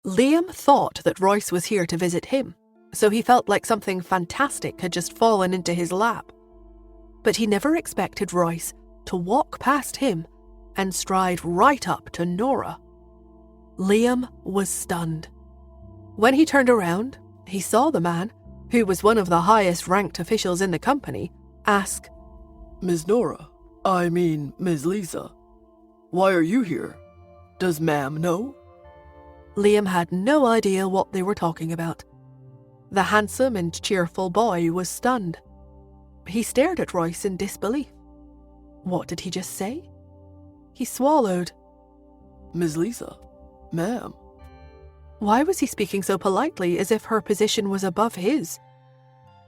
Liam thought that Royce was here to visit him, so he felt like something fantastic had just fallen into his lap. But he never expected Royce to walk past him and stride right up to Nora. Liam was stunned. When he turned around, he saw the man, who was one of the highest-ranked officials in the company, ask, "Ms. Nora, I mean Ms. Lisa, why are you here? Does ma'am know?" Liam had no idea what they were talking about. The handsome and cheerful boy was stunned. He stared at Royce in disbelief. What did he just say? He swallowed. "Ms. Lisa, ma'am." Why was he speaking so politely, as if her position was above his?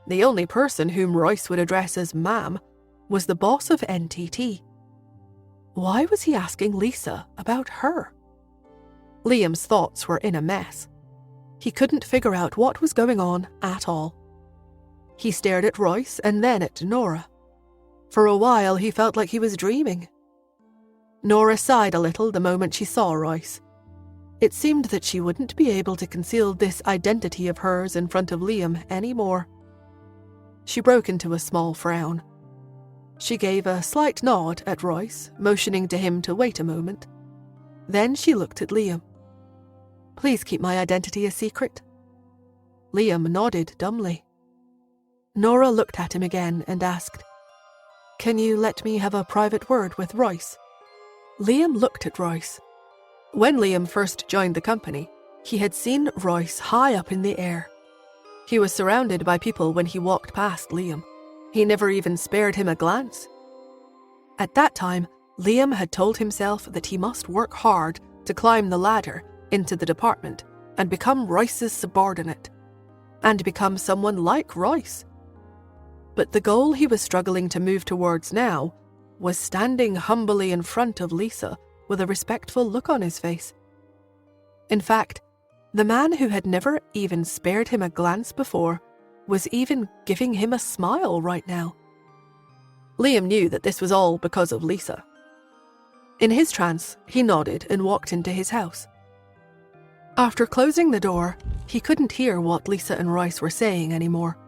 The only person whom Royce would address as ma'am was the boss of NTT. Why was he asking Lisa about her? Liam's thoughts were in a mess. He couldn't figure out what was going on at all. He stared at Royce and then at Nora. For a while he felt like he was dreaming. Nora sighed a little the moment she saw Royce. It seemed that she wouldn't be able to conceal this identity of hers in front of Liam anymore. She broke into a small frown. She gave a slight nod at Royce, motioning to him to wait a moment. Then she looked at Liam. "Please keep my identity a secret." Liam nodded dumbly. Nora looked at him again and asked, "Can you let me have a private word with Royce?" Liam looked at Royce. When Liam first joined the company, he had seen Royce high up in the air. He was surrounded by people when he walked past Liam. He never even spared him a glance. At that time, Liam had told himself that he must work hard to climb the ladder into the department and become Royce's subordinate, and become someone like Royce. But the goal he was struggling to move towards now was standing humbly in front of Lisa with a respectful look on his face. In fact, the man who had never even spared him a glance before was even giving him a smile right now. Liam knew that this was all because of Lisa. In his trance, he nodded and walked into his house. After closing the door, he couldn't hear what Lisa and Royce were saying anymore.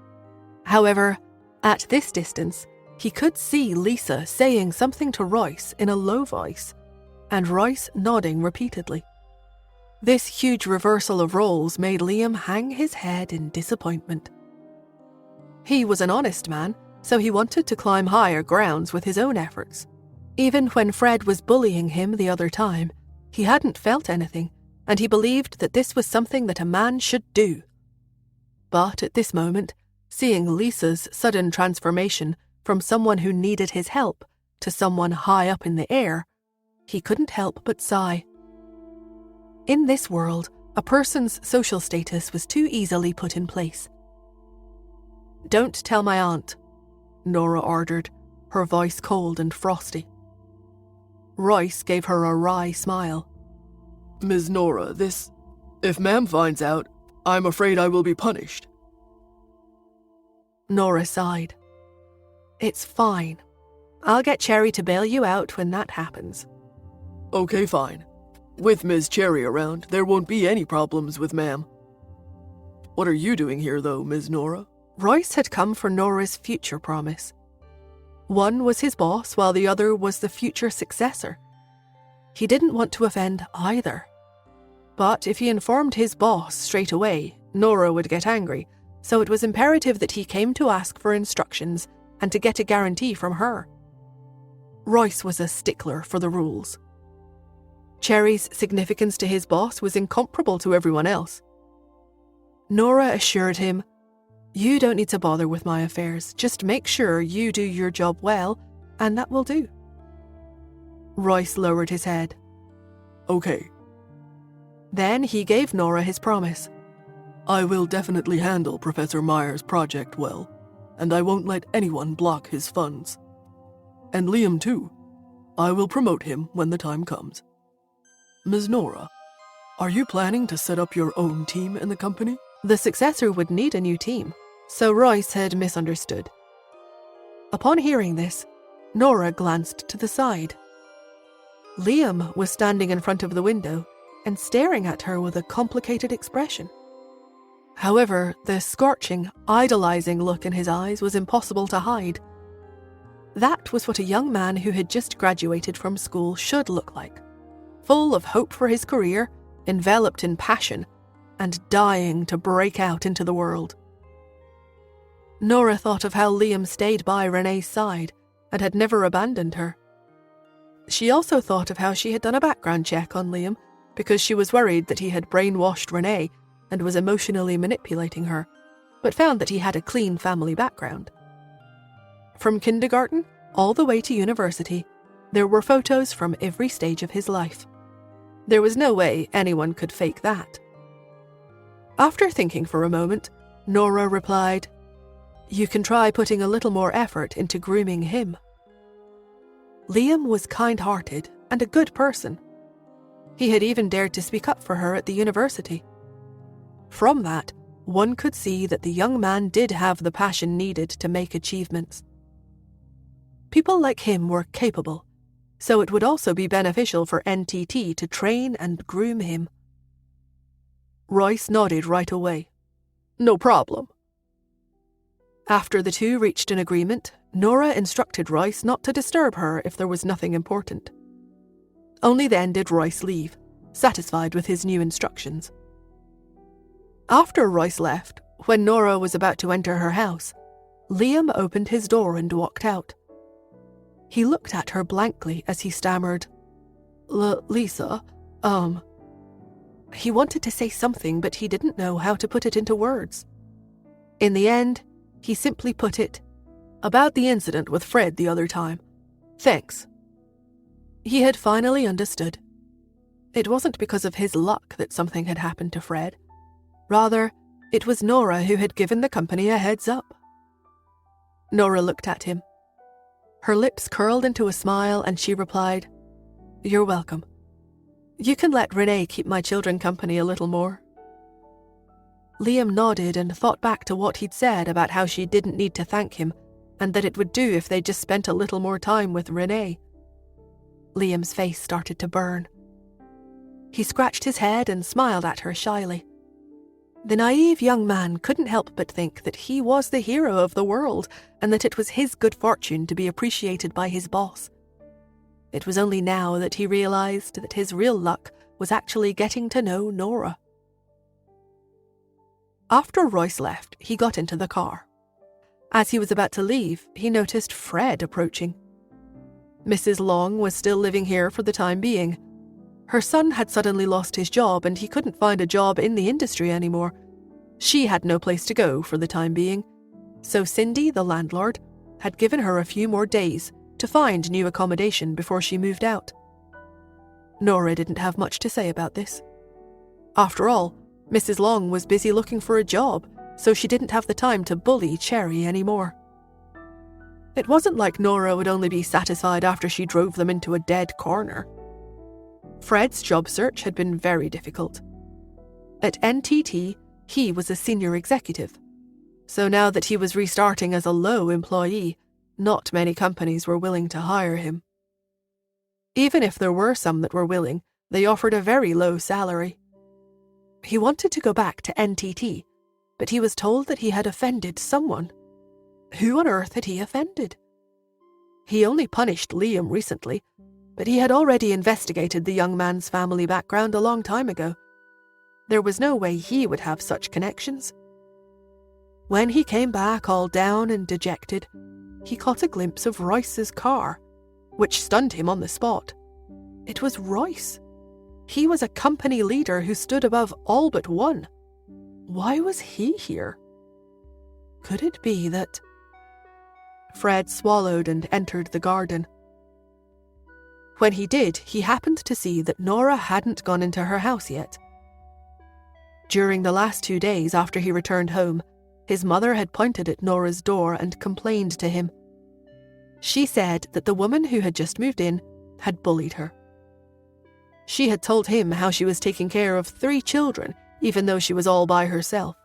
However, at this distance, he could see Lisa saying something to Royce in a low voice, and Royce nodding repeatedly. This huge reversal of roles made Liam hang his head in disappointment. He was an honest man, so he wanted to climb higher grounds with his own efforts. Even when Fred was bullying him the other time, he hadn't felt anything, and he believed that this was something that a man should do. But at this moment, seeing Lisa's sudden transformation from someone who needed his help to someone high up in the air, he couldn't help but sigh. In this world, a person's social status was too easily put in place. "Don't tell my aunt," Nora ordered, her voice cold and frosty. Royce gave her a wry smile. "Ms. Nora, if ma'am finds out, I'm afraid I will be punished." Nora sighed. "It's fine. I'll get Cherry to bail you out when that happens." "Okay, fine. With Ms. Cherry around, there won't be any problems with ma'am." "What are you doing here, though, Ms. Nora?" Royce had come for Nora's future promise. One was his boss, while the other was the future successor. He didn't want to offend either. But if he informed his boss straight away, Nora would get angry, so it was imperative that he came to ask for instructions and to get a guarantee from her. Royce was a stickler for the rules. Cherry's significance to his boss was incomparable to everyone else. Nora assured him, "You don't need to bother with my affairs. Just make sure you do your job well, and that will do." Royce lowered his head. "Okay." Then he gave Nora his promise. "I will definitely handle Professor Meyer's project well, and I won't let anyone block his funds. And Liam too. I will promote him when the time comes. Ms. Nora, are you planning to set up your own team in the company?" The successor would need a new team, so Royce had misunderstood. Upon hearing this, Nora glanced to the side. Liam was standing in front of the window, and staring at her with a complicated expression. However, the scorching, idolizing look in his eyes was impossible to hide. That was what a young man who had just graduated from school should look like, full of hope for his career, enveloped in passion, and dying to break out into the world. Nora thought of how Liam stayed by Renee's side and had never abandoned her. She also thought of how she had done a background check on Liam because she was worried that he had brainwashed Renee and was emotionally manipulating her, but found that he had a clean family background. From kindergarten all the way to university, there were photos from every stage of his life. There was no way anyone could fake that. After thinking for a moment, Nora replied, "You can try putting a little more effort into grooming him." Liam was kind-hearted and a good person. He had even dared to speak up for her at the university. From that, one could see that the young man did have the passion needed to make achievements. People like him were capable, so it would also be beneficial for NTT to train and groom him. Royce nodded right away. "No problem." After the two reached an agreement, Nora instructed Royce not to disturb her if there was nothing important. Only then did Royce leave, satisfied with his new instructions. After Royce left, when Nora was about to enter her house, Liam opened his door and walked out. He looked at her blankly as he stammered, Lisa, He wanted to say something, but he didn't know how to put it into words. In the end, he simply put it, "About the incident with Fred the other time. Thanks." He had finally understood. It wasn't because of his luck that something had happened to Fred. Rather, it was Nora who had given the company a heads up. Nora looked at him. Her lips curled into a smile and she replied, "You're welcome. You can let Renee keep my children company a little more." Liam nodded and thought back to what he'd said about how she didn't need to thank him and that it would do if they just spent a little more time with Renee. Liam's face started to burn. He scratched his head and smiled at her shyly. The naive young man couldn't help but think that he was the hero of the world and that it was his good fortune to be appreciated by his boss. It was only now that he realized that his real luck was actually getting to know Nora. After Royce left, he got into the car. As he was about to leave, he noticed Fred approaching. Mrs. Long was still living here for the time being. Her son had suddenly lost his job and he couldn't find a job in the industry anymore. She had no place to go for the time being, so Cindy, the landlord, had given her a few more days to find new accommodation before she moved out. Nora didn't have much to say about this. After all, Mrs. Long was busy looking for a job, so she didn't have the time to bully Cherry anymore. It wasn't like Nora would only be satisfied after she drove them into a dead corner. Fred's job search had been very difficult. At NTT, he was a senior executive, so now that he was restarting as a low employee, not many companies were willing to hire him. Even if there were some that were willing, they offered a very low salary. He wanted to go back to NTT, but he was told that he had offended someone. Who on earth had he offended? He only punished Liam recently, but he had already investigated the young man's family background a long time ago. There was no way he would have such connections. When he came back all down and dejected, he caught a glimpse of Royce's car, which stunned him on the spot. It was Royce. He was a company leader who stood above all but one. Why was he here? Could it be that... Fred swallowed and entered the garden. When he did, he happened to see that Nora hadn't gone into her house yet. During the last 2 days after he returned home, his mother had pointed at Nora's door and complained to him. She said that the woman who had just moved in had bullied her. She had told him how she was taking care of 3 children, even though she was all by herself.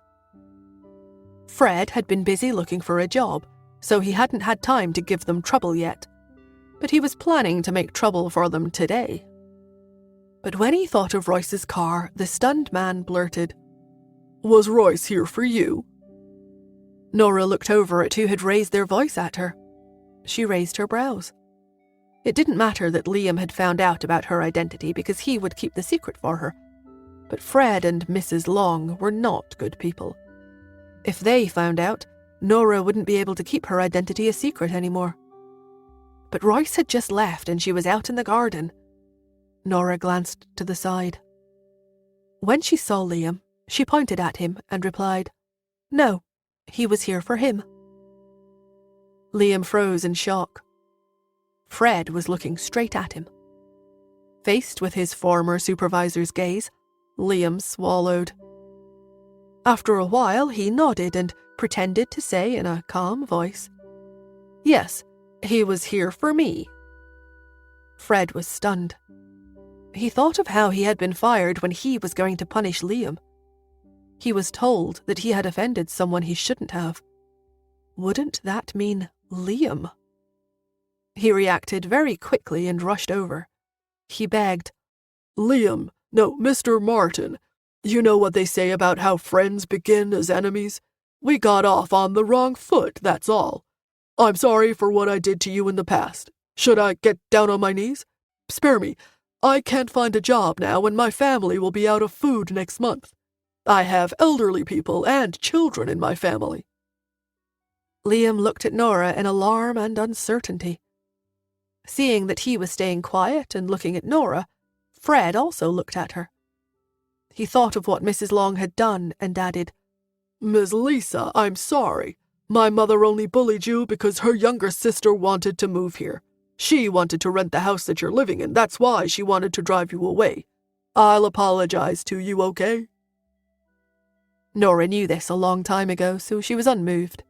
Fred had been busy looking for a job, so he hadn't had time to give them trouble yet. But he was planning to make trouble for them today. But when he thought of Royce's car, the stunned man blurted, "Was Royce here for you?" Nora looked over at who had raised their voice at her. She raised her brows. It didn't matter that Liam had found out about her identity because he would keep the secret for her. But Fred and Mrs. Long were not good people. If they found out, Nora wouldn't be able to keep her identity a secret anymore. But Royce had just left and she was out in the garden. Nora glanced to the side. When she saw Liam, she pointed at him and replied, "No, he was here for him." Liam froze in shock. Fred was looking straight at him. Faced with his former supervisor's gaze, Liam swallowed. After a while, he nodded and pretended to say in a calm voice, "Yes, he was here for me." Fred was stunned. He thought of how he had been fired when he was going to punish Liam. He was told that he had offended someone he shouldn't have. Wouldn't that mean Liam? He reacted very quickly and rushed over. He begged, "Liam, no, Mr. Martin, you know what they say about how friends begin as enemies? We got off on the wrong foot, that's all. I'm sorry for what I did to you in the past. Should I get down on my knees? Spare me. I can't find a job now and my family will be out of food next month. I have elderly people and children in my family." Liam looked at Nora in alarm and uncertainty. Seeing that he was staying quiet and looking at Nora, Fred also looked at her. He thought of what Mrs. Long had done and added, "Miss Lisa, I'm sorry. My mother only bullied you because her younger sister wanted to move here. She wanted to rent the house that you're living in. That's why she wanted to drive you away. I'll apologize to you, okay?" Nora knew this a long time ago, so she was unmoved.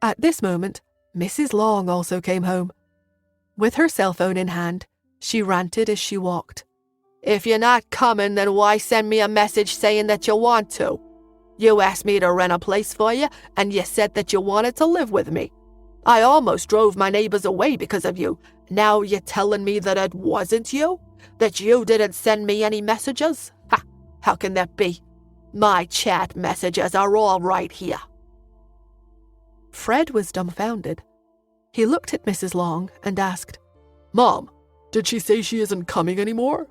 At this moment, Mrs. Long also came home. With her cell phone in hand, she ranted as she walked. "If you're not coming, then why send me a message saying that you want to? You asked me to rent a place for you, and you said that you wanted to live with me. I almost drove my neighbors away because of you. Now you're telling me that it wasn't you? That you didn't send me any messages? Ha! How can that be? My chat messages are all right here." Fred was dumbfounded. He looked at Mrs. Long and asked, "Mom, did she say she isn't coming anymore?"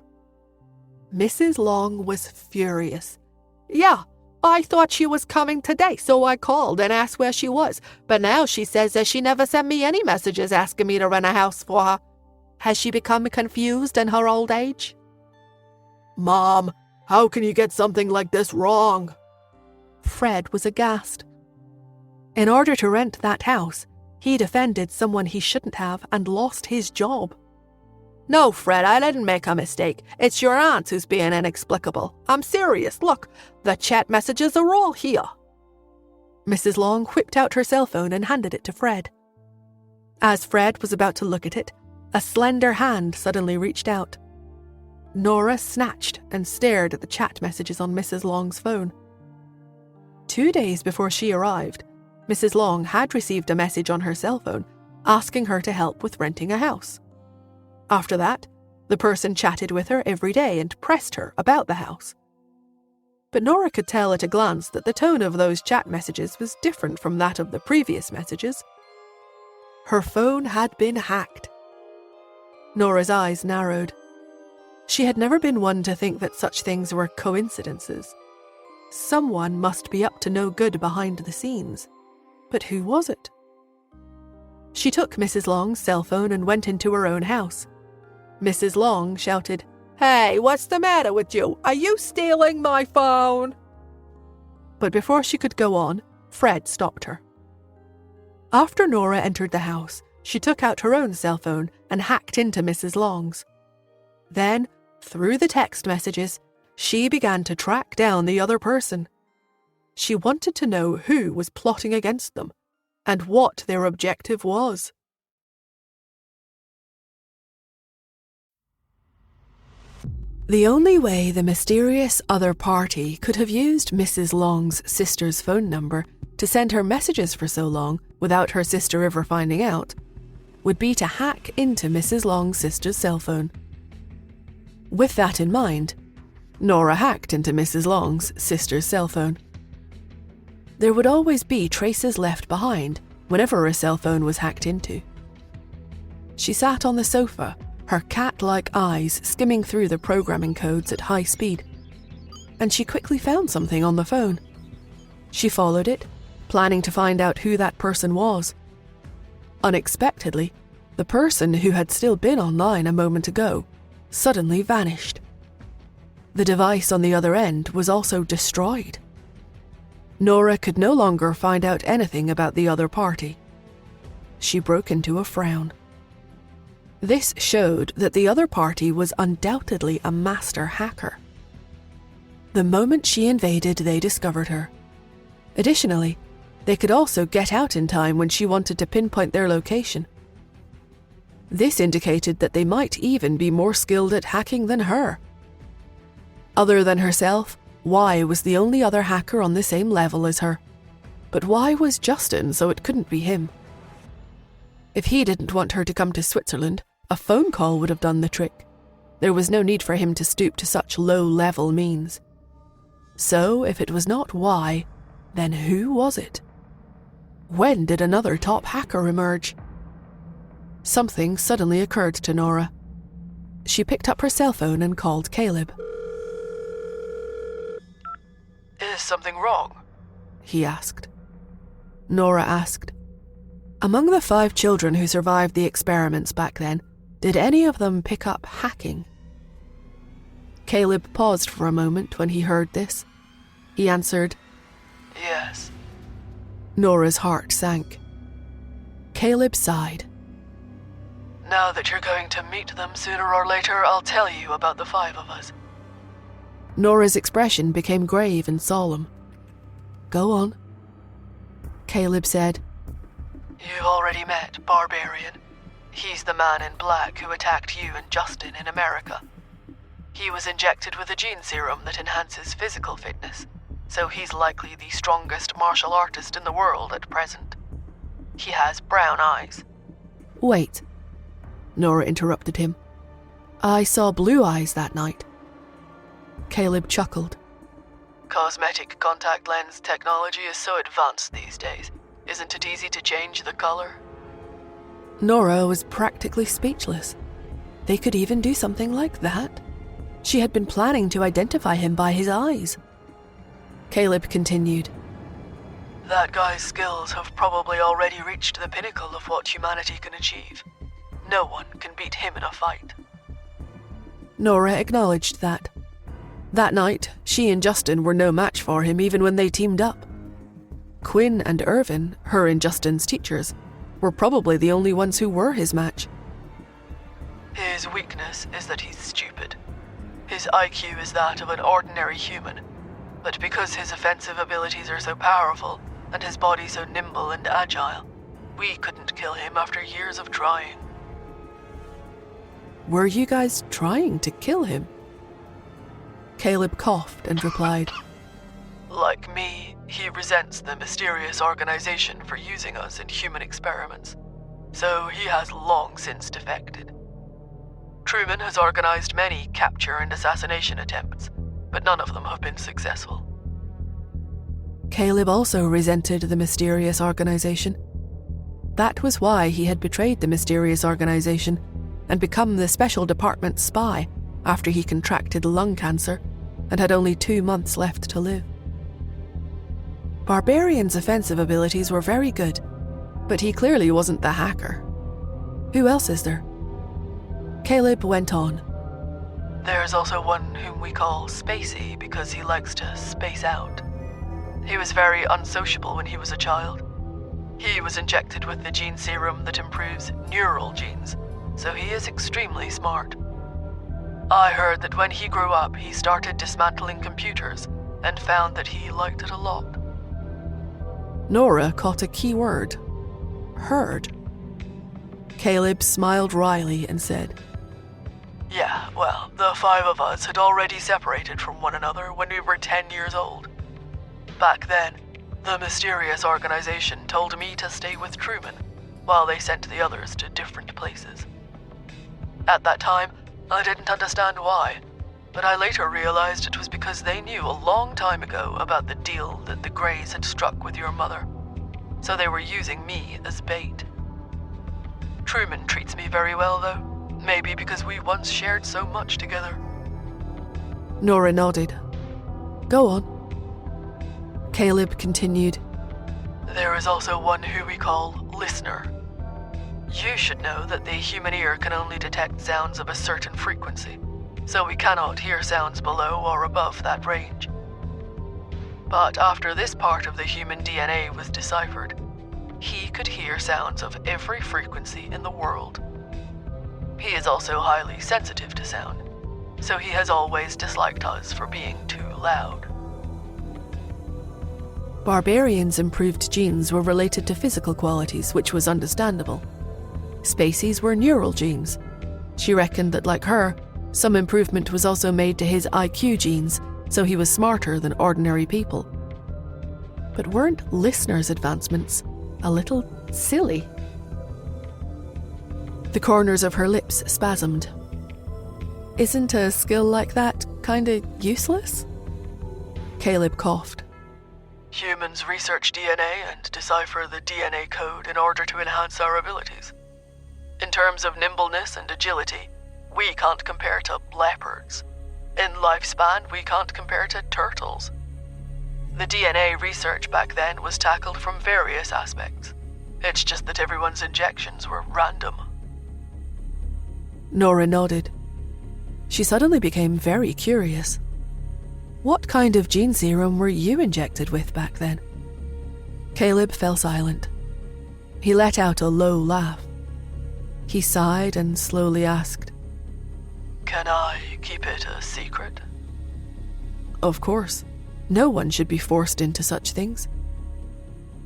Mrs. Long was furious. "Yeah, I thought she was coming today, so I called and asked where she was. But now she says that she never sent me any messages asking me to rent a house for her. Has she become confused in her old age?" "Mom, how can you get something like this wrong?" Fred was aghast. In order to rent that house, he'd offended someone he shouldn't have and lost his job. "No, Fred, I didn't make a mistake. It's your aunt who's being inexplicable. I'm serious. Look, the chat messages are all here." Mrs. Long whipped out her cell phone and handed it to Fred. As Fred was about to look at it, a slender hand suddenly reached out. Nora snatched and stared at the chat messages on Mrs. Long's phone. 2 days before she arrived, Mrs. Long had received a message on her cell phone asking her to help with renting a house. After that, the person chatted with her every day and pressed her about the house. But Nora could tell at a glance that the tone of those chat messages was different from that of the previous messages. Her phone had been hacked. Nora's eyes narrowed. She had never been one to think that such things were coincidences. Someone must be up to no good behind the scenes. But who was it? She took Mrs. Long's cell phone and went into her own house. Mrs. Long shouted, "Hey, what's the matter with you? Are you stealing my phone?" But before she could go on, Fred stopped her. After Nora entered the house, she took out her own cell phone and hacked into Mrs. Long's. Then, through the text messages, she began to track down the other person. She wanted to know who was plotting against them and what their objective was. The only way the mysterious other party could have used Mrs. Long's sister's phone number to send her messages for so long without her sister ever finding out would be to hack into Mrs. Long's sister's cell phone. With that in mind, Nora hacked into Mrs. Long's sister's cell phone. There would always be traces left behind whenever a cell phone was hacked into. She sat on the sofa, her cat-like eyes skimming through the programming codes at high speed, and she quickly found something on the phone. She followed it, planning to find out who that person was. Unexpectedly, the person who had still been online a moment ago suddenly vanished. The device on the other end was also destroyed. Nora could no longer find out anything about the other party. She broke into a frown. This showed that the other party was undoubtedly a master hacker. The moment she invaded, they discovered her. Additionally, they could also get out in time when she wanted to pinpoint their location. This indicated that they might even be more skilled at hacking than her. Other than herself, Y was the only other hacker on the same level as her. But Y was Justin, so it couldn't be him. If he didn't want her to come to Switzerland, a phone call would have done the trick. There was no need for him to stoop to such low-level means. So, if it was not Y, then who was it? When did another top hacker emerge? Something suddenly occurred to Nora. She picked up her cell phone and called Caleb. Is something wrong? He asked. Nora asked. Among the 5 children who survived the experiments back then, did any of them pick up hacking? Caleb paused for a moment when he heard this. He answered, Yes. Nora's heart sank. Caleb sighed. Now that you're going to meet them sooner or later, I'll tell you about the 5 of us. Nora's expression became grave and solemn. Go on. Caleb said, You've already met Barbarian. He's the man in black who attacked you and Justin in America. He was injected with a gene serum that enhances physical fitness, so he's likely the strongest martial artist in the world at present. He has brown eyes. Wait. Nora interrupted him. I saw blue eyes that night. Caleb chuckled. Cosmetic contact lens technology is so advanced these days. Isn't it easy to change the color? Nora was practically speechless. They could even do something like that? She had been planning to identify him by his eyes. Caleb continued. That guy's skills have probably already reached the pinnacle of what humanity can achieve. No one can beat him in a fight. Nora acknowledged that. That night, she and Justin were no match for him even when they teamed up. Quinn and Irvin, her and Justin's teachers, were probably the only ones who were his match. His weakness is that he's stupid. His IQ is that of an ordinary human, but because his offensive abilities are so powerful and his body so nimble and agile, we couldn't kill him after years of trying. Were you guys trying to kill him? Caleb coughed and replied, Like me, he resents the mysterious organization for using us in human experiments, so he has long since defected. Truman has organized many capture and assassination attempts, but none of them have been successful. Caleb also resented the mysterious organization. That was why he had betrayed the mysterious organization and become the special department's spy after he contracted lung cancer and had only 2 months left to live. Barbarian's offensive abilities were very good, but he clearly wasn't the hacker. Who else is there? Caleb went on. There's also one whom we call Spacey because he likes to space out. He was very unsociable when he was a child. He was injected with the gene serum that improves neural genes, so he is extremely smart. I heard that when he grew up, he started dismantling computers and found that he liked it a lot. Nora caught a key word. Heard. Caleb smiled wryly and said, Yeah, well, the 5 of us had already separated from one another when we were 10 years old. Back then, the mysterious organization told me to stay with Truman, while they sent the others to different places. At that time, I didn't understand why, but I later realized it was because they knew a long time ago about the deal that the Greys had struck with your mother. So they were using me as bait. Truman treats me very well, though. Maybe because we once shared so much together. Nora nodded. Go on. Caleb continued. There is also one who we call listener. You should know that the human ear can only detect sounds of a certain frequency, so we cannot hear sounds below or above that range. But after this part of the human DNA was deciphered, he could hear sounds of every frequency in the world. He is also highly sensitive to sound, so he has always disliked us for being too loud. Barbarians' improved genes were related to physical qualities, which was understandable. Spacey's were neural genes. She reckoned that, like her, some improvement was also made to his IQ genes, so he was smarter than ordinary people. But weren't Listener's advancements a little silly? The corners of her lips spasmed. Isn't a skill like that kinda useless? Caleb coughed. Humans research DNA and decipher the DNA code in order to enhance our abilities. In terms of nimbleness and agility, we can't compare to leopards. In lifespan, we can't compare to turtles. The DNA research back then was tackled from various aspects. It's just that everyone's injections were random. Nora nodded. She suddenly became very curious. What kind of gene serum were you injected with back then? Caleb fell silent. He let out a low laugh. He sighed and slowly asked, Can I keep it a secret? Of course. No one should be forced into such things.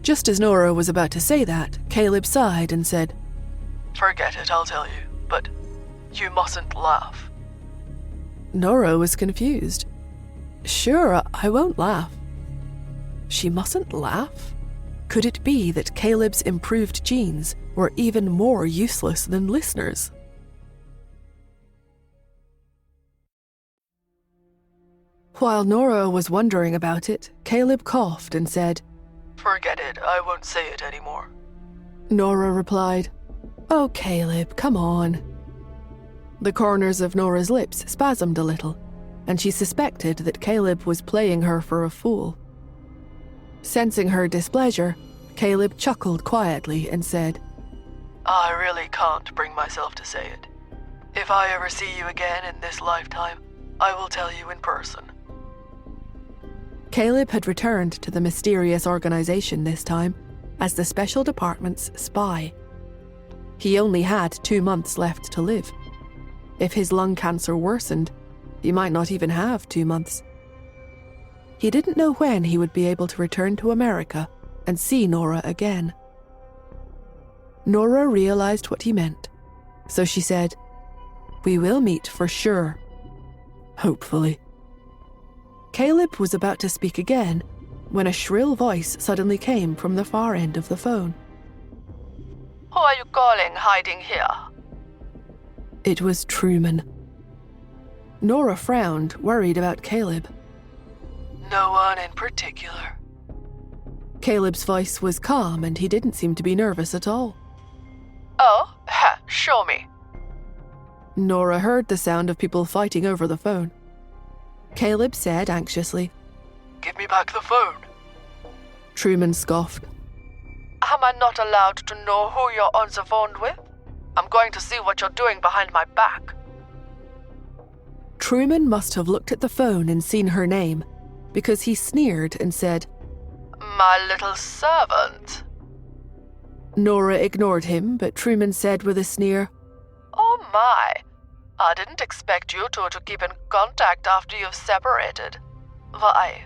Just as Nora was about to say that, Caleb sighed and said, Forget it, I'll tell you, but you mustn't laugh. Nora was confused. Sure, I won't laugh. She mustn't laugh? Could it be that Caleb's improved genes were even more useless than Listener's? While Nora was wondering about it, Caleb coughed and said, Forget it, I won't say it anymore. Nora replied, Oh, Caleb, come on. The corners of Nora's lips spasmed a little, and she suspected that Caleb was playing her for a fool. Sensing her displeasure, Caleb chuckled quietly and said, I really can't bring myself to say it. If I ever see you again in this lifetime, I will tell you in person. Caleb had returned to the mysterious organization this time as the Special Department's spy. He only had 2 months left to live. If his lung cancer worsened, he might not even have 2 months. He didn't know when he would be able to return to America and see Nora again. Nora realized what he meant, so she said, We will meet for sure. Hopefully. Caleb was about to speak again when a shrill voice suddenly came from the far end of the phone. Who are you calling hiding here? It was Truman. Nora frowned, worried about Caleb. No one in particular. Caleb's voice was calm and he didn't seem to be nervous at all. Oh, show me. Nora heard the sound of people fighting over the phone. Caleb said anxiously, Give me back the phone. Truman scoffed. Am I not allowed to know who you're on the phone with? I'm going to see what you're doing behind my back. Truman must have looked at the phone and seen her name, because he sneered and said, My little servant. Nora ignored him, but Truman said with a sneer, Oh my, I didn't expect you two to keep in contact after you've separated. Why,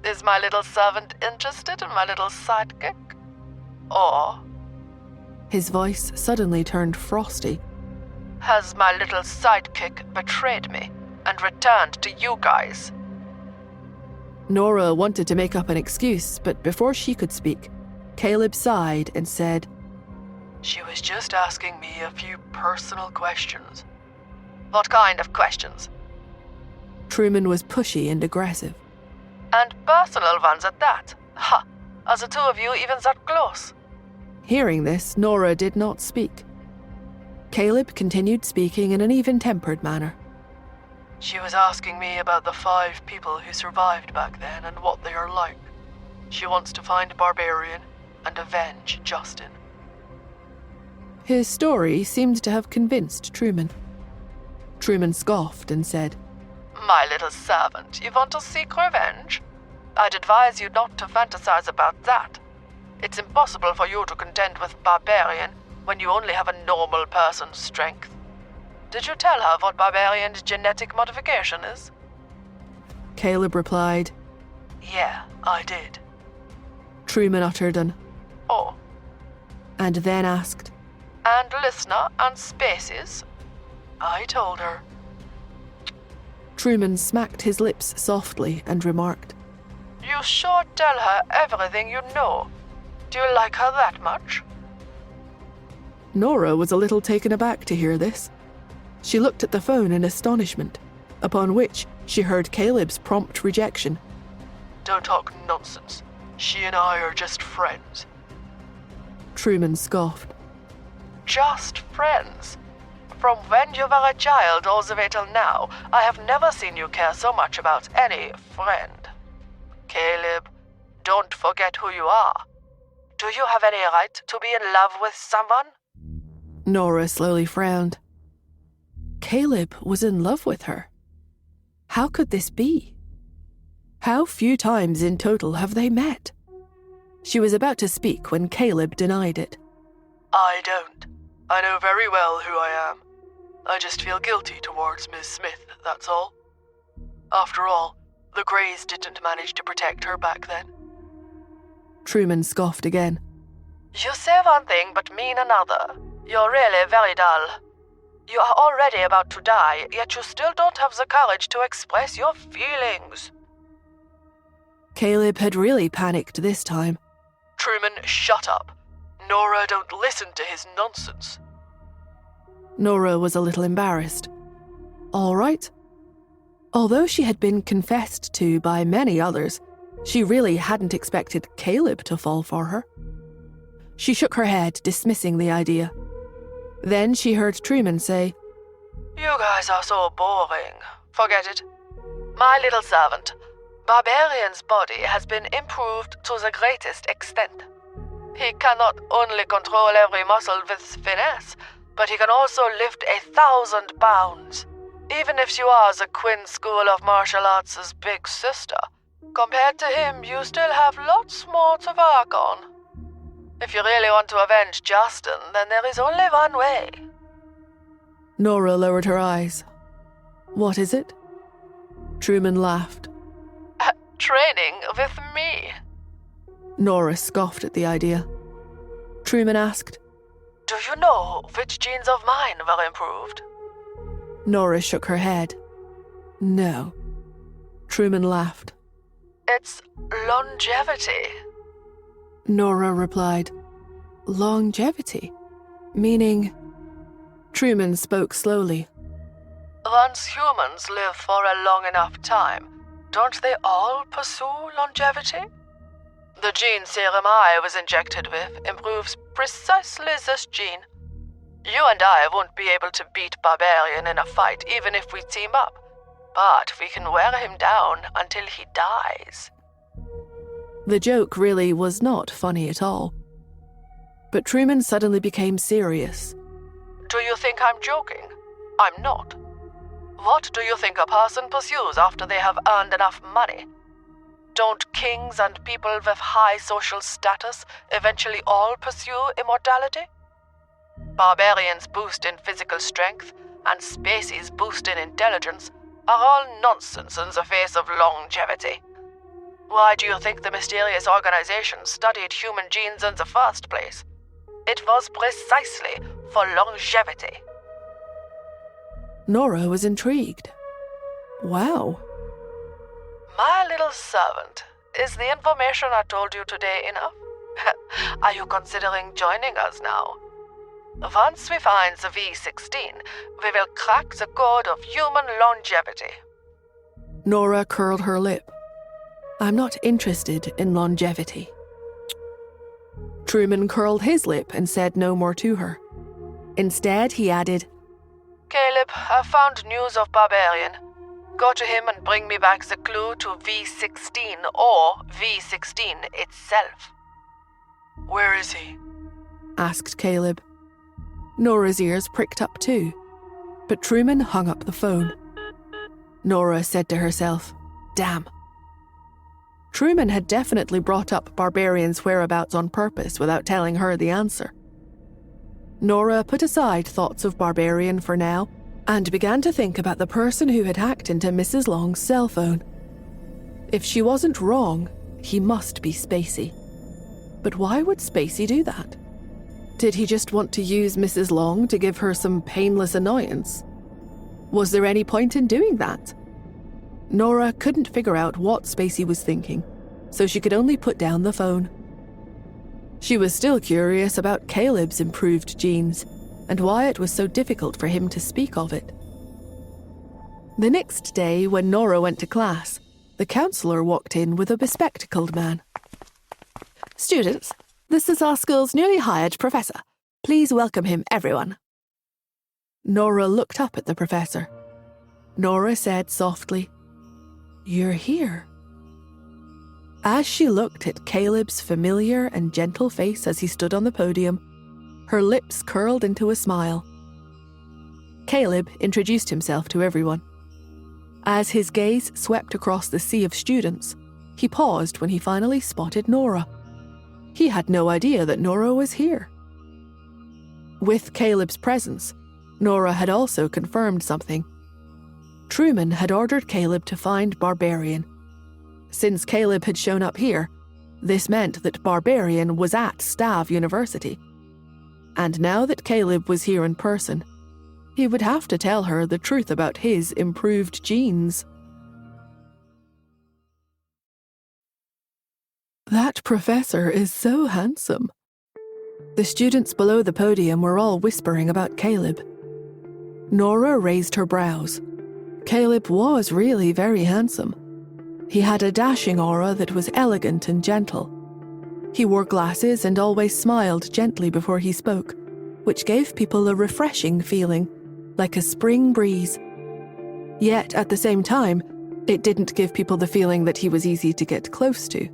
is my little servant interested in my little sidekick? Or his voice suddenly turned frosty. Has my little sidekick betrayed me and returned to you guys? Nora wanted to make up an excuse, but before she could speak, Caleb sighed and said, She was just asking me a few personal questions. What kind of questions? Truman was pushy and aggressive. And personal ones at that. Ha! Are the two of you even that close? Hearing this, Nora did not speak. Caleb continued speaking in an even-tempered manner. She was asking me about the 5 people who survived back then and what they are like. She wants to find Barbarian and avenge Justin. His story seemed to have convinced Truman. Truman scoffed and said, My little servant, you want to seek revenge? I'd advise you not to fantasize about that. It's impossible for you to contend with Barbarian when you only have a normal person's strength. Did you tell her what Barbarian's genetic modification is? Caleb replied. Yeah, I did. Truman uttered an Oh. And then asked, And listener and spaces? I told her. Truman smacked his lips softly and remarked, You sure tell her everything you know. Do you like her that much? Nora was a little taken aback to hear this. She looked at the phone in astonishment, upon which she heard Caleb's prompt rejection. Don't talk nonsense. She and I are just friends. Truman scoffed. Just friends? From when you were a child all the way till now, I have never seen you care so much about any friend. Caleb, don't forget who you are. Do you have any right to be in love with someone? Nora slowly frowned. Caleb was in love with her. How could this be? How few times in total have they met? She was about to speak when Caleb denied it. I don't. I know very well who I am. I just feel guilty towards Miss Smith, that's all. After all, the Greys didn't manage to protect her back then. Truman scoffed again. You say one thing but mean another. You're really very dull. You are already about to die, yet you still don't have the courage to express your feelings. Caleb had really panicked this time. Truman, shut up. Nora, don't listen to his nonsense. Nora was a little embarrassed. All right. Although she had been confessed to by many others, she really hadn't expected Caleb to fall for her. She shook her head, dismissing the idea. Then she heard Truman say, You guys are so boring. Forget it. My little servant, Barbarian's body has been improved to the greatest extent. He cannot only control every muscle with finesse, but he can also lift 1,000 pounds. Even if you are the Quinn School of Martial Arts' big sister, compared to him, you still have lots more to work on. If you really want to avenge Justin, then there is only one way. Nora lowered her eyes. What is it? Truman laughed. Training with me. Nora scoffed at the idea. Truman asked, Do you know which genes of mine were improved? Nora shook her head. No. Truman laughed. It's longevity. Nora replied, Longevity? Meaning? Truman spoke slowly. Once humans live for a long enough time, don't they all pursue longevity? The gene serum I was injected with improves precisely this gene. You and I won't be able to beat Barbarian in a fight even if we team up, but we can wear him down until he dies. The joke really was not funny at all. But Truman suddenly became serious. Do you think I'm joking? I'm not. What do you think a person pursues after they have earned enough money? Don't kings and people with high social status eventually all pursue immortality? Barbarians' boost in physical strength and Spacey's boost in intelligence are all nonsense in the face of longevity. Why do you think the mysterious organization studied human genes in the first place? It was precisely for longevity. Nora was intrigued. Wow. My little servant, is the information I told you today enough? Are you considering joining us now? Once we find the V16, we will crack the code of human longevity. Nora curled her lip. I'm not interested in longevity. Truman curled his lip and said no more to her. Instead, he added, Caleb, I found news of Barbarian. Go to him and bring me back the clue to V16 or V16 itself. Where is he? asked Caleb. Nora's ears pricked up too, but Truman hung up the phone. Nora said to herself, damn. Truman had definitely brought up Barbarian's whereabouts on purpose without telling her the answer. Nora put aside thoughts of Barbarian for now and began to think about the person who had hacked into Mrs. Long's cell phone. If she wasn't wrong, he must be Spacey. But why would Spacey do that? Did he just want to use Mrs. Long to give her some painless annoyance? Was there any point in doing that? Nora couldn't figure out what Spacey was thinking, so she could only put down the phone. She was still curious about Caleb's improved genes and why it was so difficult for him to speak of it. The next day, when Nora went to class, the counselor walked in with a bespectacled man. Students, this is our school's newly hired professor. Please welcome him, everyone. Nora looked up at the professor. Nora said softly, You're here. As she looked at Caleb's familiar and gentle face as he stood on the podium, her lips curled into a smile. Caleb introduced himself to everyone. As his gaze swept across the sea of students, he paused when he finally spotted Nora. He had no idea that Nora was here. With Caleb's presence, Nora had also confirmed something. Truman had ordered Caleb to find Barbarian. Since Caleb had shown up here, this meant that Barbarian was at Stav University. And now that Caleb was here in person, he would have to tell her the truth about his improved genes. That professor is so handsome. The students below the podium were all whispering about Caleb. Nora raised her brows. Caleb was really very handsome. He had a dashing aura that was elegant and gentle. He wore glasses and always smiled gently before he spoke, which gave people a refreshing feeling, like a spring breeze. Yet, at the same time, it didn't give people the feeling that he was easy to get close to.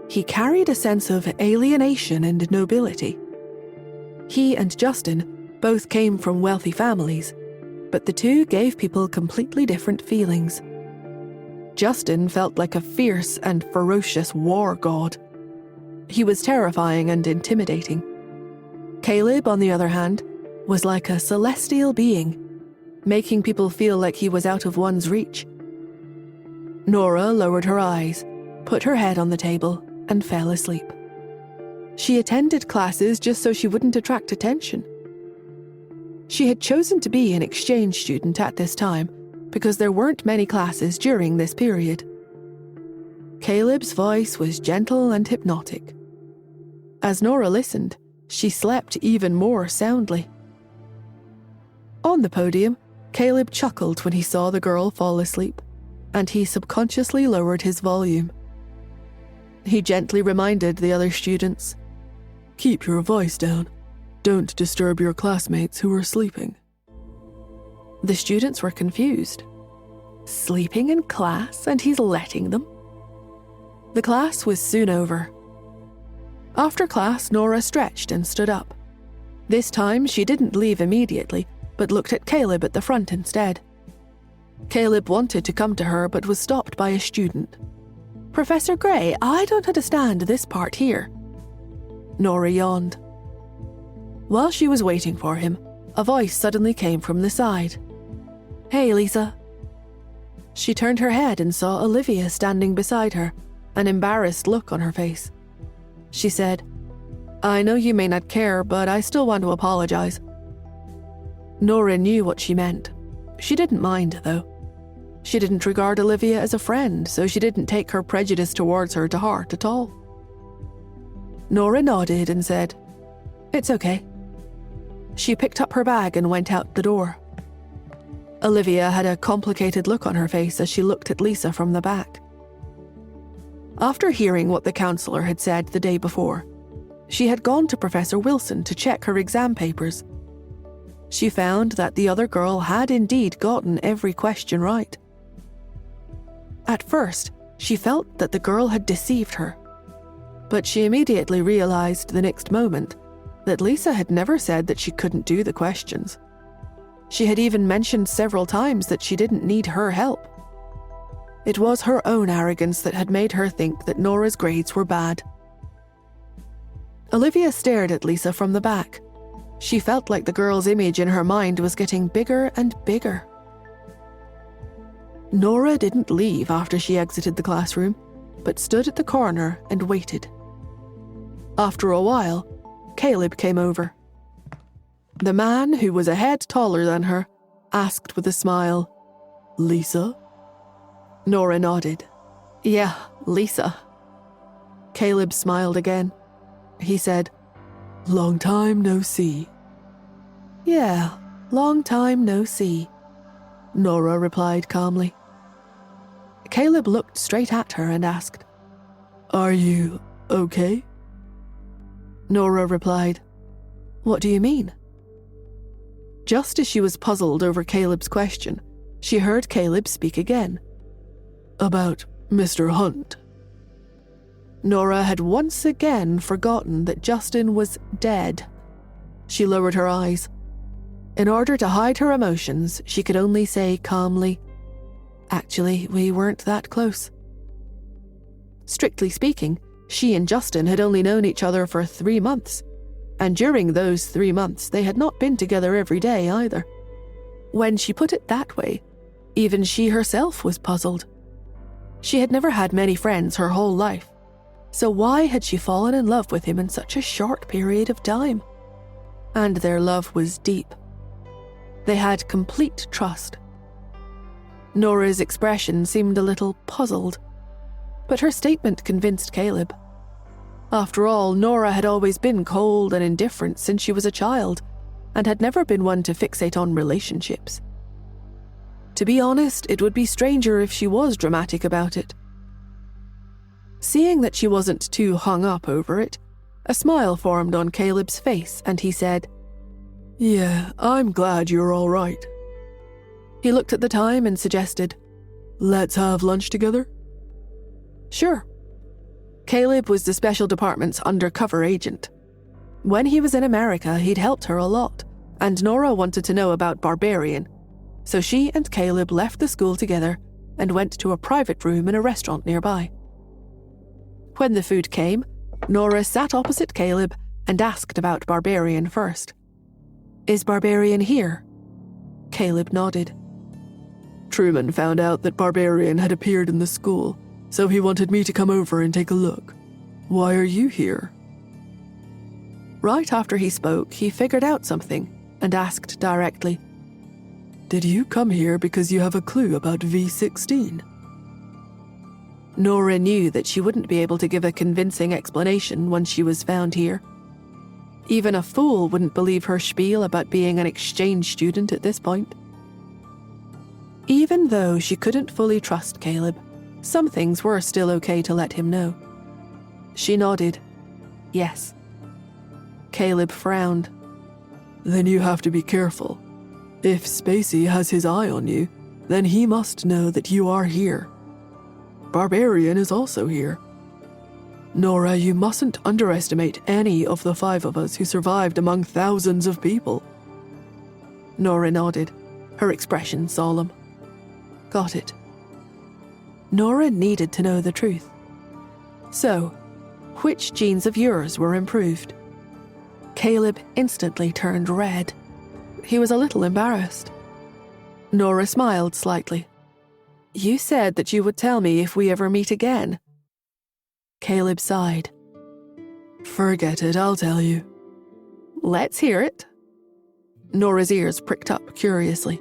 He carried a sense of alienation and nobility. He and Justin both came from wealthy families, but the two gave people completely different feelings. Justin felt like a fierce and ferocious war god. He was terrifying and intimidating. Caleb, on the other hand, was like a celestial being, making people feel like he was out of one's reach. Nora lowered her eyes, put her head on the table, and fell asleep. She attended classes just so she wouldn't attract attention. She had chosen to be an exchange student at this time because there weren't many classes during this period. Caleb's voice was gentle and hypnotic. As Nora listened, she slept even more soundly. On the podium, Caleb chuckled when he saw the girl fall asleep, and he subconsciously lowered his volume. He gently reminded the other students, Keep your voice down. Don't disturb your classmates who are sleeping. The students were confused. Sleeping in class, and he's letting them? The class was soon over. After class, Nora stretched and stood up. This time, she didn't leave immediately, but looked at Caleb at the front instead. Caleb wanted to come to her, but was stopped by a student. Professor Gray, I don't understand this part here. Nora yawned. While she was waiting for him, a voice suddenly came from the side. Hey, Lisa. She turned her head and saw Olivia standing beside her, an embarrassed look on her face. She said, I know you may not care, but I still want to apologize. Nora knew what she meant. She didn't mind, though. She didn't regard Olivia as a friend, so she didn't take her prejudice towards her to heart at all. Nora nodded and said, It's okay. She picked up her bag and went out the door. Olivia had a complicated look on her face as she looked at Lisa from the back. After hearing what the counselor had said the day before, she had gone to Professor Wilson to check her exam papers. She found that the other girl had indeed gotten every question right. At first, she felt that the girl had deceived her, but she immediately realized the next moment that Lisa had never said that she couldn't do the questions. She had even mentioned several times that she didn't need her help. It was her own arrogance that had made her think that Nora's grades were bad. Olivia stared at Lisa from the back. She felt like the girl's image in her mind was getting bigger and bigger. Nora didn't leave after she exited the classroom, but stood at the corner and waited. After a while, Caleb came over. The man, who was a head taller than her, asked with a smile, "Lisa?" Nora nodded. "Yeah, Lisa." Caleb smiled again. He said, "Long time no see." "Yeah, long time no see," Nora replied calmly. Caleb looked straight at her and asked, "Are you okay?" Nora replied, "What do you mean?" Just as she was puzzled over Caleb's question, she heard Caleb speak again. "About Mr. Hunt." Nora had once again forgotten that Justin was dead. She lowered her eyes. In order to hide her emotions, she could only say calmly, "Actually, we weren't that close." Strictly speaking, she and Justin had only known each other for 3 months, and during those 3 months they had not been together every day either. When she put it that way, even she herself was puzzled. She had never had many friends her whole life, so why had she fallen in love with him in such a short period of time? And their love was deep. They had complete trust. Nora's expression seemed a little puzzled, but her statement convinced Caleb. After all, Nora had always been cold and indifferent since she was a child, and had never been one to fixate on relationships. To be honest, it would be stranger if she was dramatic about it. Seeing that she wasn't too hung up over it, a smile formed on Caleb's face, and he said, "Yeah, I'm glad you're all right." He looked at the time and suggested, "Let's have lunch together?" Sure. Caleb was the special department's undercover agent. When he was in America, he'd helped her a lot, and Nora wanted to know about Barbarian, so she and Caleb left the school together and went to a private room in a restaurant nearby. When the food came, Nora sat opposite Caleb and asked about Barbarian first. "Is Barbarian here?" Caleb nodded. "Truman found out that Barbarian had appeared in the school, so he wanted me to come over and take a look. Why are you here?" Right after he spoke, he figured out something and asked directly, "Did you come here because you have a clue about V16? Nora knew that she wouldn't be able to give a convincing explanation when she was found here. Even a fool wouldn't believe her spiel about being an exchange student at this point. Even though she couldn't fully trust Caleb, some things were still okay to let him know. She nodded. Yes. Caleb frowned. "Then you have to be careful. If Spacey has his eye on you, then he must know that you are here. Barbarian is also here. Nora, you mustn't underestimate any of the 5 of us who survived among thousands of people." Nora nodded, her expression solemn. Got it. Nora needed to know the truth. So, which genes of yours were improved? Caleb instantly turned red. He was a little embarrassed. Nora smiled slightly. "You said that you would tell me if we ever meet again." Caleb sighed. "Forget it, I'll tell you." "Let's hear it." Nora's ears pricked up curiously.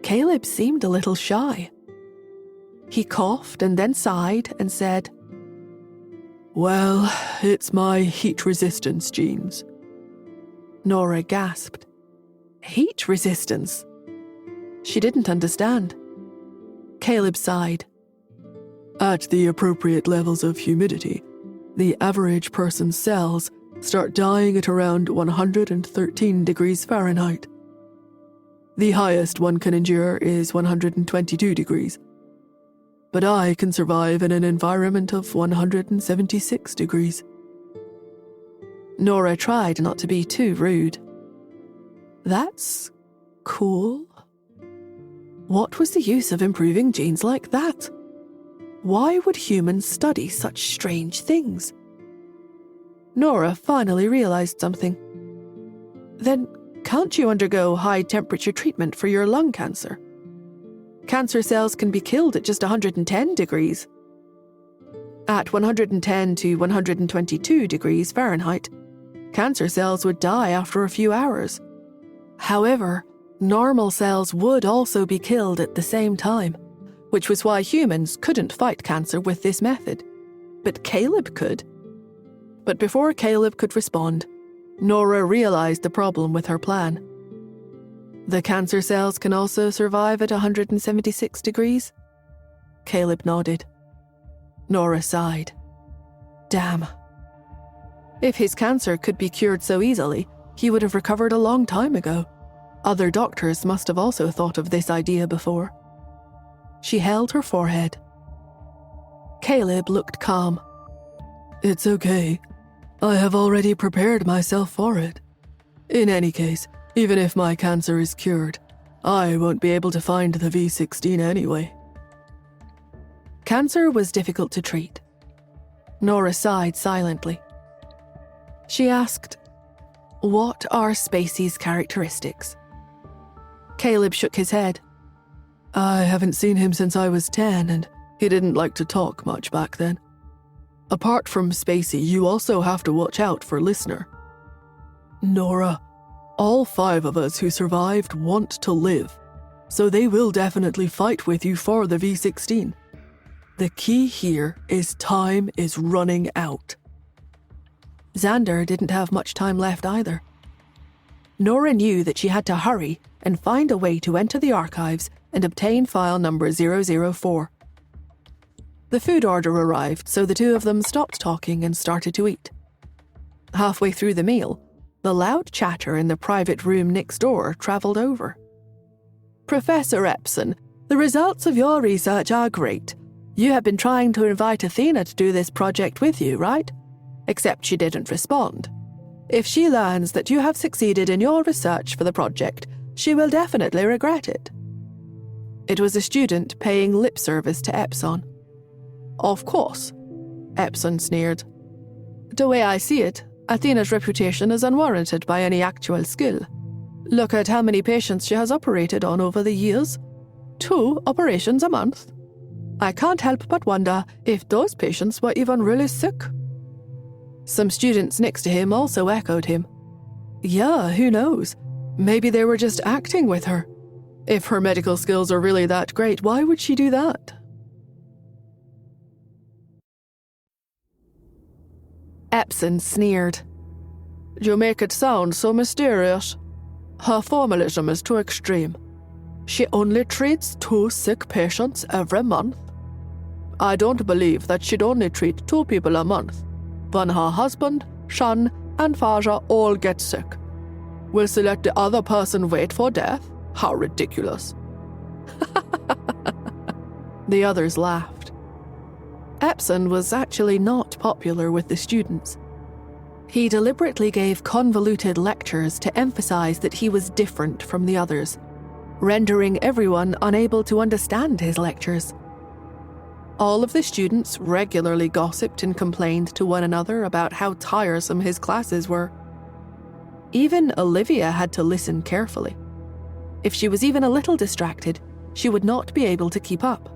Caleb seemed a little shy. He coughed and then sighed and said, "Well, it's my heat resistance genes." Nora gasped. "Heat resistance?" She didn't understand. Caleb sighed. At the appropriate levels of humidity, the average person's cells start dying at around 113 degrees Fahrenheit. The highest one can endure is 122 degrees. But I can survive in an environment of 176 degrees. Nora tried not to be too rude. That's cool. What was the use of improving genes like that? Why would humans study such strange things? Nora finally realized something. Then, can't you undergo high-temperature treatment for your lung cancer? Cancer cells can be killed at just 110 degrees. At 110 to 122 degrees Fahrenheit, cancer cells would die after a few hours. However, normal cells would also be killed at the same time, which was why humans couldn't fight cancer with this method. But Caleb could. But before Caleb could respond, Nora realized the problem with her plan. The cancer cells can also survive at 176 degrees? Caleb nodded. Nora sighed. Damn. If his cancer could be cured so easily, he would have recovered a long time ago. Other doctors must have also thought of this idea before. She held her forehead. Caleb looked calm. It's okay. I have already prepared myself for it. In any case, even if my cancer is cured, I won't be able to find the V16 anyway. Cancer was difficult to treat. Nora sighed silently. She asked, "What are Spacey's characteristics?" Caleb shook his head. I haven't seen him since I was 10, and he didn't like to talk much back then. Apart from Spacey, you also have to watch out for Listener. Nora, all 5 of us who survived want to live, so they will definitely fight with you for the V16. The key here is time is running out. Xander didn't have much time left either. Nora knew that she had to hurry and find a way to enter the archives and obtain file number 004. The food order arrived, so the two of them stopped talking and started to eat. Halfway through the meal, the loud chatter in the private room next door traveled over. "Professor Epson, the results of your research are great. You have been trying to invite Athena to do this project with you, right? Except she didn't respond. If she learns that you have succeeded in your research for the project, she will definitely regret it." It was a student paying lip service to Epson. "Of course," Epson sneered. "The way I see it, Athena's reputation is unwarranted by any actual skill. Look at how many patients she has operated on over the years. 2 operations a month. I can't help but wonder if those patients were even really sick." Some students next to him also echoed him. Yeah, who knows? Maybe they were just acting with her. If her medical skills are really that great, why would she do that? Epson sneered. "You make it sound so mysterious. Her formalism is too extreme. She only treats 2 sick patients every month. I don't believe that she'd only treat 2 people a month, when her husband, son, and father all get sick. Will she let the other person wait for death? How ridiculous." The others laughed. Epson was actually not popular with the students. He deliberately gave convoluted lectures to emphasize that he was different from the others, rendering everyone unable to understand his lectures. All of the students regularly gossiped and complained to one another about how tiresome his classes were. Even Olivia had to listen carefully. If she was even a little distracted, she would not be able to keep up.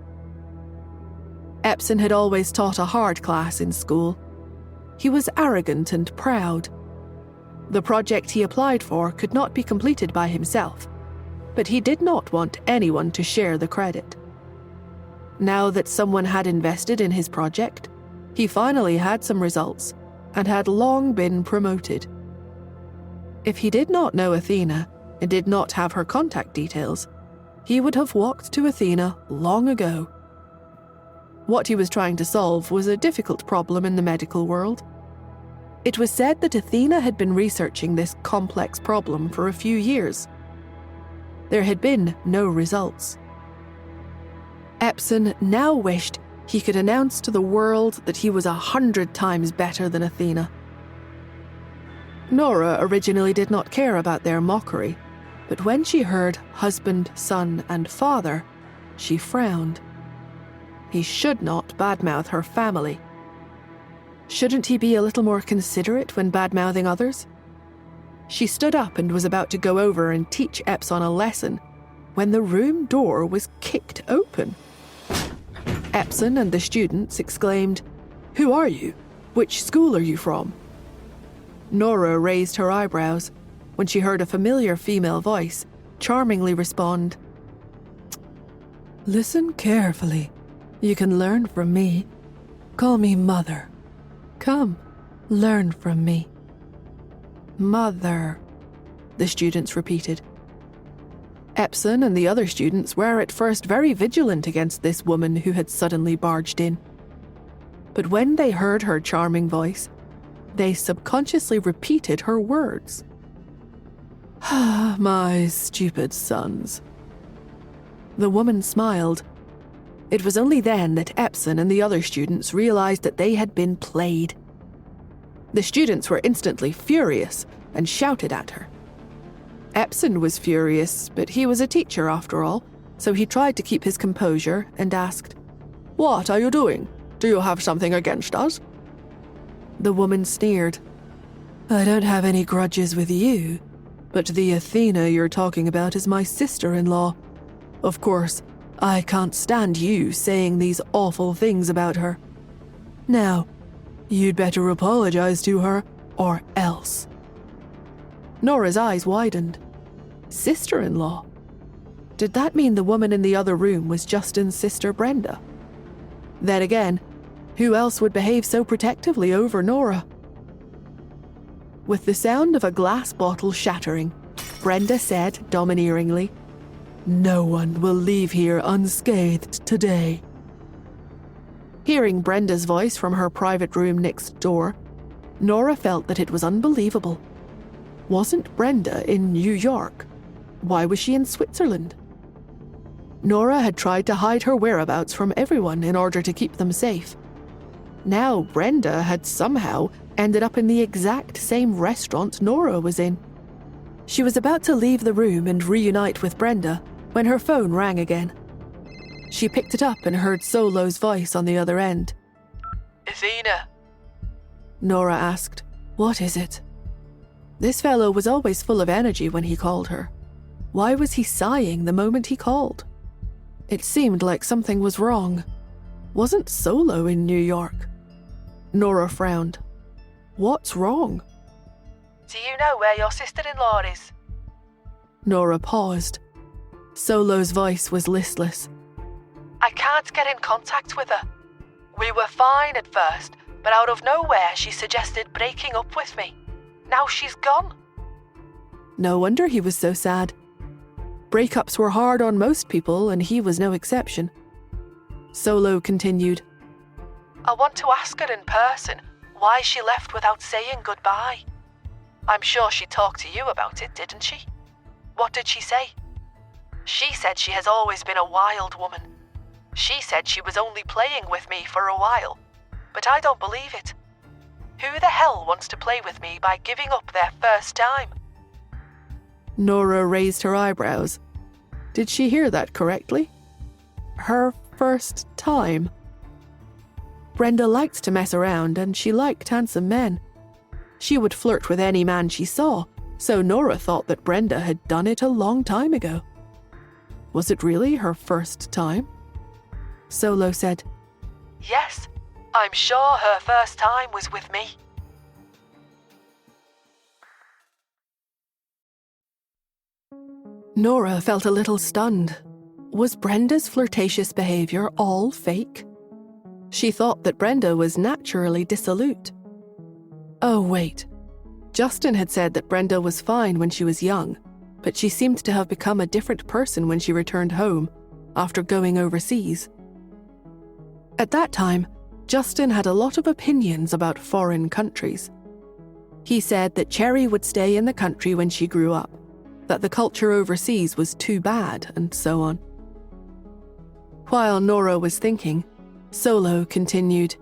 Epson had always taught a hard class in school. He was arrogant and proud. The project he applied for could not be completed by himself, but he did not want anyone to share the credit. Now that someone had invested in his project, he finally had some results and had long been promoted. If he did not know Athena and did not have her contact details, he would have walked to Athena long ago. What he was trying to solve was a difficult problem in the medical world. It was said that Athena had been researching this complex problem for a few years. There had been no results. Epson now wished he could announce to the world that he was 100 times better than Athena. Nora originally did not care about their mockery, but when she heard husband, son, and father, she frowned. He should not badmouth her family. Shouldn't he be a little more considerate when badmouthing others? She stood up and was about to go over and teach Epson a lesson when the room door was kicked open. Epson and the students exclaimed, "Who are you? Which school are you from?" Nora raised her eyebrows when she heard a familiar female voice charmingly respond, "Listen carefully. You can learn from me. Call me Mother. Come, learn from me." "Mother," the students repeated. Epson and the other students were at first very vigilant against this woman who had suddenly barged in. But when they heard her charming voice, they subconsciously repeated her words. "My stupid sons." The woman smiled. It was only then that Epson and the other students realized that they had been played. The students were instantly furious and shouted at her. Epson was furious, but he was a teacher after all, so he tried to keep his composure and asked, "What are you doing? Do you have something against us?" The woman sneered. "I don't have any grudges with you, but the Athena you're talking about is my sister-in-law. Of course, I can't stand you saying these awful things about her. Now, you'd better apologize to her, or else." Nora's eyes widened. Sister-in-law? Did that mean the woman in the other room was Justin's sister Brenda? Then again, who else would behave so protectively over Nora? With the sound of a glass bottle shattering, Brenda said domineeringly, "No one will leave here unscathed today." Hearing Brenda's voice from her private room next door, Nora felt that it was unbelievable. Wasn't Brenda in New York? Why was she in Switzerland? Nora had tried to hide her whereabouts from everyone in order to keep them safe. Now Brenda had somehow ended up in the exact same restaurant Nora was in. She was about to leave the room and reunite with Brenda when her phone rang again. She picked it up and heard Solo's voice on the other end. "Athena." Nora asked, "What is it?" This fellow was always full of energy when he called her. Why was he sighing the moment he called? It seemed like something was wrong. Wasn't Solo in New York? Nora frowned. What's wrong? "Do you know where your sister-in-law is?" Nora paused. Solo's voice was listless. "I can't get in contact with her. We were fine at first, but out of nowhere she suggested breaking up with me. Now she's gone." No wonder he was so sad. Breakups were hard on most people, and he was no exception. Solo continued, "I want to ask her in person why she left without saying goodbye. I'm sure she talked to you about it, didn't she? What did she say?" "She said she has always been a wild woman. She said she was only playing with me for a while, but I don't believe it. Who the hell wants to play with me by giving up their first time?" Nora raised her eyebrows. Did she hear that correctly? Her first time. Brenda liked to mess around, and she liked handsome men. She would flirt with any man she saw, so Nora thought that Brenda had done it a long time ago. Was it really her first time? Solo said, "Yes, I'm sure her first time was with me." Nora felt a little stunned. Was Brenda's flirtatious behavior all fake? She thought that Brenda was naturally dissolute. Oh, wait. Justin had said that Brenda was fine when she was young, but she seemed to have become a different person when she returned home after going overseas. At that time, Justin had a lot of opinions about foreign countries. He said that Cherry would stay in the country when she grew up, that the culture overseas was too bad, and so on. While Nora was thinking, Solo continued,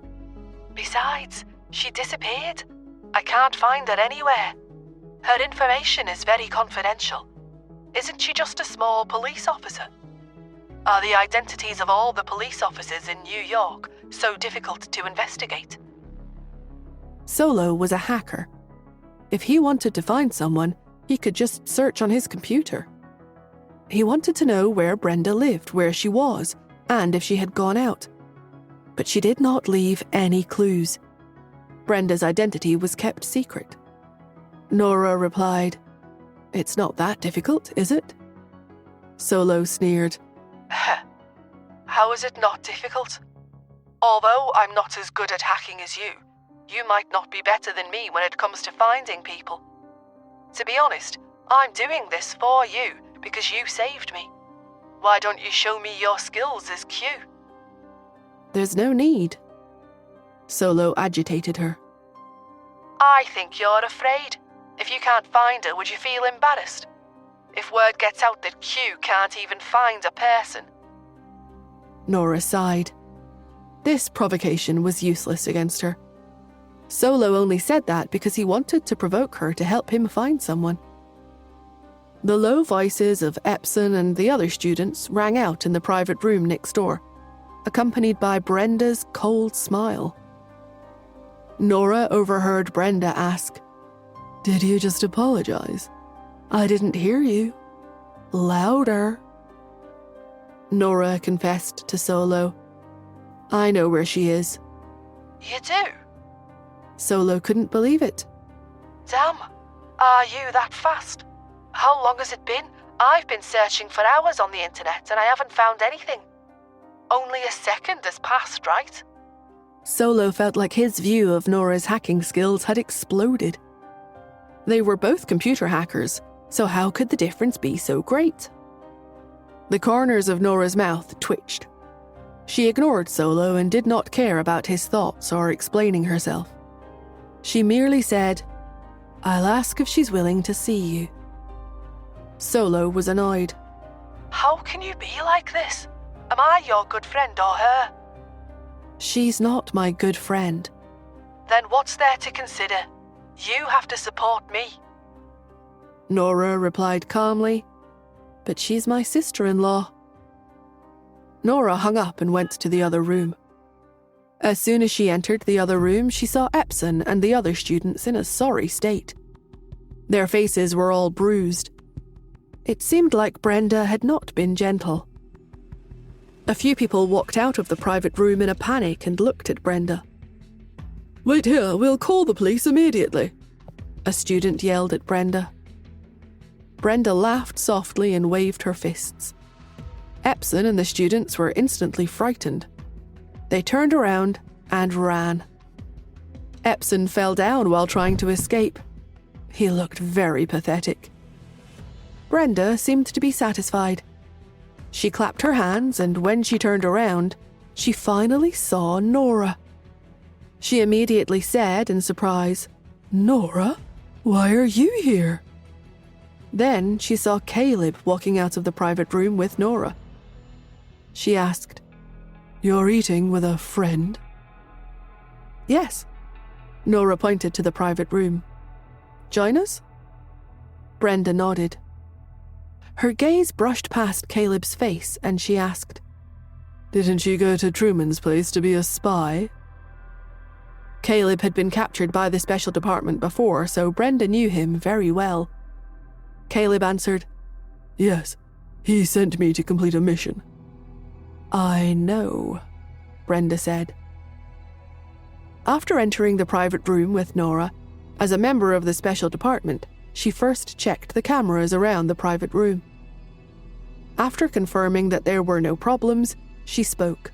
Besides, she disappeared. I can't find her anywhere. Her information is very confidential. Isn't she just a small police officer? Are the identities of all the police officers in New York so difficult to investigate? Solo was a hacker. If he wanted to find someone, he could just search on his computer. He wanted to know where Brenda lived, where she was, and if she had gone out. But she did not leave any clues. Brenda's identity was kept secret. Nora replied, "It's not that difficult, is it?" Solo sneered. How is it not difficult? Although I'm not as good at hacking as you, you might not be better than me when it comes to finding people. To be honest, I'm doing this for you because you saved me. Why don't you show me your skills as Q? There's no need. Solo agitated her. I think you're afraid. If you can't find her, would you feel embarrassed? If word gets out that Q can't even find a person. Nora sighed. This provocation was useless against her. Solo only said that because he wanted to provoke her to help him find someone. The low voices of Epson and the other students rang out in the private room next door, accompanied by Brenda's cold smile. Nora overheard Brenda ask, "Did you just apologize? I didn't hear you. Louder." Nora confessed to Solo, "I know where she is." You do? Solo couldn't believe it. Damn, are you that fast? How long has it been? I've been searching for hours on the internet and I haven't found anything. Only a second has passed, right? Solo felt like his view of Nora's hacking skills had exploded. They were both computer hackers, so how could the difference be so great? The corners of Nora's mouth twitched. She ignored Solo and did not care about his thoughts or explaining herself. She merely said, "I'll ask if she's willing to see you." Solo was annoyed. How can you be like this? Am I your good friend or her? She's not my good friend. Then what's there to consider? You have to support me. Nora replied calmly, "But she's my sister-in-law." Nora hung up and went to the other room. As soon as she entered the other room, she saw Epson and the other students in a sorry state. Their faces were all bruised. It seemed like Brenda had not been gentle. A few people walked out of the private room in a panic and looked at Brenda. "Wait here, we'll call the police immediately," a student yelled at Brenda. Brenda laughed softly and waved her fists. Epson and the students were instantly frightened. They turned around and ran. Epson fell down while trying to escape. He looked very pathetic. Brenda seemed to be satisfied. She clapped her hands, and when she turned around, she finally saw Nora. She immediately said in surprise, "Nora, why are you here?" Then she saw Caleb walking out of the private room with Nora. She asked, "You're eating with a friend?" "Yes." Nora pointed to the private room. "Join us?" Brenda nodded. Her gaze brushed past Caleb's face and she asked, "Didn't you go to Truman's place to be a spy?" Caleb had been captured by the special department before, so Brenda knew him very well. Caleb answered, "Yes, he sent me to complete a mission." "I know," Brenda said. After entering the private room with Nora, as a member of the special department, she first checked the cameras around the private room. After confirming that there were no problems, she spoke.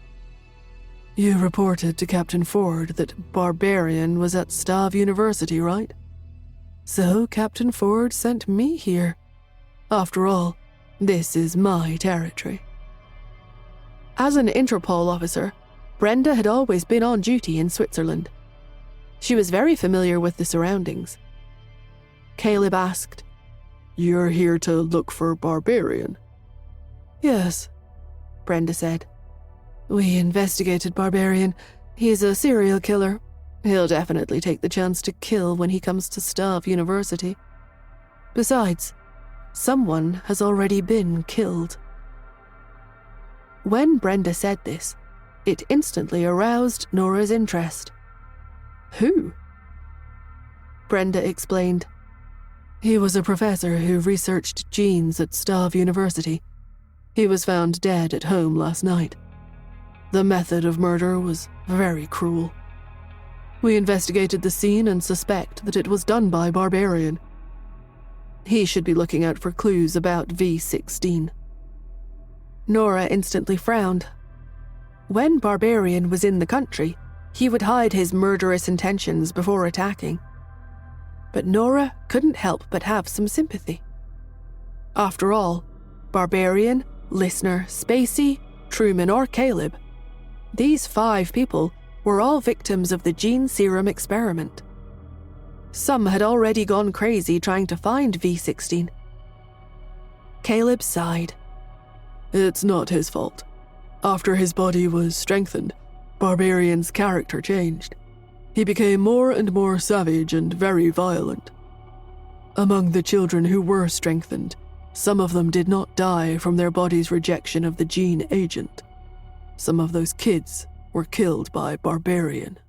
"You reported to Captain Ford that Barbarian was at Stav University, right? So Captain Ford sent me here. After all, this is my territory. As an Interpol officer, Brenda had always been on duty in Switzerland. She was very familiar with the surroundings. Caleb asked, "You're here to look for Barbarian?" "Yes," Brenda said. "We investigated Barbarian. He's a serial killer. He'll definitely take the chance to kill when he comes to Stav University. Besides, someone has already been killed." When Brenda said this, it instantly aroused Nora's interest. "Who?" Brenda explained. "He was a professor who researched genes at Stav University. He was found dead at home last night. The method of murder was very cruel. We investigated the scene and suspect that it was done by Barbarian. He should be looking out for clues about V16. Nora instantly frowned. When Barbarian was in the country, he would hide his murderous intentions before attacking. But Nora couldn't help but have some sympathy. After all, Barbarian, Listener, Spacey, Truman, or Caleb, these 5 people were all victims of the gene serum experiment. Some had already gone crazy trying to find V16. Caleb sighed. "It's not his fault. After his body was strengthened, Barbarian's character changed. He became more and more savage and very violent. Among the children who were strengthened, some of them did not die from their body's rejection of the gene agent. Some of those kids were killed by Barbarian."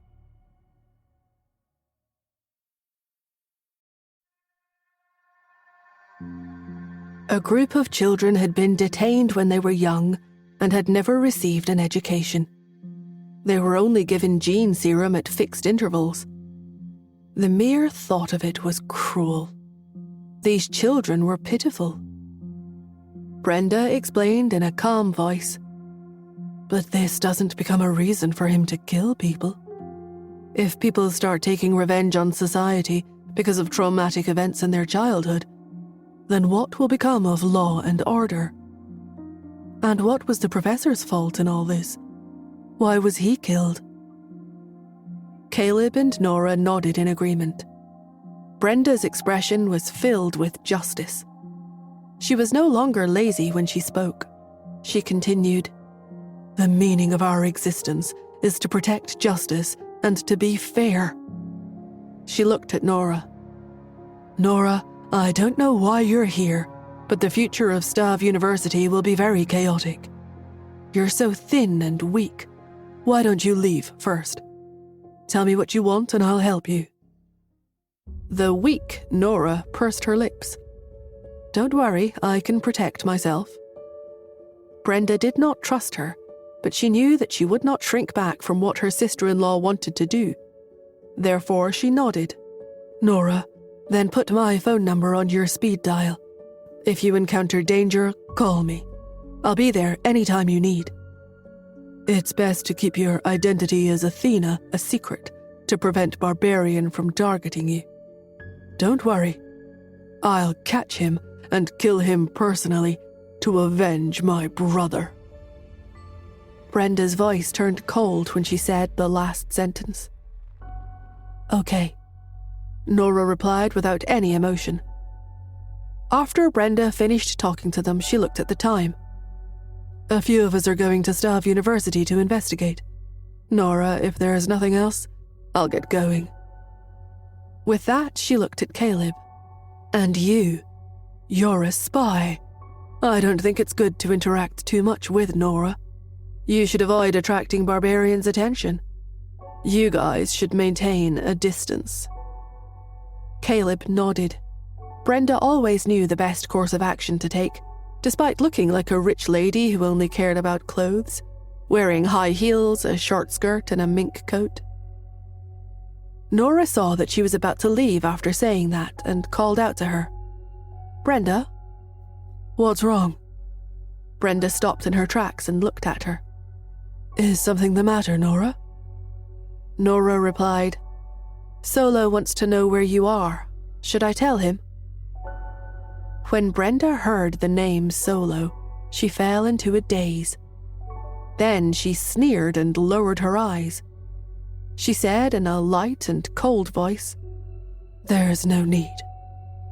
A group of children had been detained when they were young and had never received an education. They were only given gene serum at fixed intervals. The mere thought of it was cruel. These children were pitiful. Brenda explained in a calm voice, "But this doesn't become a reason for him to kill people. If people start taking revenge on society because of traumatic events in their childhood, then what will become of law and order? And what was the professor's fault in all this? Why was he killed?" Caleb and Nora nodded in agreement. Brenda's expression was filled with justice. She was no longer lazy when she spoke. She continued, "The meaning of our existence is to protect justice and to be fair." She looked at Nora. "Nora, I don't know why you're here, but the future of Stav University will be very chaotic. You're so thin and weak. Why don't you leave first? Tell me what you want and I'll help you." The weak Nora pursed her lips. "Don't worry, I can protect myself." Brenda did not trust her, but she knew that she would not shrink back from what her sister-in-law wanted to do. Therefore, she nodded. "Nora, then put my phone number on your speed dial. If you encounter danger, call me. I'll be there anytime you need. It's best to keep your identity as Athena a secret to prevent Barbarian from targeting you. Don't worry. I'll catch him and kill him personally to avenge my brother." Brenda's voice turned cold when she said the last sentence. "Okay," Nora replied without any emotion. After Brenda finished talking to them, she looked at the time. "A few of us are going to Stav University to investigate. Nora, if there is nothing else, I'll get going." With that, she looked at Caleb. "And you're a spy. I don't think it's good to interact too much with Nora. You should avoid attracting Barbarian's attention. You guys should maintain a distance." Caleb nodded. Brenda always knew the best course of action to take, despite looking like a rich lady who only cared about clothes, wearing high heels, a short skirt, and a mink coat. Nora saw that she was about to leave after saying that and called out to her. "Brenda?" "What's wrong?" Brenda stopped in her tracks and looked at her. "Is something the matter, Nora?" Nora replied, "Solo wants to know where you are. Should I tell him?" When Brenda heard the name Solo, she fell into a daze. Then she sneered and lowered her eyes. She said in a light and cold voice, "There's no need.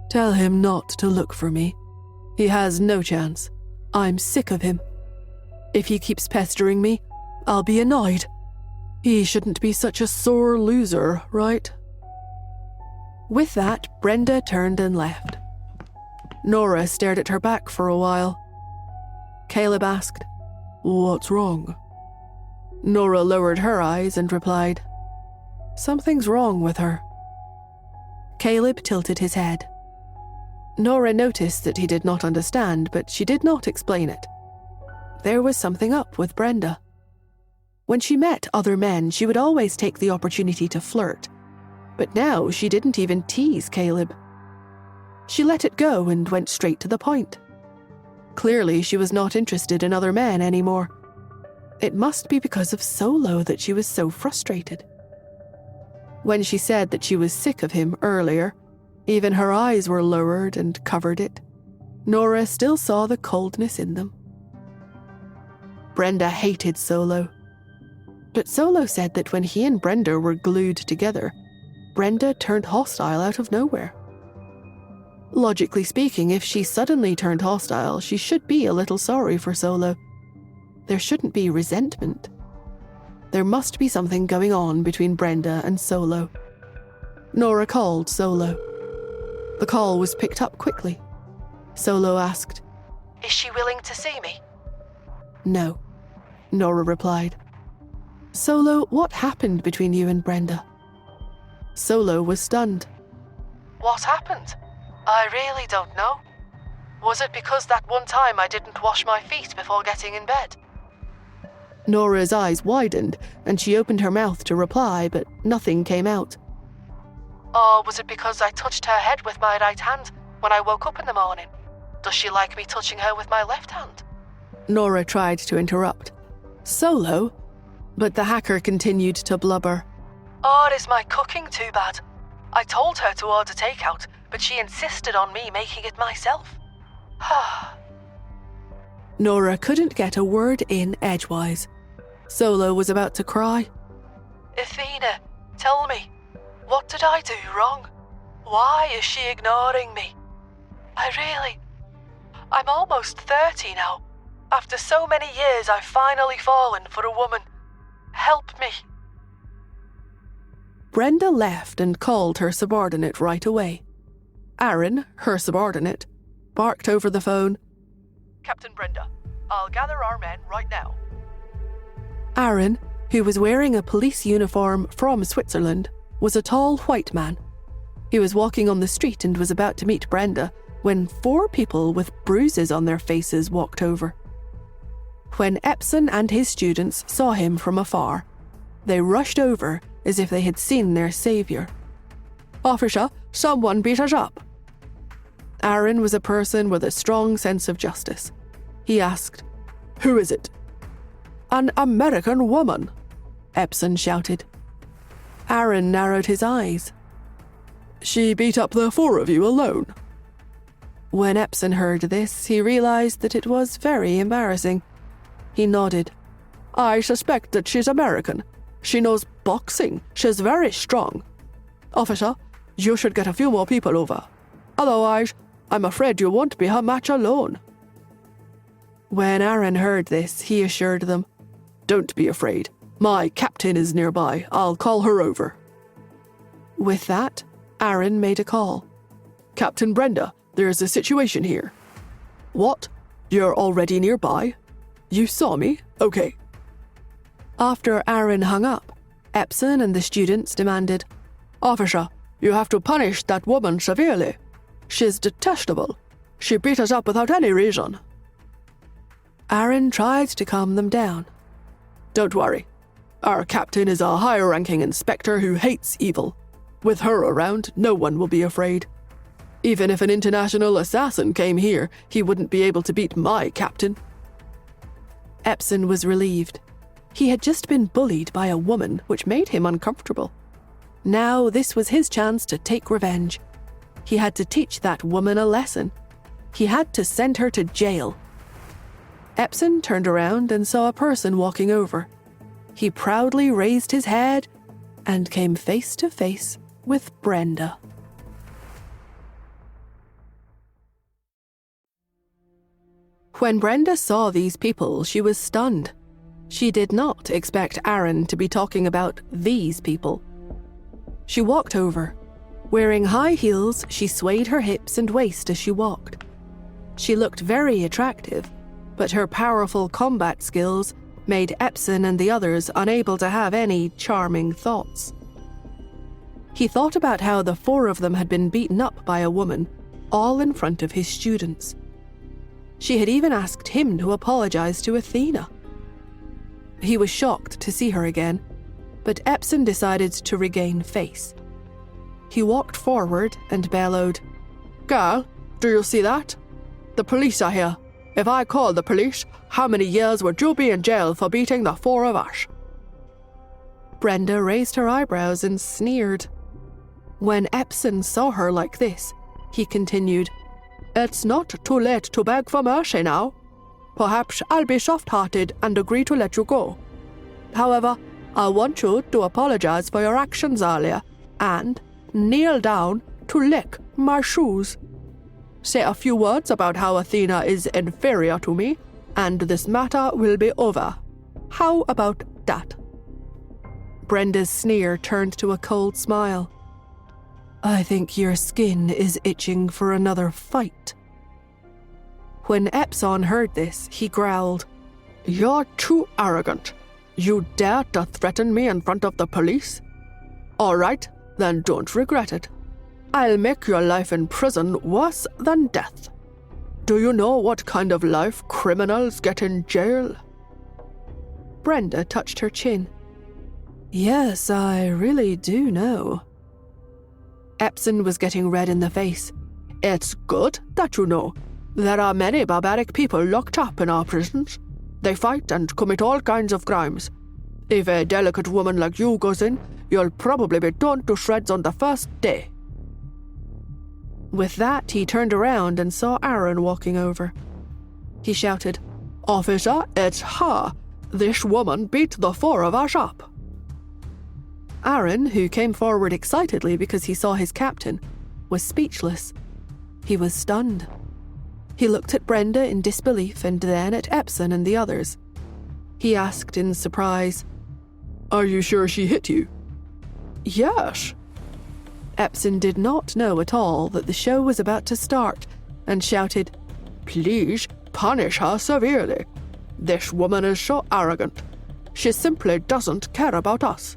Tell him not to look for me. He has no chance. I'm sick of him. If he keeps pestering me, I'll be annoyed. He shouldn't be such a sore loser, right?" With that, Brenda turned and left. Nora stared at her back for a while. Caleb asked, "What's wrong?" Nora lowered her eyes and replied, "Something's wrong with her." Caleb tilted his head. Nora noticed that he did not understand, but she did not explain it. There was something up with Brenda. When she met other men, she would always take the opportunity to flirt, but now she didn't even tease Caleb. She let it go and went straight to the point. Clearly, she was not interested in other men anymore. It must be because of Solo that she was so frustrated. When she said that she was sick of him earlier, even her eyes were lowered and covered it. Nora still saw the coldness in them. Brenda hated Solo. But Solo said that when he and Brenda were glued together, Brenda turned hostile out of nowhere. Logically speaking, if she suddenly turned hostile, she should be a little sorry for Solo. There shouldn't be resentment. There must be something going on between Brenda and Solo. Nora called Solo. The call was picked up quickly. Solo asked, "Is she willing to see me?" "No," Nora replied. "Solo, what happened between you and Brenda?" Solo was stunned. "What happened? I really don't know. Was it because that one time I didn't wash my feet before getting in bed?" Nora's eyes widened, and she opened her mouth to reply, but nothing came out. "Or was it because I touched her head with my right hand when I woke up in the morning? Does she like me touching her with my left hand?" Nora tried to interrupt. "Solo?" But the hacker continued to blubber. "Or is my cooking too bad? I told her to order takeout, but she insisted on me making it myself." Nora couldn't get a word in edgewise. Solo was about to cry. "Athena, tell me, what did I do wrong? Why is she ignoring me? I'm almost 30 now. After so many years, I've finally fallen for a woman. Help me." Brenda left and called her subordinate right away. Aaron, her subordinate, barked over the phone, "Captain Brenda, I'll gather our men right now." Aaron, who was wearing a police uniform from Switzerland, was a tall white man. He was walking on the street and was about to meet Brenda when 4 people with bruises on their faces walked over. When Epson and his students saw him from afar, they rushed over as if they had seen their savior. "Officer, someone beat us up." Aaron was a person with a strong sense of justice. He asked, "Who is it?" "An American woman," Epson shouted. Aaron narrowed his eyes. "She beat up the 4 of you alone?" When Epson heard this, he realized that it was very embarrassing. He nodded. "I suspect that she's American. She knows boxing. She's very strong. Officer, you should get a few more people over. Otherwise, I'm afraid you won't be her match alone." When Aaron heard this, he assured them, "Don't be afraid. My captain is nearby. I'll call her over." With that, Aaron made a call. "Captain Brenda, there's a situation here." "What? You're already nearby? You saw me? Okay." After Aaron hung up, Epson and the students demanded, "Officer, you have to punish that woman severely. She's detestable. She beat us up without any reason." Aaron tried to calm them down. "Don't worry. Our captain is a higher-ranking inspector who hates evil. With her around, no one will be afraid. Even if an international assassin came here, he wouldn't be able to beat my captain." Epson was relieved. He had just been bullied by a woman, which made him uncomfortable. Now this was his chance to take revenge. He had to teach that woman a lesson. He had to send her to jail. Epson turned around and saw a person walking over. He proudly raised his head and came face to face with Brenda. When Brenda saw these people, she was stunned. She did not expect Aaron to be talking about these people. She walked over. Wearing high heels, she swayed her hips and waist as she walked. She looked very attractive, but her powerful combat skills made Epson and the others unable to have any charming thoughts. He thought about how the 4 of them had been beaten up by a woman, all in front of his students. She had even asked him to apologize to Athena. He was shocked to see her again, but Epson decided to regain face. He walked forward and bellowed, "Girl, do you see that? The police are here. If I called the police, how many years would you be in jail for beating the 4 of us?" Brenda raised her eyebrows and sneered. When Epson saw her like this, he continued, "It's not too late to beg for mercy now. Perhaps I'll be soft-hearted and agree to let you go. However, I want you to apologize for your actions earlier and kneel down to lick my shoes. Say a few words about how Athena is inferior to me, and this matter will be over. How about that?" Brenda's sneer turned to a cold smile. "I think your skin is itching for another fight." When Epson heard this, he growled, "You're too arrogant. You dare to threaten me in front of the police? All right, then don't regret it. I'll make your life in prison worse than death. Do you know what kind of life criminals get in jail?" Brenda touched her chin. "Yes, I really do know." Epson was getting red in the face. "It's good that you know. There are many barbaric people locked up in our prisons. They fight and commit all kinds of crimes. If a delicate woman like you goes in, you'll probably be torn to shreds on the first day." With that, he turned around and saw Aaron walking over. He shouted, "Officer, it's her. This woman beat the 4 of us up." Aaron, who came forward excitedly because he saw his captain, was speechless. He was stunned. He looked at Brenda in disbelief and then at Epson and the others. He asked in surprise, "Are you sure she hit you?" "Yes." Epson did not know at all that the show was about to start and shouted, "Please punish her severely. This woman is so arrogant. She simply doesn't care about us.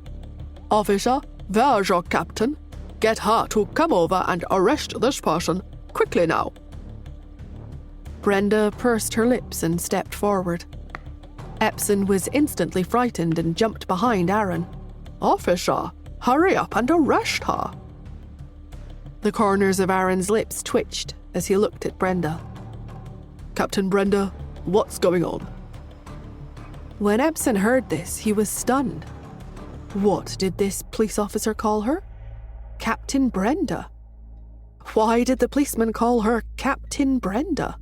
Officer, where's your captain? Get her to come over and arrest this person, quickly now." Brenda pursed her lips and stepped forward. Epson was instantly frightened and jumped behind Aaron. "Officer, hurry up and arrest her." The corners of Aaron's lips twitched as he looked at Brenda. "Captain Brenda, what's going on?" When Epson heard this, he was stunned. What did this police officer call her? Captain Brenda. Why did the policeman call her Captain Brenda?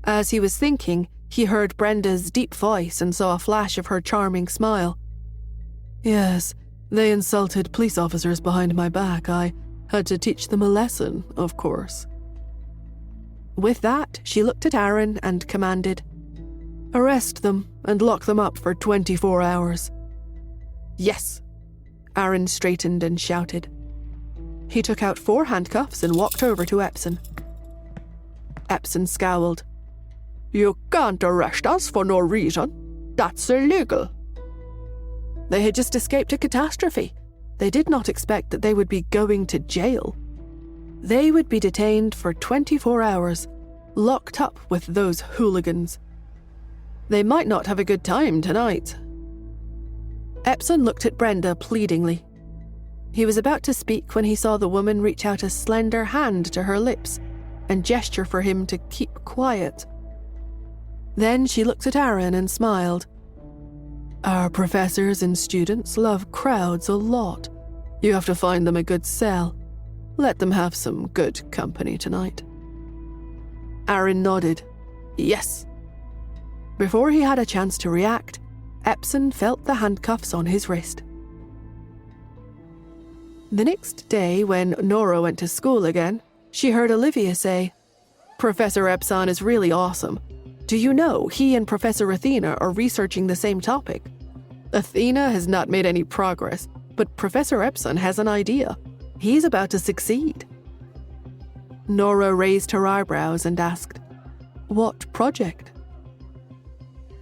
As he was thinking, he heard Brenda's deep voice and saw a flash of her charming smile. "Yes, they insulted police officers behind my back. I had to teach them a lesson, of course." With that, she looked at Aaron and commanded, "Arrest them and lock them up for 24 hours. "Yes." Aaron straightened and shouted. He took out 4 handcuffs and walked over to Epson. Epson scowled. "You can't arrest us for no reason. That's illegal." They had just escaped a catastrophe. They did not expect that they would be going to jail. They would be detained for 24 hours, locked up with those hooligans. They might not have a good time tonight. Epson looked at Brenda pleadingly. He was about to speak when he saw the woman reach out a slender hand to her lips and gesture for him to keep quiet. Then she looked at Aaron and smiled. "Our professors and students love crowds a lot. You have to find them a good cell. Let them have some good company tonight." Aaron nodded. Yes. Before he had a chance to react, Epson felt the handcuffs on his wrist. The next day, when Nora went to school again, she heard Olivia say, Professor Epson is really awesome. Do you know he and Professor Athena are researching the same topic? Athena has not made any progress, but Professor Epson has an idea. He's about to succeed. Nora raised her eyebrows and asked, What project?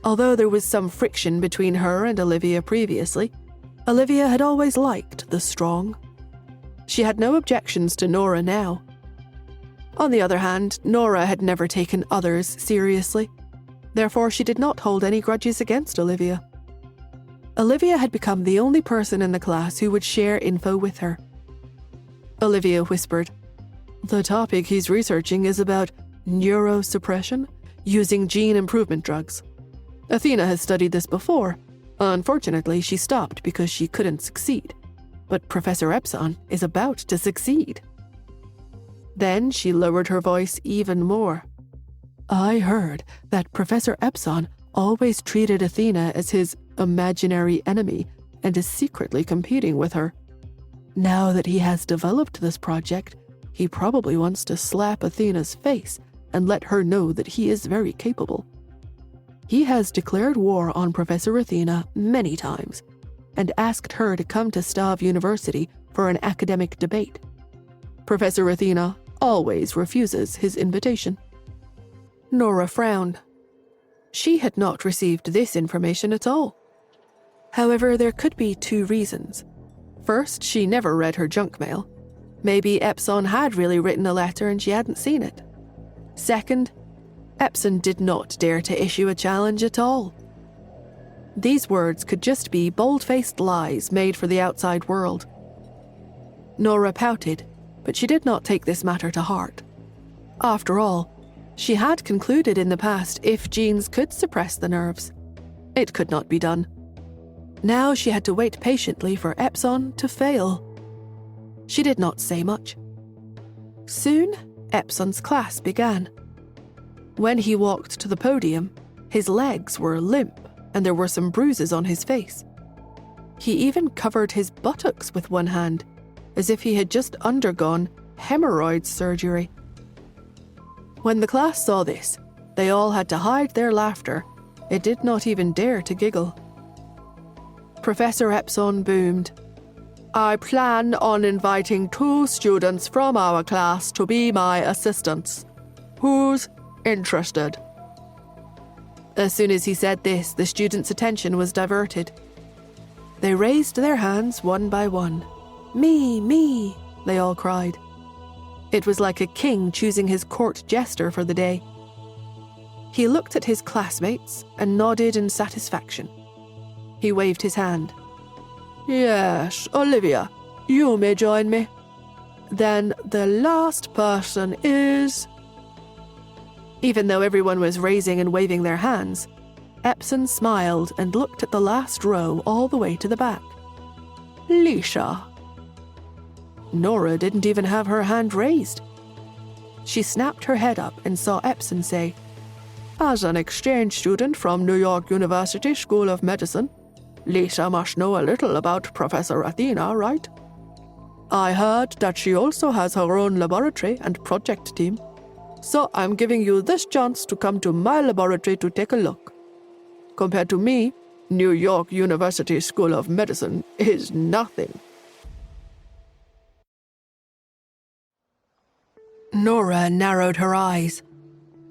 Although there was some friction between her and Olivia previously, Olivia had always liked the strong. She had no objections to Nora now. On the other hand, Nora had never taken others seriously. Therefore, she did not hold any grudges against Olivia. Olivia had become the only person in the class who would share info with her. Olivia whispered, The topic he's researching is about neurosuppression using gene improvement drugs. Athena has studied this before. Unfortunately, she stopped because she couldn't succeed. But Professor Epson is about to succeed. Then she lowered her voice even more. I heard that Professor Epson always treated Athena as his imaginary enemy and is secretly competing with her. Now that he has developed this project, he probably wants to slap Athena's face and let her know that he is very capable. He has declared war on Professor Athena many times and asked her to come to Stav University for an academic debate. Professor Athena always refuses his invitation. Nora frowned. She had not received this information at all. However, there could be two reasons. First, she never read her junk mail. Maybe Epson had really written a letter and she hadn't seen it. Second, Epson did not dare to issue a challenge at all. These words could just be bold-faced lies made for the outside world. Nora pouted, but she did not take this matter to heart. After all, she had concluded in the past if genes could suppress the nerves. It could not be done. Now she had to wait patiently for Epson to fail. She did not say much. Soon, Epson's class began. When he walked to the podium, his legs were limp and there were some bruises on his face. He even covered his buttocks with one hand, as if he had just undergone hemorrhoid surgery. When the class saw this, they all had to hide their laughter. It did not even dare to giggle. Professor Epson boomed, I plan on inviting 2 students from our class to be my assistants. Who's interested? As soon as he said this, the students' attention was diverted. They raised their hands one by one. Me, me, they all cried. It was like a king choosing his court jester for the day. He looked at his classmates and nodded in satisfaction. He waved his hand. Yes, Olivia, you may join me. Then the last person is... Even though everyone was raising and waving their hands, Epson smiled and looked at the last row all the way to the back. Lisa. Nora didn't even have her hand raised. She snapped her head up and saw Epson say, As an exchange student from New York University School of Medicine, Lisa must know a little about Professor Athena, right? I heard that she also has her own laboratory and project team. So I'm giving you this chance to come to my laboratory to take a look. Compared to me, New York University School of Medicine is nothing. Nora narrowed her eyes.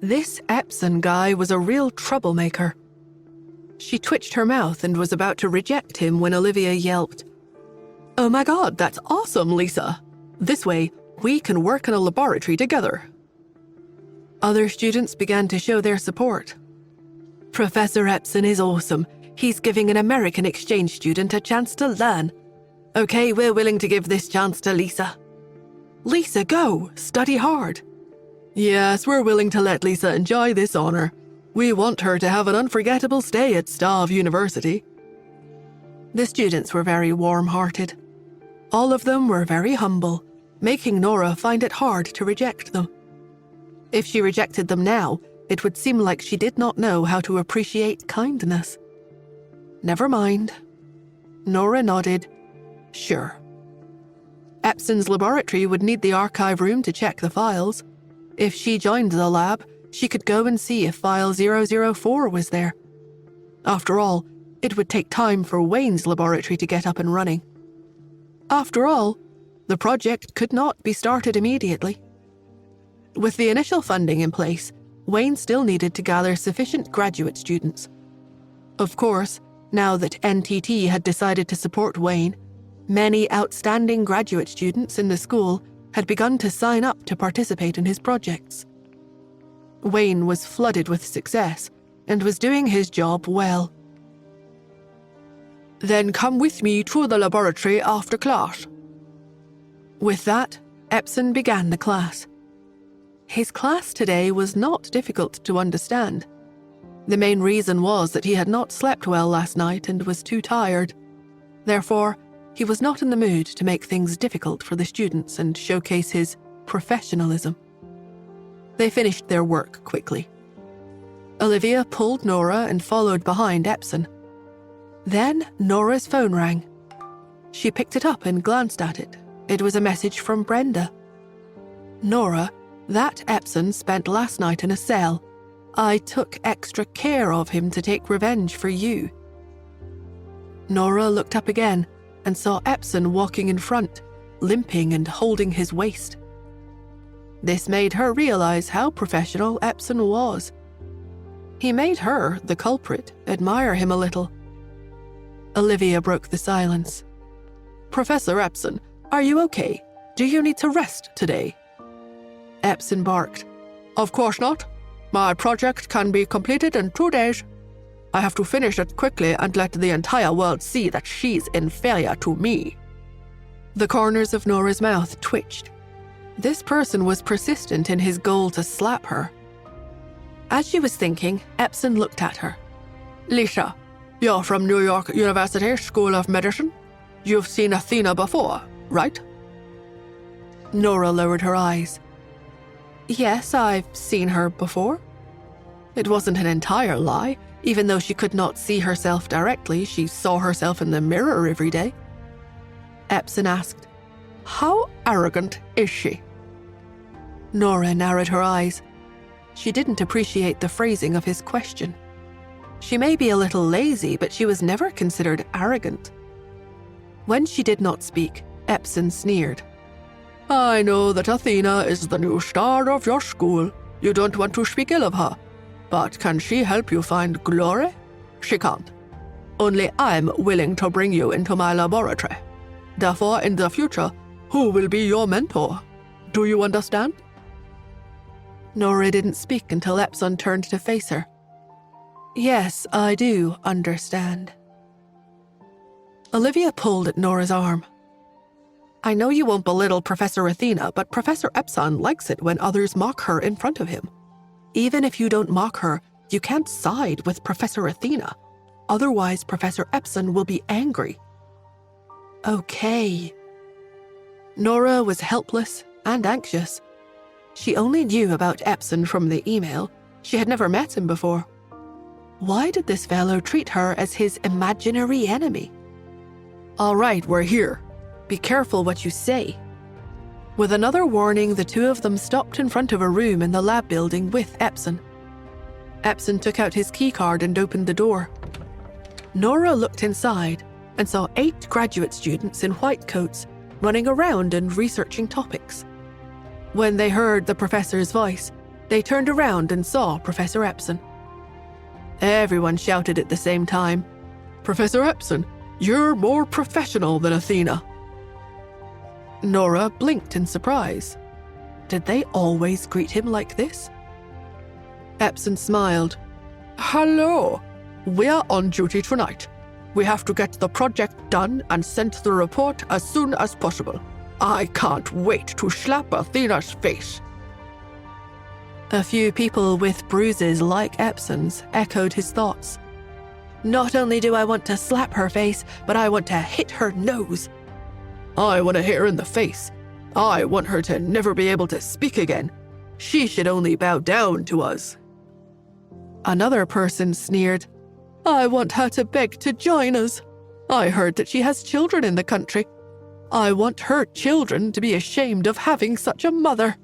This Epson guy was a real troublemaker. She twitched her mouth and was about to reject him when Olivia yelped, Oh my God, that's awesome, Lisa. This way, we can work in a laboratory together. Other students began to show their support. Professor Epson is awesome. He's giving an American exchange student a chance to learn. Okay, we're willing to give this chance to Lisa. Lisa, go. Study hard. Yes, we're willing to let Lisa enjoy this honor. We want her to have an unforgettable stay at Stav University. The students were very warm-hearted. All of them were very humble, making Nora find it hard to reject them. If she rejected them now, it would seem like she did not know how to appreciate kindness. Never mind. Nora nodded. Sure. Epson's laboratory would need the archive room to check the files. If she joined the lab, she could go and see if file 004 was there. After all, it would take time for Wayne's laboratory to get up and running. After all, the project could not be started immediately. With the initial funding in place, Wayne still needed to gather sufficient graduate students. Of course, now that NTT had decided to support Wayne, many outstanding graduate students in the school had begun to sign up to participate in his projects. Wayne was flooded with success and was doing his job well. Then come with me to the laboratory after class. With that, Epson began the class. His class today was not difficult to understand. The main reason was that he had not slept well last night and was too tired. Therefore, he was not in the mood to make things difficult for the students and showcase his professionalism. They finished their work quickly. Olivia pulled Nora and followed behind Epson. Then Nora's phone rang. She picked it up and glanced at it. It was a message from Brenda. Nora, that Epson spent last night in a cell. I took extra care of him to take revenge for you. Nora looked up again and saw Epson walking in front, limping and holding his waist. This made her realize how professional Epson was. He made her, the culprit, admire him a little. Olivia broke the silence. Professor Epson, are you okay? Do you need to rest today? Epson barked. Of course not. My project can be completed in 2 days. I have to finish it quickly and let the entire world see that she's inferior to me. The corners of Nora's mouth twitched. This person was persistent in his goal to slap her. As she was thinking, Epson looked at her. Lisa, you're from New York University School of Medicine. You've seen Athena before, right? Nora lowered her eyes. Yes, I've seen her before. It wasn't an entire lie. Even though she could not see herself directly, she saw herself in the mirror every day. Epson asked, How arrogant is she? Nora narrowed her eyes. She didn't appreciate the phrasing of his question. She may be a little lazy, but she was never considered arrogant. When she did not speak, Epson sneered. I know that Athena is the new star of your school. You don't want to speak ill of her. But can she help you find glory? She can't. Only I'm willing to bring you into my laboratory. Therefore, in the future, who will be your mentor? Do you understand? Nora didn't speak until Epson turned to face her. Yes, I do understand. Olivia pulled at Nora's arm. I know you won't belittle Professor Athena, but Professor Epson likes it when others mock her in front of him. Even if you don't mock her, you can't side with Professor Athena. Otherwise, Professor Epson will be angry. Okay. Nora was helpless and anxious. She only knew about Epson from the email. She had never met him before. Why did this fellow treat her as his imaginary enemy? All right, we're here. Be careful what you say. With another warning, the two of them stopped in front of a room in the lab building with Epson. Epson took out his keycard and opened the door. Nora looked inside and saw 8 graduate students in white coats running around and researching topics. When they heard the professor's voice, they turned around and saw Professor Epson. Everyone shouted at the same time, Professor Epson, you're more professional than Athena. Nora blinked in surprise. Did they always greet him like this? Epson smiled. Hello. We're on duty tonight. We have to get the project done and send the report as soon as possible. I can't wait to slap Athena's face. A few people with bruises like Epson's echoed his thoughts. Not only do I want to slap her face, but I want to hit her nose. I want to hit her in the face. I want her to never be able to speak again. She should only bow down to us. Another person sneered, I want her to beg to join us. I heard that she has children in the country. I want her children to be ashamed of having such a mother.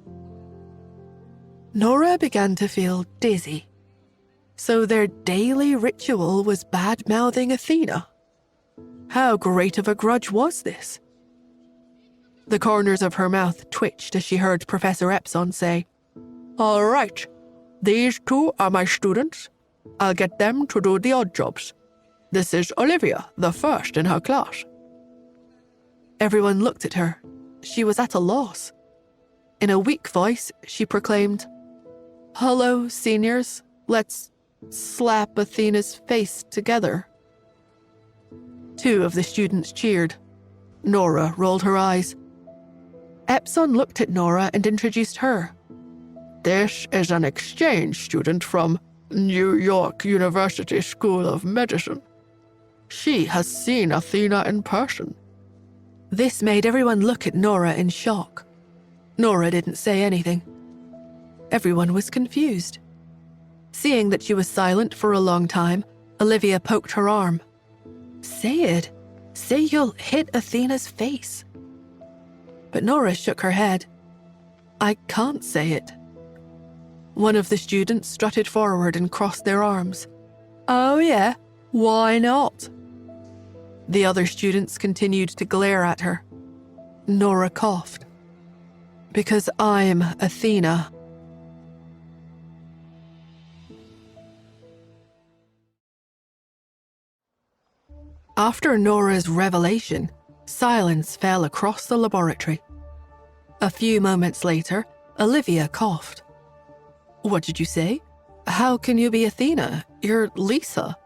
Nora began to feel dizzy. So their daily ritual was bad-mouthing Athena. How great of a grudge was this? The corners of her mouth twitched as she heard Professor Epson say, All right, these two are my students. I'll get them to do the odd jobs. This is Olivia, the first in her class. Everyone looked at her. She was at a loss. In a weak voice, she proclaimed, Hello, seniors. Let's slap Athena's face together. Two of the students cheered. Nora rolled her eyes. Epson looked at Nora and introduced her. This is an exchange student from New York University School of Medicine. She has seen Athena in person. This made everyone look at Nora in shock. Nora didn't say anything. Everyone was confused. Seeing that she was silent for a long time, Olivia poked her arm. Say it. Say you'll hit Athena's face. But Nora shook her head. I can't say it. One of the students strutted forward and crossed their arms. Oh yeah, why not? The other students continued to glare at her. Nora coughed. Because I'm Athena. After Nora's revelation, silence fell across the laboratory. A few moments later, Olivia coughed. What did you say? How can you be Athena? You're Lisa.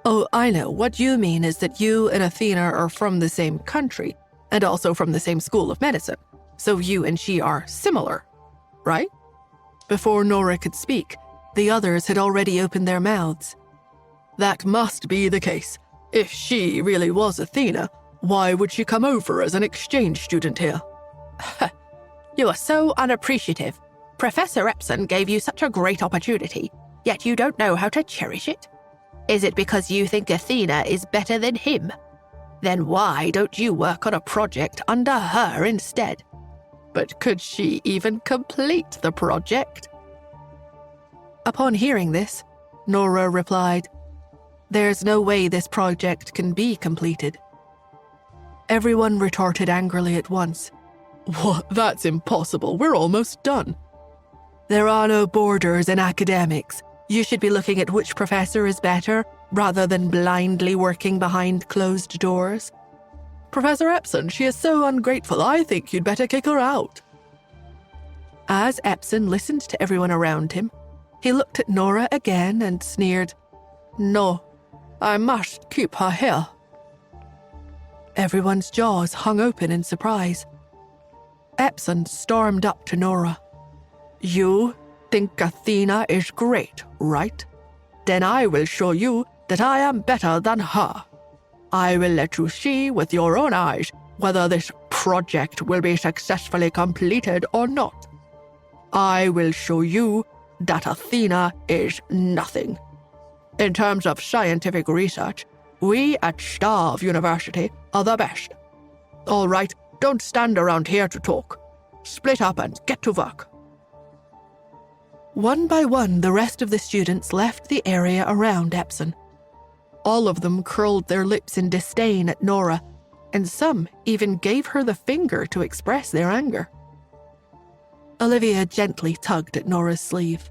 Oh, I know. What you mean is that you and Athena are from the same country and also from the same school of medicine. So you and she are similar, right? Before Nora could speak, the others had already opened their mouths. That must be the case. If she really was Athena, why would she come over as an exchange student here? You are so unappreciative. Professor Epson gave you such a great opportunity, yet you don't know how to cherish it? Is it because you think Athena is better than him? Then why don't you work on a project under her instead? But could she even complete the project? Upon hearing this, Nora replied, There's no way this project can be completed. Everyone retorted angrily at once. What? That's impossible. We're almost done. There are no borders in academics. You should be looking at which professor is better, rather than blindly working behind closed doors. Professor Epson, she is so ungrateful, I think you'd better kick her out. As Epson listened to everyone around him, he looked at Nora again and sneered, No, I must keep her here. Everyone's jaws hung open in surprise. Epson stormed up to Nora. You think Athena is great, right? Then I will show you that I am better than her. I will let you see with your own eyes whether this project will be successfully completed or not. I will show you that Athena is nothing. In terms of scientific research, we at Starve University are the best. All right, don't stand around here to talk. Split up and get to work. One by one, the rest of the students left the area around Epson. All of them curled their lips in disdain at Nora, and some even gave her the finger to express their anger. Olivia gently tugged at Nora's sleeve.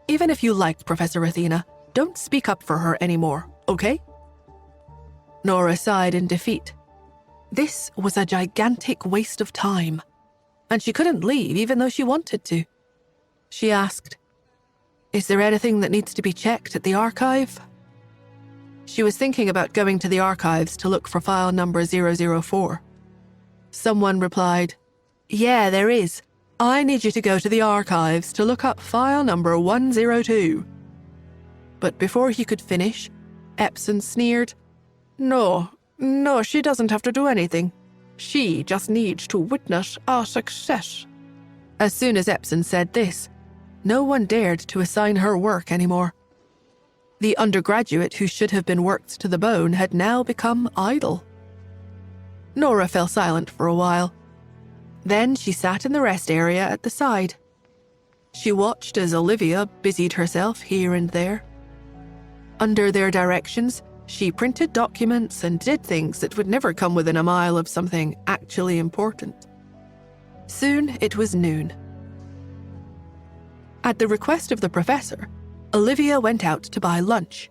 Even if you like Professor Athena, don't speak up for her anymore, okay? Nora sighed in defeat. This was a gigantic waste of time, and she couldn't leave even though she wanted to. She asked, Is there anything that needs to be checked at the archive? She was thinking about going to the archives to look for file number 004. Someone replied, Yeah, there is. I need you to go to the archives to look up file number 102. But before he could finish, Epson sneered, No, she doesn't have to do anything. She just needs to witness our success. As soon as Epson said this, no one dared to assign her work anymore. The undergraduate who should have been worked to the bone had now become idle. Nora fell silent for a while. Then she sat in the rest area at the side. She watched as Olivia busied herself here and there. Under their directions, she printed documents and did things that would never come within a mile of something actually important. Soon it was noon. At the request of the professor, Olivia went out to buy lunch.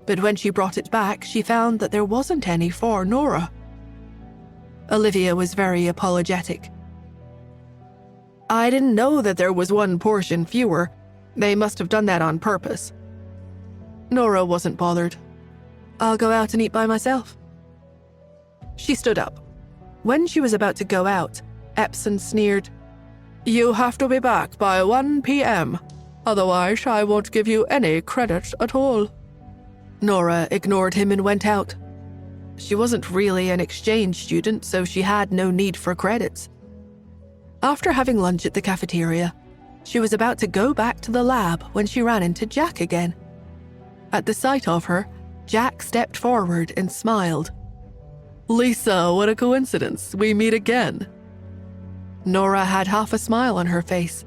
But when she brought it back, she found that there wasn't any for Nora. Olivia was very apologetic. "I didn't know that there was one portion fewer. They must have done that on purpose." Nora wasn't bothered. "I'll go out and eat by myself." She stood up. When she was about to go out, Epson sneered, "You have to be back by 1 p.m. Otherwise, I won't give you any credit at all." Nora ignored him and went out. She wasn't really an exchange student, so she had no need for credits. After having lunch at the cafeteria, she was about to go back to the lab when she ran into Jack again. At the sight of her, Jack stepped forward and smiled. Lisa, what a coincidence. We meet again. Nora had half a smile on her face.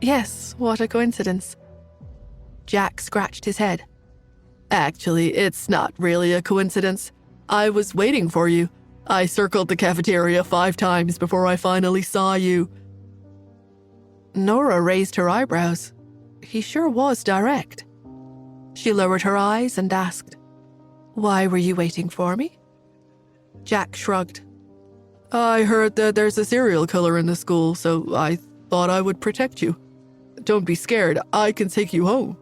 Yes, what a coincidence. Jack scratched his head. Actually, it's not really a coincidence. I was waiting for you. I circled the cafeteria 5 times before I finally saw you. Nora raised her eyebrows. He sure was direct. She lowered her eyes and asked, "Why were you waiting for me?" Jack shrugged. "I heard that there's a serial killer in the school, so I thought I would protect you. Don't be scared, I can take you home."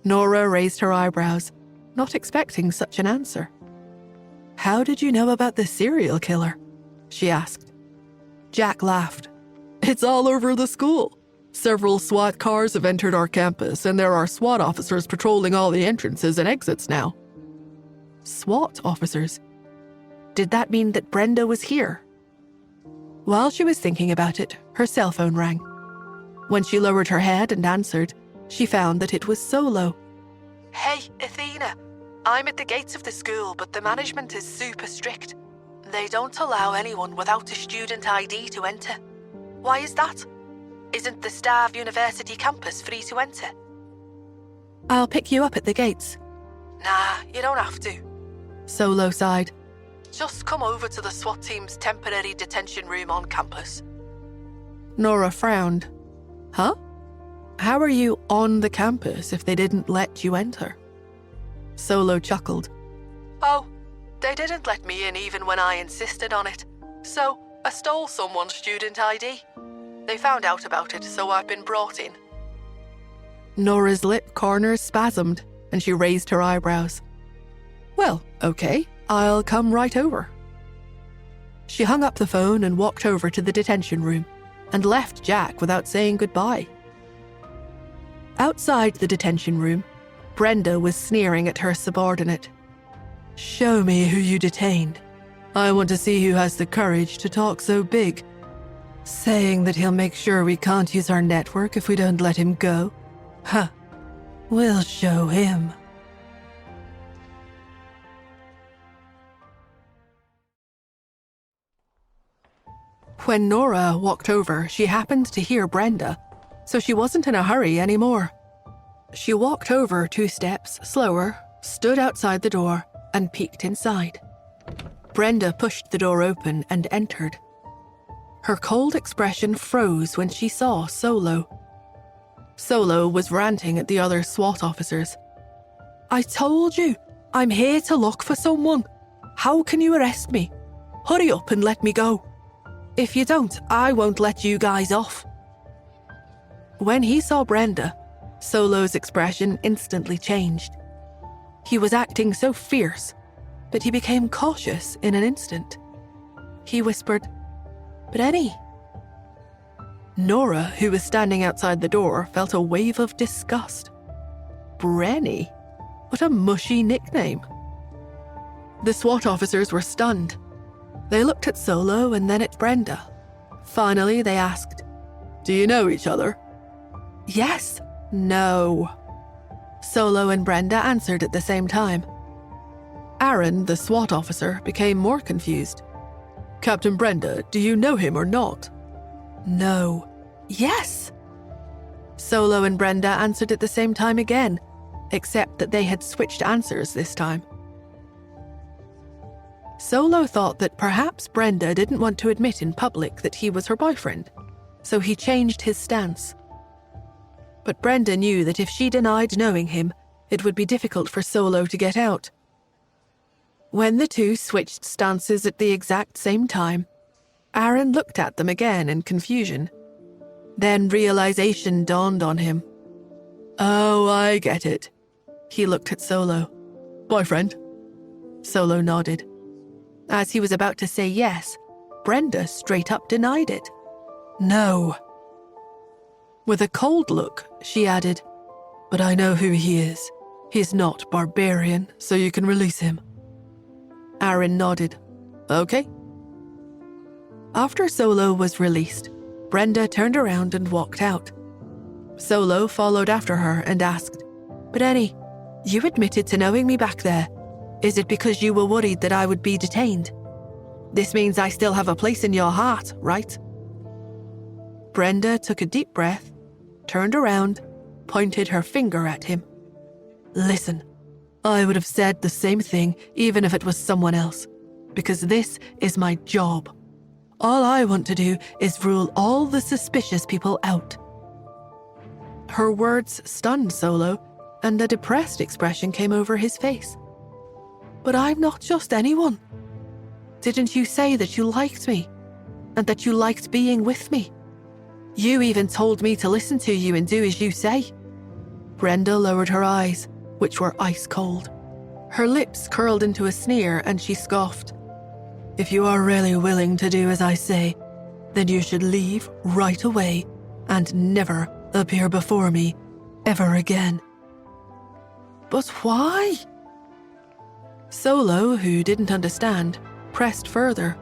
Nora raised her eyebrows, not expecting such an answer. "How did you know about the serial killer?" she asked. Jack laughed. "It's all over the school. Several SWAT cars have entered our campus, and there are SWAT officers patrolling all the entrances and exits now." SWAT officers? Did that mean that Brenda was here? While she was thinking about it, her cell phone rang. When she lowered her head and answered, she found that it was Solo. "Hey, Athena. I'm at the gates of the school, but the management is super strict. They don't allow anyone without a student ID to enter. Why is that? Isn't the Stav University campus free to enter?" "I'll pick you up at the gates." "Nah, you don't have to." Solo sighed. "Just come over to the SWAT team's temporary detention room on campus." Nora frowned. "Huh? How are you on the campus if they didn't let you enter?" Solo chuckled. "Oh, they didn't let me in even when I insisted on it. So I stole someone's student ID. They found out about it, so I've been brought in." Nora's lip corners spasmed, and she raised her eyebrows. "Well, okay, I'll come right over." She hung up the phone and walked over to the detention room, and left Jack without saying goodbye. Outside the detention room, Brenda was sneering at her subordinate. "Show me who you detained. I want to see who has the courage to talk so big. Saying that he'll make sure we can't use our network if we don't let him go. Huh. We'll show him." When Nora walked over, she happened to hear Brenda, so she wasn't in a hurry anymore. She walked over 2 steps slower, stood outside the door, and peeked inside. Brenda pushed the door open and entered. Her cold expression froze when she saw Solo. Solo was ranting at the other SWAT officers. "I told you, I'm here to look for someone. How can you arrest me? Hurry up and let me go. If you don't, I won't let you guys off." When he saw Brenda, Solo's expression instantly changed. He was acting so fierce, but he became cautious in an instant. He whispered, "Brenny." Nora, who was standing outside the door, felt a wave of disgust. Brenny? What a mushy nickname. The SWAT officers were stunned. They looked at Solo and then at Brenda. Finally, they asked, Do you know each other? Yes. No. Solo and Brenda answered at the same time. Aaron, the SWAT officer, became more confused. Captain Brenda, do you know him or not? No. Yes. Solo and Brenda answered at the same time again, except that they had switched answers this time. Solo thought that perhaps Brenda didn't want to admit in public that he was her boyfriend, so he changed his stance. But Brenda knew that if she denied knowing him, it would be difficult for Solo to get out. When the two switched stances at the exact same time, Aaron looked at them again in confusion. Then realization dawned on him. Oh, I get it. He looked at Solo. Boyfriend? Solo nodded. As he was about to say yes, Brenda straight up denied it. No. With a cold look, she added, But I know who he is. He's not barbarian, so you can release him. Aaron nodded. Okay. After Solo was released, Brenda turned around and walked out. Solo followed after her and asked, But Annie, you admitted to knowing me back there. Is it because you were worried that I would be detained? This means I still have a place in your heart, right? Brenda took a deep breath, turned around, pointed her finger at him. Listen, I would have said the same thing even if it was someone else, because this is my job. All I want to do is rule all the suspicious people out. Her words stunned Solo, and a depressed expression came over his face. But I'm not just anyone. Didn't you say that you liked me, and that you liked being with me? You even told me to listen to you and do as you say. Brenda lowered her eyes, which were ice cold. Her lips curled into a sneer, and she scoffed. If you are really willing to do as I say, then you should leave right away and never appear before me ever again. But why? Solo, who didn't understand, pressed further.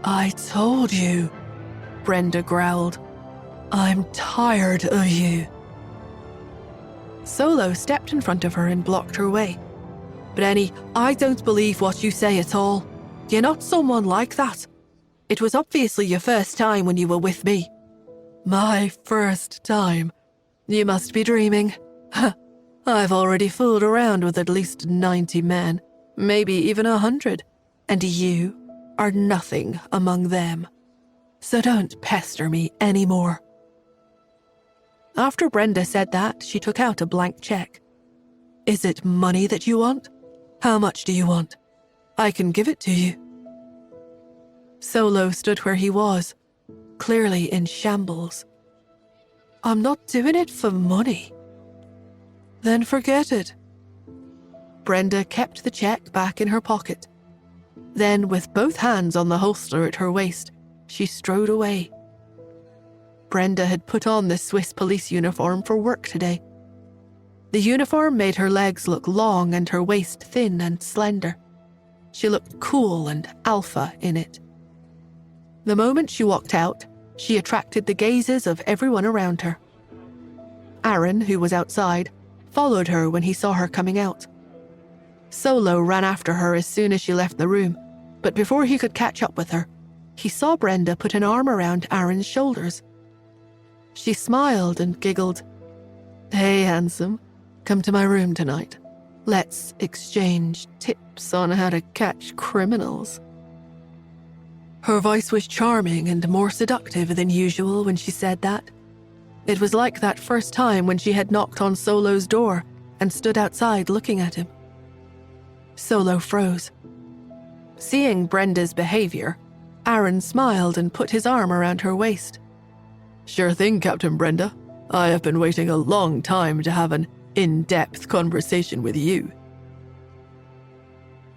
I told you, Brenda growled. I'm tired of you. Solo stepped in front of her and blocked her way. But Annie, I don't believe what you say at all. You're not someone like that. It was obviously your first time when you were with me. My first time? You must be dreaming. I've already fooled around with at least 90 men, maybe even 100, and you are nothing among them. So don't pester me anymore. After Brenda said that, she took out a blank check. Is it money that you want? How much do you want? I can give it to you. Solo stood where he was, clearly in shambles. I'm not doing it for money. Then forget it. Brenda kept the check back in her pocket. Then, with both hands on the holster at her waist, she strode away. Brenda had put on the Swiss police uniform for work today. The uniform made her legs look long and her waist thin and slender. She looked cool and alpha in it. The moment she walked out, she attracted the gazes of everyone around her. Aaron, who was outside, followed her when he saw her coming out. Solo ran after her as soon as she left the room, but before he could catch up with her, he saw Brenda put an arm around Aaron's shoulders. She smiled and giggled. Hey, handsome, come to my room tonight. Let's exchange tips on how to catch criminals. Her voice was charming and more seductive than usual when she said that. It was like that first time when she had knocked on Solo's door and stood outside looking at him. Solo froze. Seeing Brenda's behavior, Aaron smiled and put his arm around her waist. Sure thing, Captain Brenda. I have been waiting a long time to have an in-depth conversation with you.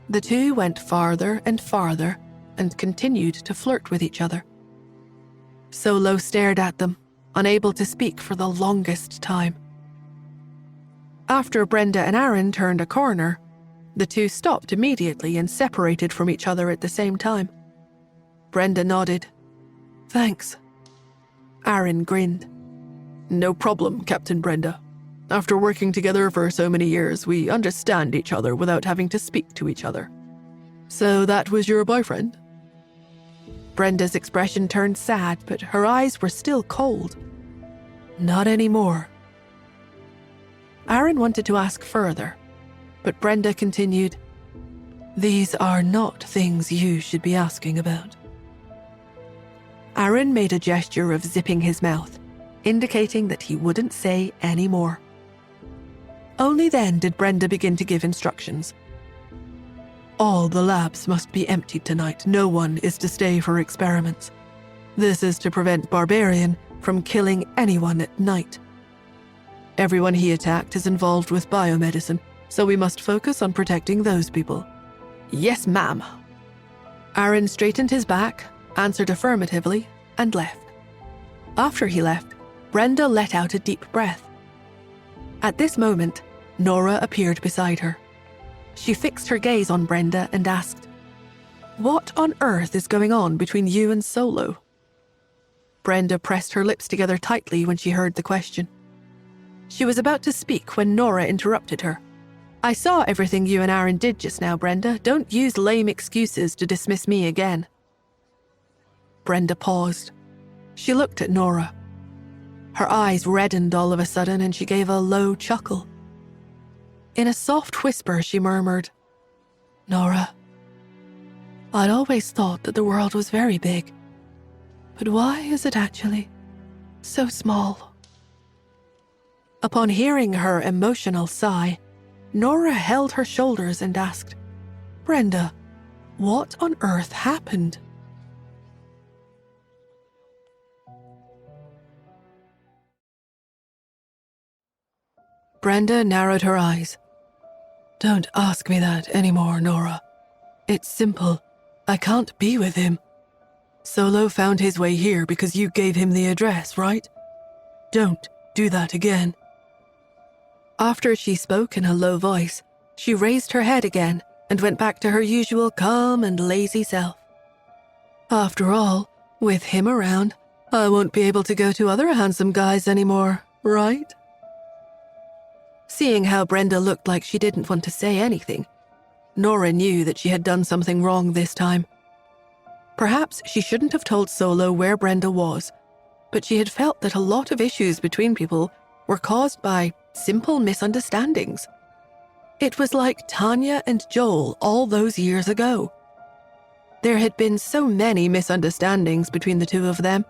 The two went farther and farther and continued to flirt with each other. Solo stared at them, unable to speak for the longest time. After Brenda and Aaron turned a corner, the two stopped immediately and separated from each other at the same time. Brenda nodded. Thanks. Aaron grinned. No problem, Captain Brenda. After working together for so many years, we understand each other without having to speak to each other. So that was your boyfriend? Brenda's expression turned sad, but her eyes were still cold. Not anymore. Aaron wanted to ask further, but Brenda continued, These are not things you should be asking about. Aaron made a gesture of zipping his mouth, indicating that he wouldn't say any more. Only then did Brenda begin to give instructions. All the labs must be emptied tonight. No one is to stay for experiments. This is to prevent Barbarian from killing anyone at night. Everyone he attacked is involved with biomedicine, so we must focus on protecting those people. Yes, ma'am. Aaron straightened his back, answered affirmatively, and left. After he left, Brenda let out a deep breath. At this moment, Nora appeared beside her. She fixed her gaze on Brenda and asked, What on earth is going on between you and Solo? Brenda pressed her lips together tightly when she heard the question. She was about to speak when Nora interrupted her. I saw everything you and Aaron did just now, Brenda. Don't use lame excuses to dismiss me again. Brenda paused. She looked at Nora. Her eyes reddened all of a sudden and she gave a low chuckle. In a soft whisper, she murmured, Nora, I'd always thought that the world was very big, but why is it actually so small? Upon hearing her emotional sigh, Nora held her shoulders and asked, Brenda, what on earth happened? Brenda narrowed her eyes. Don't ask me that anymore, Nora. It's simple. I can't be with him. Solo found his way here because you gave him the address, right? Don't do that again. After she spoke in a low voice, she raised her head again and went back to her usual calm and lazy self. After all, with him around, I won't be able to go to other handsome guys anymore, right? Seeing how Brenda looked like she didn't want to say anything, Nora knew that she had done something wrong this time. Perhaps she shouldn't have told Solo where Brenda was, but she had felt that a lot of issues between people were caused by simple misunderstandings. It was like Tanya and Joel all those years ago. There had been so many misunderstandings between the two of them.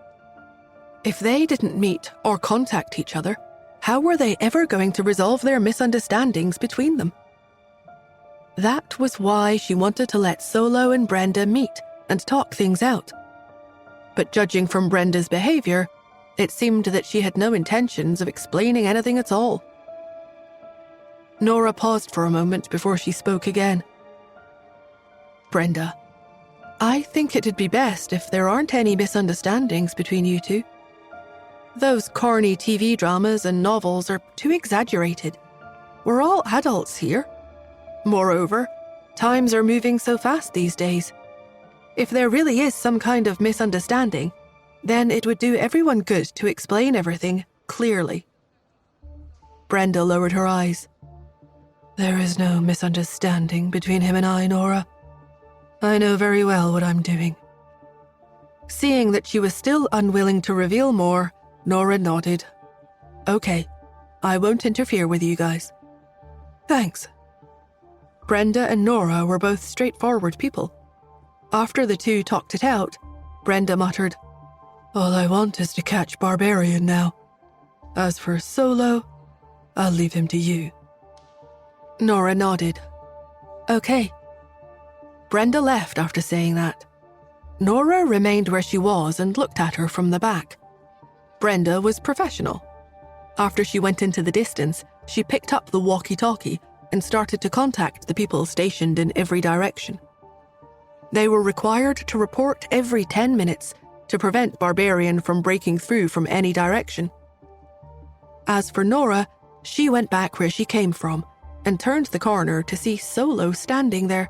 If they didn't meet or contact each other, how were they ever going to resolve their misunderstandings between them? That was why she wanted to let Solo and Brenda meet and talk things out. But judging from Brenda's behavior, it seemed that she had no intentions of explaining anything at all. Nora paused for a moment before she spoke again. Brenda, I think it'd be best if there aren't any misunderstandings between you two. Those corny TV dramas and novels are too exaggerated. We're all adults here. Moreover, times are moving so fast these days. If there really is some kind of misunderstanding, then it would do everyone good to explain everything clearly. Brenda lowered her eyes. There is no misunderstanding between him and I, Nora. I know very well what I'm doing. Seeing that she was still unwilling to reveal more, Nora nodded. Okay, I won't interfere with you guys. Thanks. Brenda and Nora were both straightforward people. After the two talked it out, Brenda muttered, All I want is to catch Barbarian now. As for Solo, I'll leave him to you. Nora nodded. Okay. Brenda left after saying that. Nora remained where she was and looked at her from the back. Brenda was professional. After she went into the distance, she picked up the walkie-talkie and started to contact the people stationed in every direction. They were required to report every 10 minutes to prevent Barbarian from breaking through from any direction. As for Nora, she went back where she came from and turned the corner to see Solo standing there.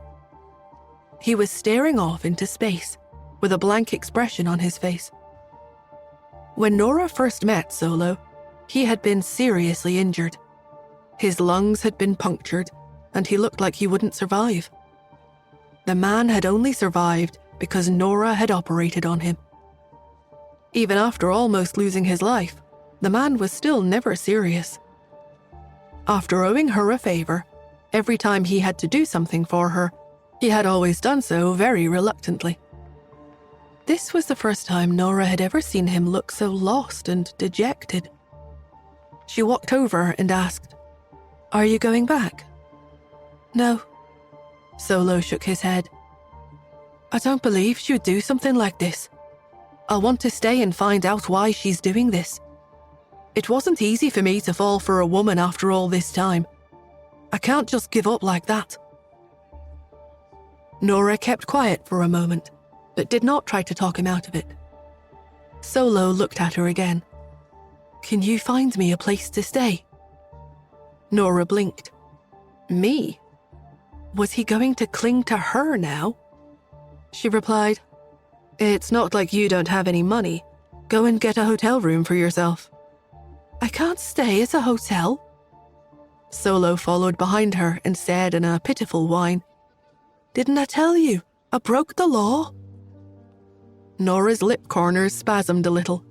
He was staring off into space with a blank expression on his face. When Nora first met Solo, he had been seriously injured. His lungs had been punctured, and he looked like he wouldn't survive. The man had only survived because Nora had operated on him. Even after almost losing his life, the man was still never serious. After owing her a favor, every time he had to do something for her, he had always done so very reluctantly. This was the first time Nora had ever seen him look so lost and dejected. She walked over and asked, "Are you going back?" "No." Solo shook his head. "I don't believe she would do something like this. I want to stay and find out why she's doing this. It wasn't easy for me to fall for a woman after all this time. I can't just give up like that." Nora kept quiet for a moment, but did not try to talk him out of it. Solo looked at her again. "Can you find me a place to stay?" Nora blinked. Me? Was he going to cling to her now? She replied, "It's not like you don't have any money. Go and get a hotel room for yourself." "I can't stay at a hotel." Solo followed behind her and said in a pitiful whine, "Didn't I tell you? I broke the law." Nora's lip corners spasmed a little.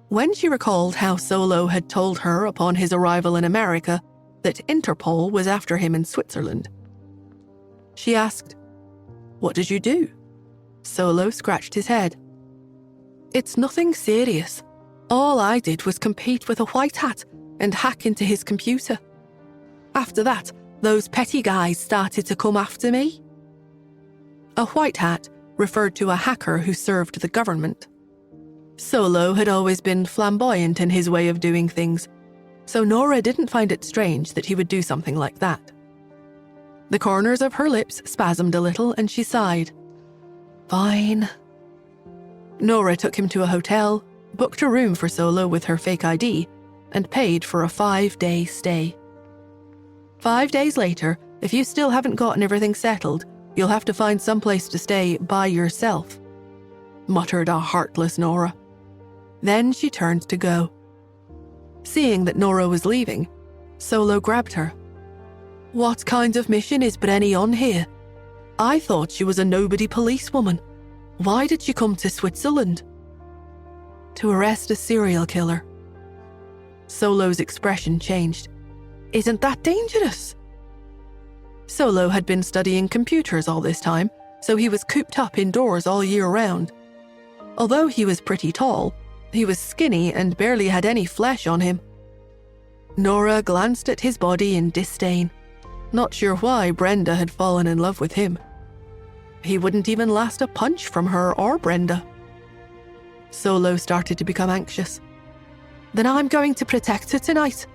When she recalled how Solo had told her upon his arrival in America that Interpol was after him in Switzerland, she asked, "What did you do?" Solo scratched his head. "It's nothing serious. All I did was compete with a white hat and hack into his computer. After that, those petty guys started to come after me." A white hat referred to a hacker who served the government. Solo had always been flamboyant in his way of doing things, so Nora didn't find it strange that he would do something like that. The corners of her lips spasmed a little and she sighed. "Fine." Nora took him to a hotel, booked a room for Solo with her fake ID, and paid for a 5-day stay. 5 days later, if you still haven't gotten everything settled, you'll have to find someplace to stay by yourself, muttered a heartless Nora. Then she turned to go. Seeing that Nora was leaving, Solo grabbed her. "What kind of mission is Brenny on here? I thought she was a nobody policewoman. Why did she come to Switzerland?" "To arrest a serial killer." Solo's expression changed. "Isn't that dangerous?" Solo had been studying computers all this time, so he was cooped up indoors all year round. Although he was pretty tall, he was skinny and barely had any flesh on him. Nora glanced at his body in disdain, not sure why Brenda had fallen in love with him. He wouldn't even last a punch from her or Brenda. Solo started to become anxious. "Then I'm going to protect her tonight."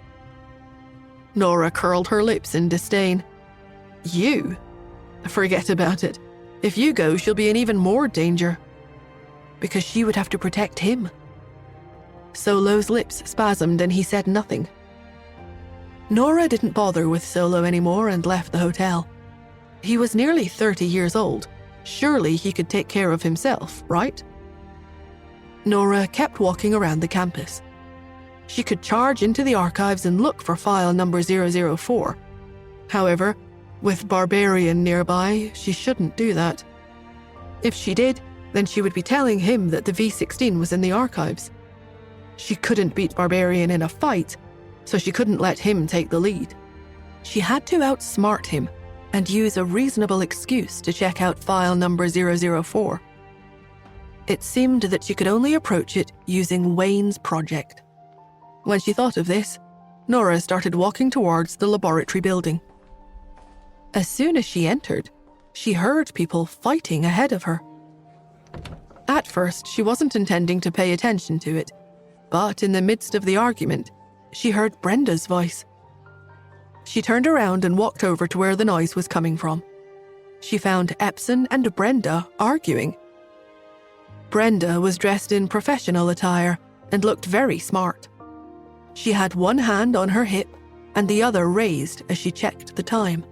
Nora curled her lips in disdain. "You? Forget about it. If you go, she'll be in even more danger. Because she would have to protect him." Solo's lips spasmed and he said nothing. Nora didn't bother with Solo anymore and left the hotel. He was nearly 30 years old. Surely he could take care of himself, right? Nora kept walking around the campus. She could charge into the archives and look for file number 004. However, with Barbarian nearby, she shouldn't do that. If she did, then she would be telling him that the V16 was in the archives. She couldn't beat Barbarian in a fight, so she couldn't let him take the lead. She had to outsmart him and use a reasonable excuse to check out file number 004. It seemed that she could only approach it using Wayne's project. When she thought of this, Nora started walking towards the laboratory building. As soon as she entered, she heard people fighting ahead of her. At first, she wasn't intending to pay attention to it, but in the midst of the argument, she heard Brenda's voice. She turned around and walked over to where the noise was coming from. She found Epson and Brenda arguing. Brenda was dressed in professional attire and looked very smart. She had one hand on her hip and the other raised as she checked the time.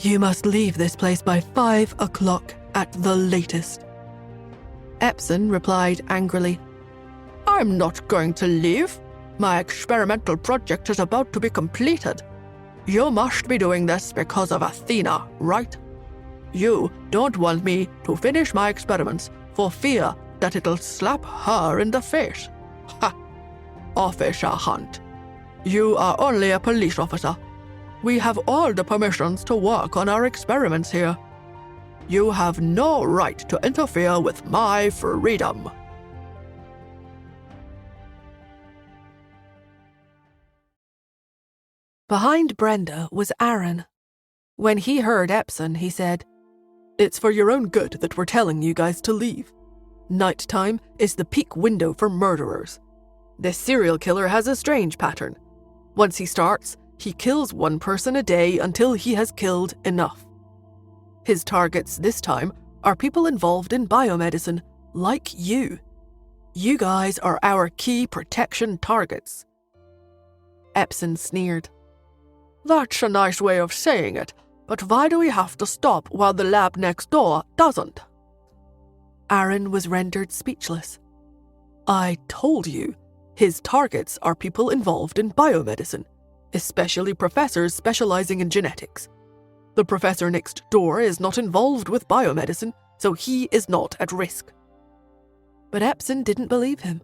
"You must leave this place by 5 o'clock at the latest." Epson replied angrily, I'm not going to leave. My experimental project is about to be completed. You must be doing this because of Athena, right? You don't want me to finish my experiments for fear that it'll slap her in the face. Ha! Officer Hunt, you are only a police officer. We have all the permissions to work on our experiments here. You have no right to interfere with my freedom. Behind Brenda was Aaron. When he heard Epson, he said, It's for your own good that we're telling you guys to leave. Nighttime is the peak window for murderers. This serial killer has a strange pattern. Once he starts, he kills one person a day until he has killed enough. His targets this time are people involved in biomedicine, like you. You guys are our key protection targets. Epson sneered. That's a nice way of saying it, but why do we have to stop while the lab next door doesn't? Aaron was rendered speechless. I told you, his targets are people involved in biomedicine, especially professors specializing in genetics. The professor next door is not involved with biomedicine, so he is not at risk. But Epson didn't believe him.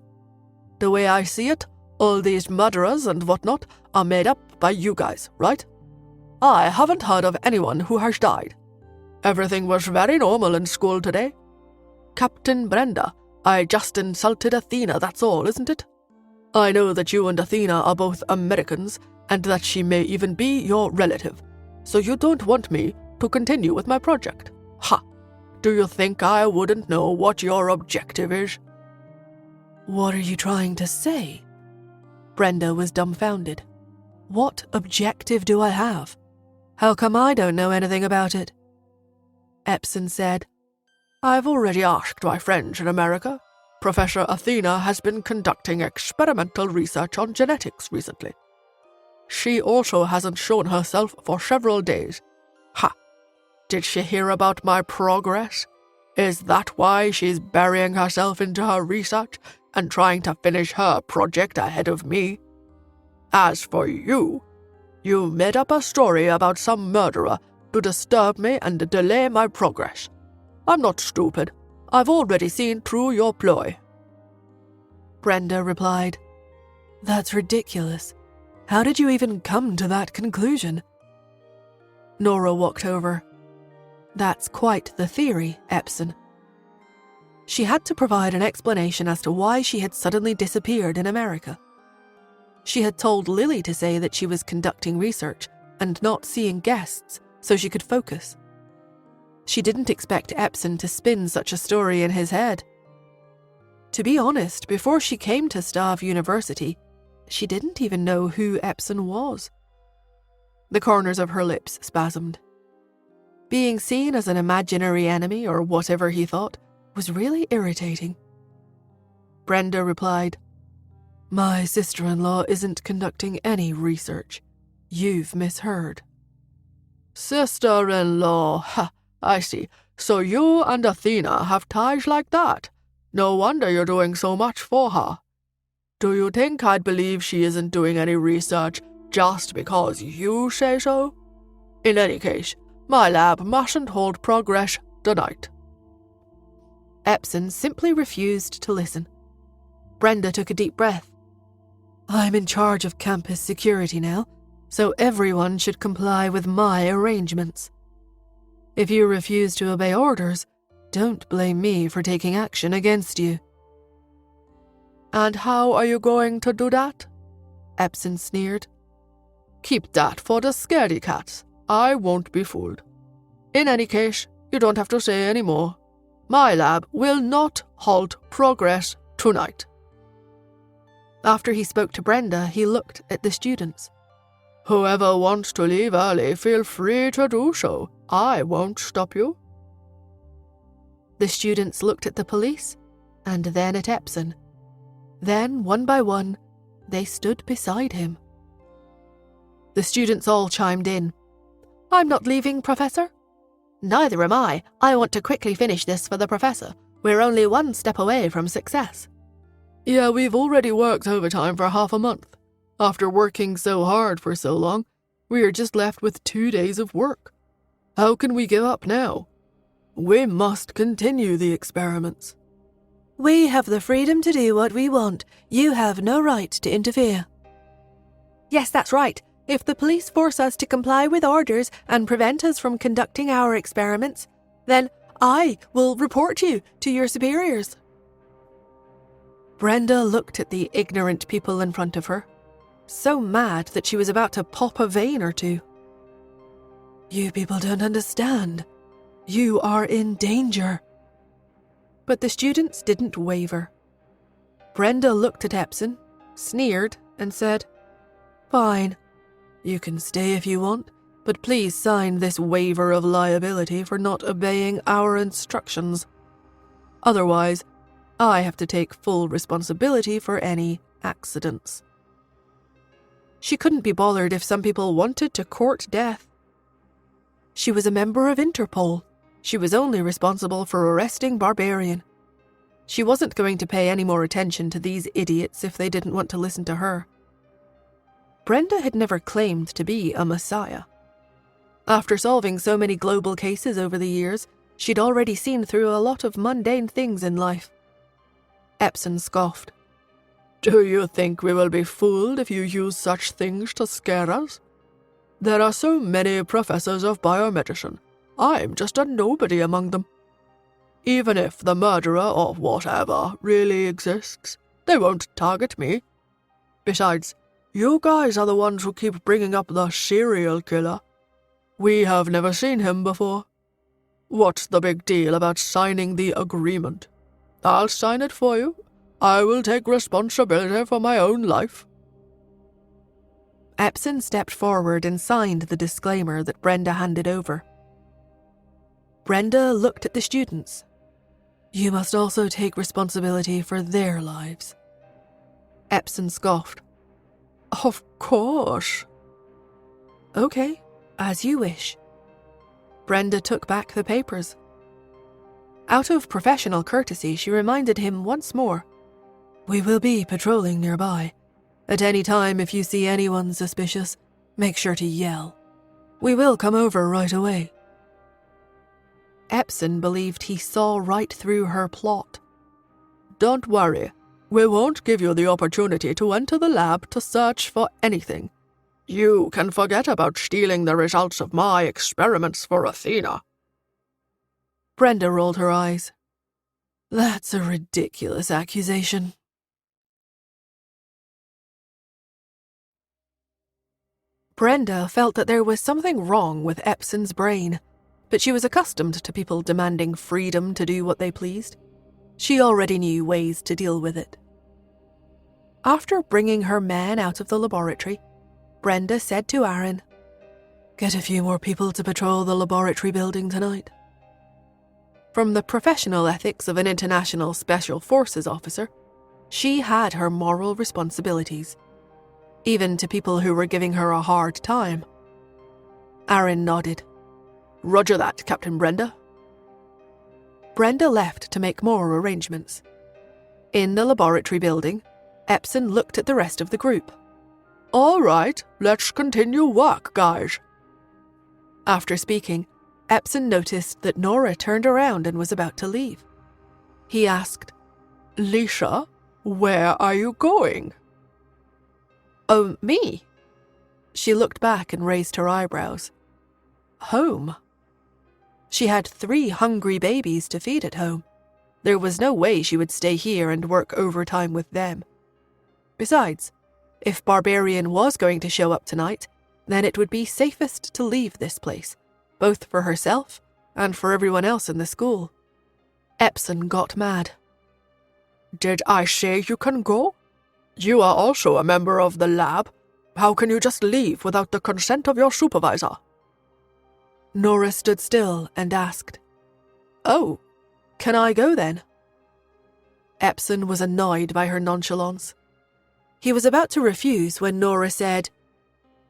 The way I see it, all these murderers and whatnot are made up by you guys, right? I haven't heard of anyone who has died. Everything was very normal in school today. Captain Brenda, I just insulted Athena, that's all, isn't it? I know that you and Athena are both Americans, and that she may even be your relative, so you don't want me to continue with my project. Ha! Do you think I wouldn't know what your objective is? What are you trying to say? Brenda was dumbfounded. What objective do I have? How come I don't know anything about it? Epson said, I've already asked my friends in America. Professor Athena has been conducting experimental research on genetics recently. She also hasn't shown herself for several days. Ha! Did she hear about my progress? Is that why she's burying herself into her research and trying to finish her project ahead of me? As for you, you made up a story about some murderer to disturb me and delay my progress. I'm not stupid. I've already seen through your ploy. Brenda replied, That's ridiculous. How did you even come to that conclusion? Nora walked over. That's quite the theory, Epson. She had to provide an explanation as to why she had suddenly disappeared in America. She had told Lily to say that she was conducting research and not seeing guests so she could focus. She didn't expect Epson to spin such a story in his head. To be honest, before she came to Stav University, she didn't even know who Epson was. The corners of her lips spasmed. Being seen as an imaginary enemy, or whatever he thought, was really irritating. Brenda replied, My sister-in-law isn't conducting any research. You've misheard. Sister-in-law, ha, I see. So you and Athena have ties like that. No wonder you're doing so much for her. Do you think I'd believe she isn't doing any research just because you say so? In any case, my lab mustn't hold progress tonight. Epson simply refused to listen. Brenda took a deep breath. I'm in charge of campus security now, so everyone should comply with my arrangements. If you refuse to obey orders, don't blame me for taking action against you. And how are you going to do that? Epson sneered. Keep that for the scaredy cats. I won't be fooled. In any case, you don't have to say any more. My lab will not halt progress tonight. After he spoke to Brenda, he looked at the students. Whoever wants to leave early, feel free to do so. I won't stop you. The students looked at the police, and then at Epson. Then, one by one, they stood beside him. The students all chimed in. I'm not leaving, Professor. Neither am I. I want to quickly finish this for the Professor. We're only one step away from success. Yeah, we've already worked overtime for half a month. After working so hard for so long, we are just left with 2 days of work. How can we give up now? We must continue the experiments. We have the freedom to do what we want. You have no right to interfere. Yes, that's right. If the police force us to comply with orders and prevent us from conducting our experiments, then I will report you to your superiors. Brenda looked at the ignorant people in front of her, so mad that she was about to pop a vein or two. You people don't understand. You are in danger. But the students didn't waver. Brenda looked at Epson, sneered, and said, Fine. You can stay if you want, but please sign this waiver of liability for not obeying our instructions. Otherwise, I have to take full responsibility for any accidents. She couldn't be bothered if some people wanted to court death. She was a member of Interpol. She was only responsible for arresting Barbarian. She wasn't going to pay any more attention to these idiots if they didn't want to listen to her. Brenda had never claimed to be a messiah. After solving so many global cases over the years, she'd already seen through a lot of mundane things in life. Epson scoffed. Do you think we will be fooled if you use such things to scare us? There are so many professors of biomedicine. I'm just a nobody among them. Even if the murderer or whatever really exists, they won't target me. Besides, you guys are the ones who keep bringing up the serial killer. We have never seen him before. What's the big deal about signing the agreement? I'll sign it for you. I will take responsibility for my own life. Epson stepped forward and signed the disclaimer that Brenda handed over. Brenda looked at the students. You must also take responsibility for their lives. Epson scoffed. Of course. Okay, as you wish. Brenda took back the papers. Out of professional courtesy, she reminded him once more. We will be patrolling nearby. At any time, if you see anyone suspicious, make sure to yell. We will come over right away. Epson believed he saw right through her plot. Don't worry. We won't give you the opportunity to enter the lab to search for anything. You can forget about stealing the results of my experiments for Athena. Brenda rolled her eyes. That's a ridiculous accusation. Brenda felt that there was something wrong with Epson's brain, but she was accustomed to people demanding freedom to do what they pleased. She already knew ways to deal with it. After bringing her men out of the laboratory, Brenda said to Aaron, Get a few more people to patrol the laboratory building tonight. From the professional ethics of an international special forces officer, she had her moral responsibilities, even to people who were giving her a hard time. Aaron nodded. Roger that, Captain Brenda. Brenda left to make more arrangements. In the laboratory building, Epson looked at the rest of the group. All right, let's continue work, guys. After speaking, Epson noticed that Nora turned around and was about to leave. He asked, Lisa, where are you going? Oh, me? She looked back and raised her eyebrows. Home. She had 3 hungry babies to feed at home. There was no way she would stay here and work overtime with them. Besides, if Barbarian was going to show up tonight, then it would be safest to leave this place, both for herself and for everyone else in the school. Epson got mad. Did I say you can go? You are also a member of the lab. How can you just leave without the consent of your supervisor? Nora stood still and asked, Oh, can I go then? Epson was annoyed by her nonchalance. He was about to refuse when Nora said,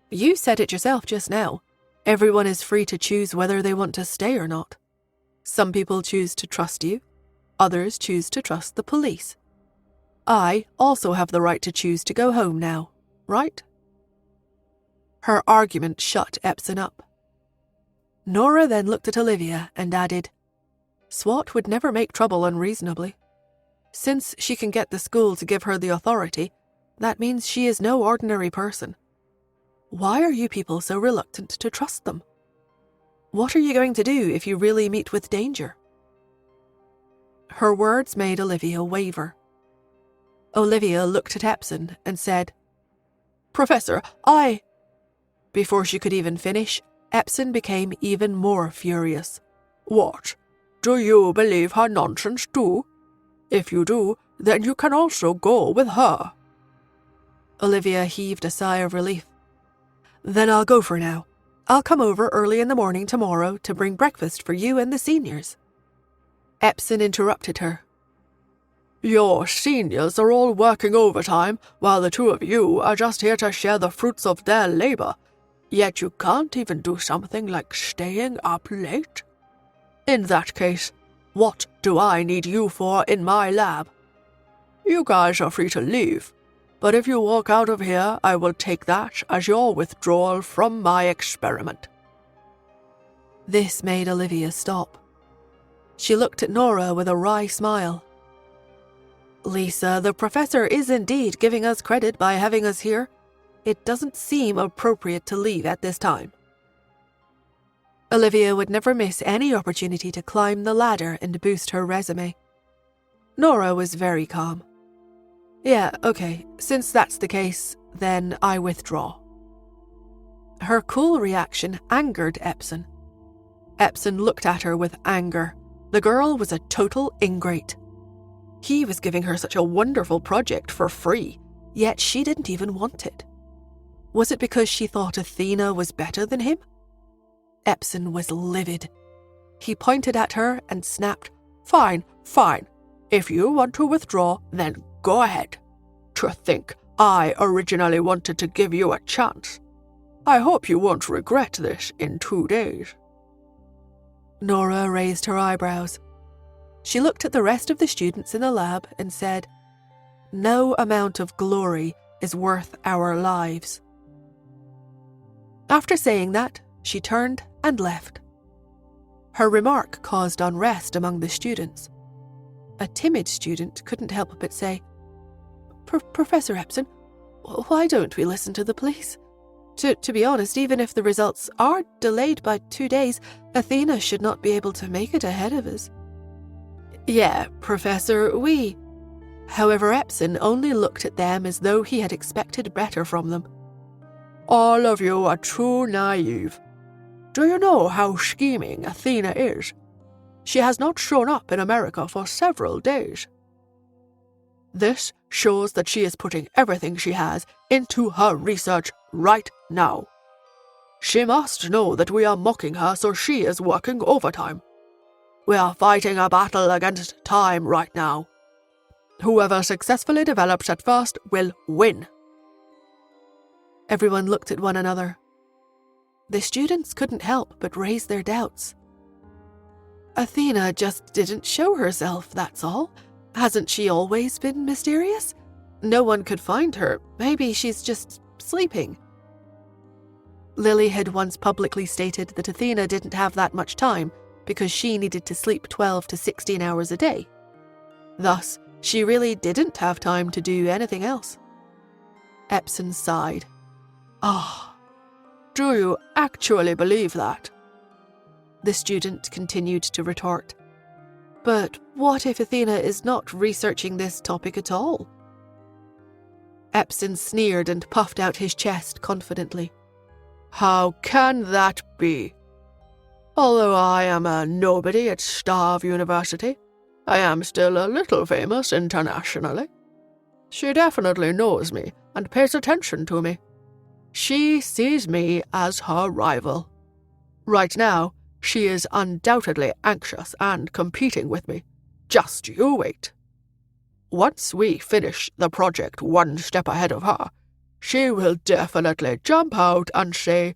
You said it yourself just now. Everyone is free to choose whether they want to stay or not. Some people choose to trust you. Others choose to trust the police. I also have the right to choose to go home now, right? Her argument shut Epson up. Nora then looked at Olivia and added, Swat would never make trouble unreasonably. Since she can get the school to give her the authority, that means she is no ordinary person. Why are you people so reluctant to trust them? What are you going to do if you really meet with danger? Her words made Olivia waver. Olivia looked at Epson and said, Professor, Before she could even finish, Epson became even more furious. What? Do you believe her nonsense too? If you do, then you can also go with her. Olivia heaved a sigh of relief. Then I'll go for now. I'll come over early in the morning tomorrow to bring breakfast for you and the seniors. Epson interrupted her. Your seniors are all working overtime while the two of you are just here to share the fruits of their labor. Yet you can't even do something like staying up late? In that case, what do I need you for in my lab? You guys are free to leave, but if you walk out of here, I will take that as your withdrawal from my experiment. This made Olivia stop. She looked at Nora with a wry smile. Lisa, the professor is indeed giving us credit by having us here. It doesn't seem appropriate to leave at this time. Olivia would never miss any opportunity to climb the ladder and boost her resume. Nora was very calm. Yeah, okay, since that's the case, then I withdraw. Her cool reaction angered Epson. Epson looked at her with anger. The girl was a total ingrate. He was giving her such a wonderful project for free, yet she didn't even want it. Was it because she thought Athena was better than him? Epson was livid. He pointed at her and snapped, Fine. If you want to withdraw, then go ahead. To think I originally wanted to give you a chance. I hope you won't regret this in 2 days. Nora raised her eyebrows. She looked at the rest of the students in the lab and said, No amount of glory is worth our lives. After saying that, she turned and left. Her remark caused unrest among the students. A timid student couldn't help but say, Professor Epson, why don't we listen to the police? To be honest, even if the results are delayed by 2 days, Athena should not be able to make it ahead of us. Yeah, Professor, we... However, Epson only looked at them as though he had expected better from them. All of you are too naive. Do you know how scheming Athena is? She has not shown up in America for several days. This shows that she is putting everything she has into her research right now. She must know that we are mocking her, so she is working overtime. We are fighting a battle against time right now. Whoever successfully develops at first will win. Everyone looked at one another. The students couldn't help but raise their doubts. Athena just didn't show herself, that's all. Hasn't she always been mysterious? No one could find her. Maybe she's just sleeping. Lily had once publicly stated that Athena didn't have that much time because she needed to sleep 12 to 16 hours a day. Thus, she really didn't have time to do anything else. Epson sighed. Do you actually believe that? The student continued to retort. But what if Athena is not researching this topic at all? Epson sneered and puffed out his chest confidently. How can that be? Although I am a nobody at Starve University, I am still a little famous internationally. She definitely knows me and pays attention to me. She sees me as her rival. Right now, she is undoubtedly anxious and competing with me. Just you wait. Once we finish the project one step ahead of her, she will definitely jump out and say,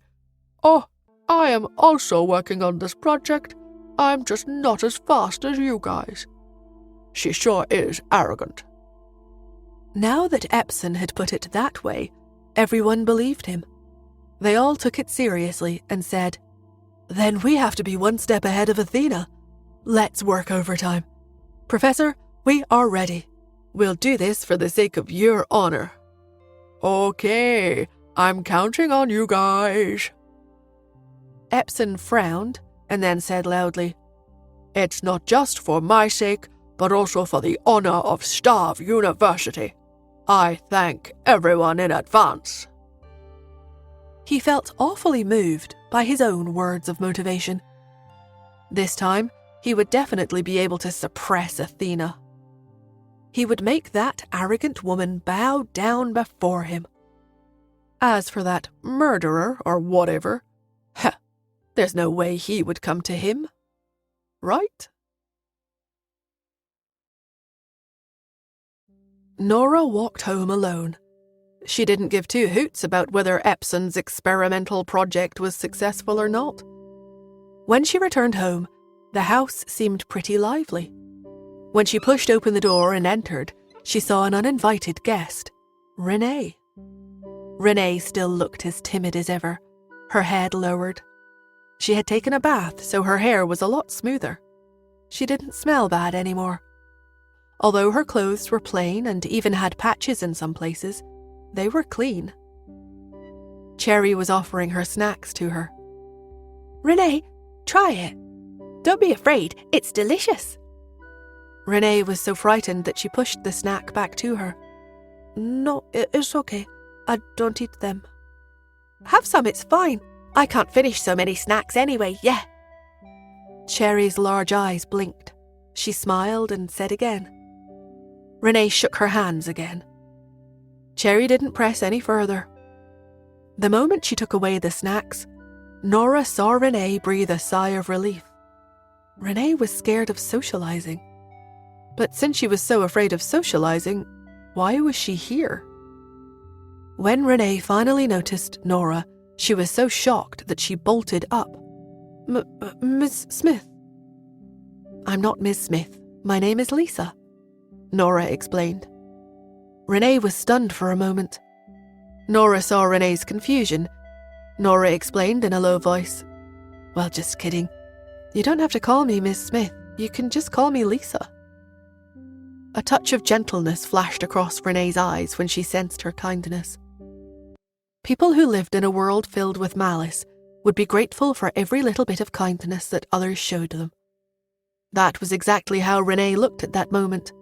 Oh, I am also working on this project. I'm just not as fast as you guys. She sure is arrogant. Now that Epson had put it that way, everyone believed him. They all took it seriously and said, "Then we have to be one step ahead of Athena. Let's work overtime. Professor, we are ready. We'll do this for the sake of your honor." Okay, I'm counting on you guys. Epson frowned and then said loudly, "It's not just for my sake, but also for the honor of Stav University. I thank everyone in advance." He felt awfully moved by his own words of motivation. This time, he would definitely be able to suppress Athena. He would make that arrogant woman bow down before him. As for that murderer or whatever, there's no way he would come to him. Right? Nora walked home alone. She didn't give two hoots about whether Epson's experimental project was successful or not. When she returned home, the house seemed pretty lively. When she pushed open the door and entered, she saw an uninvited guest, Renee. Renee still looked as timid as ever, her head lowered. She had taken a bath, so her hair was a lot smoother. She didn't smell bad anymore. Although her clothes were plain and even had patches in some places, they were clean. Cherry was offering her snacks to her. "Renee, try it. Don't be afraid, it's delicious." Renee was so frightened that she pushed the snack back to her. "No, it's okay. I don't eat them." "Have some, it's fine. I can't finish so many snacks anyway, yeah." Cherry's large eyes blinked. She smiled and said again. Renee shook her hands again. Cherry didn't press any further. The moment she took away the snacks, Nora saw Renee breathe a sigh of relief. Renee was scared of socializing. But since she was so afraid of socializing, why was she here? When Renee finally noticed Nora, she was so shocked that she bolted up. Miss Smith." "I'm not Miss Smith. My name is Lisa," Nora explained. Renee was stunned for a moment. Nora saw Renee's confusion. Nora explained in a low voice, "Well, just kidding. You don't have to call me Miss Smith. You can just call me Lisa." A touch of gentleness flashed across Renee's eyes when she sensed her kindness. People who lived in a world filled with malice would be grateful for every little bit of kindness that others showed them. That was exactly how Renee looked at that moment.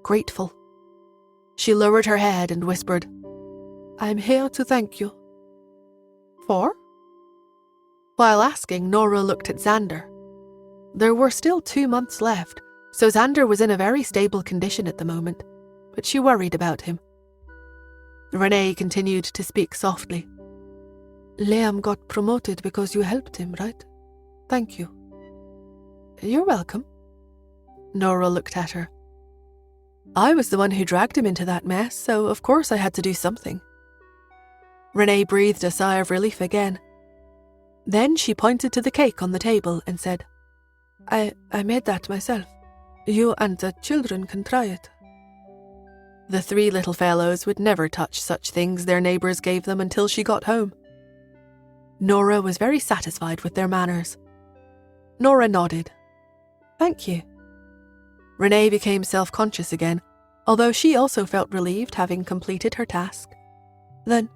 Grateful. She lowered her head and whispered, "I'm here to thank you." "For?" While asking, Nora looked at Xander. There were still 2 months left, so Xander was in a very stable condition at the moment, but she worried about him. Renee continued to speak softly. "Liam got promoted because you helped him, right? Thank you." "You're welcome." Nora looked at her. "I was the one who dragged him into that mess, so of course I had to do something." Renee breathed a sigh of relief again. Then she pointed to the cake on the table and said, I made that myself. You and the children can try it." The 3 little fellows would never touch such things their neighbours gave them until she got home. Nora was very satisfied with their manners. Nora nodded. "Thank you." Renee became self-conscious again, although she also felt relieved having completed her task. Then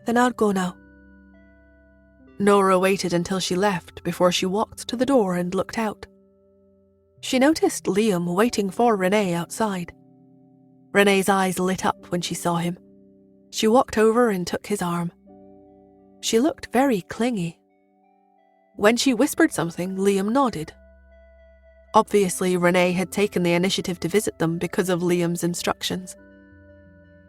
I'll go now." Nora waited until she left before she walked to the door and looked out. She noticed Liam waiting for Renee outside. Renee's eyes lit up when she saw him. She walked over and took his arm. She looked very clingy. When she whispered something, Liam nodded. Obviously, Renee had taken the initiative to visit them because of Liam's instructions.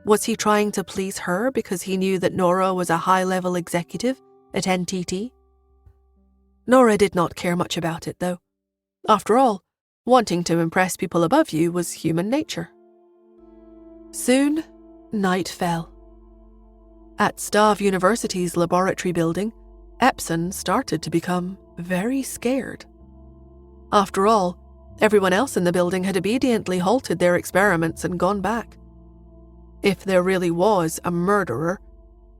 Was he trying to please her because he knew that Nora was a high-level executive at NTT? Nora did not care much about it, though. After all, wanting to impress people above you was human nature. Soon, night fell. At Stav University's laboratory building, Epson started to become very scared. After all, everyone else in the building had obediently halted their experiments and gone back. If there really was a murderer,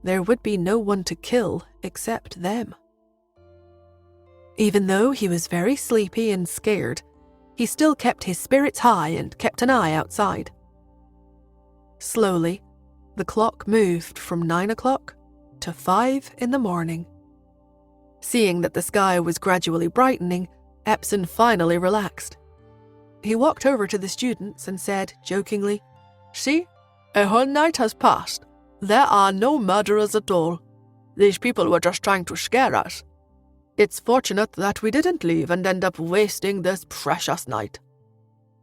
there would be no one to kill except them. Even though he was very sleepy and scared, he still kept his spirits high and kept an eye outside. Slowly, the clock moved from 9 o'clock to 5 in the morning. Seeing that the sky was gradually brightening, Epson finally relaxed. He walked over to the students and said jokingly, "See, a whole night has passed. There are no murderers at all. These people were just trying to scare us. It's fortunate that we didn't leave and end up wasting this precious night.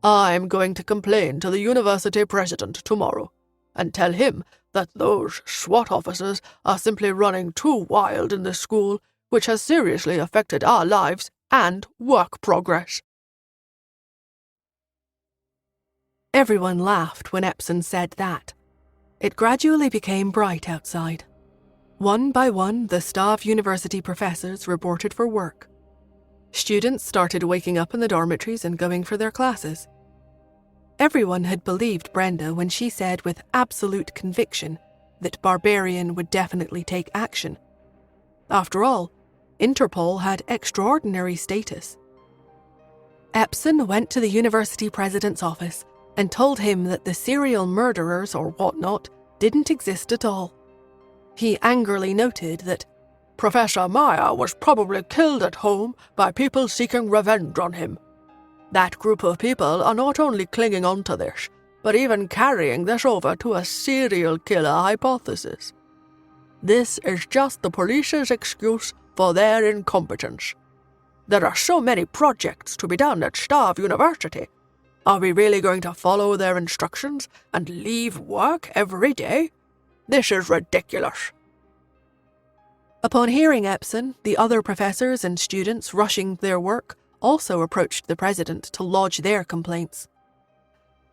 I'm going to complain to the university president tomorrow and tell him that those SWAT officers are simply running too wild in this school, which has seriously affected our lives and work progress." Everyone laughed when Epson said that. It gradually became bright outside. One by one, the staff university professors reported for work. Students started waking up in the dormitories and going for their classes. Everyone had believed Brenda when she said with absolute conviction that Barbarian would definitely take action. After all, Interpol had extraordinary status. Epson went to the university president's office and told him that the serial murderers or whatnot didn't exist at all. He angrily noted that Professor Meyer was probably killed at home by people seeking revenge on him. That group of people are not only clinging on to this, but even carrying this over to a serial killer hypothesis. This is just the police's excuse for their incompetence. There are so many projects to be done at Stav University. Are we really going to follow their instructions and leave work every day? This is ridiculous. Upon hearing Epson, the other professors and students rushing their work also approached the president to lodge their complaints.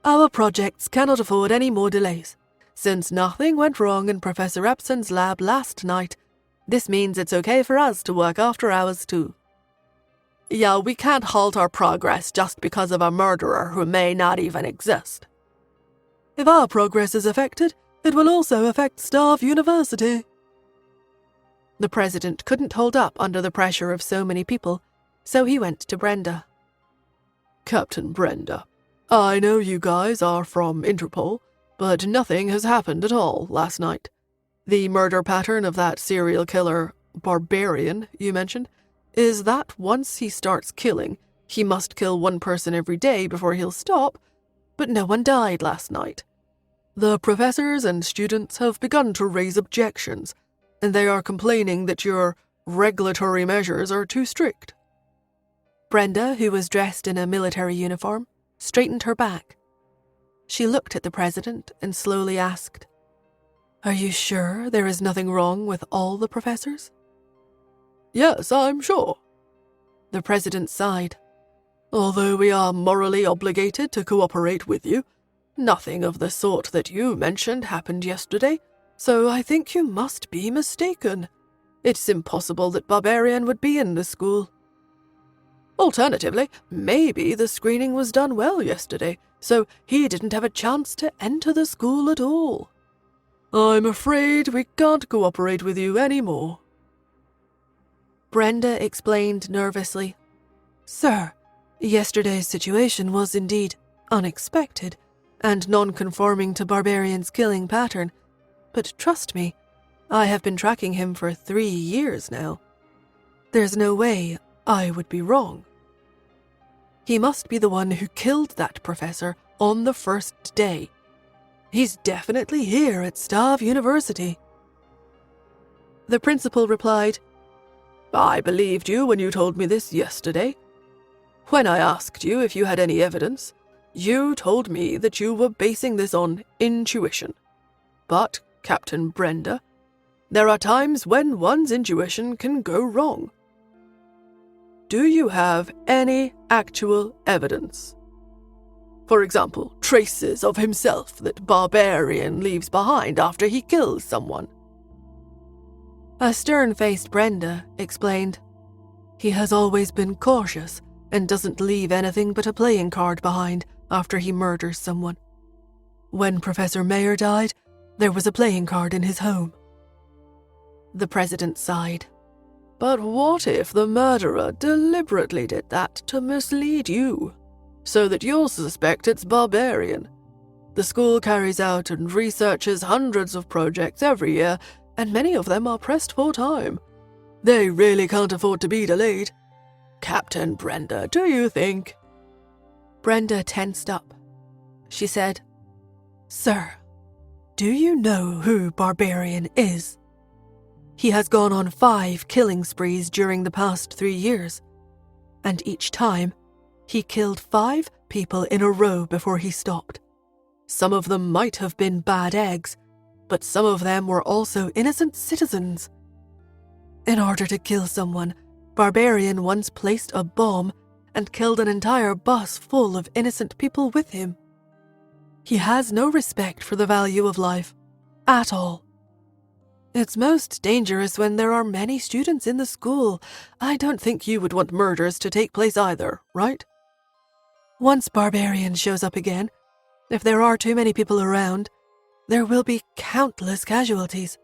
"Our projects cannot afford any more delays. Since nothing went wrong in Professor Epson's lab last night, this means it's okay for us to work after hours too. Yeah, we can't halt our progress just because of a murderer who may not even exist. If our progress is affected, it will also affect Stav University." The president couldn't hold up under the pressure of so many people, so he went to Brenda. "Captain Brenda, I know you guys are from Interpol, but nothing has happened at all last night. The murder pattern of that serial killer, Barbarian, you mentioned, is that once he starts killing, he must kill one person every day before he'll stop, but no one died last night. The professors and students have begun to raise objections, and they are complaining that your regulatory measures are too strict." Brenda, who was dressed in a military uniform, straightened her back. She looked at the president and slowly asked, "Are you sure there is nothing wrong with all the professors?" "Yes, I'm sure." The president sighed. "Although we are morally obligated to cooperate with you, nothing of the sort that you mentioned happened yesterday, so I think you must be mistaken. It's impossible that Barbarian would be in the school. Alternatively, maybe the screening was done well yesterday, so he didn't have a chance to enter the school at all. I'm afraid we can't cooperate with you anymore." Brenda explained nervously, "Sir, yesterday's situation was indeed unexpected and non-conforming to Barbarian's killing pattern, but trust me, I have been tracking him for 3 years now. There's no way I would be wrong. He must be the one who killed that professor on the first day. He's definitely here at Stav University." The principal replied, "I believed you when you told me this yesterday. When I asked you if you had any evidence, you told me that you were basing this on intuition. But, Captain Brenda, there are times when one's intuition can go wrong. Do you have any actual evidence? For example, traces of himself that Barbarian leaves behind after he kills someone?" A stern-faced Brenda explained, "He has always been cautious and doesn't leave anything but a playing card behind after he murders someone." When Professor Mayer died, there was a playing card in his home. The president sighed. But what if the murderer deliberately did that to mislead you, so that you'll suspect it's Barbarian? The school carries out and researches hundreds of projects every year, and many of them are pressed for time. They really can't afford to be delayed. Captain Brenda, do you think? Brenda tensed up. She said, Sir, do you know who Barbarian is? He has gone on 5 killing sprees during the past 3 years, and each time he killed 5 people in a row before he stopped. Some of them might have been bad eggs, but some of them were also innocent citizens. In order to kill someone, Barbarian once placed a bomb and killed an entire bus full of innocent people with him. He has no respect for the value of life, at all. It's most dangerous when there are many students in the school. I don't think you would want murders to take place either, right? Once Barbarian shows up again, if there are too many people around, there will be countless casualties.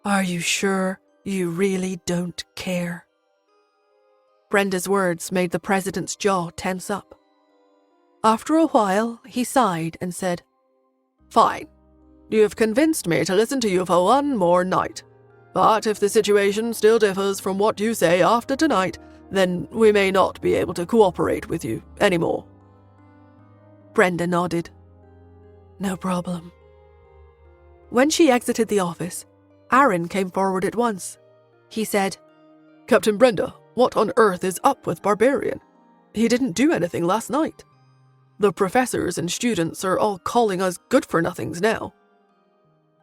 Are you sure you really don't care? Brenda's words made the president's jaw tense up. After a while, he sighed and said, Fine. You've convinced me to listen to you for one more night. But if the situation still differs from what you say after tonight, then we may not be able to cooperate with you anymore. Brenda nodded. No problem. When she exited the office, Aaron came forward at once. He said, Captain Brenda, what on earth is up with Barbarian? He didn't do anything last night. The professors and students are all calling us good-for-nothings now.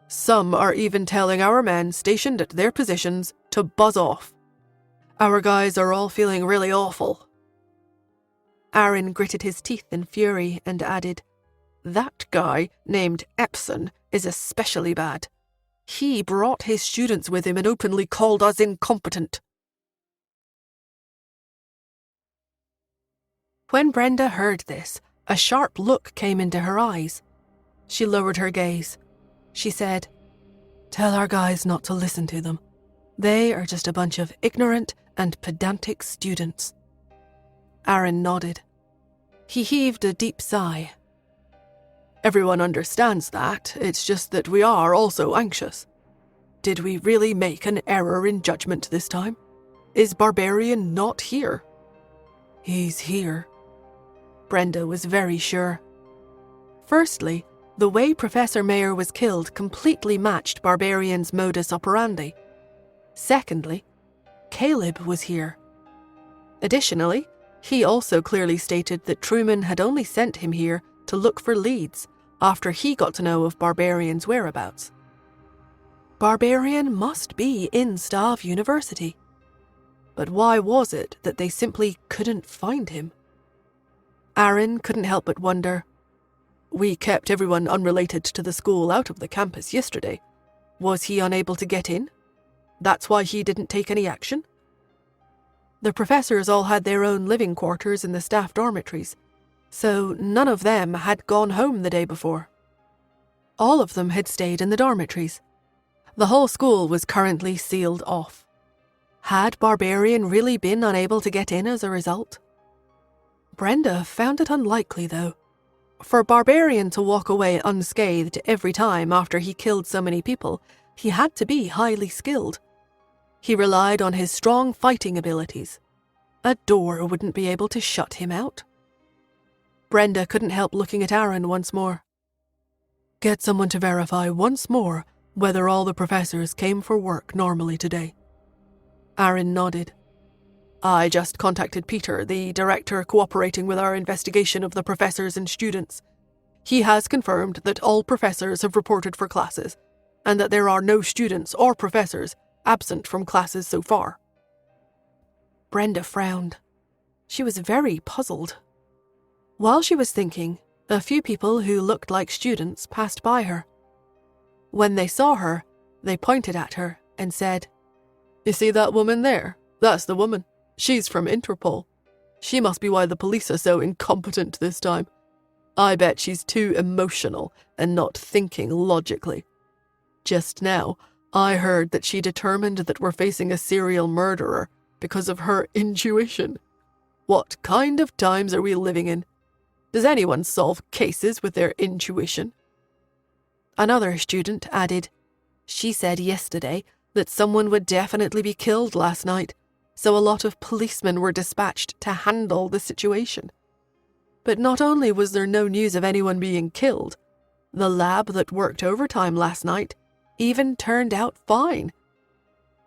Some are even telling our men stationed at their positions to buzz off. Our guys are all feeling really awful. Aaron gritted his teeth in fury and added, That guy named Epson is especially bad. He brought his students with him and openly called us incompetent. When Brenda heard this, a sharp look came into her eyes. She lowered her gaze. She said, Tell our guys not to listen to them. They are just a bunch of ignorant and pedantic students. Aaron nodded. He heaved a deep sigh. Everyone understands that. It's just that we are also anxious. Did we really make an error in judgment this time? Is Barbarian not here? He's here. Brenda was very sure. Firstly, the way Professor Mayer was killed completely matched Barbarian's modus operandi. Secondly, Caleb was here. Additionally, he also clearly stated that Truman had only sent him here to look for leads after he got to know of Barbarian's whereabouts. Barbarian must be in Stav University. But why was it that they simply couldn't find him? Aaron couldn't help but wonder, we kept everyone unrelated to the school out of the campus yesterday. Was he unable to get in? That's why he didn't take any action? The professors all had their own living quarters in the staff dormitories, so none of them had gone home the day before. All of them had stayed in the dormitories. The whole school was currently sealed off. Had Barbarian really been unable to get in as a result? Brenda found it unlikely, though. For Barbarian to walk away unscathed every time after he killed so many people, he had to be highly skilled. He relied on his strong fighting abilities. A door wouldn't be able to shut him out. Brenda couldn't help looking at Aaron once more. Get someone to verify once more whether all the professors came for work normally today. Aaron nodded. I just contacted Peter, the director cooperating with our investigation of the professors and students. He has confirmed that all professors have reported for classes, and that there are no students or professors absent from classes so far. Brenda frowned. She was very puzzled. While she was thinking, a few people who looked like students passed by her. When they saw her, they pointed at her and said, You see that woman there? That's the woman. She's from Interpol. She must be why the police are so incompetent this time. I bet she's too emotional and not thinking logically. Just now, I heard that she determined that we're facing a serial murderer because of her intuition. What kind of times are we living in? Does anyone solve cases with their intuition? Another student added, "She said yesterday that someone would definitely be killed last night, so a lot of policemen were dispatched to handle the situation. But not only was there no news of anyone being killed, the lab that worked overtime last night even turned out fine.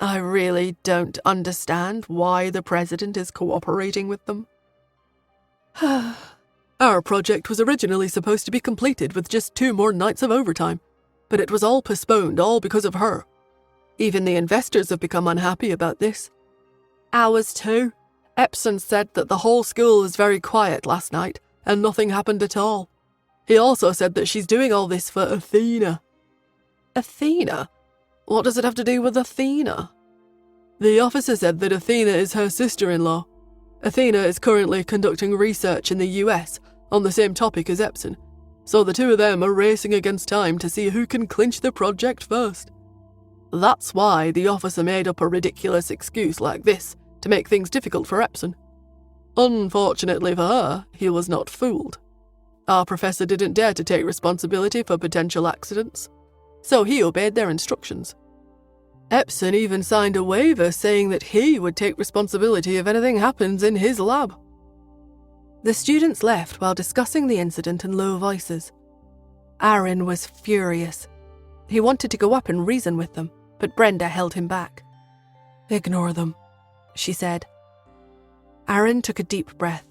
I really don't understand why the president is cooperating with them." Our project was originally supposed to be completed with just 2 more nights of overtime, but it was all postponed, all because of her. Even the investors have become unhappy about this. Ours too. Epson said that the whole school was very quiet last night and nothing happened at all. He also said that she's doing all this for Athena. Athena? What does it have to do with Athena? The officer said that Athena is her sister-in-law. Athena is currently conducting research in the US on the same topic as Epson, so the two of them are racing against time to see who can clinch the project first. That's why the officer made up a ridiculous excuse like this to make things difficult for Epson. Unfortunately for her, he was not fooled. Our professor didn't dare to take responsibility for potential accidents, so he obeyed their instructions. Epson even signed a waiver saying that he would take responsibility if anything happens in his lab. The students left while discussing the incident in low voices. Aaron was furious. He wanted to go up and reason with them, but Brenda held him back. "Ignore them," she said. Aaron took a deep breath.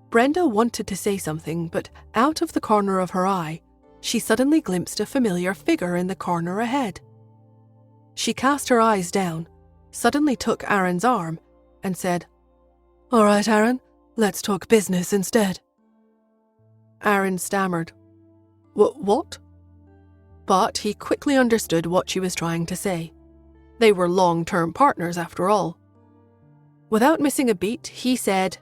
Brenda wanted to say something, but out of the corner of her eye, she suddenly glimpsed a familiar figure in the corner ahead. She cast her eyes down, suddenly took Aaron's arm, and said, "All right, Aaron, let's talk business instead." Aaron stammered. What? But he quickly understood what she was trying to say. They were long-term partners after all. Without missing a beat, he said,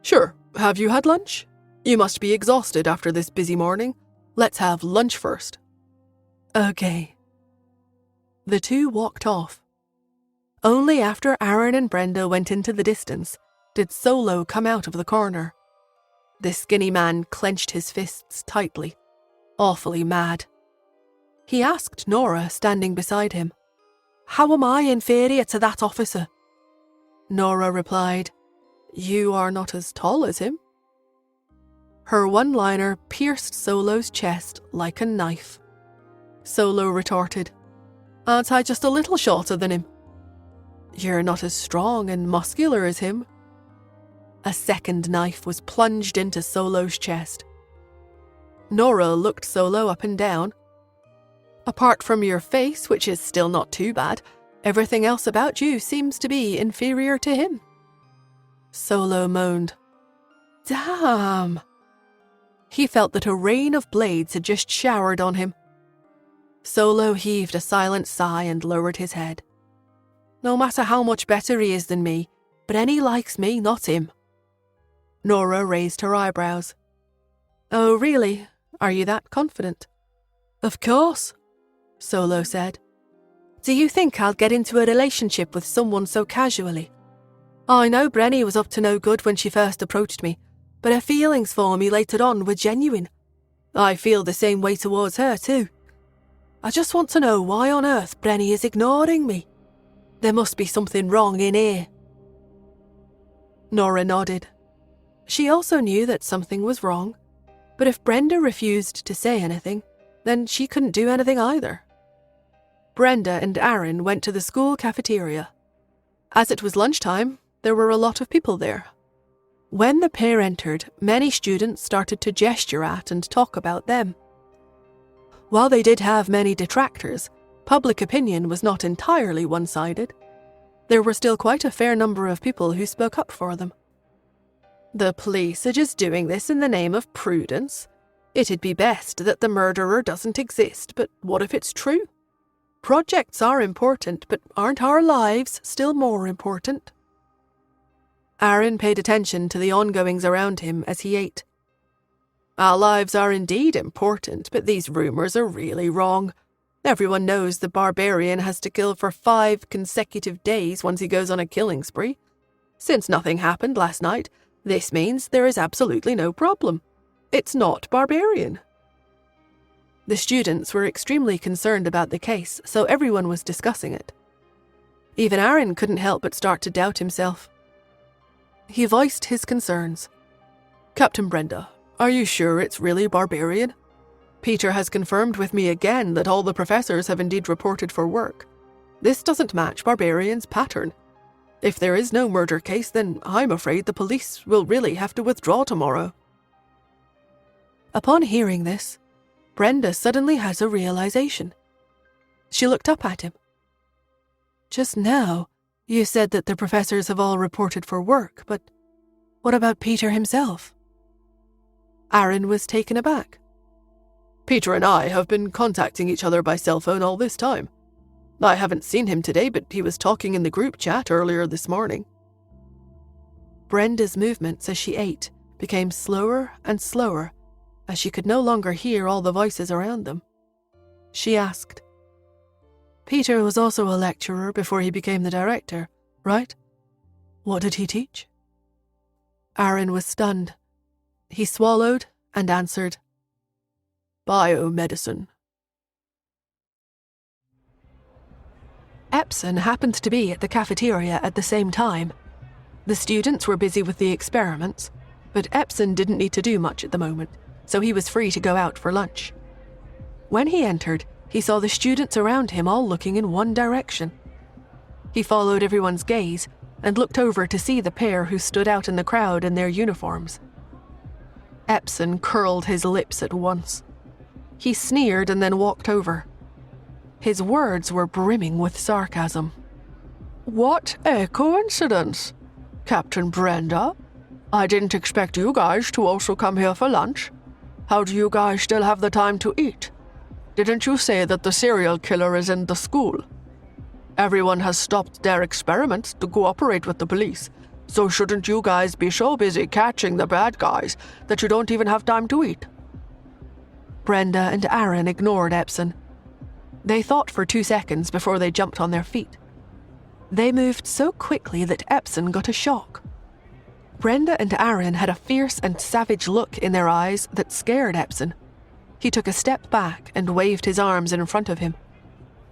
"Sure, have you had lunch? You must be exhausted after this busy morning. Let's have lunch first." "Okay." The two walked off. Only after Aaron and Brenda went into the distance did Solo come out of the corner. The skinny man clenched his fists tightly, awfully mad. He asked Nora, standing beside him, "How am I inferior to that officer?" Nora replied, "You are not as tall as him." Her one-liner pierced Solo's chest like a knife. Solo retorted, "Aren't I just a little shorter than him?" "You're not as strong and muscular as him." A second knife was plunged into Solo's chest. Nora looked Solo up and down. "Apart from your face, which is still not too bad, everything else about you seems to be inferior to him." Solo moaned. "Damn." He felt that a rain of blades had just showered on him. Solo heaved a silent sigh and lowered his head. "No matter how much better he is than me, Brenny likes me, not him." Nora raised her eyebrows. "Oh, really? Are you that confident?" "Of course," Solo said. "Do you think I'll get into a relationship with someone so casually? I know Brenny was up to no good when she first approached me, but her feelings for me later on were genuine. I feel the same way towards her too. I just want to know why on earth Brenny is ignoring me. There must be something wrong in here." Nora nodded. She also knew that something was wrong, but if Brenda refused to say anything, then she couldn't do anything either. Brenda and Aaron went to the school cafeteria. As it was lunchtime, there were a lot of people there. When the pair entered, many students started to gesture at and talk about them. While they did have many detractors, public opinion was not entirely one-sided. There were still quite a fair number of people who spoke up for them. "The police are just doing this in the name of prudence. It'd be best that the murderer doesn't exist, but what if it's true? Projects are important, but aren't our lives still more important?" Aaron paid attention to the ongoings around him as he ate. Our lives are indeed important, but these rumours are really wrong. Everyone knows the barbarian has to kill for 5 consecutive days once he goes on a killing spree. Since nothing happened last night, this means there is absolutely no problem. It's not barbarian. The students were extremely concerned about the case, so everyone was discussing it. Even Aaron couldn't help but start to doubt himself. He voiced his concerns. Captain Brenda, are you sure it's really barbarian? Peter has confirmed with me again that all the professors have indeed reported for work. This doesn't match barbarian's pattern. If there is no murder case, then I'm afraid the police will really have to withdraw tomorrow. Upon hearing this, Brenda suddenly has a realization. She looked up at him. Just now, you said that the professors have all reported for work, but what about Peter himself? Aaron was taken aback. Peter and I have been contacting each other by cell phone all this time. I haven't seen him today, but he was talking in the group chat earlier this morning. Brenda's movements as she ate became slower and slower, as she could no longer hear all the voices around them. She asked, Peter was also a lecturer before he became the director, right? What did he teach? Aaron was stunned. He swallowed and answered, Biomedicine. Epson happened to be at the cafeteria at the same time. The students were busy with the experiments, but Epson didn't need to do much at the moment, so he was free to go out for lunch. When he entered, he saw the students around him all looking in one direction. He followed everyone's gaze and looked over to see the pair who stood out in the crowd in their uniforms. Epson curled his lips at once. He sneered and then walked over. His words were brimming with sarcasm. What a coincidence! Captain Brenda, I didn't expect you guys to also come here for lunch. How do you guys still have the time to eat? Didn't you say that the serial killer is in the school? Everyone has stopped their experiments to cooperate with the police, so shouldn't you guys be so busy catching the bad guys that you don't even have time to eat? Brenda and Aaron ignored Epson. They thought for 2 seconds before they jumped on their feet. They moved so quickly that Epson got a shock. Brenda and Aaron had a fierce and savage look in their eyes that scared Epson. He took a step back and waved his arms in front of him.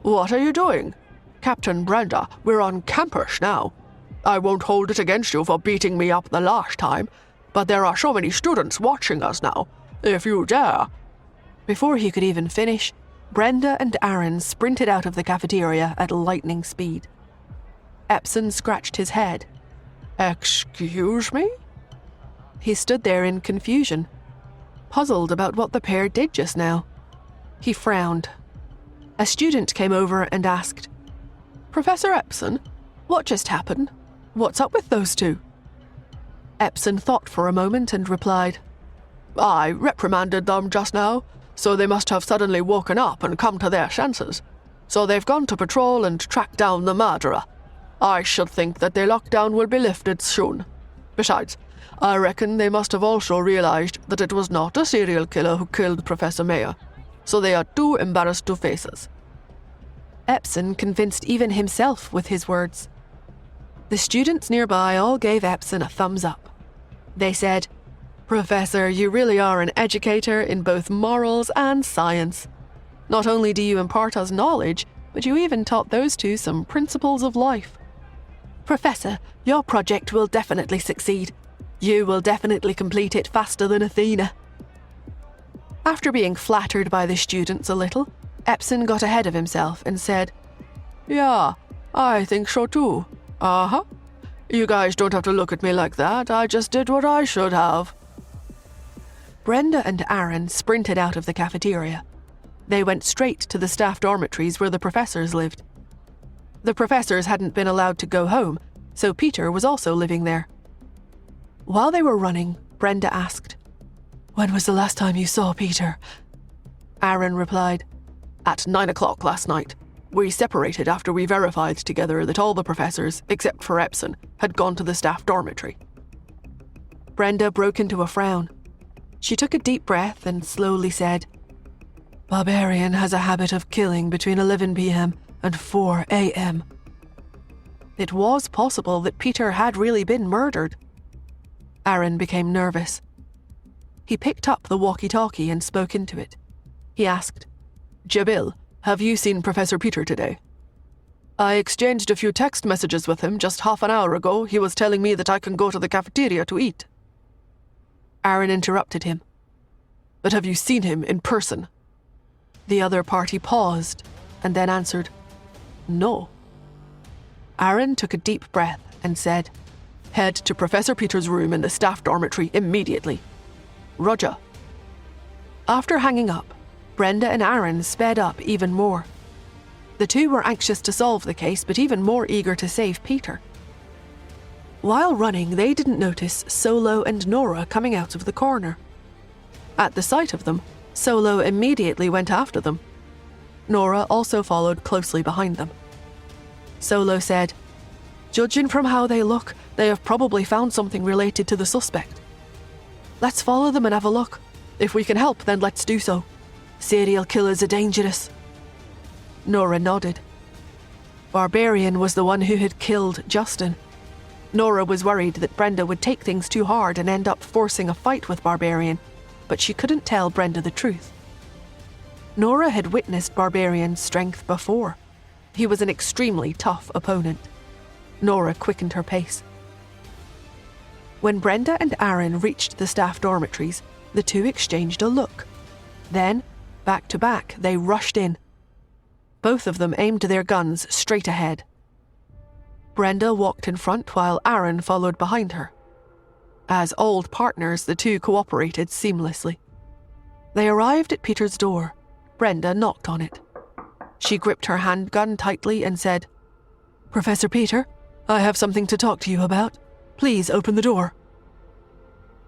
What are you doing? Captain Brenda, we're on campus now. I won't hold it against you for beating me up the last time, but there are so many students watching us now. If you dare. Before he could even finish, Brenda and Aaron sprinted out of the cafeteria at lightning speed. Epson scratched his head. Excuse me? He stood there in confusion, puzzled about what the pair did just now. He frowned. A student came over and asked, Professor Epson, what just happened? What's up with those two? Epson thought for a moment and replied, I reprimanded them just now, so they must have suddenly woken up and come to their senses. So they've gone to patrol and track down the murderer. I should think that their lockdown will be lifted soon. Besides, I reckon they must have also realized that it was not a serial killer who killed Professor Mayer, so they are too embarrassed to face us. Epson convinced even himself with his words. The students nearby all gave Epson a thumbs up. They said, Professor, you really are an educator in both morals and science. Not only do you impart us knowledge, but you even taught those two some principles of life. Professor, your project will definitely succeed. You will definitely complete it faster than Athena. After being flattered by the students a little, Epson got ahead of himself and said, Yeah, I think so too. Uh-huh. You guys don't have to look at me like that. I just did what I should have. Brenda and Aaron sprinted out of the cafeteria. They went straight to the staff dormitories where the professors lived. The professors hadn't been allowed to go home, so Peter was also living there. While they were running, Brenda asked, When was the last time you saw Peter? Aaron replied, At 9 o'clock last night. We separated after we verified together that all the professors, except for Epson, had gone to the staff dormitory. Brenda broke into a frown. She took a deep breath and slowly said, "Barbarian has a habit of killing between 11 p.m. and 4 a.m. It was possible that Peter had really been murdered. Aaron became nervous. He picked up the walkie-talkie and spoke into it. He asked, Jabil, have you seen Professor Peter today? I exchanged a few text messages with him just half an hour ago. He was telling me that I can go to the cafeteria to eat. Aaron interrupted him. But have you seen him in person? The other party paused and then answered, No. Aaron took a deep breath and said, Head to Professor Peter's room in the staff dormitory immediately. Roger. After hanging up, Brenda and Aaron sped up even more. The two were anxious to solve the case, but even more eager to save Peter. While running, they didn't notice Solo and Nora coming out of the corner. At the sight of them, Solo immediately went after them. Nora also followed closely behind them. Solo said, "Judging from how they look, they have probably found something related to the suspect. Let's follow them and have a look. If we can help, then let's do so. Serial killers are dangerous." Nora nodded. Barbarian was the one who had killed Justin. Nora was worried that Brenda would take things too hard and end up forcing a fight with Barbarian, but she couldn't tell Brenda the truth. Nora had witnessed Barbarian's strength before. He was an extremely tough opponent. Nora quickened her pace. When Brenda and Aaron reached the staff dormitories, the two exchanged a look. Then, back to back, they rushed in. Both of them aimed their guns straight ahead. Brenda walked in front while Aaron followed behind her. As old partners, the two cooperated seamlessly. They arrived at Peter's door. Brenda knocked on it. She gripped her handgun tightly and said, "Professor Peter, I have something to talk to you about. Please open the door."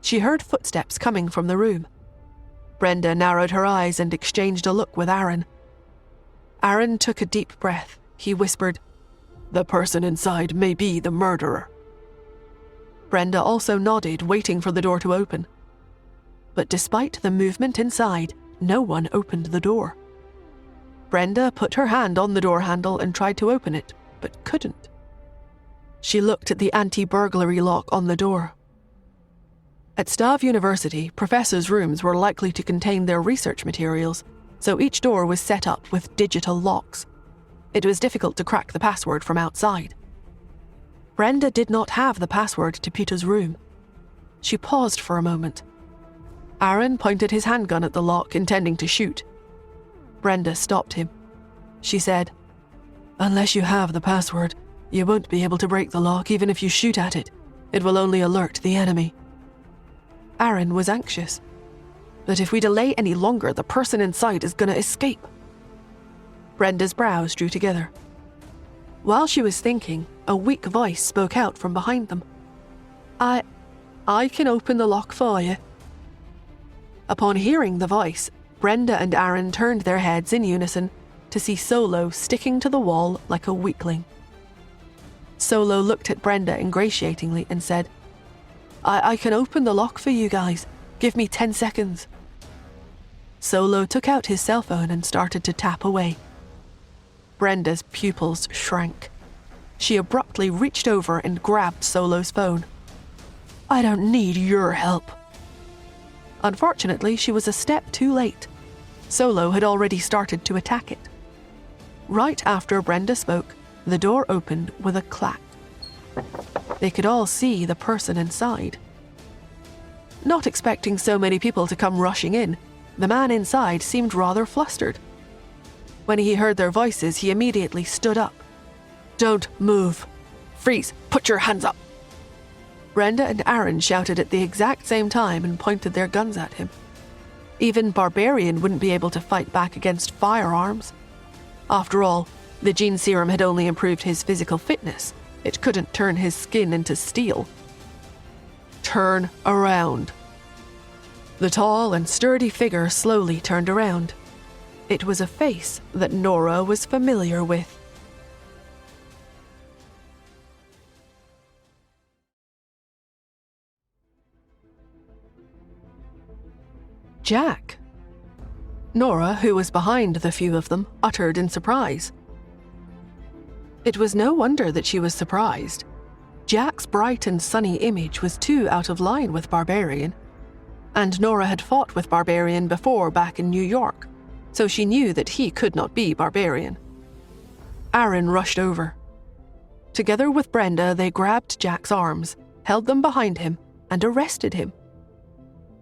She heard footsteps coming from the room. Brenda narrowed her eyes and exchanged a look with Aaron. Aaron took a deep breath. He whispered, "The person inside may be the murderer." Brenda also nodded, waiting for the door to open. But despite the movement inside, no one opened the door. Brenda put her hand on the door handle and tried to open it, but couldn't. She looked at the anti-burglary lock on the door. At Stav University, professors' rooms were likely to contain their research materials, so each door was set up with digital locks. It was difficult to crack the password from outside. Brenda did not have the password to Peter's room. She paused for a moment. Aaron pointed his handgun at the lock, intending to shoot. Brenda stopped him. She said, "Unless you have the password, you won't be able to break the lock even if you shoot at it. It will only alert the enemy." Aaron was anxious. "But if we delay any longer, the person inside is going to escape." Brenda's brows drew together. While she was thinking, a weak voice spoke out from behind them. I can open the lock for you." Upon hearing the voice, Brenda and Aaron turned their heads in unison to see Solo sticking to the wall like a weakling. Solo looked at Brenda ingratiatingly and said, I can open the lock for you guys. Give me 10 seconds. Solo took out his cell phone and started to tap away. Brenda's pupils shrank. She abruptly reached over and grabbed Solo's phone. "I don't need your help." Unfortunately, she was a step too late. Solo had already started to attack it. Right after Brenda spoke, the door opened with a clack. They could all see the person inside. Not expecting so many people to come rushing in, the man inside seemed rather flustered. When he heard their voices, he immediately stood up. "Don't move. Freeze. Put your hands up." Brenda and Aaron shouted at the exact same time and pointed their guns at him. Even Barbarian wouldn't be able to fight back against firearms. After all, the gene serum had only improved his physical fitness. It couldn't turn his skin into steel. "Turn around." The tall and sturdy figure slowly turned around. It was a face that Nora was familiar with. Jack. Nora, who was behind the few of them, uttered in surprise. It was no wonder that she was surprised. Jack's bright and sunny image was too out of line with Barbarian. And Nora had fought with Barbarian before back in New York, so she knew that he could not be Barbarian. Aaron rushed over. Together with Brenda, they grabbed Jack's arms, held them behind him, and arrested him.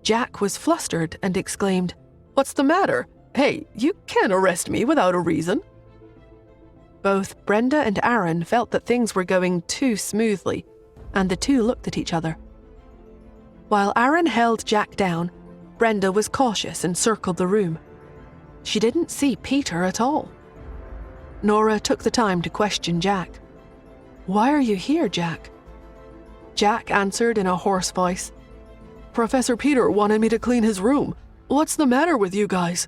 Jack was flustered and exclaimed, "What's the matter? Hey, you can't arrest me without a reason." Both Brenda and Aaron felt that things were going too smoothly, and the two looked at each other. While Aaron held Jack down, Brenda was cautious and circled the room. She didn't see Peter at all. Nora took the time to question Jack. "Why are you here, Jack?" Jack answered in a hoarse voice, Professor Peter wanted me to clean his room. What's the matter with you guys?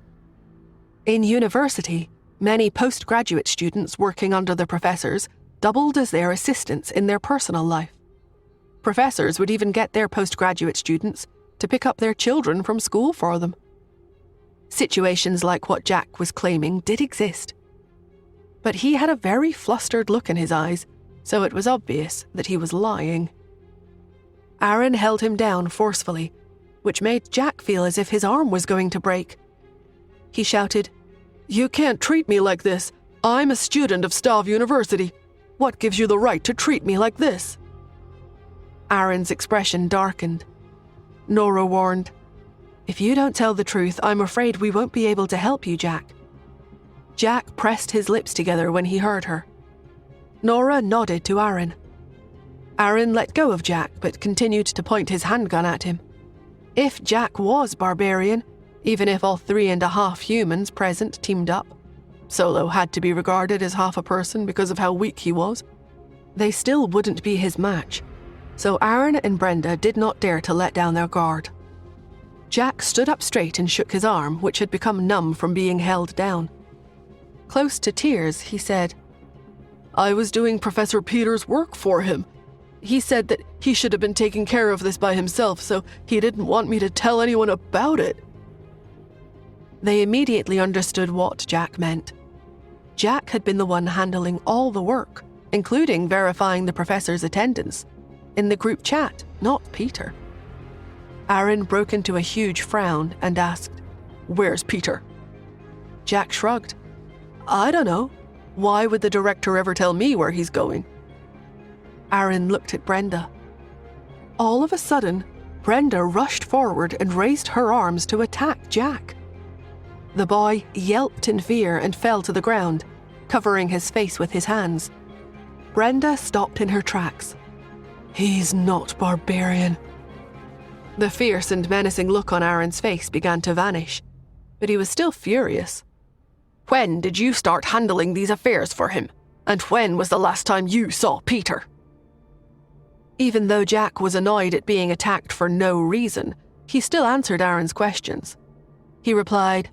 In university, many postgraduate students working under the professors doubled as their assistants in their personal life. Professors would even get their postgraduate students to pick up their children from school for them. Situations like what Jack was claiming did exist. But he had a very flustered look in his eyes, so it was obvious that he was lying. Aaron held him down forcefully, which made Jack feel as if his arm was going to break. He shouted, "You can't treat me like this. I'm a student of Stav University. What gives you the right to treat me like this?" Aaron's expression darkened. Nora warned, "If you don't tell the truth, I'm afraid we won't be able to help you, Jack." Jack pressed his lips together when he heard her. Nora nodded to Aaron. Aaron let go of Jack but continued to point his handgun at him. If Jack was Barbarian, even if all 3.5 humans present teamed up, Solo had to be regarded as half a person because of how weak he was, they still wouldn't be his match, so Aaron and Brenda did not dare to let down their guard. Jack stood up straight and shook his arm, which had become numb from being held down. Close to tears, he said, "I was doing Professor Peter's work for him. He said that he should have been taking care of this by himself, so he didn't want me to tell anyone about it." They immediately understood what Jack meant. Jack had been the one handling all the work, including verifying the professor's attendance, in the group chat, not Peter. Aaron broke into a huge frown and asked, "Where's Peter?" Jack shrugged. "I don't know. Why would the director ever tell me where he's going?" Aaron looked at Brenda. All of a sudden, Brenda rushed forward and raised her arms to attack Jack. The boy yelped in fear and fell to the ground, covering his face with his hands. Brenda stopped in her tracks. "He's not Barbarian." The fierce and menacing look on Aaron's face began to vanish, but he was still furious. "When did you start handling these affairs for him? And when was the last time you saw Peter?" Even though Jack was annoyed at being attacked for no reason, he still answered Aaron's questions. He replied,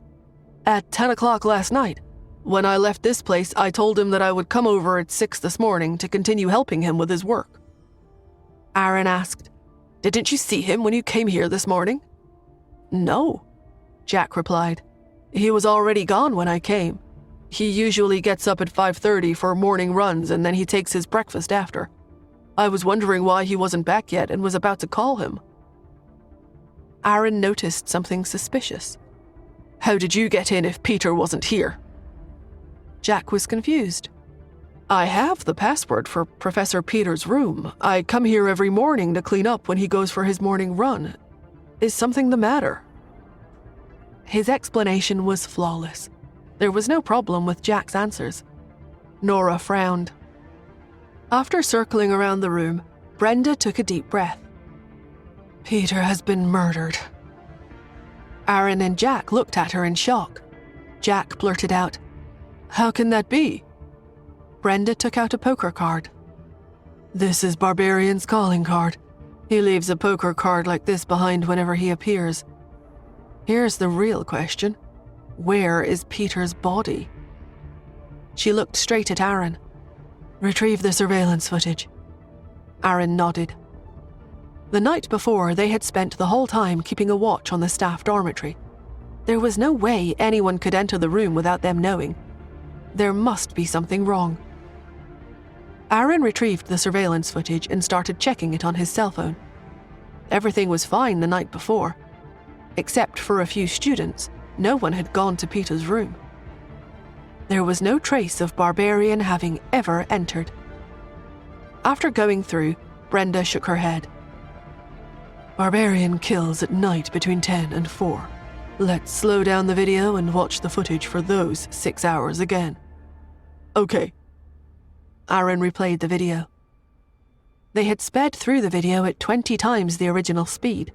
"At 10 o'clock last night. When I left this place, I told him that I would come over at 6 this morning to continue helping him with his work." Aaron asked, "Didn't you see him when you came here this morning?" "No," Jack replied. "He was already gone when I came. He usually gets up at 5:30 for morning runs and then he takes his breakfast after. I was wondering why he wasn't back yet and was about to call him." Aaron noticed something suspicious. "How did you get in if Peter wasn't here?" Jack was confused. "I have the password for Professor Peter's room. I come here every morning to clean up when he goes for his morning run. Is something the matter?" His explanation was flawless. There was no problem with Jack's answers. Nora frowned. After circling around the room, Brenda took a deep breath. "Peter has been murdered." Aaron and Jack looked at her in shock. Jack blurted out, "How can that be?" Brenda took out a poker card. "This is Barbarian's calling card. He leaves a poker card like this behind whenever he appears. Here's the real question. Where is Peter's body?" She looked straight at Aaron. "Retrieve the surveillance footage." Aaron nodded. The night before, they had spent the whole time keeping a watch on the staff dormitory, There was no way anyone could enter the room without them knowing. There must be something wrong. Aaron retrieved the surveillance footage and started checking it on his cell phone. Everything was fine the night before. Except for a few students, no one had gone to Peter's room. There was no trace of Barbarian having ever entered. After going through, Brenda shook her head. Barbarian kills at night between 10 and 4. Let's slow down the video and watch the footage for those 6 hours again. Okay. Aaron replayed the video. They had sped through the video at 20 times the original speed.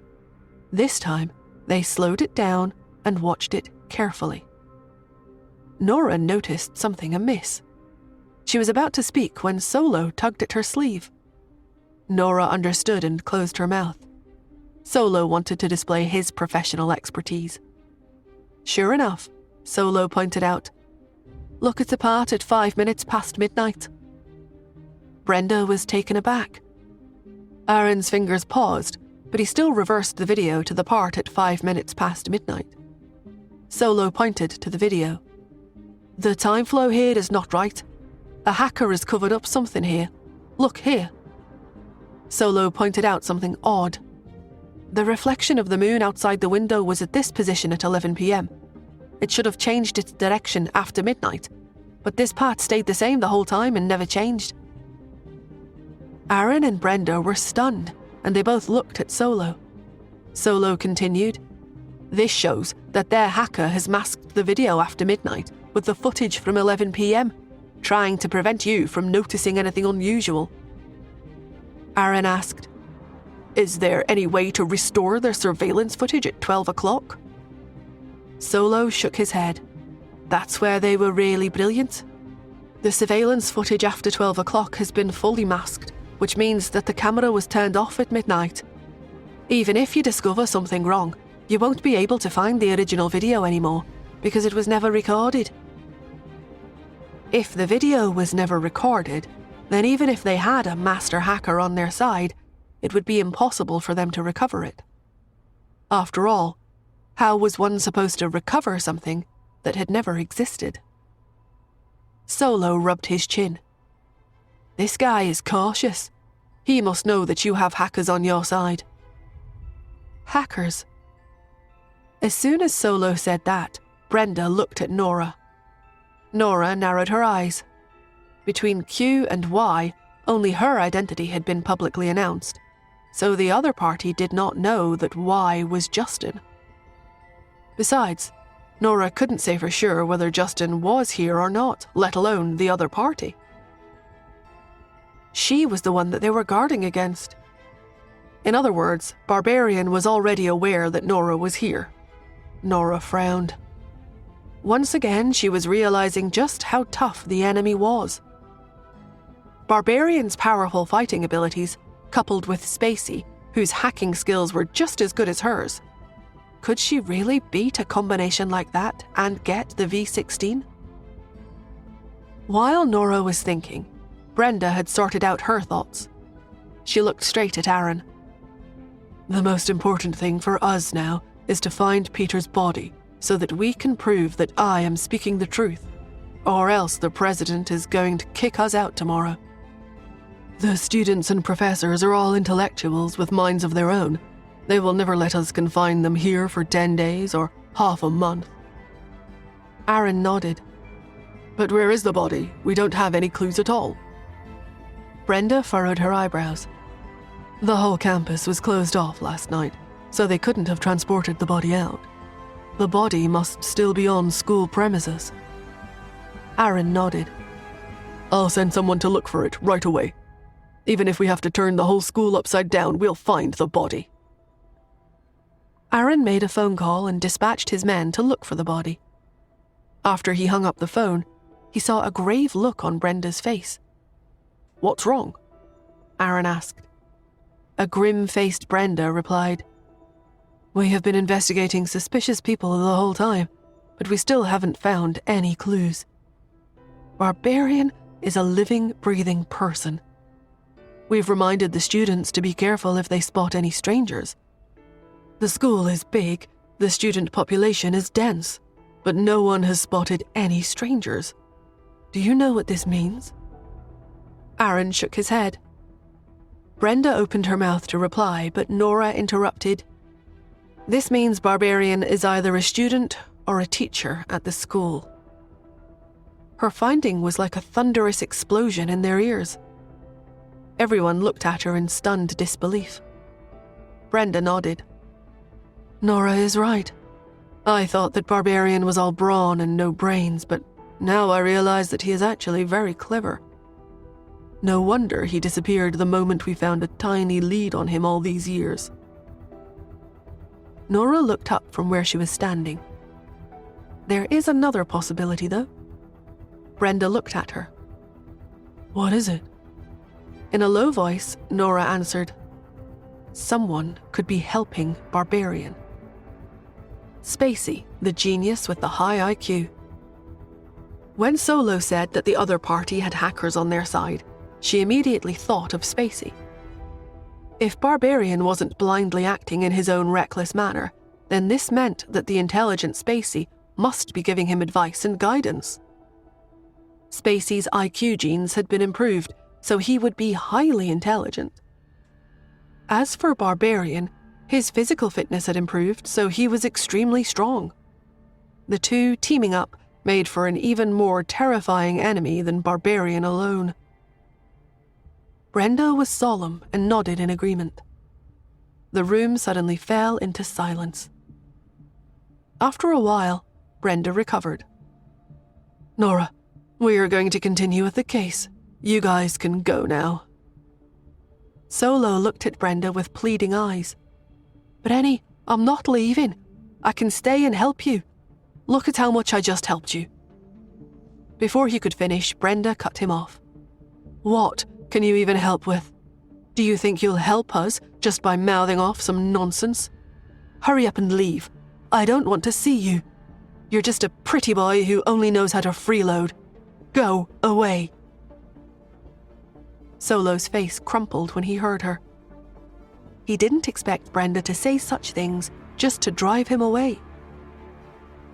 This time, they slowed it down and watched it carefully. Nora noticed something amiss. She was about to speak when Solo tugged at her sleeve. Nora understood and closed her mouth. Solo wanted to display his professional expertise. Sure enough, Solo pointed out, "Look at the part at 5 minutes past midnight." Brenda was taken aback. Aaron's fingers paused, but he still reversed the video to the part at 5 minutes past midnight. Solo pointed to the video. "The time flow here is not right. A hacker has covered up something here. Look here." Solo pointed out something odd. The reflection of the moon outside the window was at this position at 11 p.m. It should have changed its direction after midnight, but this part stayed the same the whole time and never changed. Aaron and Brenda were stunned, and they both looked at Solo. Solo continued, "This shows that their hacker has masked the video after midnight with the footage from 11 p.m., trying to prevent you from noticing anything unusual." Aaron asked, "Is there any way to restore their surveillance footage at 12 o'clock? Solo shook his head. That's where they were really brilliant. The surveillance footage after 12 o'clock has been fully masked, which means that the camera was turned off at midnight. Even if you discover something wrong, you won't be able to find the original video anymore, because it was never recorded. If the video was never recorded, then even if they had a master hacker on their side, it would be impossible for them to recover it. After all, how was one supposed to recover something that had never existed?" Solo rubbed his chin. "This guy is cautious. He must know that you have hackers on your side." Hackers? As soon as Solo said that, Brenda looked at Nora. Nora narrowed her eyes. Between Q and Y, only her identity had been publicly announced, so the other party did not know that Y was Justin. Besides, Nora couldn't say for sure whether Justin was here or not, let alone the other party. She was the one that they were guarding against. In other words, Barbarian was already aware that Nora was here. Nora frowned. Once again, she was realizing just how tough the enemy was. Barbarian's powerful fighting abilities, coupled with Spacey, whose hacking skills were just as good as hers. Could she really beat a combination like that and get the V16? While Nora was thinking, Brenda had sorted out her thoughts. She looked straight at Aaron. "The most important thing for us now is to find Peter's body so that we can prove that I am speaking the truth, or else the president is going to kick us out tomorrow. The students and professors are all intellectuals with minds of their own. They will never let us confine them here for 10 days or half a month." Aaron nodded. "But where is the body? We don't have any clues at all." Brenda furrowed her eyebrows. "The whole campus was closed off last night, so they couldn't have transported the body out. The body must still be on school premises." Aaron nodded. "I'll send someone to look for it right away. Even if we have to turn the whole school upside down, we'll find the body." Aaron made a phone call and dispatched his men to look for the body. After he hung up the phone, he saw a grave look on Brenda's face. "What's wrong?" Aaron asked. A grim-faced Brenda replied, "We have been investigating suspicious people the whole time, but we still haven't found any clues. Barbarian is a living, breathing person. We've reminded the students to be careful if they spot any strangers. The school is big, The student population is dense, but no one has spotted any strangers. Do you know what this means?" Aaron shook his head. Brenda opened her mouth to reply, but Nora interrupted. "This means Barbarian is either a student or a teacher at the school." Her finding was like a thunderous explosion in their ears. Everyone looked at her in stunned disbelief. Brenda nodded. "Nora is right. I thought that Barbarian was all brawn and no brains, but now I realize that he is actually very clever. No wonder he disappeared the moment we found a tiny lead on him all these years." Nora looked up from where she was standing. "There is another possibility, though." Brenda looked at her. "What is it?" In a low voice, Nora answered, "Someone could be helping Barbarian. Spacey, the genius with the high IQ." When Solo said that the other party had hackers on their side, she immediately thought of Spacey. If Barbarian wasn't blindly acting in his own reckless manner, then this meant that the intelligent Spacey must be giving him advice and guidance. Spacey's IQ genes had been improved, so he would be highly intelligent. As for Barbarian, his physical fitness had improved, so he was extremely strong. The two teaming up made for an even more terrifying enemy than Barbarian alone. Brenda was solemn and nodded in agreement. The room suddenly fell into silence. After a while, Brenda recovered. "Nora, we are going to continue with the case. You guys can go now." Solo looked at Brenda with pleading eyes. "Brenny, I'm not leaving. I can stay and help you. Look at how much I just helped you." Before he could finish, Brenda cut him off. "What can you even help with? Do you think you'll help us just by mouthing off some nonsense? Hurry up and leave. I don't want to see you. You're just a pretty boy who only knows how to freeload. Go away." Solo's face crumpled when he heard her. He didn't expect Brenda to say such things just to drive him away.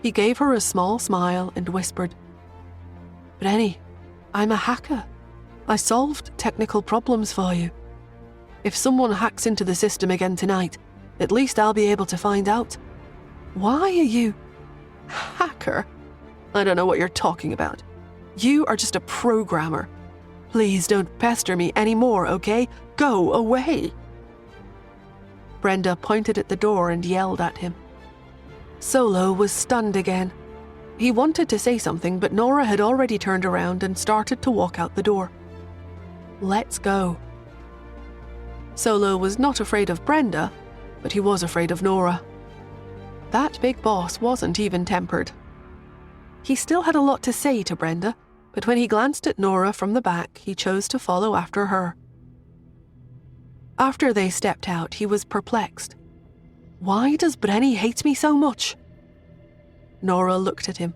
He gave her a small smile and whispered, "Brenny, I'm a hacker. I solved technical problems for you. If someone hacks into the system again tonight, at least I'll be able to find out. Why are you... Hacker? I don't know what you're talking about. You are just a programmer. Please don't pester me anymore, okay? Go away." Brenda pointed at the door and yelled at him. Solo was stunned again. He wanted to say something, but Nora had already turned around and started to walk out the door. "Let's go." Solo was not afraid of Brenda, but he was afraid of Nora. That big boss wasn't even-tempered. He still had a lot to say to Brenda, but when he glanced at Nora from the back, he chose to follow after her. After they stepped out, he was perplexed. Why does Brenny hate me so much? Nora looked at him.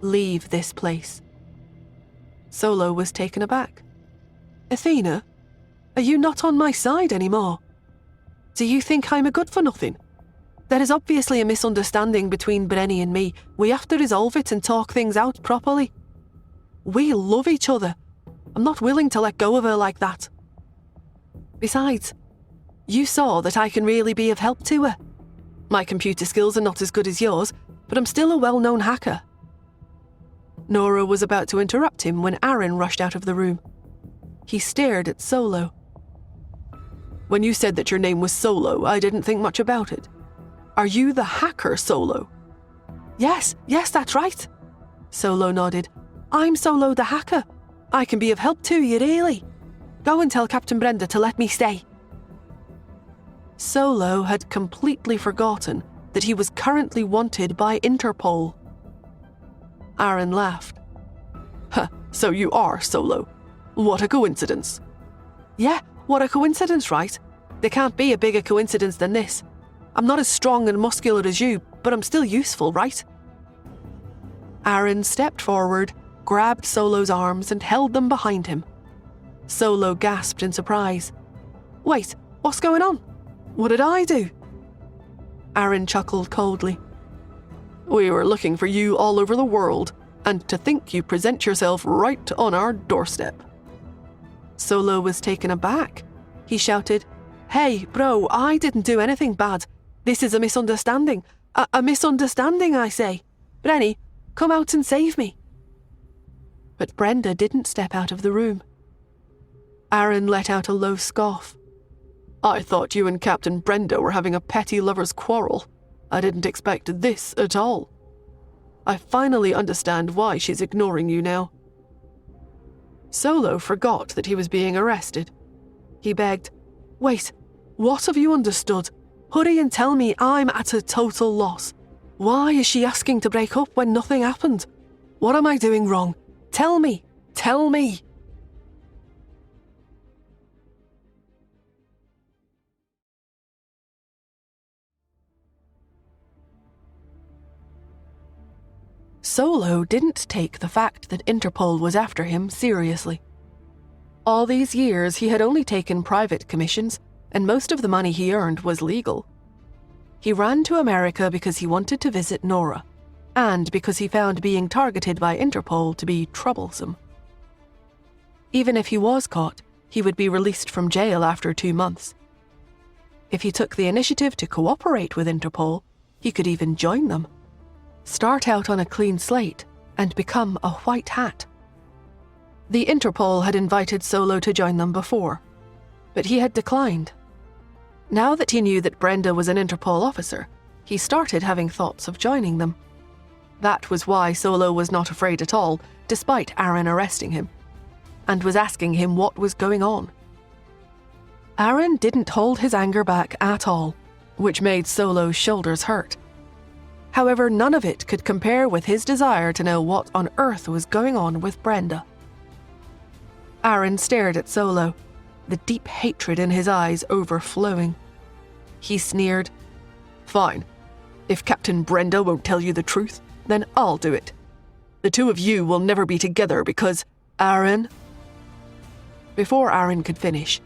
"Leave this place." Solo was taken aback. "Athena, are you not on my side anymore? Do you think I'm a good-for-nothing? There is obviously a misunderstanding between Brenny and me. We have to resolve it and talk things out properly. We love each other. I'm not willing to let go of her like that. Besides, you saw that I can really be of help to her. My computer skills are not as good as yours, but I'm still a well-known hacker." Nora was about to interrupt him when Aaron rushed out of the room. He stared at Solo. "When you said that your name was Solo, I didn't think much about it. Are you the hacker, Solo?" Yes, that's right." Solo nodded. "I'm Solo the hacker. I can be of help to you, really. Go and tell Captain Brenda to let me stay." Solo had completely forgotten that he was currently wanted by Interpol. Aaron laughed. So you are Solo. What a coincidence." "Yeah, what a coincidence, right? There can't be a bigger coincidence than this. I'm not as strong and muscular as you, but I'm still useful, right?" Aaron stepped forward, grabbed Solo's arms and held them behind him. Solo gasped in surprise. "Wait, what's going on? What did I do?" Aaron chuckled coldly. We were looking for you all over the world, and to think you present yourself right on our doorstep. Solo was taken aback. He shouted, "Hey, bro, I didn't do anything bad. This is a misunderstanding. A misunderstanding, I say. Brenny, come out and save me." But Brenda didn't step out of the room. Aaron let out a low scoff. I thought you and Captain Brenda were having a petty lover's quarrel. I didn't expect this at all. I finally understand why she's ignoring you now. Solo forgot that he was being arrested. He begged, "Wait, what have you understood? Hurry and tell me. I'm at a total loss. Why is she asking to break up when nothing happened? What am I doing wrong? Tell me, tell me." Solo didn't take the fact that Interpol was after him seriously. All these years, he had only taken private commissions, and most of the money he earned was legal. He ran to America because he wanted to visit Nora, and because he found being targeted by Interpol to be troublesome. Even if he was caught, he would be released from jail after 2 months. If he took the initiative to cooperate with Interpol, he could even join them. Start out on a clean slate and become a white hat. The Interpol had invited Solo to join them before, but he had declined. Now that he knew that Brenda was an Interpol officer, he started having thoughts of joining them. That was why Solo was not afraid at all, despite Aaron arresting him, and was asking him what was going on. Aaron didn't hold his anger back at all, which made Solo's shoulders hurt. However, none of it could compare with his desire to know what on earth was going on with Brenda. Aaron stared at Solo, the deep hatred in his eyes overflowing. He sneered, "Fine. If Captain Brenda won't tell you the truth, then I'll do it. The two of you will never be together because Aaron." Before Aaron could finish,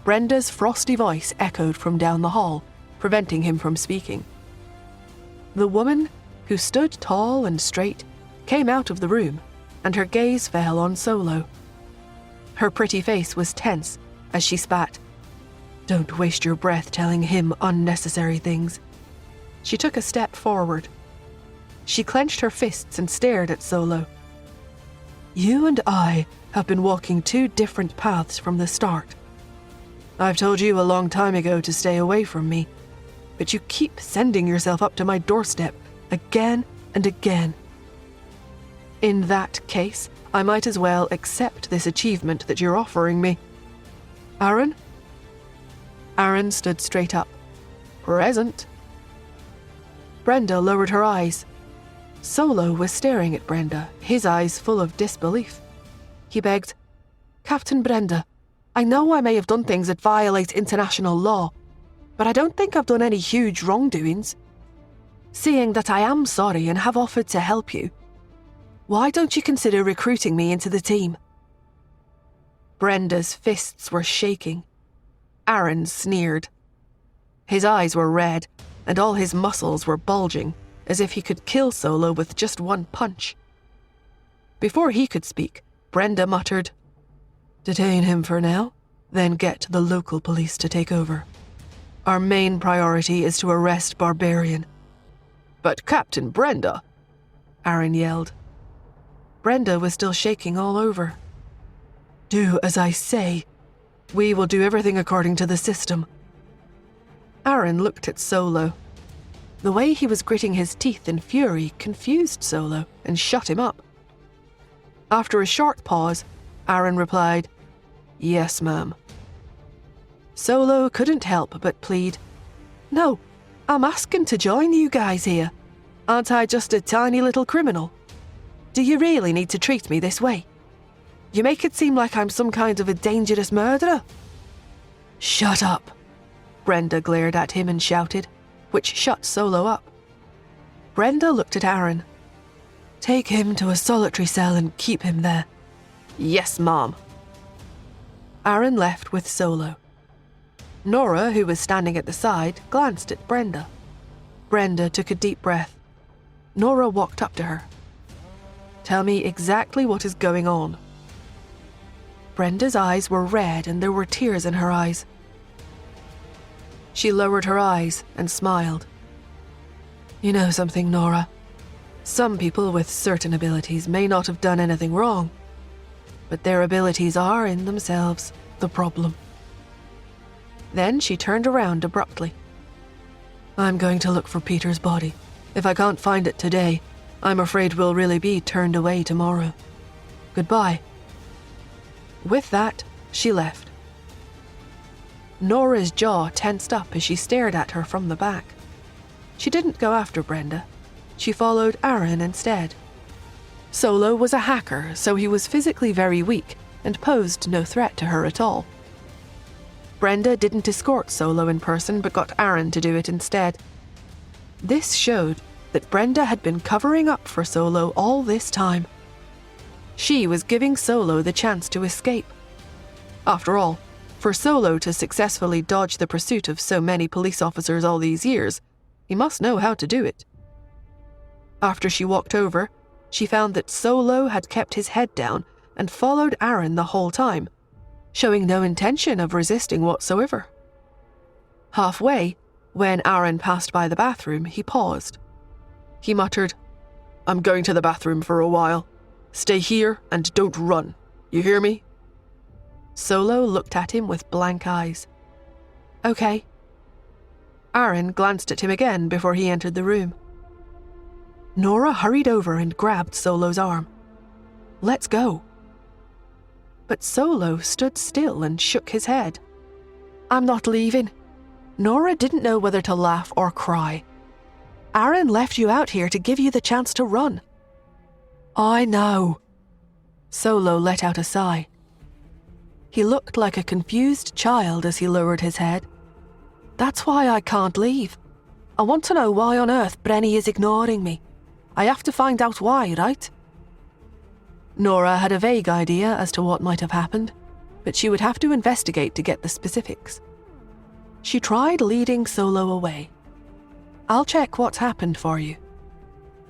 Brenda's frosty voice echoed from down the hall, preventing him from speaking. The woman, who stood tall and straight, came out of the room, and her gaze fell on Solo. Her pretty face was tense as she spat, "Don't waste your breath telling him unnecessary things." She took a step forward. She clenched her fists and stared at Solo. "You and I have been walking 2 different paths from the start. I've told you a long time ago to stay away from me, but you keep sending yourself up to my doorstep again and again. In that case, I might as well accept this achievement that you're offering me. Aaron?" Aaron stood straight up. "Present." Brenda lowered her eyes. Solo was staring at Brenda, his eyes full of disbelief. He begged, "Captain Brenda, I know I may have done things that violate international law, but I don't think I've done any huge wrongdoings. Seeing that I am sorry and have offered to help you, why don't you consider recruiting me into the team?" Brenda's fists were shaking. Aaron sneered. His eyes were red, and all his muscles were bulging, as if he could kill Solo with just one punch. Before he could speak, Brenda muttered, "Detain him for now, then get the local police to take over. Our main priority is to arrest Barbarian." "But Captain Brenda," Aaron yelled. Brenda was still shaking all over. "Do as I say. We will do everything according to the system." Aaron looked at Solo. The way he was gritting his teeth in fury confused Solo and shut him up. After a short pause, Aaron replied, "Yes, ma'am." Solo couldn't help but plead, "No, I'm asking to join you guys here. Aren't I just a tiny little criminal? Do you really need to treat me this way? You make it seem like I'm some kind of a dangerous murderer." "Shut up," Brenda glared at him and shouted, which shut Solo up. Brenda looked at Aaron. "Take him to a solitary cell and keep him there." "Yes, Mom." Aaron left with Solo. Nora, who was standing at the side, glanced at Brenda. Brenda took a deep breath, Nora walked up to her. "Tell me exactly what is going on." Brenda's eyes were red and there were tears in her eyes. She lowered her eyes and smiled. "You know something, Nora? Some people with certain abilities may not have done anything wrong, but their abilities are in themselves the problem." Then she turned around abruptly. "I'm going to look for Peter's body. If I can't find it today, I'm afraid we'll really be turned away tomorrow. Goodbye." With that, she left. Nora's jaw tensed up as she stared at her from the back. She didn't go after Brenda. She followed Aaron instead. Solo was a hacker, so he was physically very weak and posed no threat to her at all. Brenda didn't escort Solo in person but got Aaron to do it instead. This showed that Brenda had been covering up for Solo all this time. She was giving Solo the chance to escape. After all, for Solo to successfully dodge the pursuit of so many police officers all these years, he must know how to do it. After she walked over, she found that Solo had kept his head down and followed Aaron the whole time, showing no intention of resisting whatsoever. Halfway, when Aaron passed by the bathroom, he paused. He muttered, "I'm going to the bathroom for a while. Stay here and don't run. You hear me?" Solo looked at him with blank eyes. "Okay." Aaron glanced at him again before he entered the room. Nora hurried over and grabbed Solo's arm. "Let's go." But Solo stood still and shook his head. "I'm not leaving." Nora didn't know whether to laugh or cry. "Aaron left you out here to give you the chance to run." "I know." Solo let out a sigh. He looked like a confused child as he lowered his head. "That's why I can't leave. I want to know why on earth Brenny is ignoring me. I have to find out why, right?" Nora had a vague idea as to what might have happened, but she would have to investigate to get the specifics. She tried leading Solo away. "I'll check what's happened for you."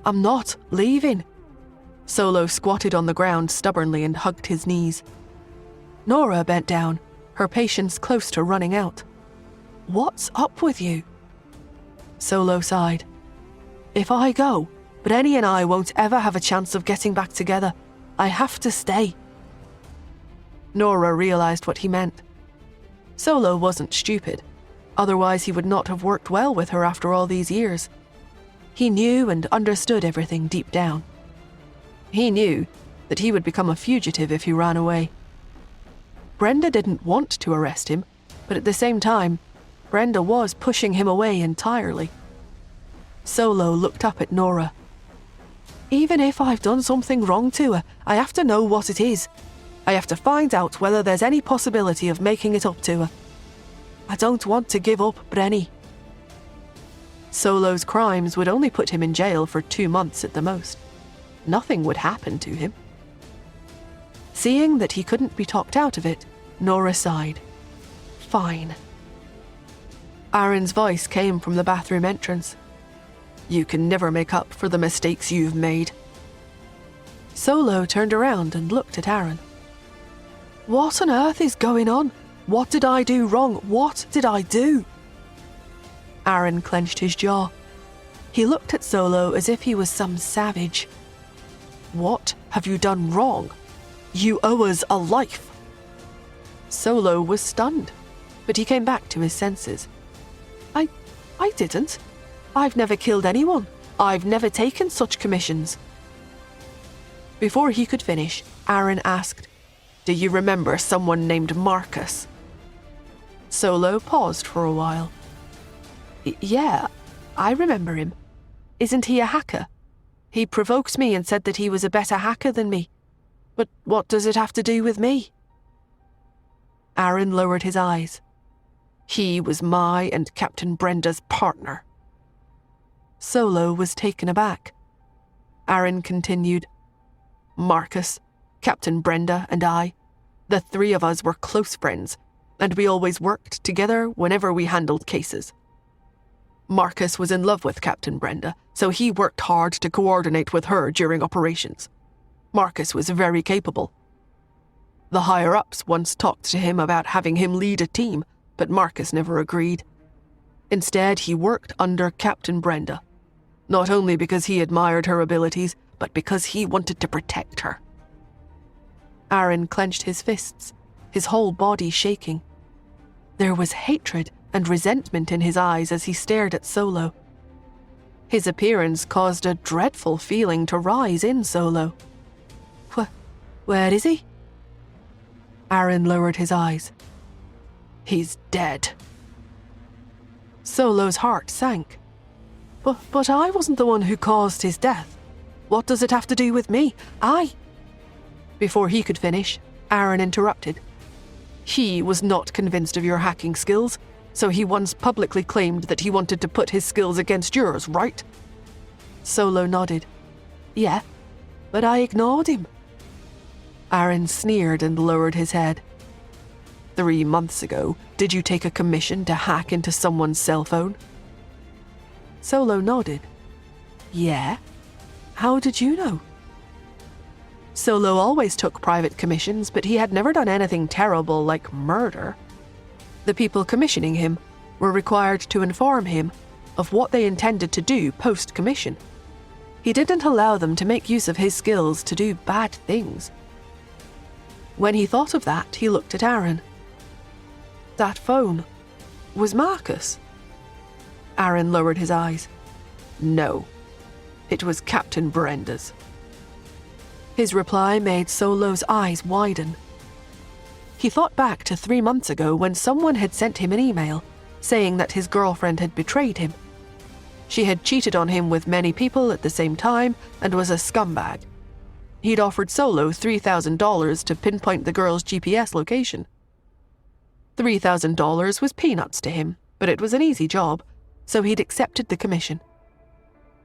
"I'm not leaving." Solo squatted on the ground stubbornly and hugged his knees. Nora bent down, her patience close to running out. "What's up with you?" Solo sighed. "If I go, Brenny and I won't ever have a chance of getting back together. I have to stay." Nora realized what he meant. Solo wasn't stupid. Otherwise he would not have worked well with her after all these years. He knew and understood everything deep down. He knew that he would become a fugitive if he ran away. Brenda didn't want to arrest him, but at the same time, Brenda was pushing him away entirely. Solo looked up at Nora. "Even if I've done something wrong to her, I have to know what it is. I have to find out whether there's any possibility of making it up to her. I don't want to give up Brenny." Solo's crimes would only put him in jail for 2 months at the most. Nothing would happen to him. Seeing that he couldn't be talked out of it, Nora sighed. "Fine." Aaron's voice came from the bathroom entrance. "You can never make up for the mistakes you've made." Solo turned around and looked at Aaron. "What on earth is going on? What did I do wrong? What did I do?" Aaron clenched his jaw. He looked at Solo as if he was some savage. "What have you done wrong? You owe us a life." Solo was stunned, but he came back to his senses. I didn't. I've never killed anyone. I've never taken such commissions." Before he could finish, Aaron asked, "Do you remember someone named Marcus?" Solo paused for a while. Yeah, I remember him. Isn't he a hacker? He provoked me and said that he was a better hacker than me. But what does it have to do with me?" Aaron lowered his eyes. "He was my and Captain Brenda's partner." Solo was taken aback. Aaron continued, "Marcus, Captain Brenda, and I, the 3 of us were close friends, and we always worked together whenever we handled cases. Marcus was in love with Captain Brenda, so he worked hard to coordinate with her during operations. Marcus was very capable. The higher-ups once talked to him about having him lead a team, but Marcus never agreed. Instead, he worked under Captain Brenda, not only because he admired her abilities, but because he wanted to protect her. Aaron clenched his fists, his whole body shaking. There was hatred and resentment in his eyes as he stared at Solo. His appearance caused a dreadful feeling to rise in Solo. Where is he? Aaron lowered his eyes. He's dead. Solo's heart sank. But I wasn't the one who caused his death. What does it have to do with me? Before he could finish, Aaron interrupted. He was not convinced of your hacking skills, so he once publicly claimed that he wanted to put his skills against yours, right? Solo nodded. Yeah, but I ignored him. Aaron sneered and lowered his head. 3 months ago, did you take a commission to hack into someone's cell phone? Solo nodded. Yeah. How did you know? Solo always took private commissions, but he had never done anything terrible like murder. The people commissioning him were required to inform him of what they intended to do post-commission. He didn't allow them to make use of his skills to do bad things. When he thought of that, he looked at Aaron. That phone was Marcus. Aaron lowered his eyes. No, it was Captain Brenda's. His reply made Solo's eyes widen. He thought back to 3 months ago when someone had sent him an email saying that his girlfriend had betrayed him. She had cheated on him with many people at the same time and was a scumbag. He'd offered Solo $3,000 to pinpoint the girl's GPS location. $3,000 was peanuts to him, but it was an easy job, so he'd accepted the commission.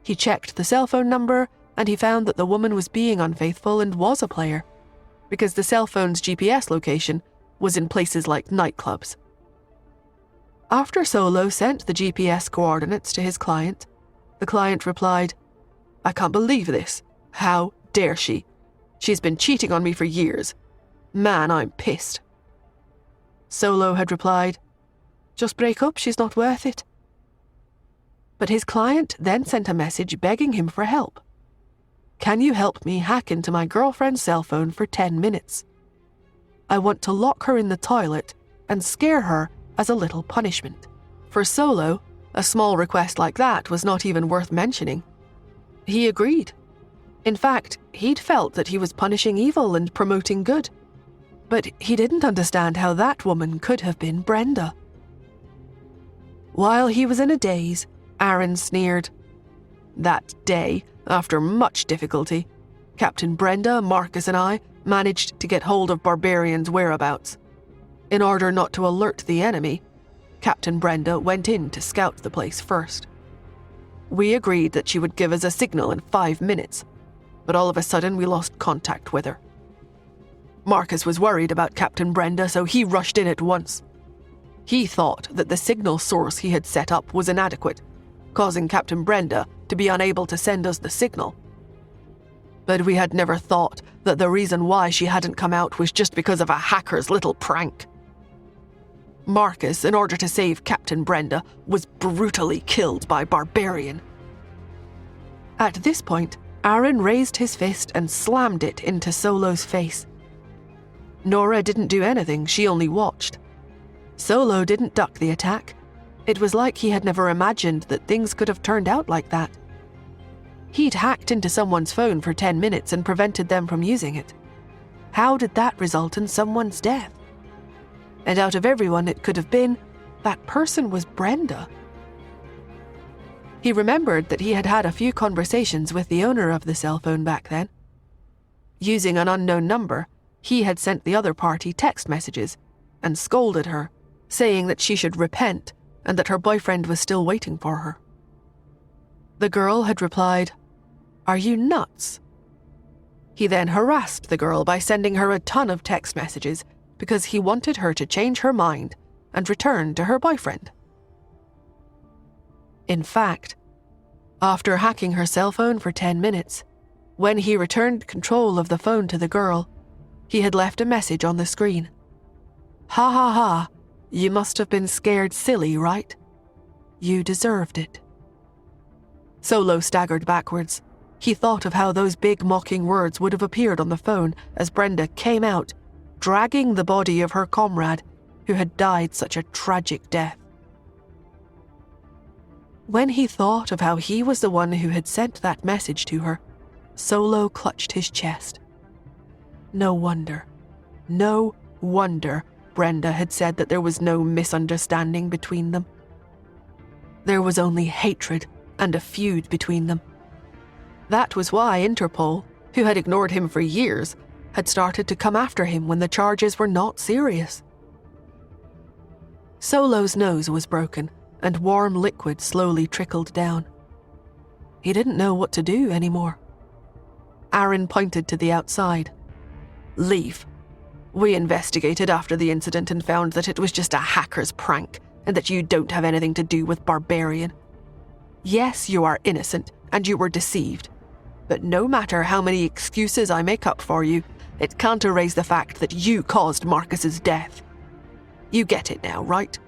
He checked the cell phone number, and he found that the woman was being unfaithful and was a player, because the cell phone's GPS location was in places like nightclubs. After Solo sent the GPS coordinates to his client, the client replied, "I can't believe this. How dare she? She's been cheating on me for years. Man, I'm pissed." Solo had replied, "Just break up, she's not worth it." But his client then sent a message begging him for help. "Can you help me hack into my girlfriend's cell phone for 10 minutes? I want to lock her in the toilet and scare her as a little punishment." For Solo, a small request like that was not even worth mentioning. He agreed. In fact, he'd felt that he was punishing evil and promoting good. But he didn't understand how that woman could have been Brenda. While he was in a daze, Aaron sneered. That day, after much difficulty, Captain Brenda, Marcus and I managed to get hold of Barbarian's whereabouts. In order not to alert the enemy, Captain Brenda went in to scout the place first. We agreed that she would give us a signal in 5 minutes, but all of a sudden we lost contact with her. Marcus was worried about Captain Brenda, so he rushed in at once. He thought that the signal source he had set up was inadequate, causing Captain Brenda to be unable to send us the signal. But we had never thought that the reason why she hadn't come out was just because of a hacker's little prank. Marcus, in order to save Captain Brenda, was brutally killed by Barbarian. At this point, Aaron raised his fist and slammed it into Solo's face. Nora didn't do anything, she only watched. Solo didn't duck the attack. It was like he had never imagined that things could have turned out like that. He'd hacked into someone's phone for 10 minutes and prevented them from using it. How did that result in someone's death? And out of everyone it could have been, that person was Brenda. He remembered that he had had a few conversations with the owner of the cell phone back then. Using an unknown number, he had sent the other party text messages and scolded her, saying that she should repent and that her boyfriend was still waiting for her. The girl had replied, "Are you nuts?" He then harassed the girl by sending her a ton of text messages because he wanted her to change her mind and return to her boyfriend. In fact, after hacking her cell phone for 10 minutes, when he returned control of the phone to the girl, he had left a message on the screen. "Ha ha ha, you must have been scared silly, right? You deserved it." Solo staggered backwards. He thought of how those big mocking words would have appeared on the phone as Brenda came out, dragging the body of her comrade who had died such a tragic death. When he thought of how he was the one who had sent that message to her, Solo clutched his chest. No wonder Brenda had said that there was no misunderstanding between them. There was only hatred and a feud between them. That was why Interpol, who had ignored him for years, had started to come after him when the charges were not serious. Solo's nose was broken, and warm liquid slowly trickled down. He didn't know what to do anymore. Aaron pointed to the outside. "Leave. We investigated after the incident and found that it was just a hacker's prank and that you don't have anything to do with Barbarian. Yes, you are innocent and you were deceived, but no matter how many excuses I make up for you, it can't erase the fact that you caused Marcus's death. You get it now, right?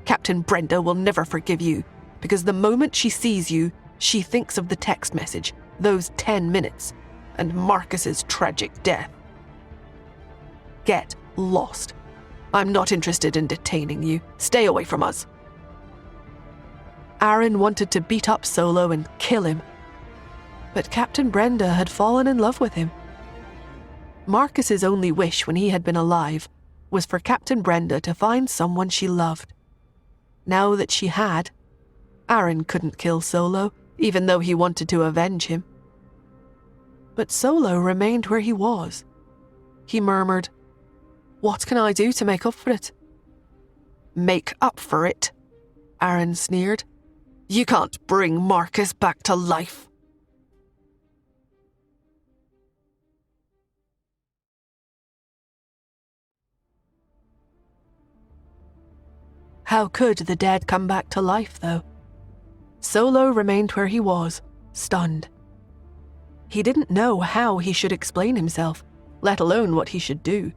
Captain Brenda will never forgive you, because the moment she sees you, she thinks of the text message, those 10 minutes, and Marcus's tragic death. Get lost. I'm not interested in detaining you. Stay away from us." Aaron wanted to beat up Solo and kill him, but Captain Brenda had fallen in love with him. Marcus's only wish when he had been alive was for Captain Brenda to find someone she loved. Now that she had, Aaron couldn't kill Solo, even though he wanted to avenge him. But Solo remained where he was. He murmured, "What can I do to make up for it?" "Make up for it?" Aaron sneered. "You can't bring Marcus back to life." How could the dead come back to life, though? Solo remained where he was, stunned. He didn't know how he should explain himself, let alone what he should do.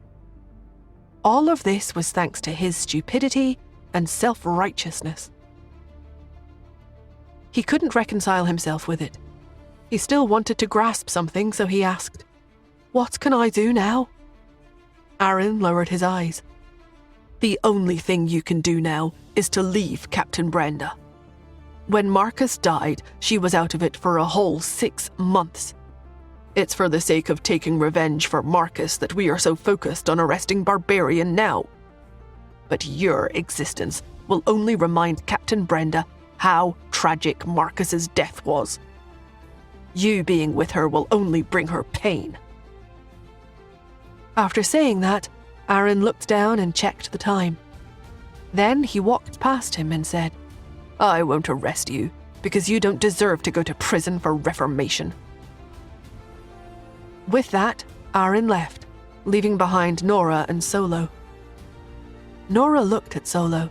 All of this was thanks to his stupidity and self-righteousness. He couldn't reconcile himself with it. He still wanted to grasp something, so he asked, "What can I do now?" Aaron lowered his eyes. "The only thing you can do now is to leave Captain Brenda. When Marcus died, she was out of it for a whole 6 months. It's for the sake of taking revenge for Marcus that we are so focused on arresting Barbarian now. But your existence will only remind Captain Brenda how tragic Marcus's death was. You being with her will only bring her pain." After saying that, Aaron looked down and checked the time. Then he walked past him and said, "I won't arrest you, because you don't deserve to go to prison for reformation." With that, Aaron left, leaving behind Nora and Solo. Nora looked at Solo.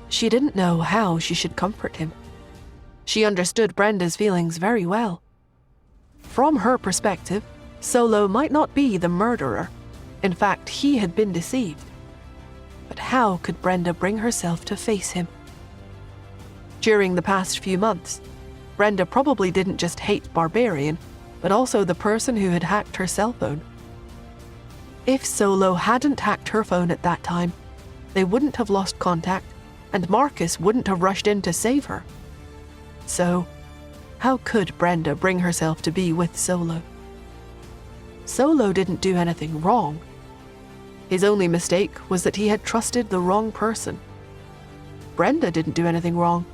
She didn't know how she should comfort him. She understood Brenda's feelings very well. From her perspective, Solo might not be the murderer. In fact, he had been deceived. But how could Brenda bring herself to face him? During the past few months, Brenda probably didn't just hate Barbarian, but also the person who had hacked her cell phone. If Solo hadn't hacked her phone at that time, they wouldn't have lost contact, and Marcus wouldn't have rushed in to save her. So, how could Brenda bring herself to be with Solo? Solo didn't do anything wrong. His only mistake was that he had trusted the wrong person. Brenda didn't do anything wrong.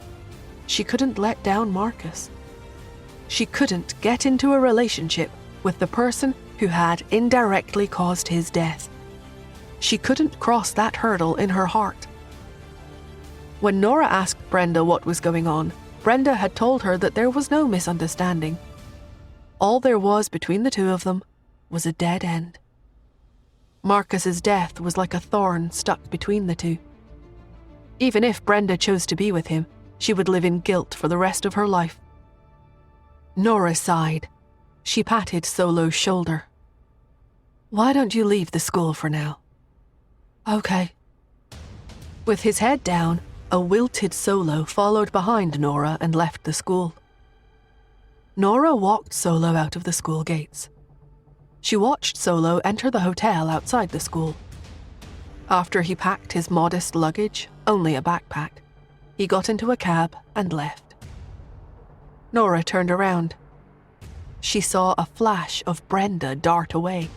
She couldn't let down Marcus. She couldn't get into a relationship with the person who had indirectly caused his death. She couldn't cross that hurdle in her heart. When Nora asked Brenda what was going on, Brenda had told her that there was no misunderstanding. All there was between the two of them was a dead end. Marcus's death was like a thorn stuck between the two. Even if Brenda chose to be with him, She would live in guilt for the rest of her life. Nora sighed. She patted Solo's shoulder. "Why don't you leave the school for now?" "Okay." With his head down, a wilted Solo followed behind Nora and left the school. Nora walked Solo out of the school gates. She watched Solo enter the hotel outside the school. After he packed his modest luggage, only a backpack, he got into a cab and left. Nora turned around. She saw a flash of Brenda dart away.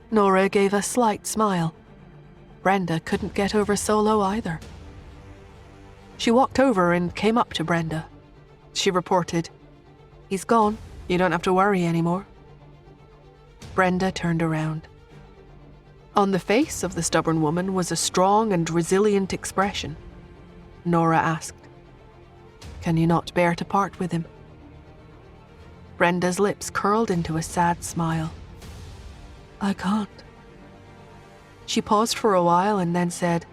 Nora gave a slight smile. Brenda couldn't get over Solo either. She walked over and came up to Brenda. She reported, "He's gone. You don't have to worry anymore." Brenda turned around. On the face of the stubborn woman was a strong and resilient expression. Nora asked, "Can you not bear to part with him?" Brenda's lips curled into a sad smile. "I can't." She paused for a while and then said,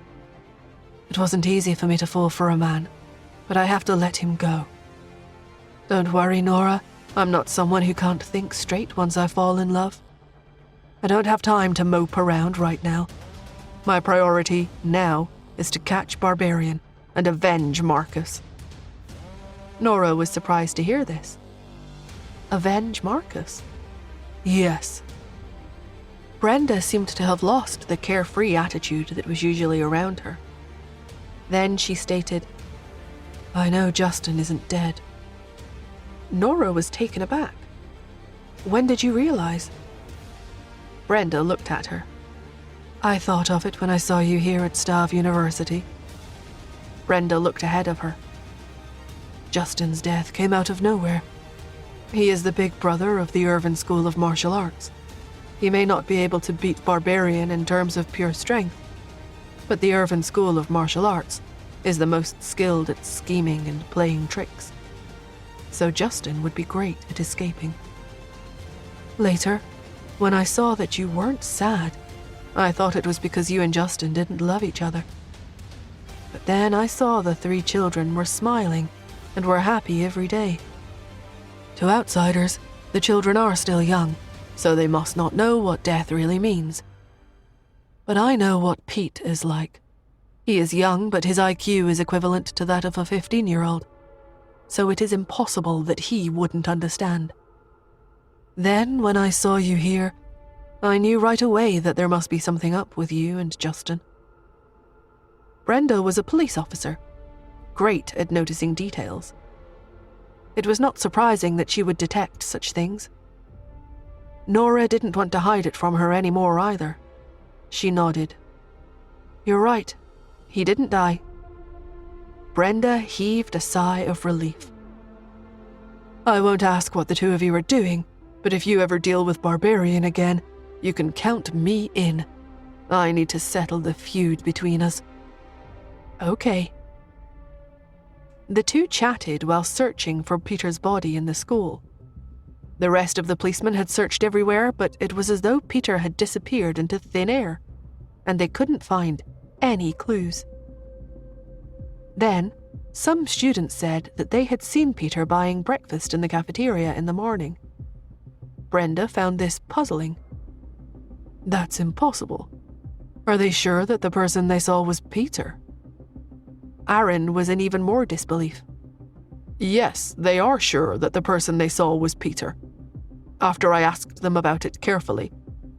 "It wasn't easy for me to fall for a man, but I have to let him go. Don't worry, Nora. I'm not someone who can't think straight once I fall in love. I don't have time to mope around right now. My priority now is to catch Barbarian and avenge Marcus." Nora was surprised to hear this. Avenge Marcus? Yes. Brenda seemed to have lost the carefree attitude that was usually around her. Then she stated, "I know Justin isn't dead." Nora was taken aback. "When did you realize?" Brenda looked at her. "I thought of it when I saw you here at Stav University." Brenda looked ahead of her. "Justin's death came out of nowhere. He is the big brother of the Irvin School of Martial Arts. He may not be able to beat Barbarian in terms of pure strength, but the Irvin School of Martial Arts is the most skilled at scheming and playing tricks. So Justin would be great at escaping. Later, when I saw that you weren't sad, I thought it was because you and Justin didn't love each other. But then I saw the 3 children were smiling and were happy every day. To outsiders, the children are still young, so they must not know what death really means. But I know what Pete is like. He is young, but his IQ is equivalent to that of a 15-year-old, so it is impossible that he wouldn't understand. Then, when I saw you here, I knew right away that there must be something up with you and Justin." Brenda was a police officer, great at noticing details. It was not surprising that she would detect such things. Nora didn't want to hide it from her anymore either. She nodded. "You're right. He didn't die." Brenda heaved a sigh of relief. "I won't ask what the 2 of you are doing, but if you ever deal with Barbarian again, you can count me in. I need to settle the feud between us." "Okay." The 2 chatted while searching for Peter's body in the school. The rest of the policemen had searched everywhere, but it was as though Peter had disappeared into thin air, and they couldn't find any clues. Then, some students said that they had seen Peter buying breakfast in the cafeteria in the morning. Brenda found this puzzling. "That's impossible. Are they sure that the person they saw was Peter?" Aaron was in even more disbelief. "Yes, they are sure that the person they saw was Peter. After I asked them about it carefully,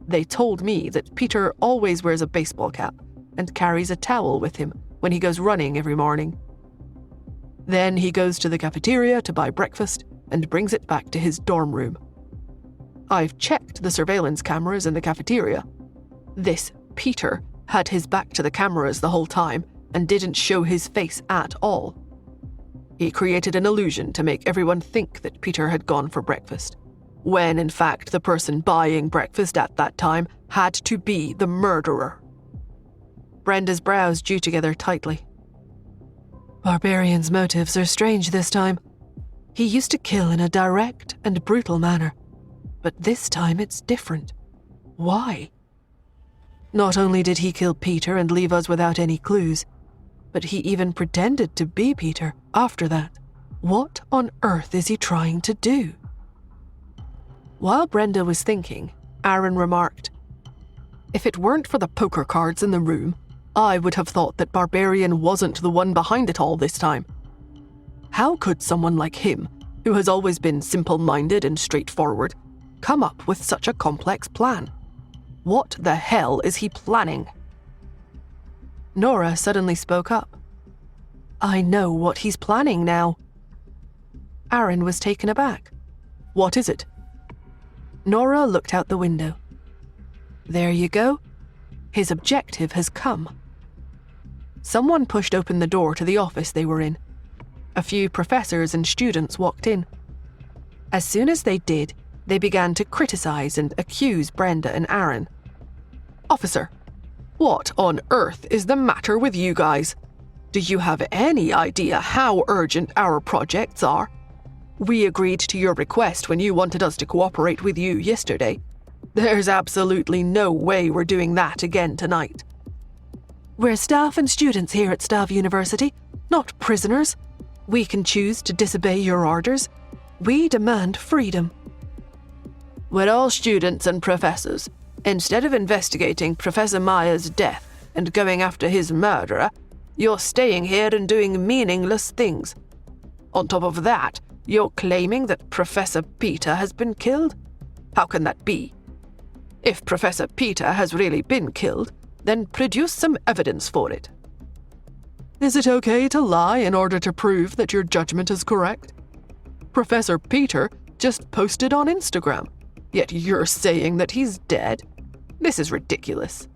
they told me that Peter always wears a baseball cap and carries a towel with him when he goes running every morning. Then he goes to the cafeteria to buy breakfast and brings it back to his dorm room. I've checked the surveillance cameras in the cafeteria. This Peter had his back to the cameras the whole time and didn't show his face at all. He created an illusion to make everyone think that Peter had gone for breakfast, when in fact the person buying breakfast at that time had to be the murderer." Brenda's brows drew together tightly. "Barbarian's motives are strange this time. He used to kill in a direct and brutal manner, but this time it's different. Why? Not only did he kill Peter and leave us without any clues, but he even pretended to be Peter after that. What on earth is he trying to do? While Brenda was thinking, Aaron remarked, "If it weren't for the poker cards in the room, I would have thought that Barbarian wasn't the one behind it all this time. How could someone like him, who has always been simple-minded and straightforward, come up with such a complex plan? What the hell is he planning?" Nora suddenly spoke up. "I know what he's planning now." Aaron was taken aback. "What is it?" Nora looked out the window. "There you go. His objective has come." Someone pushed open the door to the office they were in. A few professors and students walked in. As soon as they did, they began to criticize and accuse Brenda and Aaron. "Officer, what on earth is the matter with you guys? Do you have any idea how urgent our projects are? We agreed to your request when you wanted us to cooperate with you yesterday. There's absolutely no way we're doing that again tonight." "We're staff and students here at Staff University, not prisoners. We can choose to disobey your orders. We demand freedom." "We're all students and professors. Instead of investigating Professor Myers' death and going after his murderer, you're staying here and doing meaningless things. On top of that, you're claiming that Professor Peter has been killed? How can that be? If Professor Peter has really been killed, then produce some evidence for it." Is it okay to lie in order to prove that your judgment is correct? Professor Peter just posted on Instagram, yet you're saying that he's dead? This is ridiculous.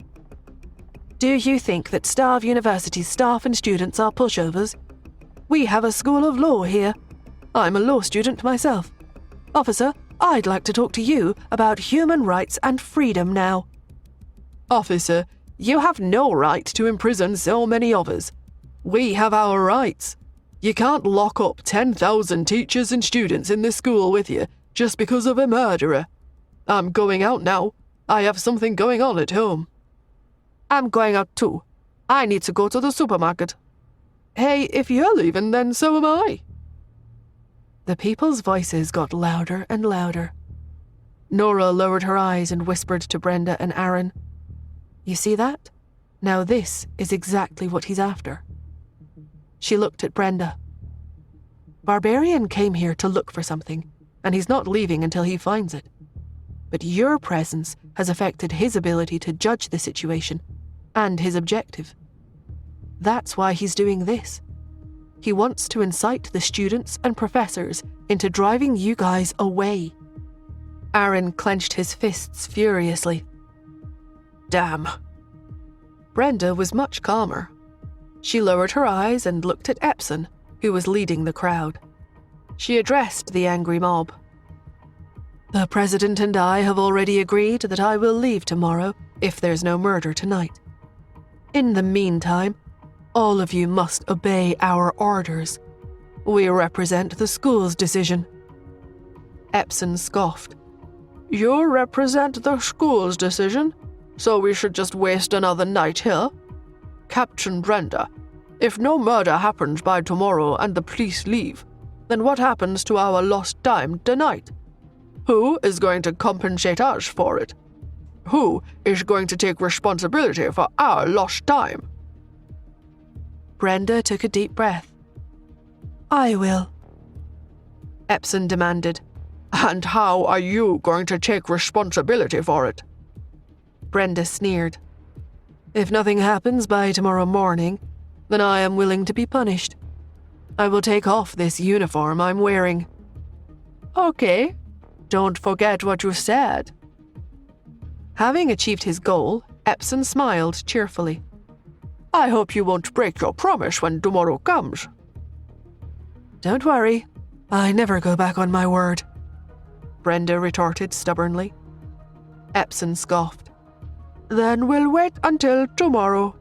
"Do you think that Staff University's staff and students are pushovers? We have a school of law here. I'm a law student myself. Officer, I'd like to talk to you about human rights and freedom now." Officer, you have no right to imprison so many of us. We have our rights. You can't lock up 10,000 teachers and students in this school with you just because of a murderer. I'm going out now. I have something going on at home. "I'm going out too. I need to go to the supermarket." Hey, if you're leaving, then so am I. The people's voices got louder and louder. Nora lowered her eyes and whispered to Brenda and Aaron, "You see that? Now this is exactly what he's after." She looked at Brenda. "Barbarian came here to look for something, and he's not leaving until he finds it. But your presence has affected his ability to judge the situation and his objective. That's why he's doing this. He wants to incite the students and professors into driving you guys away." Aaron clenched his fists furiously. "Damn." Brenda was much calmer. She lowered her eyes and looked at Epson, who was leading the crowd. She addressed the angry mob. "The President and I have already agreed that I will leave tomorrow if there's no murder tonight. In the meantime, all of you must obey our orders. We represent the school's decision." Epson scoffed. "You represent the school's decision? So we should just waste another night here? Captain Brenda, if no murder happens by tomorrow and the police leave, then what happens to our lost time tonight? Who is going to compensate us for it? Who is going to take responsibility for our lost time?" Brenda took a deep breath. "I will." Epson demanded, "And how are you going to take responsibility for it?" Brenda sneered. "If nothing happens by tomorrow morning, then I am willing to be punished. I will take off this uniform I'm wearing." "Okay, don't forget what you said." Having achieved his goal, Epson smiled cheerfully. "I hope you won't break your promise when tomorrow comes." "Don't worry, I never go back on my word," Brenda retorted stubbornly. Epson scoffed. "Then we'll wait until tomorrow."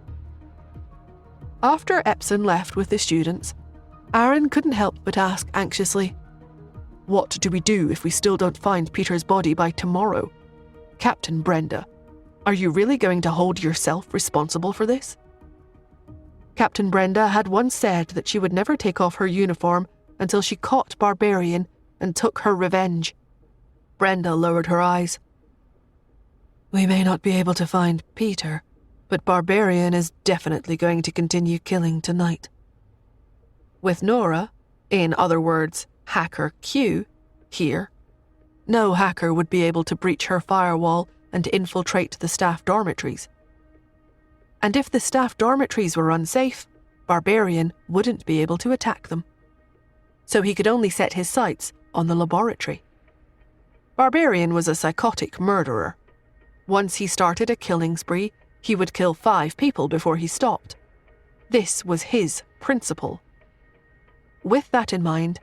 After Epson left with the students, Aaron couldn't help but ask anxiously, "What do we do if we still don't find Peter's body by tomorrow? Captain Brenda, are you really going to hold yourself responsible for this?" Captain Brenda had once said that she would never take off her uniform until she caught Barbarian and took her revenge. Brenda lowered her eyes. We may not be able to find Peter, but Barbarian is definitely going to continue killing tonight. With Nora, in other words, Hacker Q, here, no hacker would be able to breach her firewall and infiltrate the staff dormitories. And if the staff dormitories were unsafe, Barbarian wouldn't be able to attack them. So he could only set his sights on the laboratory. Barbarian was a psychotic murderer. Once he started a killing spree, he would kill 5 people before he stopped. This was his principle. With that in mind,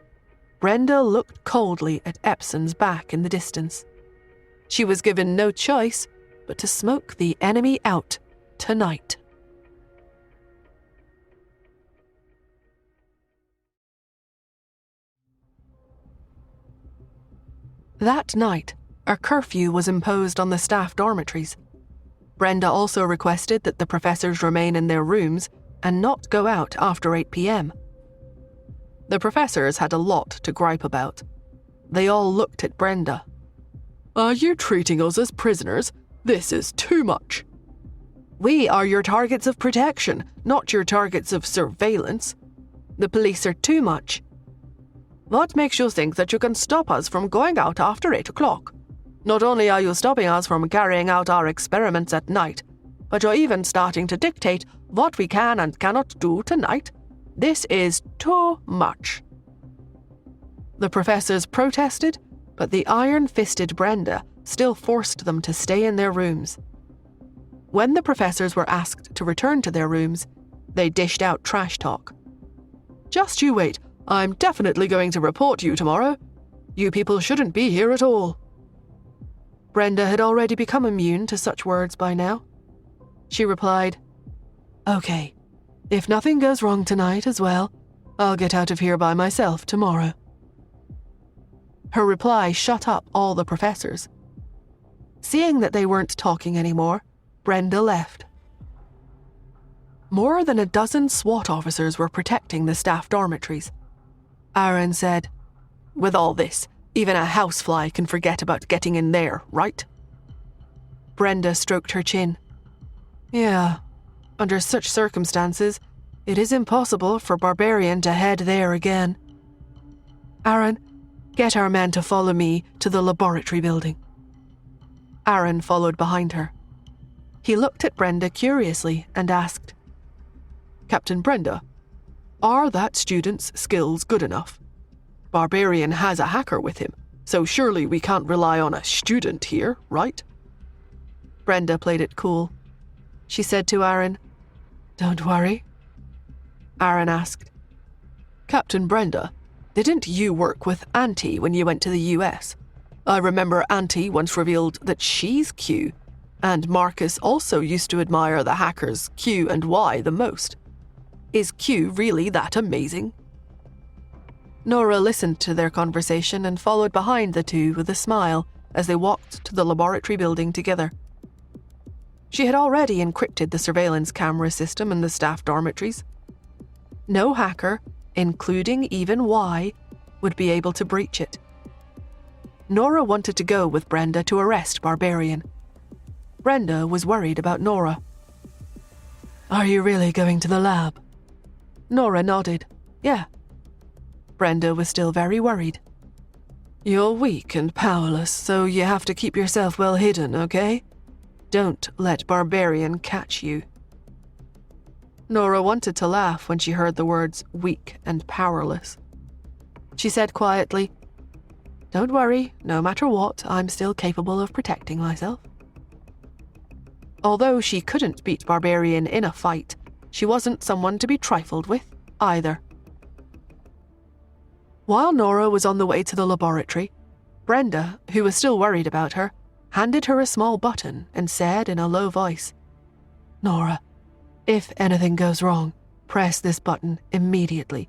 Brenda looked coldly at Epson's back in the distance. She was given no choice but to smoke the enemy out tonight. That night, a curfew was imposed on the staff dormitories. Brenda also requested that the professors remain in their rooms and not go out after 8 p.m. The professors had a lot to gripe about. They all looked at Brenda. Are you treating us as prisoners? This is too much. We are your targets of protection, not your targets of surveillance. The police are too much. What makes you think that you can stop us from going out after 8 o'clock? Not only are you stopping us from carrying out our experiments at night, but you're even starting to dictate what we can and cannot do tonight. This is too much. The professors protested, but the iron-fisted Brenda still forced them to stay in their rooms. When the professors were asked to return to their rooms, they dished out trash talk. Just you wait. I'm definitely going to report you tomorrow. You people shouldn't be here at all. Brenda had already become immune to such words by now. She replied, Okay, if nothing goes wrong tonight as well, I'll get out of here by myself tomorrow. Her reply shut up all the professors. Seeing that they weren't talking anymore, Brenda left. More than a dozen SWAT officers were protecting the staff dormitories. Aaron said, With all this, even a housefly can forget about getting in there, right? Brenda stroked her chin. Yeah, under such circumstances, it is impossible for Barbarian to head there again. Aaron, get our men to follow me to the laboratory building. Aaron followed behind her. He looked at Brenda curiously and asked, Captain Brenda, are that student's skills good enough? Barbarian has a hacker with him, so surely we can't rely on a student here, right? Brenda played it cool. She said to Aaron, Don't worry. Aaron asked, Captain Brenda, didn't you work with Auntie when you went to the US? I remember Auntie once revealed that she's Q, and Marcus also used to admire the hackers Q and Y the most. Is Q really that amazing? Nora listened to their conversation and followed behind the two with a smile as they walked to the laboratory building together. She had already encrypted the surveillance camera system in the staff dormitories. No hacker, including even Y, would be able to breach it. Nora wanted to go with Brenda to arrest Barbarian. Brenda was worried about Nora. Are you really going to the lab? Nora nodded. Yeah. Brenda was still very worried. You're weak and powerless, so you have to keep yourself well hidden, okay? Don't let Barbarian catch you. Nora wanted to laugh when she heard the words weak and powerless. She said quietly, Don't worry, no matter what, I'm still capable of protecting myself. Although she couldn't beat Barbarian in a fight, she wasn't someone to be trifled with, either. While Nora was on the way to the laboratory, Brenda, who was still worried about her, handed her a small button and said in a low voice, Nora, if anything goes wrong, press this button immediately.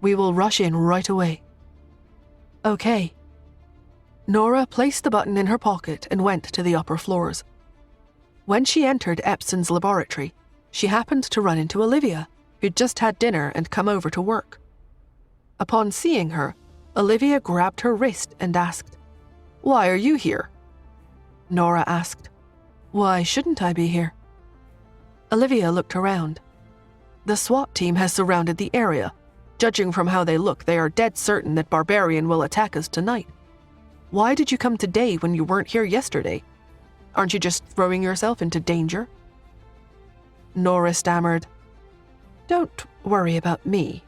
We will rush in right away. Okay. Nora placed the button in her pocket and went to the upper floors. When she entered Epson's laboratory, she happened to run into Olivia, who'd just had dinner and come over to work. Upon seeing her, Olivia grabbed her wrist and asked, "Why are you here?" Nora asked, "Why shouldn't I be here?" Olivia looked around. The SWAT team has surrounded the area. Judging from how they look, they are dead certain that Barbarian will attack us tonight. Why did you come today when you weren't here yesterday? Aren't you just throwing yourself into danger? Nora stammered, "Don't worry about me."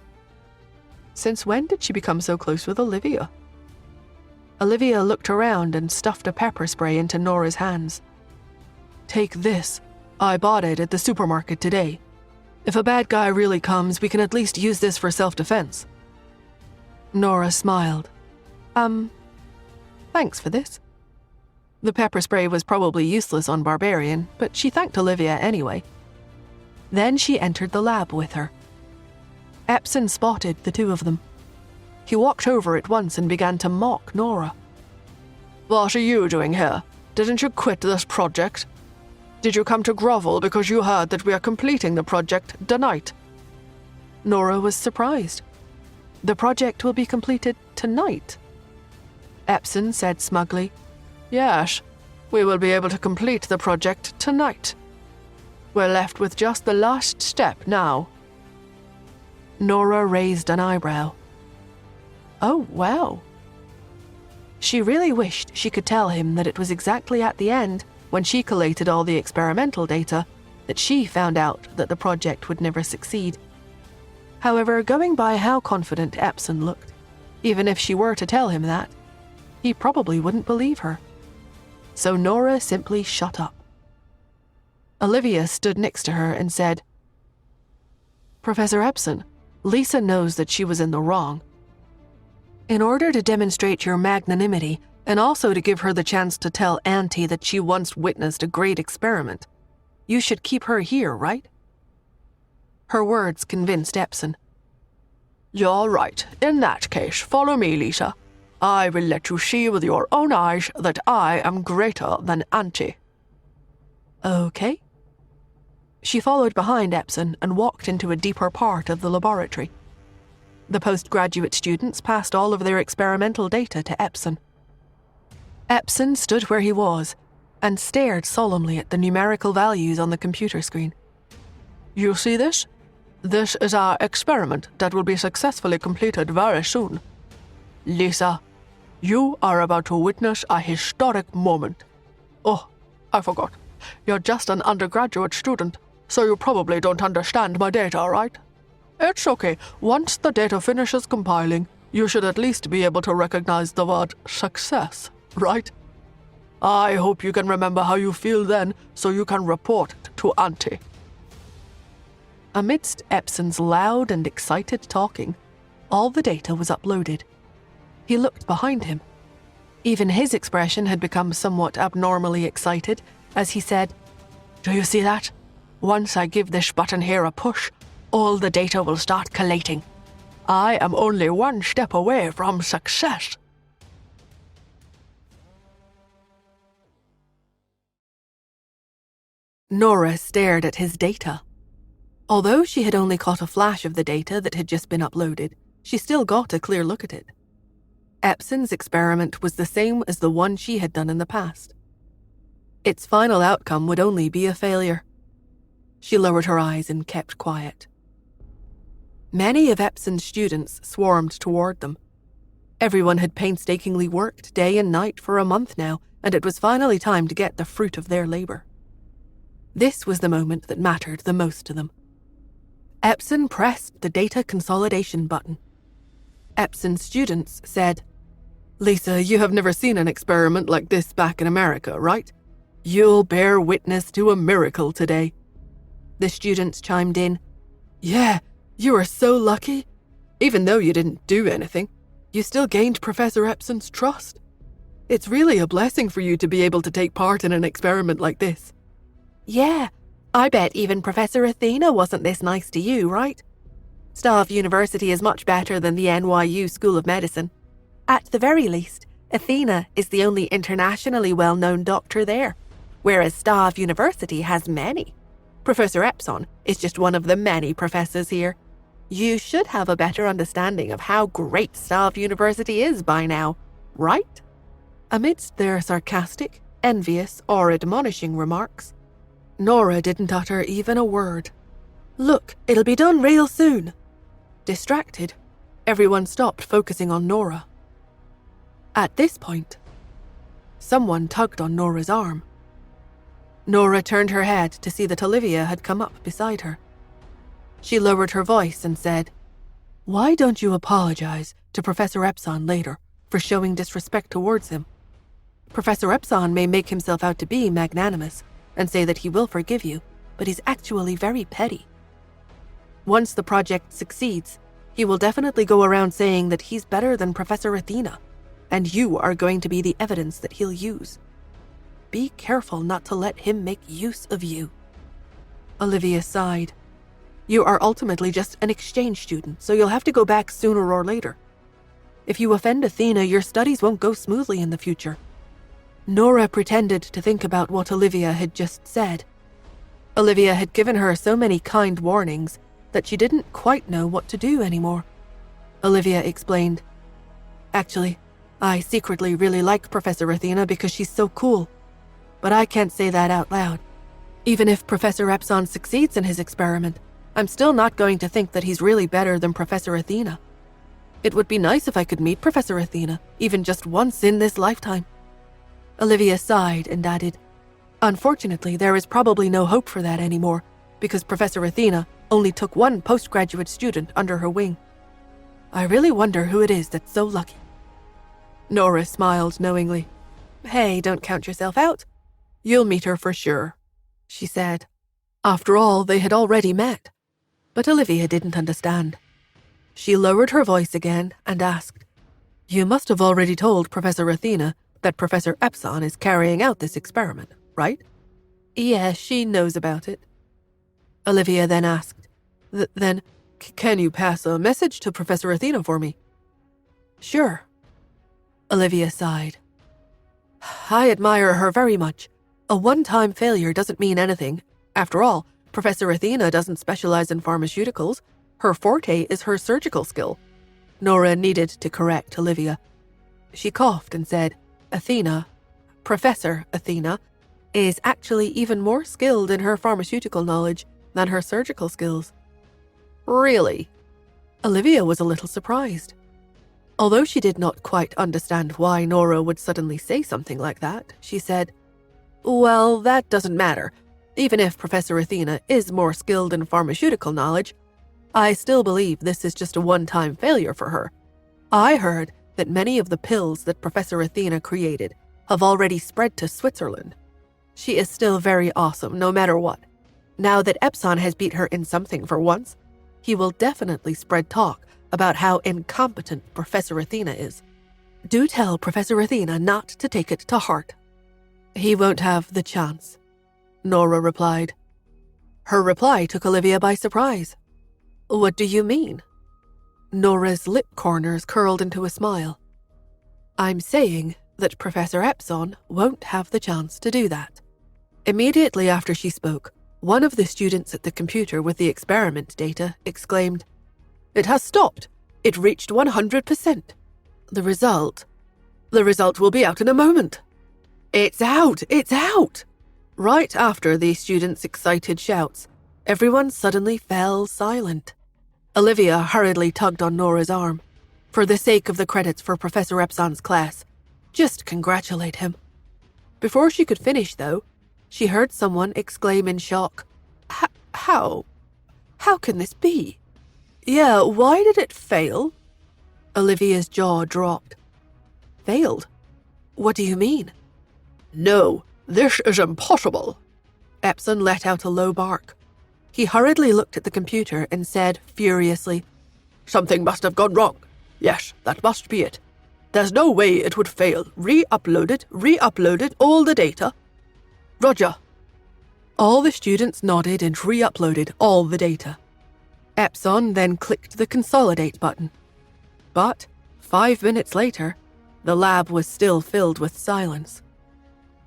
Since when did she become so close with Olivia? Olivia looked around and stuffed a pepper spray into Nora's hands. "Take this. I bought it at the supermarket today. If a bad guy really comes, we can at least use this for self-defense." Nora smiled. Thanks for this." The pepper spray was probably useless on Barbarian, but she thanked Olivia anyway. Then she entered the lab with her. Epson spotted the two of them. He walked over at once and began to mock Nora. "What are you doing here? Didn't you quit this project? Did you come to grovel because you heard that we are completing the project tonight?" Nora was surprised. "The project will be completed tonight." Epson said smugly, "Yes, we will be able to complete the project tonight. We're left with just the last step now." Nora raised an eyebrow. "Oh, wow." She really wished she could tell him that it was exactly at the end, when she collated all the experimental data, that she found out that the project would never succeed. However, going by how confident Epson looked, even if she were to tell him that, he probably wouldn't believe her. So Nora simply shut up. Olivia stood next to her and said, "Professor Epson, Lisa knows that she was in the wrong. In order to demonstrate your magnanimity, and also to give her the chance to tell Auntie that she once witnessed a great experiment, you should keep her here, right?" Her words convinced Epson. "You're right. In that case, follow me, Lisa. I will let you see with your own eyes that I am greater than Auntie." Okay. She followed behind Epson and walked into a deeper part of the laboratory. The postgraduate students passed all of their experimental data to Epson. Epson stood where he was and stared solemnly at the numerical values on the computer screen. "You see this? This is our experiment that will be successfully completed very soon. Lisa, you are about to witness a historic moment. Oh, I forgot. You're just an undergraduate student, so you probably don't understand my data, right? It's okay. Once the data finishes compiling, you should at least be able to recognize the word success, right? I hope you can remember how you feel then, so you can report it to Auntie." Amidst Epson's loud and excited talking, all the data was uploaded. He looked behind him. Even his expression had become somewhat abnormally excited as he said, "Do you see that? Once I give this button here a push, all the data will start collating. I am only one step away from success." Nora stared at his data. Although she had only caught a flash of the data that had just been uploaded, she still got a clear look at it. Epson's experiment was the same as the one she had done in the past. Its final outcome would only be a failure. She lowered her eyes and kept quiet. Many of Epson's students swarmed toward them. Everyone had painstakingly worked day and night for a month now, and it was finally time to get the fruit of their labor. This was the moment that mattered the most to them. Epson pressed the data consolidation button. Epson's students said, "Lisa, you have never seen an experiment like this back in America, right? You'll bear witness to a miracle today." The students chimed in, "Yeah, you are so lucky. Even though you didn't do anything, you still gained Professor Epson's trust. It's really a blessing for you to be able to take part in an experiment like this." "Yeah, I bet even Professor Athena wasn't this nice to you, right? Staff University is much better than the NYU School of Medicine. At the very least, Athena is the only internationally well-known doctor there, whereas Staff University has many. Professor Epson is just one of the many professors here. You should have a better understanding of how great Stav University is by now, right?" Amidst their sarcastic, envious, or admonishing remarks, Nora didn't utter even a word. "Look, it'll be done real soon." Distracted, everyone stopped focusing on Nora. At this point, someone tugged on Nora's arm. Nora turned her head to see that Olivia had come up beside her. She lowered her voice and said, "Why don't you apologize to Professor Epson later for showing disrespect towards him? Professor Epson may make himself out to be magnanimous and say that he will forgive you, but he's actually very petty. Once the project succeeds, he will definitely go around saying that he's better than Professor Athena, and you are going to be the evidence that he'll use. Be careful not to let him make use of you." Olivia sighed. "You are ultimately just an exchange student, so you'll have to go back sooner or later. If you offend Athena, your studies won't go smoothly in the future." Nora pretended to think about what Olivia had just said. Olivia had given her so many kind warnings that she didn't quite know what to do anymore. Olivia explained, "Actually, I secretly really like Professor Athena because she's so cool. But I can't say that out loud. Even if Professor Epson succeeds in his experiment, I'm still not going to think that he's really better than Professor Athena. It would be nice if I could meet Professor Athena, even just once in this lifetime." Olivia sighed and added, "Unfortunately, there is probably no hope for that anymore, because Professor Athena only took one postgraduate student under her wing. I really wonder who it is that's so lucky." Nora smiled knowingly. "Hey, don't count yourself out. You'll meet her for sure," she said. After all, they had already met. But Olivia didn't understand. She lowered her voice again and asked, "You must have already told Professor Athena that Professor Epson is carrying out this experiment, right?" "Yes, she knows about it." Olivia then asked, Then, can you pass a message to Professor Athena for me?" "Sure." Olivia sighed. "I admire her very much. A one-time failure doesn't mean anything. After all, Professor Athena doesn't specialize in pharmaceuticals. Her forte is her surgical skill." Nora needed to correct Olivia. She coughed and said, Professor Athena, is actually even more skilled in her pharmaceutical knowledge than her surgical skills." "Really?" Olivia was a little surprised. Although she did not quite understand why Nora would suddenly say something like that, she said, "Well, that doesn't matter. Even if Professor Athena is more skilled in pharmaceutical knowledge, I still believe this is just a one-time failure for her. I heard that many of the pills that Professor Athena created have already spread to Switzerland. She is still very awesome no matter what. Now that Epson has beat her in something for once, he will definitely spread talk about how incompetent Professor Athena is. Do tell Professor Athena not to take it to heart." "He won't have the chance," Nora replied. Her reply took Olivia by surprise. "What do you mean?" Nora's lip corners curled into a smile. "I'm saying that Professor Epson won't have the chance to do that." Immediately after she spoke, one of the students at the computer with the experiment data exclaimed, "It has stopped. It reached 100%. The result will be out in a moment." "It's out! It's out!" Right after the students' excited shouts, everyone suddenly fell silent. Olivia hurriedly tugged on Nora's arm. For the sake of the credits for Professor Epson's class, just congratulate him. Before she could finish, though, she heard someone exclaim in shock, How? How can this be? Yeah, why did it fail?" Olivia's jaw dropped. "Failed? What do you mean?" "No, this is impossible." Epson let out a low bark. He hurriedly looked at the computer and said furiously, "Something must have gone wrong. Yes, that must be it. There's no way it would fail. Re-uploaded all the data." "Roger." All the students nodded and re-uploaded all the data. Epson then clicked the consolidate button. But 5 minutes later, the lab was still filled with silence.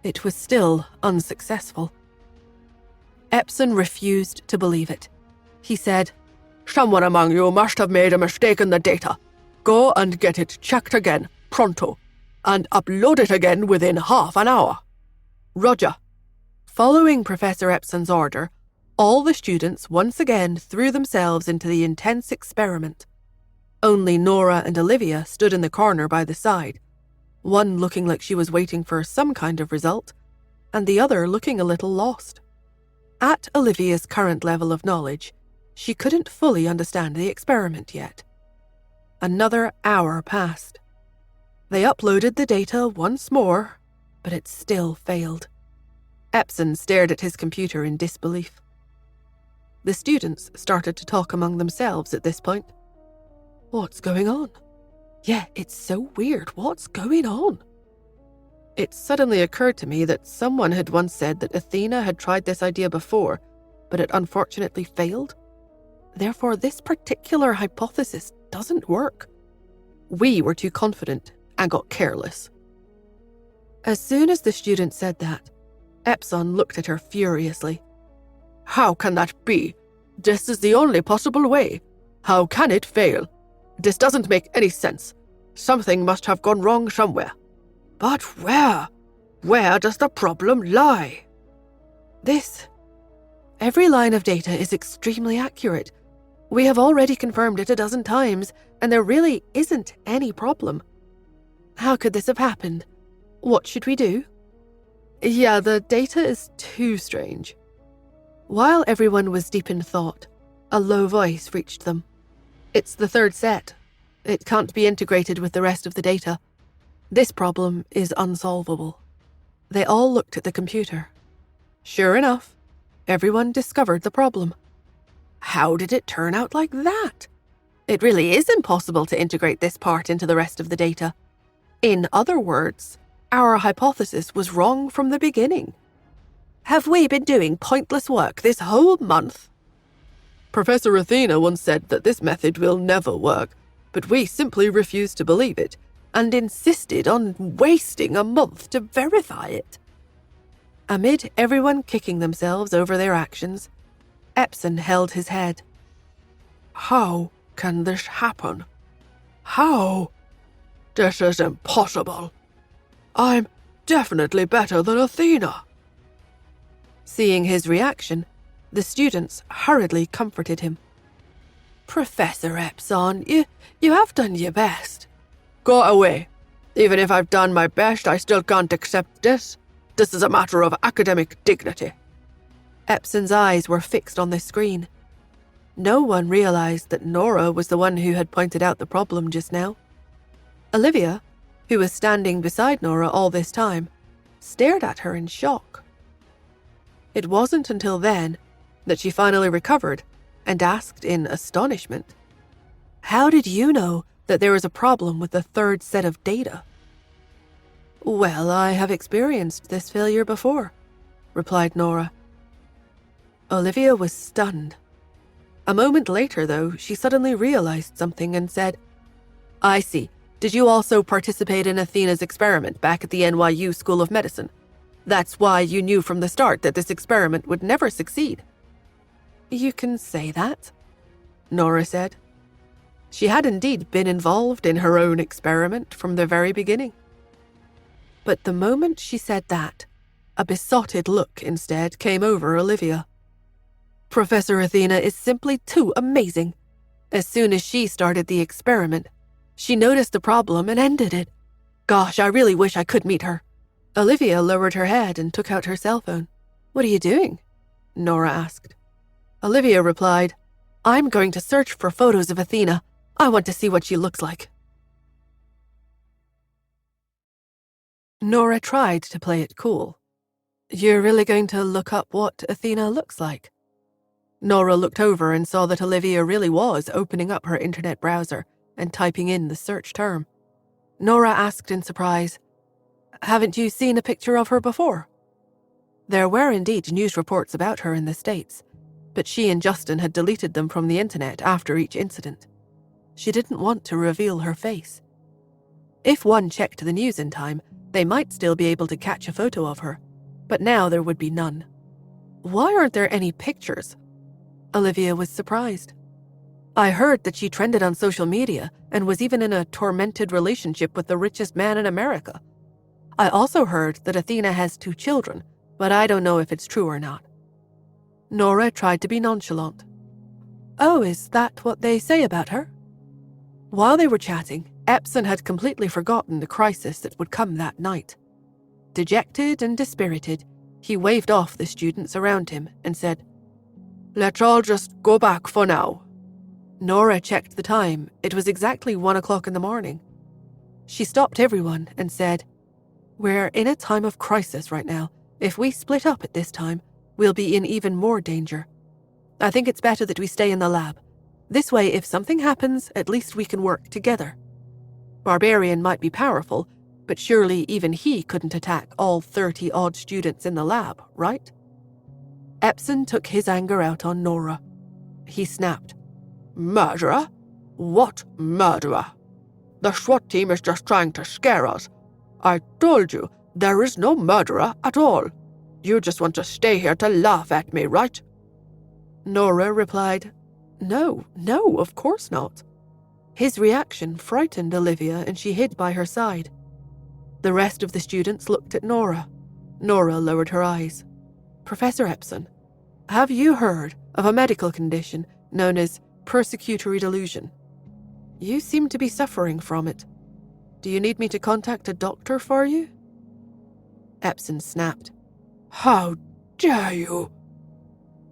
It was still unsuccessful. Epson refused to believe it. He said, "Someone among you must have made a mistake in the data. Go and get it checked again, pronto, and upload it again within half an hour. Roger." Following Professor Epson's order, all the students once again threw themselves into the intense experiment. Only Nora and Olivia stood in the corner by the side, one looking like she was waiting for some kind of result, and the other looking a little lost. At Olivia's current level of knowledge, she couldn't fully understand the experiment yet. Another hour passed. They uploaded the data once more, but it still failed. Epson stared at his computer in disbelief. The students started to talk among themselves at this point. What's going on? Yeah, it's so weird. What's going on? It suddenly occurred to me that someone had once said that Athena had tried this idea before, but it unfortunately failed. Therefore, this particular hypothesis doesn't work. We were too confident and got careless. As soon as the student said that, Epson looked at her furiously. "How can that be? This is the only possible way. How can it fail? This doesn't make any sense. Something must have gone wrong somewhere. But where? Where does the problem lie?" Every line of data is extremely accurate. We have already confirmed it 12 times, and there really isn't any problem. How could this have happened? What should we do? Yeah, the data is too strange. While everyone was deep in thought, a low voice reached them. It's the third set. It can't be integrated with the rest of the data. This problem is unsolvable. They all looked at the computer. Sure enough, everyone discovered the problem. How did it turn out like that? It really is impossible to integrate this part into the rest of the data. In other words, our hypothesis was wrong from the beginning. Have we been doing pointless work this whole month? Professor Athena once said that this method will never work, but we simply refused to believe it and insisted on wasting a month to verify it. Amid everyone kicking themselves over their actions, Epson held his head. "How can this happen? How? This is impossible. I'm definitely better than Athena." Seeing his reaction, the students hurriedly comforted him. "Professor Epson, you have done your best." "Go away. Even if I've done my best, I still can't accept this. This is a matter of academic dignity." Epson's eyes were fixed on the screen. No one realized that Nora was the one who had pointed out the problem just now. Olivia, who was standing beside Nora all this time, stared at her in shock. It wasn't until then that she finally recovered and asked in astonishment, "How did you know that there was a problem with the third set of data?" "Well, I have experienced this failure before," replied Nora. Olivia was stunned. A moment later, though, she suddenly realized something and said, "I see. Did you also participate in Athena's experiment back at the NYU School of Medicine? That's why you knew from the start that this experiment would never succeed." "You can say that," Nora said. She had indeed been involved in her own experiment from the very beginning. But the moment she said that, a besotted look instead came over Olivia. Professor Athena is simply too amazing. As soon as she started the experiment, she noticed the problem and ended it. Gosh, I really wish I could meet her. Olivia lowered her head and took out her cell phone. "What are you doing?" Nora asked. Olivia replied, "I'm going to search for photos of Athena. I want to see what she looks like." Nora tried to play it cool. "You're really going to look up what Athena looks like?" Nora looked over and saw that Olivia really was opening up her internet browser and typing in the search term. Nora asked in surprise, "Haven't you seen a picture of her before?" There were indeed news reports about her in the States, but she and Justin had deleted them from the internet after each incident. She didn't want to reveal her face. If one checked the news in time, they might still be able to catch a photo of her, but now there would be none. Why aren't there any pictures? Olivia was surprised. I heard that she trended on social media and was even in a tormented relationship with the richest man in America. I also heard that Athena has 2 children, but I don't know if it's true or not. Nora tried to be nonchalant. Oh, is that what they say about her? While they were chatting, Epson had completely forgotten the crisis that would come that night. Dejected and dispirited, he waved off the students around him and said, "Let's all just go back for now." Nora checked the time. It was exactly 1 o'clock in the morning. She stopped everyone and said, "We're in a time of crisis right now. If we split up at this time, we'll be in even more danger. I think it's better that we stay in the lab. This way, if something happens, at least we can work together. Barbarian might be powerful, but surely even he couldn't attack all 30-odd students in the lab, right?" Epson took his anger out on Nora. He snapped, "Murderer? What murderer? The SWAT team is just trying to scare us. I told you, there is no murderer at all. You just want to stay here to laugh at me, right?" Nora replied, No, of course not." His reaction frightened Olivia and she hid by her side. The rest of the students looked at Nora. Nora lowered her eyes. "Professor Epson, have you heard of a medical condition known as persecutory delusion? You seem to be suffering from it. Do you need me to contact a doctor for you?" Epson snapped. "How dare you?"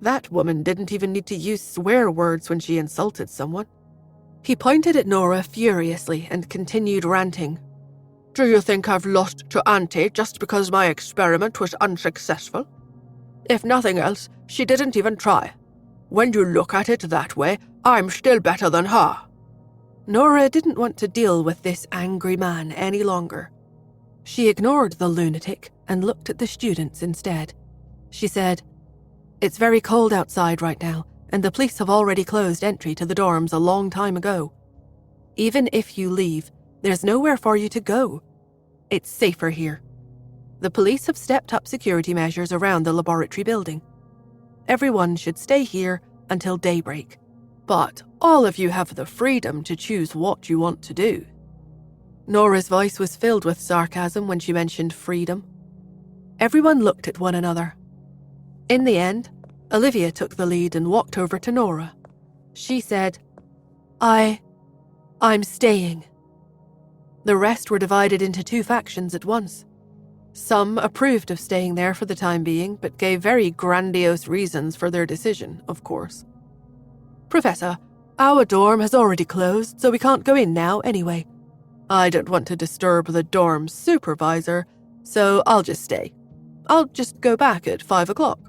That woman didn't even need to use swear words when she insulted someone. He pointed at Nora furiously and continued ranting. "Do you think I've lost to Auntie just because my experiment was unsuccessful? If nothing else, she didn't even try. When you look at it that way, I'm still better than her." Nora didn't want to deal with this angry man any longer. She ignored the lunatic and looked at the students instead. She said, "It's very cold outside right now, and the police have already closed entry to the dorms a long time ago. Even if you leave, there's nowhere for you to go. It's safer here. The police have stepped up security measures around the laboratory building. Everyone should stay here until daybreak. But all of you have the freedom to choose what you want to do." Nora's voice was filled with sarcasm when she mentioned freedom. Everyone looked at one another. In the end, Olivia took the lead and walked over to Nora. She said, I'm staying." The rest were divided into 2 factions at once. Some approved of staying there for the time being, but gave very grandiose reasons for their decision, of course. "Professor, our dorm has already closed, so we can't go in now anyway. I don't want to disturb the dorm supervisor, so I'll just stay. I'll just go back at 5 o'clock.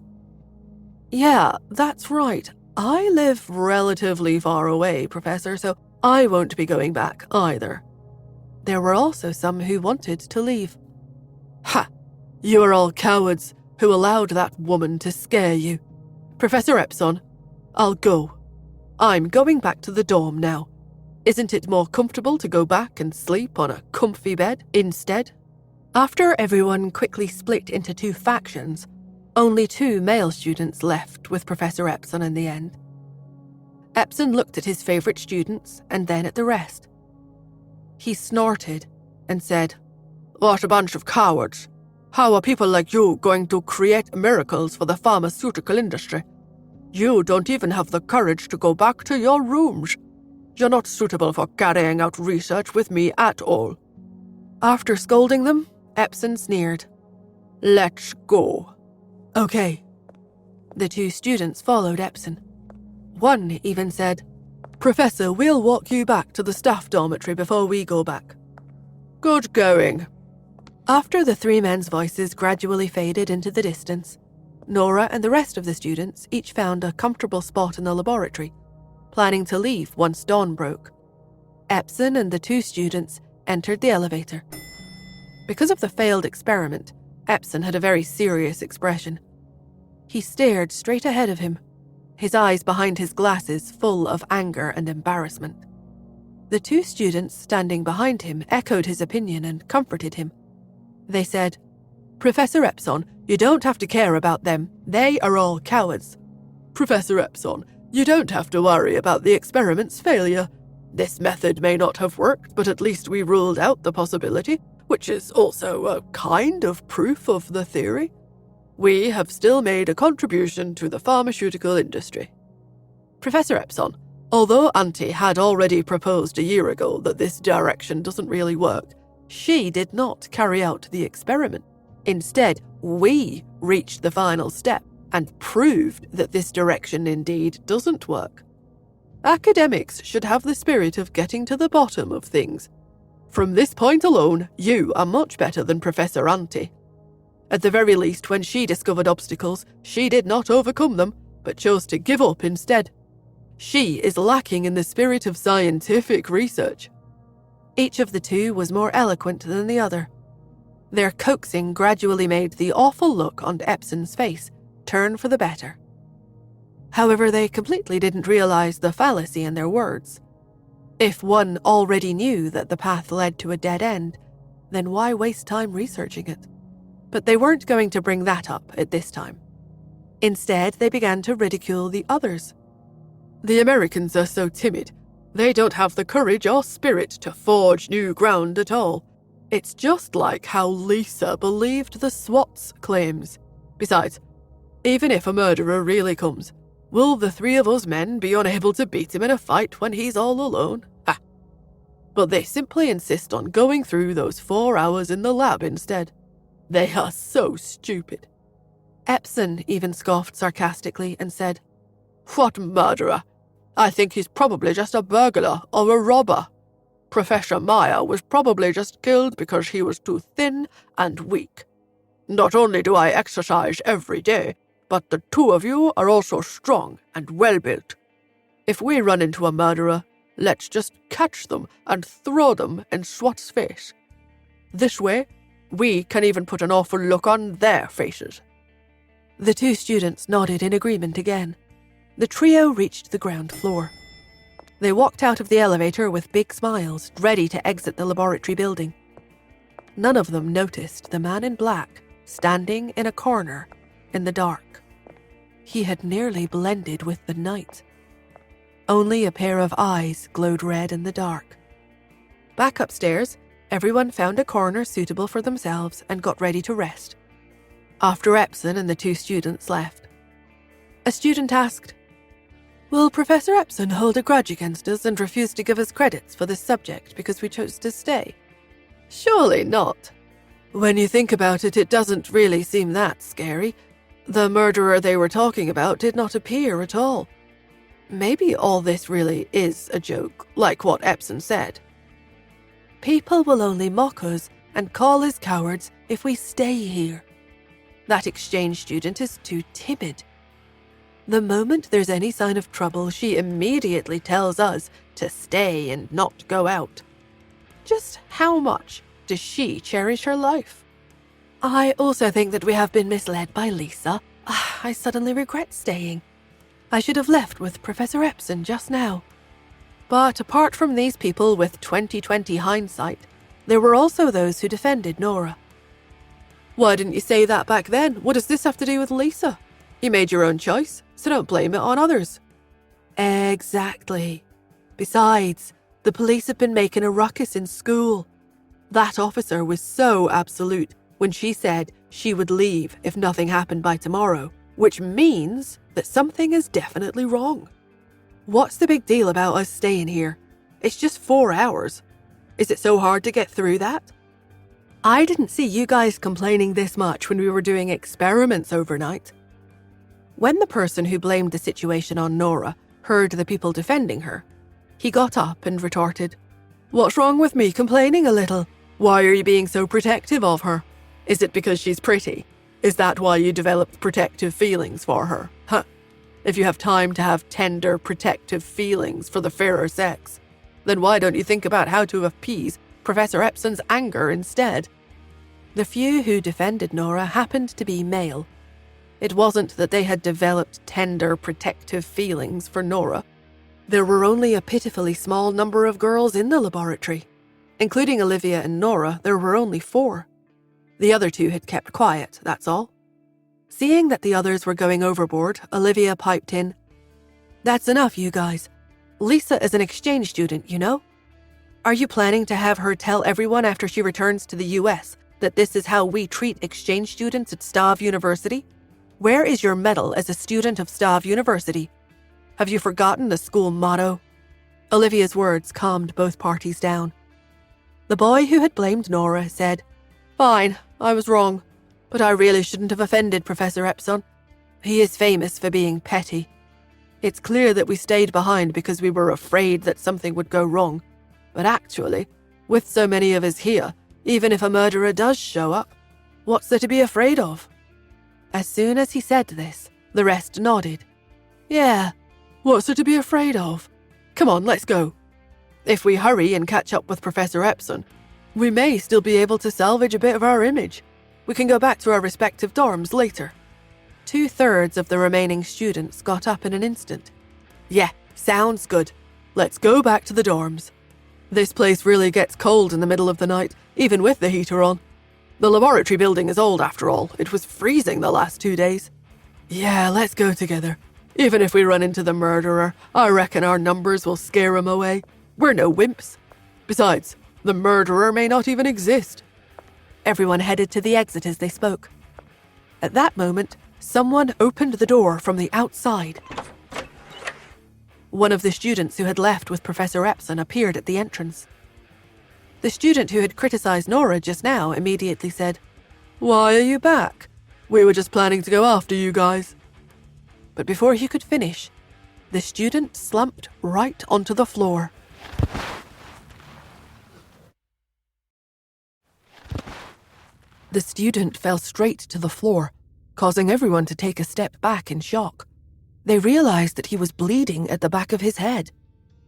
"Yeah, that's right. I live relatively far away, Professor, so I won't be going back either." There were also some who wanted to leave. "Ha! You are all cowards who allowed that woman to scare you. Professor Epson, I'll go. I'm going back to the dorm now. Isn't it more comfortable to go back and sleep on a comfy bed instead?" After everyone quickly split into 2 factions, only 2 male students left with Professor Epson in the end. Epson looked at his favorite students and then at the rest. He snorted and said, "What a bunch of cowards. How are people like you going to create miracles for the pharmaceutical industry? You don't even have the courage to go back to your rooms. You're not suitable for carrying out research with me at all." After scolding them, Epson sneered. "Let's go." "Okay." The 2 students followed Epson. One even said, "Professor, we'll walk you back to the staff dormitory before we go back." "Good going." After the 3 men's voices gradually faded into the distance, Nora and the rest of the students each found a comfortable spot in the laboratory, planning to leave once dawn broke. Epson and the 2 students entered the elevator. Because of the failed experiment, Epson had a very serious expression. He stared straight ahead of him, his eyes behind his glasses full of anger and embarrassment. The 2 students standing behind him echoed his opinion and comforted him. They said, "Professor Epson, You don't have to care about them. They are all cowards. Professor Epson, you don't have to worry about the experiment's failure. This method may not have worked, but at least we ruled out the possibility, which is also a kind of proof of the theory. We have still made a contribution to the pharmaceutical industry. Professor Epson, although Auntie had already proposed a year ago that this direction doesn't really work, she did not carry out the experiment. Instead, we reached the final step and proved that this direction indeed doesn't work. Academics should have the spirit of getting to the bottom of things. From this point alone, you are much better than Professor Auntie. At the very least, when she discovered obstacles, she did not overcome them, but chose to give up instead. She is lacking in the spirit of scientific research. Each of the two was more eloquent than the other. Their coaxing gradually made the awful look on Epson's face turn for the better. However, they completely didn't realize the fallacy in their words. If one already knew that the path led to a dead end, then why waste time researching it? But they weren't going to bring that up at this time. Instead, they began to ridicule the others. The Americans are so timid. They don't have the courage or spirit to forge new ground at all. It's just like how Lisa believed the SWAT's claims. Besides, even if a murderer really comes, will the three of us men be unable to beat him in a fight when he's all alone? Ha! But they simply insist on going through those 4 hours in the lab instead. They are so stupid. Epson even scoffed sarcastically and said, "What murderer? I think he's probably just a burglar or a robber. Professor Meyer was probably just killed because he was too thin and weak. Not only do I exercise every day, but the two of you are also strong and well-built. If we run into a murderer, let's just catch them and throw them in SWAT's face. This way, we can even put an awful look on their faces." The two students nodded in agreement again. The trio reached the ground floor. They walked out of the elevator with big smiles, ready to exit the laboratory building. None of them noticed the man in black standing in a corner in the dark. He had nearly blended with the night. Only a pair of eyes glowed red in the dark. Back upstairs, everyone found a corner suitable for themselves and got ready to rest. After Epson and the two students left, a student asked, "Will Professor Epson hold a grudge against us and refuse to give us credits for this subject because we chose to stay?" "Surely not. When you think about it, it doesn't really seem that scary. The murderer they were talking about did not appear at all. Maybe all this really is a joke, like what Epson said. People will only mock us and call us cowards if we stay here. That exchange student is too timid. The moment there's any sign of trouble, she immediately tells us to stay and not go out. Just how much does she cherish her life? I also think that we have been misled by Lisa. I suddenly regret staying. I should have left with Professor Epson just now. But apart from these people with 20/20 hindsight, there were also those who defended Nora. Why didn't you say that back then? What does this have to do with Lisa? You made your own choice, so don't blame it on others. Exactly. Besides, the police have been making a ruckus in school. That officer was so absolute when she said she would leave if nothing happened by tomorrow, which means that something is definitely wrong. What's the big deal about us staying here? It's just 4 hours. Is it so hard to get through that? I didn't see you guys complaining this much when we were doing experiments overnight. When the person who blamed the situation on Nora heard the people defending her, he got up and retorted, "What's wrong with me complaining a little? Why are you being so protective of her? Is it because she's pretty? Is that why you developed protective feelings for her? Huh. If you have time to have tender, protective feelings for the fairer sex, then why don't you think about how to appease Professor Epson's anger instead?" The few who defended Nora happened to be male. It wasn't that they had developed tender, protective feelings for Nora. There were only a pitifully small number of girls in the laboratory. Including Olivia and Nora, there were only 4. The other 2 had kept quiet, that's all. Seeing that the others were going overboard, Olivia piped in, "That's enough, you guys. Lisa is an exchange student, you know? Are you planning to have her tell everyone after she returns to the US that this is how we treat exchange students at Stav University? Where is your medal as a student of Stav University? Have you forgotten the school motto?" Olivia's words calmed both parties down. The boy who had blamed Nora said, "Fine, I was wrong, but I really shouldn't have offended Professor Epson. He is famous for being petty. It's clear that we stayed behind because we were afraid that something would go wrong. But actually, with so many of us here, even if a murderer does show up, what's there to be afraid of?" As soon as he said this, the rest nodded. "Yeah, what's there to be afraid of? Come on, let's go. If we hurry and catch up with Professor Epson, we may still be able to salvage a bit of our image. We can go back to our respective dorms later." 2/3 of the remaining students got up in an instant. "Yeah, sounds good. Let's go back to the dorms. This place really gets cold in the middle of the night, even with the heater on. The laboratory building is old after all. It was freezing the last 2 days. Yeah, let's go together. Even if we run into the murderer, I reckon our numbers will scare him away. We're no wimps. Besides, the murderer may not even exist." Everyone headed to the exit as they spoke. At that moment, someone opened the door from the outside. One of the students who had left with Professor Epson appeared at the entrance. The student who had criticized Nora just now immediately said, "Why are you back? We were just planning to go after you guys." But before he could finish, the student slumped right onto the floor. The student fell straight to the floor, causing everyone to take a step back in shock. They realized that he was bleeding at the back of his head.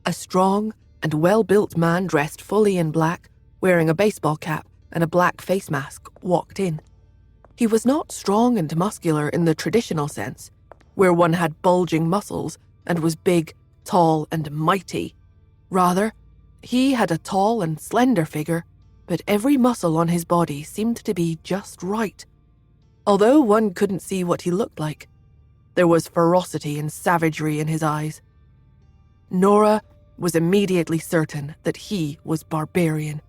A strong and well-built man dressed fully in black, wearing a baseball cap and a black face mask, walked in. He was not strong and muscular in the traditional sense, where one had bulging muscles and was big, tall, and mighty. Rather, he had a tall and slender figure, but every muscle on his body seemed to be just right. Although one couldn't see what he looked like, there was ferocity and savagery in his eyes. Nora was immediately certain that he was Barbarian.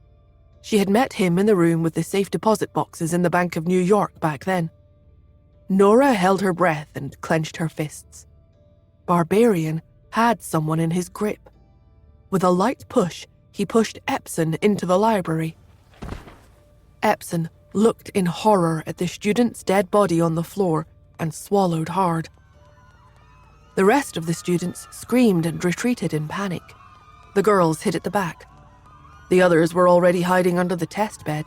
She had met him in the room with the safe deposit boxes in the Bank of New York back then. Nora held her breath and clenched her fists. Barbarian had someone in his grip. With a light push, he pushed Epson into the library. Epson looked in horror at the student's dead body on the floor and swallowed hard. The rest of the students screamed and retreated in panic. The girls hid at the back. The others were already hiding under the test bed.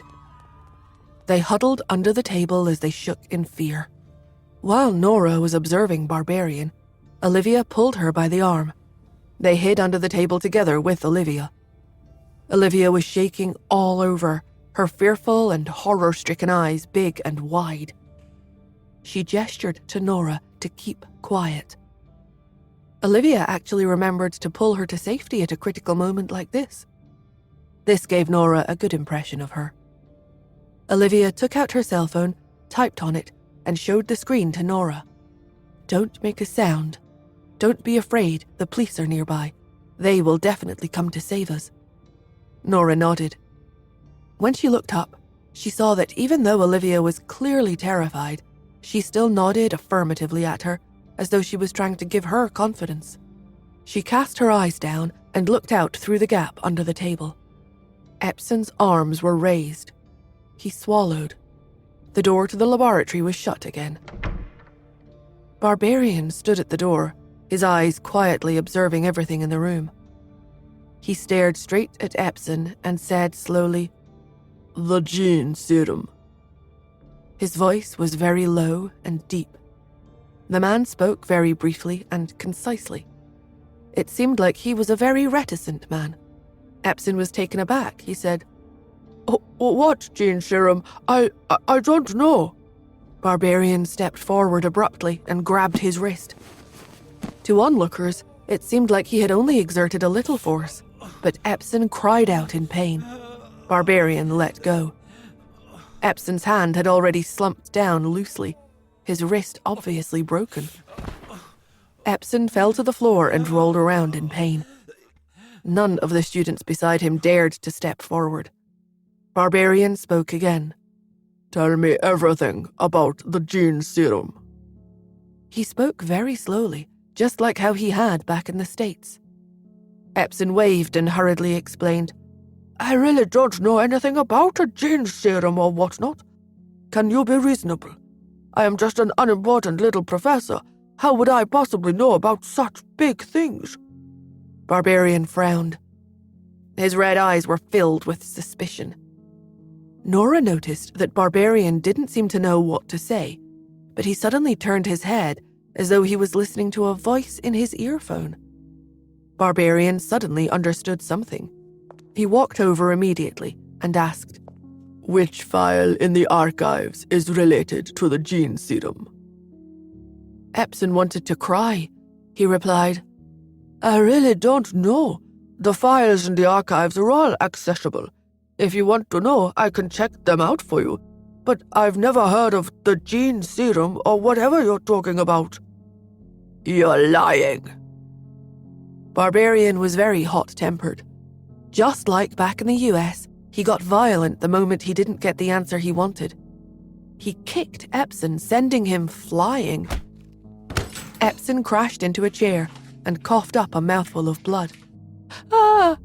They huddled under the table as they shook in fear. While Nora was observing Barbarian, Olivia pulled her by the arm. They hid under the table together with Olivia. Olivia was shaking all over, her fearful and horror-stricken eyes big and wide. She gestured to Nora to keep quiet. Olivia actually remembered to pull her to safety at a critical moment like this. This gave Nora a good impression of her. Olivia took out her cell phone, typed on it, and showed the screen to Nora. "Don't make a sound. Don't be afraid, the police are nearby. They will definitely come to save us." Nora nodded. When she looked up, she saw that even though Olivia was clearly terrified, she still nodded affirmatively at her, as though she was trying to give her confidence. She cast her eyes down and looked out through the gap under the table. Epson's arms were raised. He swallowed. The door to the laboratory was shut again. Barbarian stood at the door, his eyes quietly observing everything in the room. He stared straight at Epson and said slowly, "The gene serum." His voice was very low and deep. The man spoke very briefly and concisely. It seemed like he was a very reticent man. Epson was taken aback. He said, "What gene serum? I don't know." Barbarian stepped forward abruptly and grabbed his wrist. To onlookers, it seemed like he had only exerted a little force, but Epson cried out in pain. Barbarian let go. Epson's hand had already slumped down loosely. his wrist obviously broken. Epson fell to the floor and rolled around in pain. None of the students beside him dared to step forward. Barbarian spoke again. Tell me everything about the gene serum. He spoke very slowly, just like how he had back in the States. Epson waved and hurriedly explained, I really don't know anything about a gene serum or whatnot. Can you be reasonable? I am just an unimportant little professor. How would I possibly know about such big things? Barbarian frowned. His red eyes were filled with suspicion. Nora noticed that Barbarian didn't seem to know what to say, but he suddenly turned his head as though he was listening to a voice in his earphone. Barbarian suddenly understood something. He walked over immediately and asked, Which file in the archives is related to the gene serum? Epson wanted to cry. He replied, I really don't know. The files in the archives are all accessible. If you want to know, I can check them out for you. But I've never heard of the gene serum or whatever you're talking about. You're lying. Barbarian was very hot-tempered. Just like back in the US, he got violent the moment he didn't get the answer he wanted. He kicked Epson, sending him flying. Epson crashed into a chair and coughed up a mouthful of blood. Ah!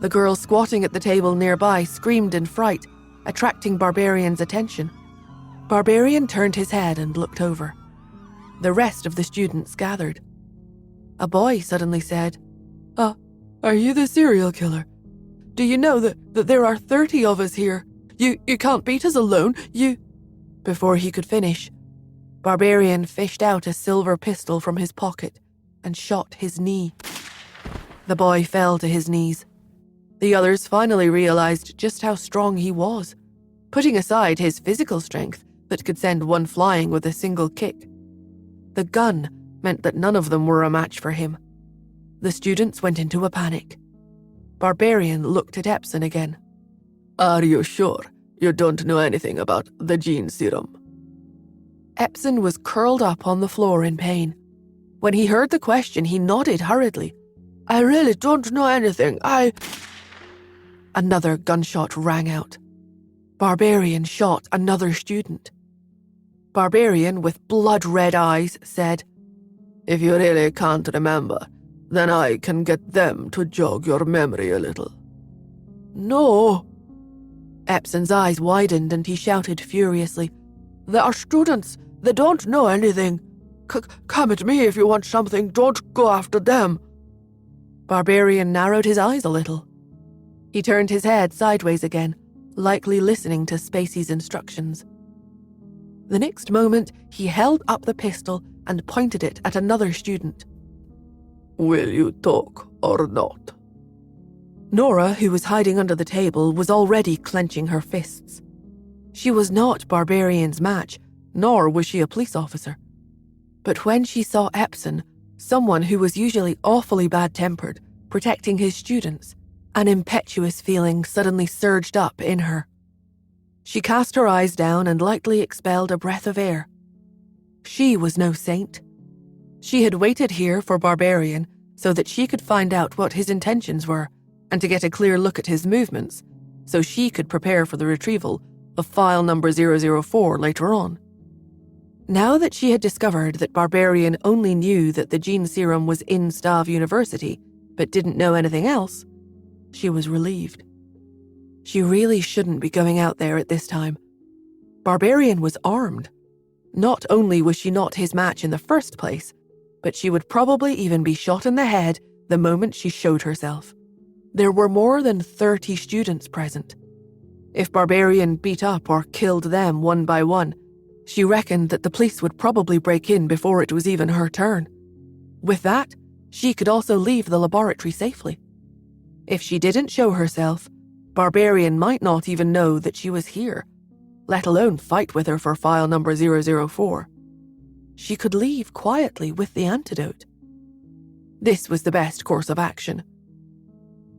The girl squatting at the table nearby screamed in fright, attracting Barbarian's attention. Barbarian turned his head and looked over. The rest of the students gathered. A boy suddenly said, Are you the serial killer? Do you know that there are 30 of us here? You can't beat us alone, Before he could finish, Barbarian fished out a silver pistol from his pocket and shot his knee. The boy fell to his knees. The others finally realized just how strong he was, putting aside his physical strength that could send one flying with a single kick. The gun meant that none of them were a match for him. The students went into a panic. Barbarian looked at Epson again. Are you sure you don't know anything about the gene serum? Epson was curled up on the floor in pain. When he heard the question, he nodded hurriedly. I really don't know anything. Another gunshot rang out. Barbarian shot another student. Barbarian, with blood-red eyes, said, If you really can't remember, then I can get them to jog your memory a little. No. Epson's eyes widened and he shouted furiously, They are students. They don't know anything. Come at me if you want something. Don't go after them. Barbarian narrowed his eyes a little. He turned his head sideways again, likely listening to Spacey's instructions. The next moment, he held up the pistol and pointed it at another student. Will you talk or not? Nora, who was hiding under the table, was already clenching her fists. She was not Barbarian's match, nor was she a police officer. But when she saw Epson, someone who was usually awfully bad-tempered, protecting his students, an impetuous feeling suddenly surged up in her. She cast her eyes down and lightly expelled a breath of air. She was no saint. She had waited here for Barbarian so that she could find out what his intentions were and to get a clear look at his movements, so she could prepare for the retrieval of file number 004 later on. Now that she had discovered that Barbarian only knew that the gene serum was in Stav University, but didn't know anything else, she was relieved. She really shouldn't be going out there at this time. Barbarian was armed. Not only was she not his match in the first place, but she would probably even be shot in the head the moment she showed herself. There were more than 30 students present. If Barbarian beat up or killed them one by one, she reckoned that the police would probably break in before it was even her turn. With that, she could also leave the laboratory safely. If she didn't show herself, Barbarian might not even know that she was here, let alone fight with her for file number 004. She could leave quietly with the antidote. This was the best course of action.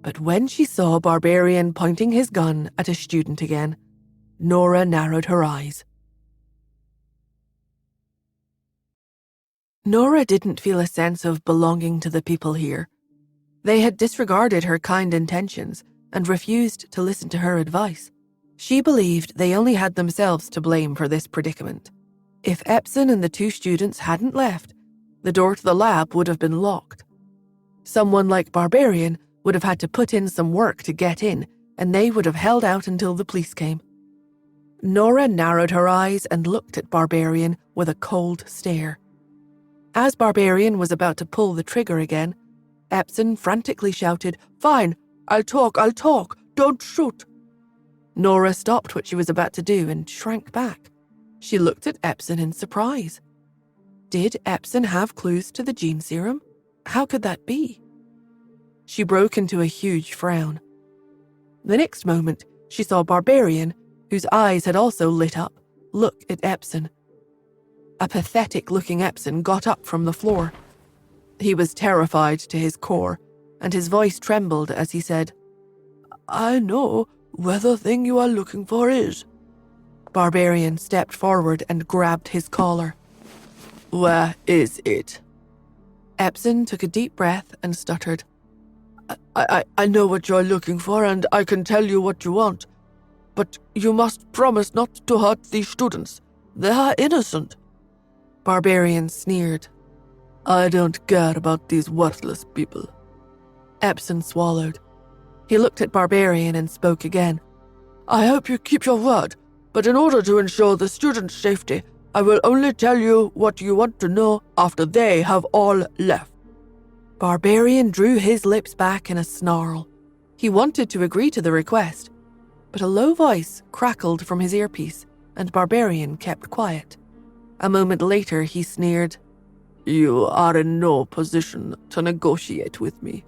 But when she saw Barbarian pointing his gun at a student again, Nora narrowed her eyes. Nora didn't feel a sense of belonging to the people here. They had disregarded her kind intentions and refused to listen to her advice. She believed they only had themselves to blame for this predicament. If Epson and the 2 students hadn't left, the door to the lab would have been locked. Someone like Barbarian would have had to put in some work to get in, and they would have held out until the police came. Nora narrowed her eyes and looked at Barbarian with a cold stare. As Barbarian was about to pull the trigger again, Epson frantically shouted, "Fine, I'll talk, don't shoot." Nora stopped what she was about to do and shrank back. She looked at Epson in surprise. Did Epson have clues to the gene serum? How could that be? She broke into a huge frown. The next moment, she saw Barbarian, whose eyes had also lit up, look at Epson. A pathetic-looking Epson got up from the floor. He was terrified to his core, and his voice trembled as he said, "I know where the thing you are looking for is." Barbarian stepped forward and grabbed his collar. "Where is it?" Epson took a deep breath and stuttered. I know what you're looking for, and I can tell you what you want. But you must promise not to hurt these students. They are innocent." Barbarian sneered. "I don't care about these worthless people." Epson swallowed. He looked at Barbarian and spoke again. "I hope you keep your word, but in order to ensure the students' safety, I will only tell you what you want to know after they have all left." Barbarian drew his lips back in a snarl. He wanted to agree to the request, but a low voice crackled from his earpiece, and Barbarian kept quiet. A moment later, he sneered, "You are in no position to negotiate with me.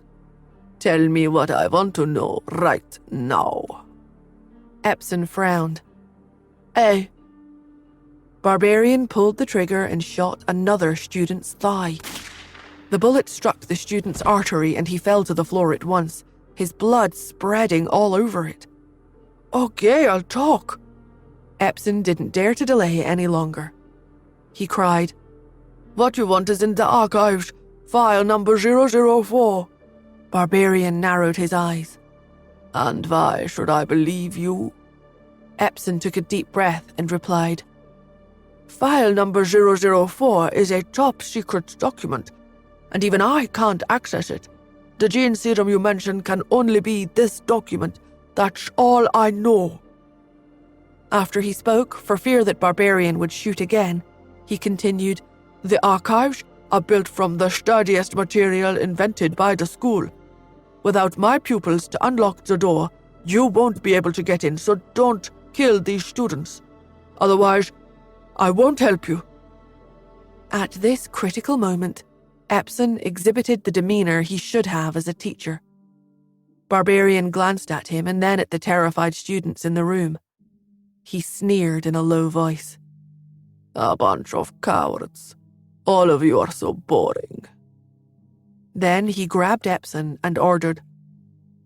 Tell me what I want to know right now." Epson frowned. "A." Barbarian pulled the trigger and shot another student's thigh. The bullet struck the student's artery and he fell to the floor at once, his blood spreading all over it. "Okay, I'll talk." Epson didn't dare to delay any longer. He cried, "What you want is in the archives, file number 004. Barbarian narrowed his eyes. "And why should I believe you?" Epson took a deep breath and replied, "File number 004 is a top-secret document, and even I can't access it. The gene serum you mentioned can only be this document. That's all I know." After he spoke, for fear that Barbarian would shoot again, he continued, "The archives are built from the sturdiest material invented by the school. Without my pupils to unlock the door, you won't be able to get in, so don't kill these students. Otherwise, I won't help you." At this critical moment, Epson exhibited the demeanor he should have as a teacher. Barbarian glanced at him and then at the terrified students in the room. He sneered in a low voice. "A bunch of cowards. All of you are so boring." Then he grabbed Epson and ordered,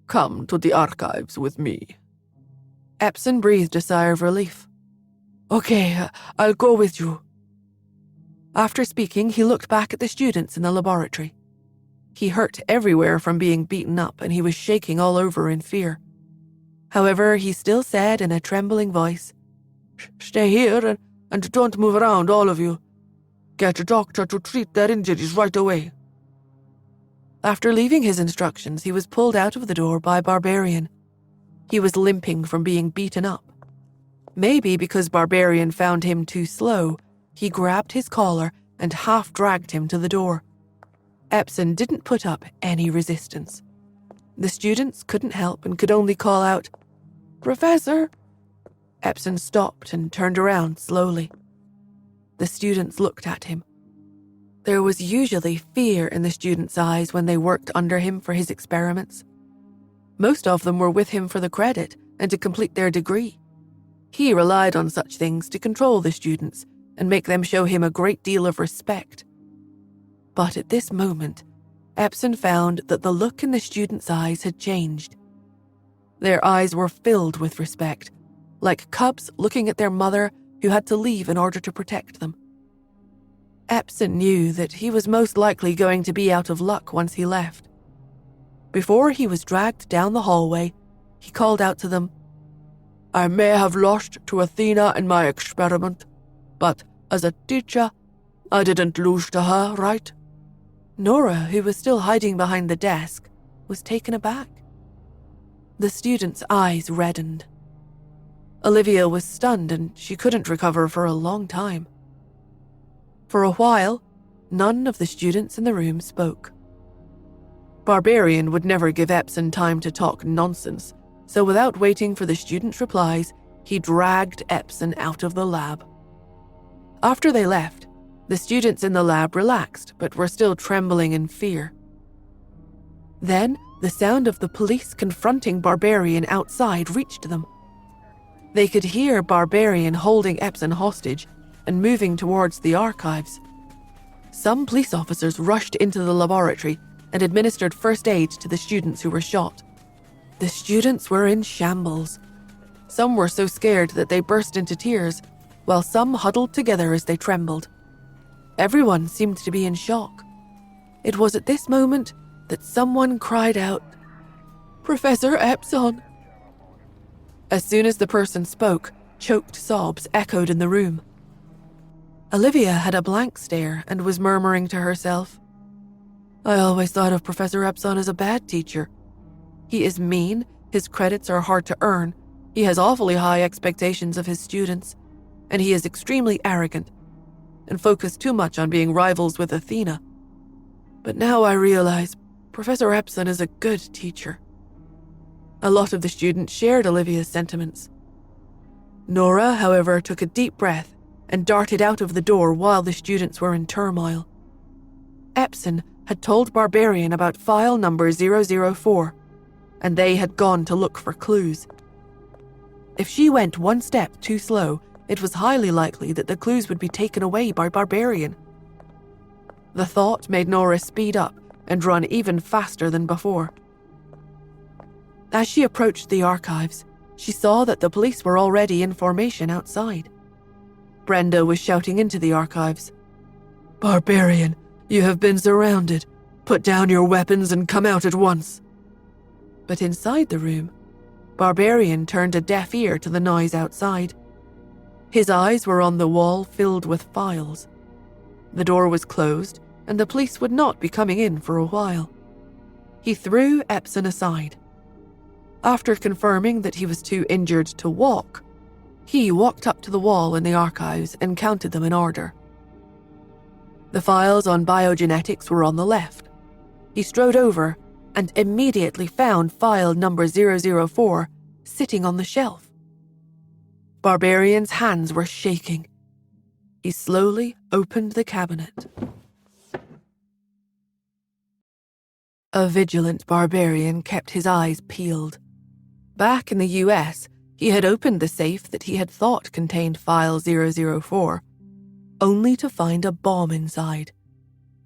"Come to the archives with me." Epson breathed a sigh of relief. "Okay, I'll go with you." After speaking, he looked back at the students in the laboratory. He hurt everywhere from being beaten up, and he was shaking all over in fear. However, he still said in a trembling voice, "Stay here and don't move around, all of you. Get a doctor to treat their injuries right away." After leaving his instructions, he was pulled out of the door by Barbarian. He was limping from being beaten up. Maybe because Barbarian found him too slow, he grabbed his collar and half-dragged him to the door. Epson didn't put up any resistance. The students couldn't help and could only call out, "Professor!" Epson stopped and turned around slowly. The students looked at him. There was usually fear in the students' eyes when they worked under him for his experiments. Most of them were with him for the credit and to complete their degree. He relied on such things to control the students and make them show him a great deal of respect. But at this moment, Epson found that the look in the students' eyes had changed. Their eyes were filled with respect, like cubs looking at their mother who had to leave in order to protect them. Epson knew that he was most likely going to be out of luck once he left. Before he was dragged down the hallway, he called out to them, "I may have lost to Athena in my experiment, but as a teacher, I didn't lose to her, right?" Nora, who was still hiding behind the desk, was taken aback. The student's eyes reddened. Olivia was stunned and she couldn't recover for a long time. For a while, none of the students in the room spoke. Barbarian would never give Epson time to talk nonsense, so without waiting for the students' replies, he dragged Epson out of the lab. After they left, the students in the lab relaxed but were still trembling in fear. Then, the sound of the police confronting Barbarian outside reached them. They could hear Barbarian holding Epson hostage and moving towards the archives. Some police officers rushed into the laboratory and administered first aid to the students who were shot. The students were in shambles. Some were so scared that they burst into tears, while some huddled together as they trembled. Everyone seemed to be in shock. It was at this moment that someone cried out, "Professor Epson!" As soon as the person spoke, choked sobs echoed in the room. Olivia had a blank stare and was murmuring to herself, "I always thought of Professor Epson as a bad teacher. He is mean, his credits are hard to earn, he has awfully high expectations of his students, and he is extremely arrogant and focused too much on being rivals with Athena. But now I realize Professor Epson is a good teacher." A lot of the students shared Olivia's sentiments. Nora, however, took a deep breath and darted out of the door while the students were in turmoil. Epson had told Barbarian about file number 004, and they had gone to look for clues. If she went one step too slow, it was highly likely that the clues would be taken away by Barbarian. The thought made Nora speed up and run even faster than before. As she approached the archives, she saw that the police were already in formation outside. Brenda was shouting into the archives, "Barbarian, you have been surrounded. Put down your weapons and come out at once." But inside the room, Barbarian turned a deaf ear to the noise outside. His eyes were on the wall filled with files. The door was closed, and the police would not be coming in for a while. He threw Epson aside. After confirming that he was too injured to walk, he walked up to the wall in the archives and counted them in order. The files on biogenetics were on the left. He strode over and immediately found file number 004 sitting on the shelf. Barbarian's hands were shaking. He slowly opened the cabinet. A vigilant Barbarian kept his eyes peeled. Back in the US, he had opened the safe that he had thought contained file 004, only to find a bomb inside.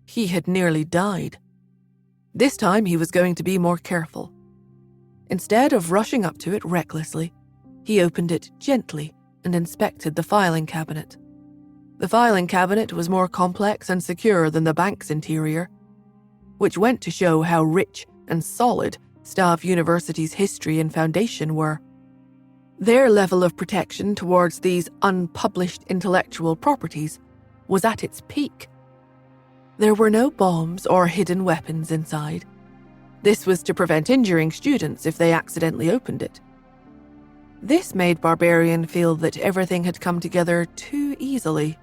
He had nearly died. This time he was going to be more careful. Instead of rushing up to it recklessly, he opened it gently and inspected the filing cabinet. The filing cabinet was more complex and secure than the bank's interior, which went to show how rich and solid Staff University's history and foundation were. Their level of protection towards these unpublished intellectual properties was at its peak. There were no bombs or hidden weapons inside. This was to prevent injuring students if they accidentally opened it. This made Barbarian feel that everything had come together too easily.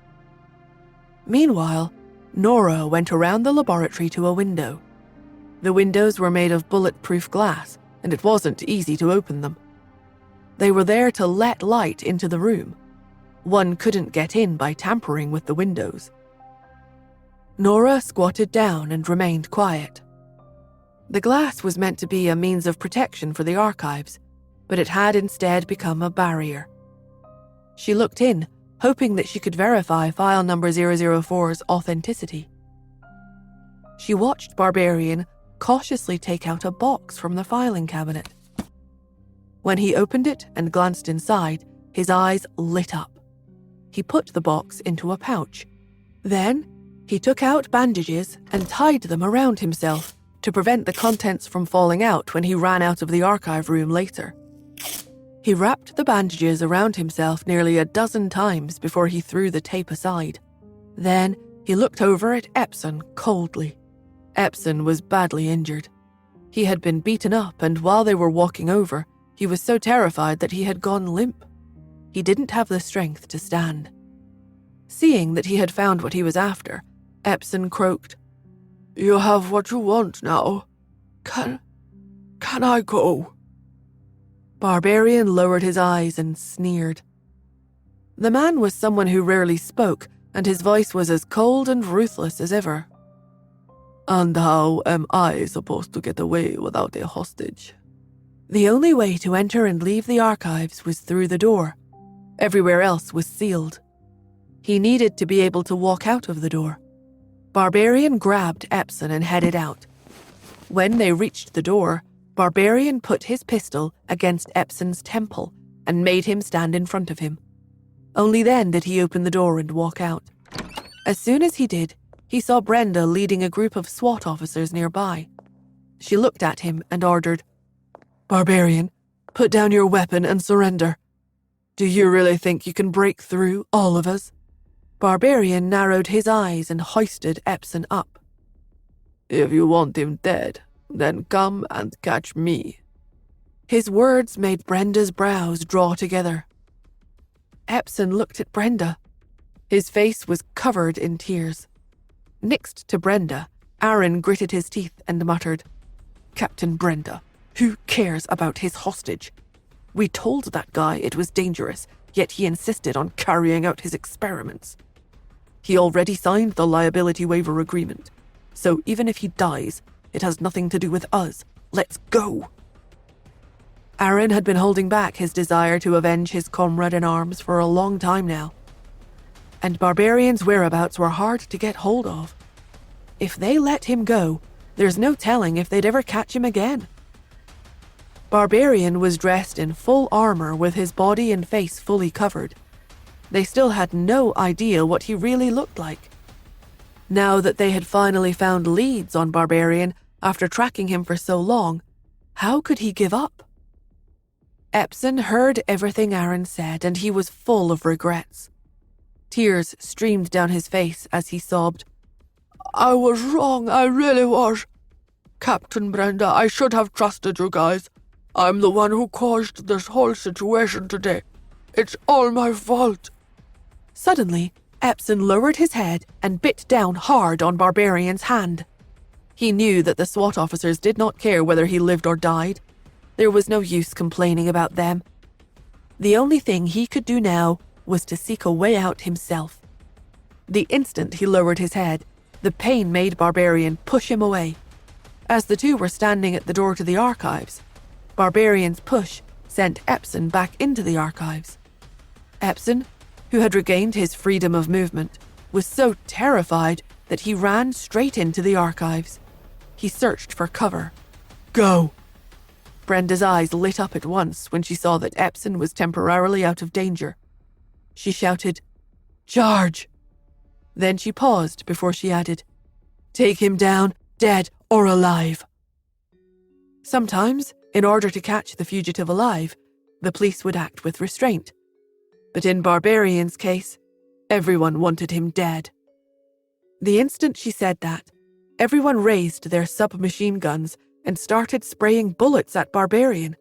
Meanwhile, Nora went around the laboratory to a window. The windows were made of bulletproof glass, and it wasn't easy to open them. They were there to let light into the room. One couldn't get in by tampering with the windows. Nora squatted down and remained quiet. The glass was meant to be a means of protection for the archives, but it had instead become a barrier. She looked in, hoping that she could verify file number 004's authenticity. She watched Barbarian cautiously take out a box from the filing cabinet. When he opened it and glanced inside, his eyes lit up. He put the box into a pouch. Then He took out bandages and tied them around himself to prevent the contents from falling out when he ran out of the archive room later. He wrapped the bandages around himself nearly a dozen times before he threw the tape aside. Then he looked over at Epson coldly. Epson was badly injured. He had been beaten up, and while they were walking over, he was so terrified that he had gone limp. He didn't have the strength to stand. Seeing that he had found what he was after, Epson croaked, You have what you want now. Can I go? Barbarian lowered his eyes and sneered. The man was someone who rarely spoke, and his voice was as cold and ruthless as ever. And how am I supposed to get away without a hostage? The only way to enter and leave the archives was through the door. Everywhere else was sealed. He needed to be able to walk out of the door. Barbarian grabbed Epson and headed out. When they reached the door, Barbarian put his pistol against Epson's temple and made him stand in front of him. Only then did he open the door and walk out. As soon as he did, he saw Brenda leading a group of SWAT officers nearby. She looked at him and ordered, Barbarian, put down your weapon and surrender. Do you really think you can break through all of us? Barbarian narrowed his eyes and hoisted Epson up. If you want him dead, then come and catch me. His words made Brenda's brows draw together. Epson looked at Brenda. His face was covered in tears. Next to Brenda, Aaron gritted his teeth and muttered, Captain Brenda, who cares about his hostage? We told that guy it was dangerous, yet he insisted on carrying out his experiments. He already signed the liability waiver agreement, so even if he dies, it has nothing to do with us. Let's go. Aaron had been holding back his desire to avenge his comrade in arms for a long time now, and Barbarian's whereabouts were hard to get hold of. If they let him go, there's no telling if they'd ever catch him again. Barbarian was dressed in full armor with his body and face fully covered. They still had no idea what he really looked like. Now that they had finally found leads on Barbarian after tracking him for so long, how could he give up? Epson heard everything Aaron said, and he was full of regrets. Tears streamed down his face as he sobbed, I was wrong, I really was. Captain Brenda, I should have trusted you guys. I'm the one who caused this whole situation today. It's all my fault. Suddenly, Epson lowered his head and bit down hard on Barbarian's hand. He knew that the SWAT officers did not care whether he lived or died. There was no use complaining about them. The only thing he could do now was to seek a way out himself. The instant he lowered his head, the pain made Barbarian push him away. As the two were standing at the door to the archives, Barbarian's push sent Epson back into the archives. Epson, who had regained his freedom of movement, was so terrified that he ran straight into the archives. He searched for cover. Go! Brenda's eyes lit up at once when she saw that Epson was temporarily out of danger. She shouted, Charge! Then she paused before she added, Take him down, dead or alive. Sometimes, in order to catch the fugitive alive, the police would act with restraint. But in Barbarian's case, everyone wanted him dead. The instant she said that, everyone raised their submachine guns and started spraying bullets at Barbarian.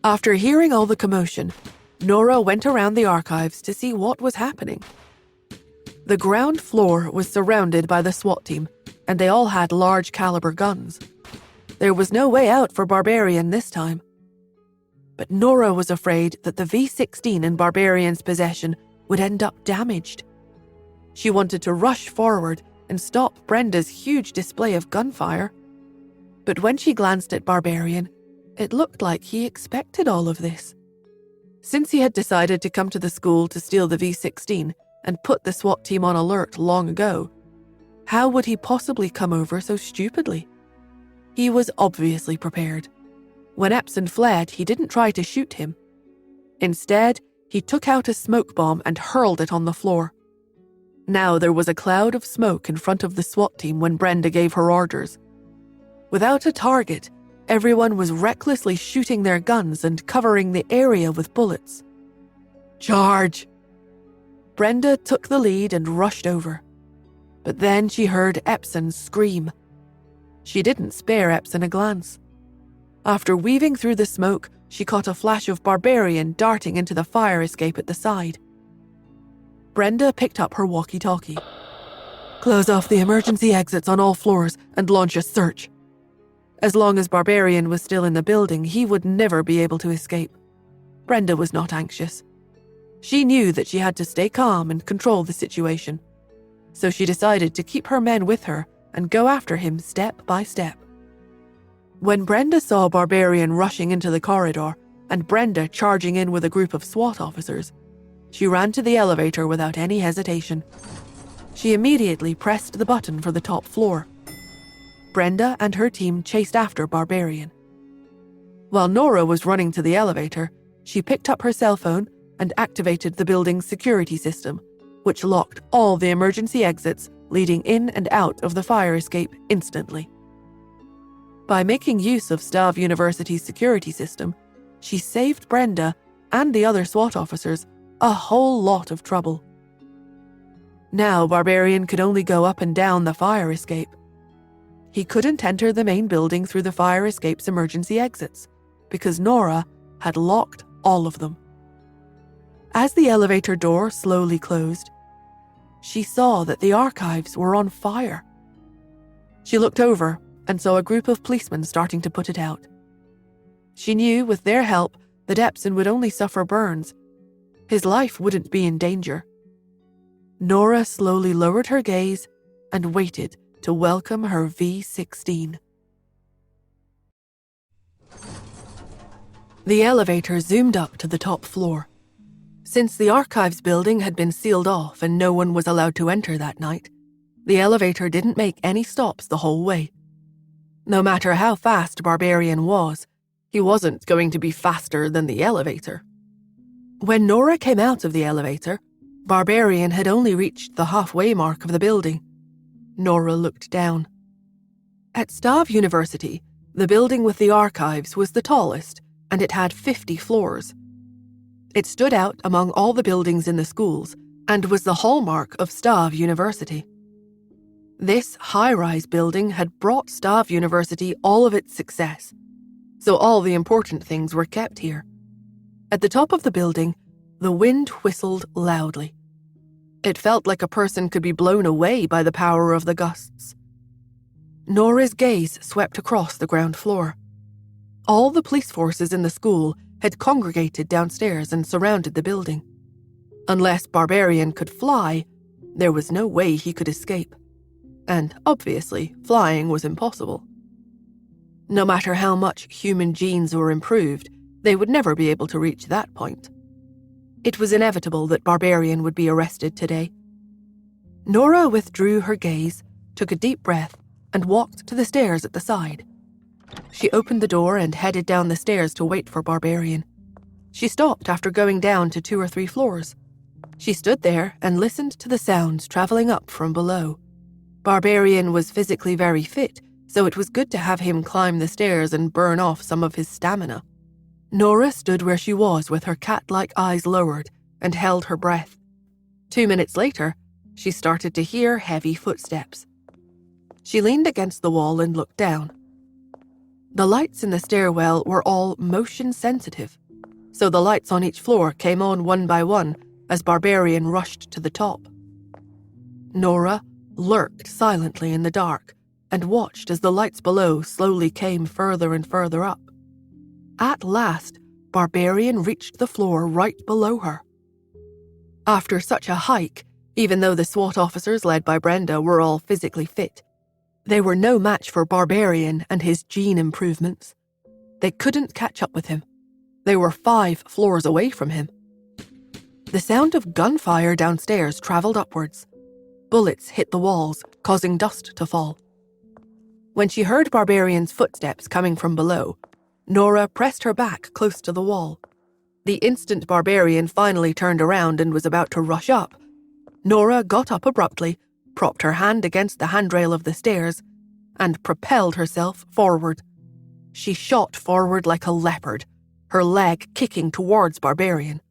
After hearing all the commotion, Nora went around the archives to see what was happening. The ground floor was surrounded by the SWAT team, and they all had large caliber guns. There was no way out for Barbarian this time. But Nora was afraid that the V-16 in Barbarian's possession would end up damaged. She wanted to rush forward and stop Brenda's huge display of gunfire. But when she glanced at Barbarian, it looked like he expected all of this. Since he had decided to come to the school to steal the V-16 and put the SWAT team on alert long ago, how would he possibly come over so stupidly? He was obviously prepared. When Epson fled, he didn't try to shoot him. Instead, he took out a smoke bomb and hurled it on the floor. Now there was a cloud of smoke in front of the SWAT team when Brenda gave her orders. Without a target, everyone was recklessly shooting their guns and covering the area with bullets. "Charge!" Brenda took the lead and rushed over. But then she heard Epson scream. She didn't spare Epson a glance. After weaving through the smoke, she caught a flash of Barbarian darting into the fire escape at the side. Brenda picked up her walkie-talkie. "Close off the emergency exits on all floors and launch a search." As long as Barbarian was still in the building, he would never be able to escape. Brenda was not anxious. She knew that she had to stay calm and control the situation. So she decided to keep her men with her and go after him step by step. When Brenda saw Barbarian rushing into the corridor and Brenda charging in with a group of SWAT officers, she ran to the elevator without any hesitation. She immediately pressed the button for the top floor. Brenda and her team chased after Barbarian. While Nora was running to the elevator, she picked up her cell phone and activated the building's security system, which locked all the emergency exits leading in and out of the fire escape instantly. By making use of Stav University's security system, she saved Brenda and the other SWAT officers a whole lot of trouble. Now Barbarian could only go up and down the fire escape. He couldn't enter the main building through the fire escape's emergency exits because Nora had locked all of them. As the elevator door slowly closed, she saw that the archives were on fire. She looked over and saw a group of policemen starting to put it out. She knew with their help that Epson would only suffer burns. His life wouldn't be in danger. Nora slowly lowered her gaze and waited to welcome her V-16. The elevator zoomed up to the top floor. Since the archives building had been sealed off and no one was allowed to enter that night, the elevator didn't make any stops the whole way. No matter how fast Barbarian was, he wasn't going to be faster than the elevator. When Nora came out of the elevator, Barbarian had only reached the halfway mark of the building. Nora looked down. At Stav University, the building with the archives was the tallest, and it had 50 floors. It stood out among all the buildings in the schools and was the hallmark of Stav University. This high-rise building had brought Stav University all of its success, so all the important things were kept here. At the top of the building, the wind whistled loudly. It felt like a person could be blown away by the power of the gusts. Nora's gaze swept across the ground floor. All the police forces in the school had congregated downstairs and surrounded the building. Unless Barbarian could fly, there was no way he could escape. And obviously, flying was impossible. No matter how much human genes were improved, they would never be able to reach that point. It was inevitable that Barbarian would be arrested today. Nora withdrew her gaze, took a deep breath, and walked to the stairs at the side. She opened the door and headed down the stairs to wait for Barbarian. She stopped after going down to 2 or 3 floors. She stood there and listened to the sounds traveling up from below. Barbarian was physically very fit, so it was good to have him climb the stairs and burn off some of his stamina. Nora stood where she was with her cat-like eyes lowered and held her breath. 2 minutes later, she started to hear heavy footsteps. She leaned against the wall and looked down. The lights in the stairwell were all motion-sensitive, so the lights on each floor came on one by one as Barbarian rushed to the top. Nora lurked silently in the dark and watched as the lights below slowly came further and further up. At last, Barbarian reached the floor right below her. After such a hike, even though the SWAT officers led by Brenda were all physically fit, they were no match for Barbarian and his gene improvements. They couldn't catch up with him. They were 5 floors away from him. The sound of gunfire downstairs traveled upwards. Bullets hit the walls, causing dust to fall. When she heard Barbarian's footsteps coming from below, Nora pressed her back close to the wall. The instant Barbarian finally turned around and was about to rush up, Nora got up abruptly, propped her hand against the handrail of the stairs, and propelled herself forward. She shot forward like a leopard, her leg kicking towards Barbarian.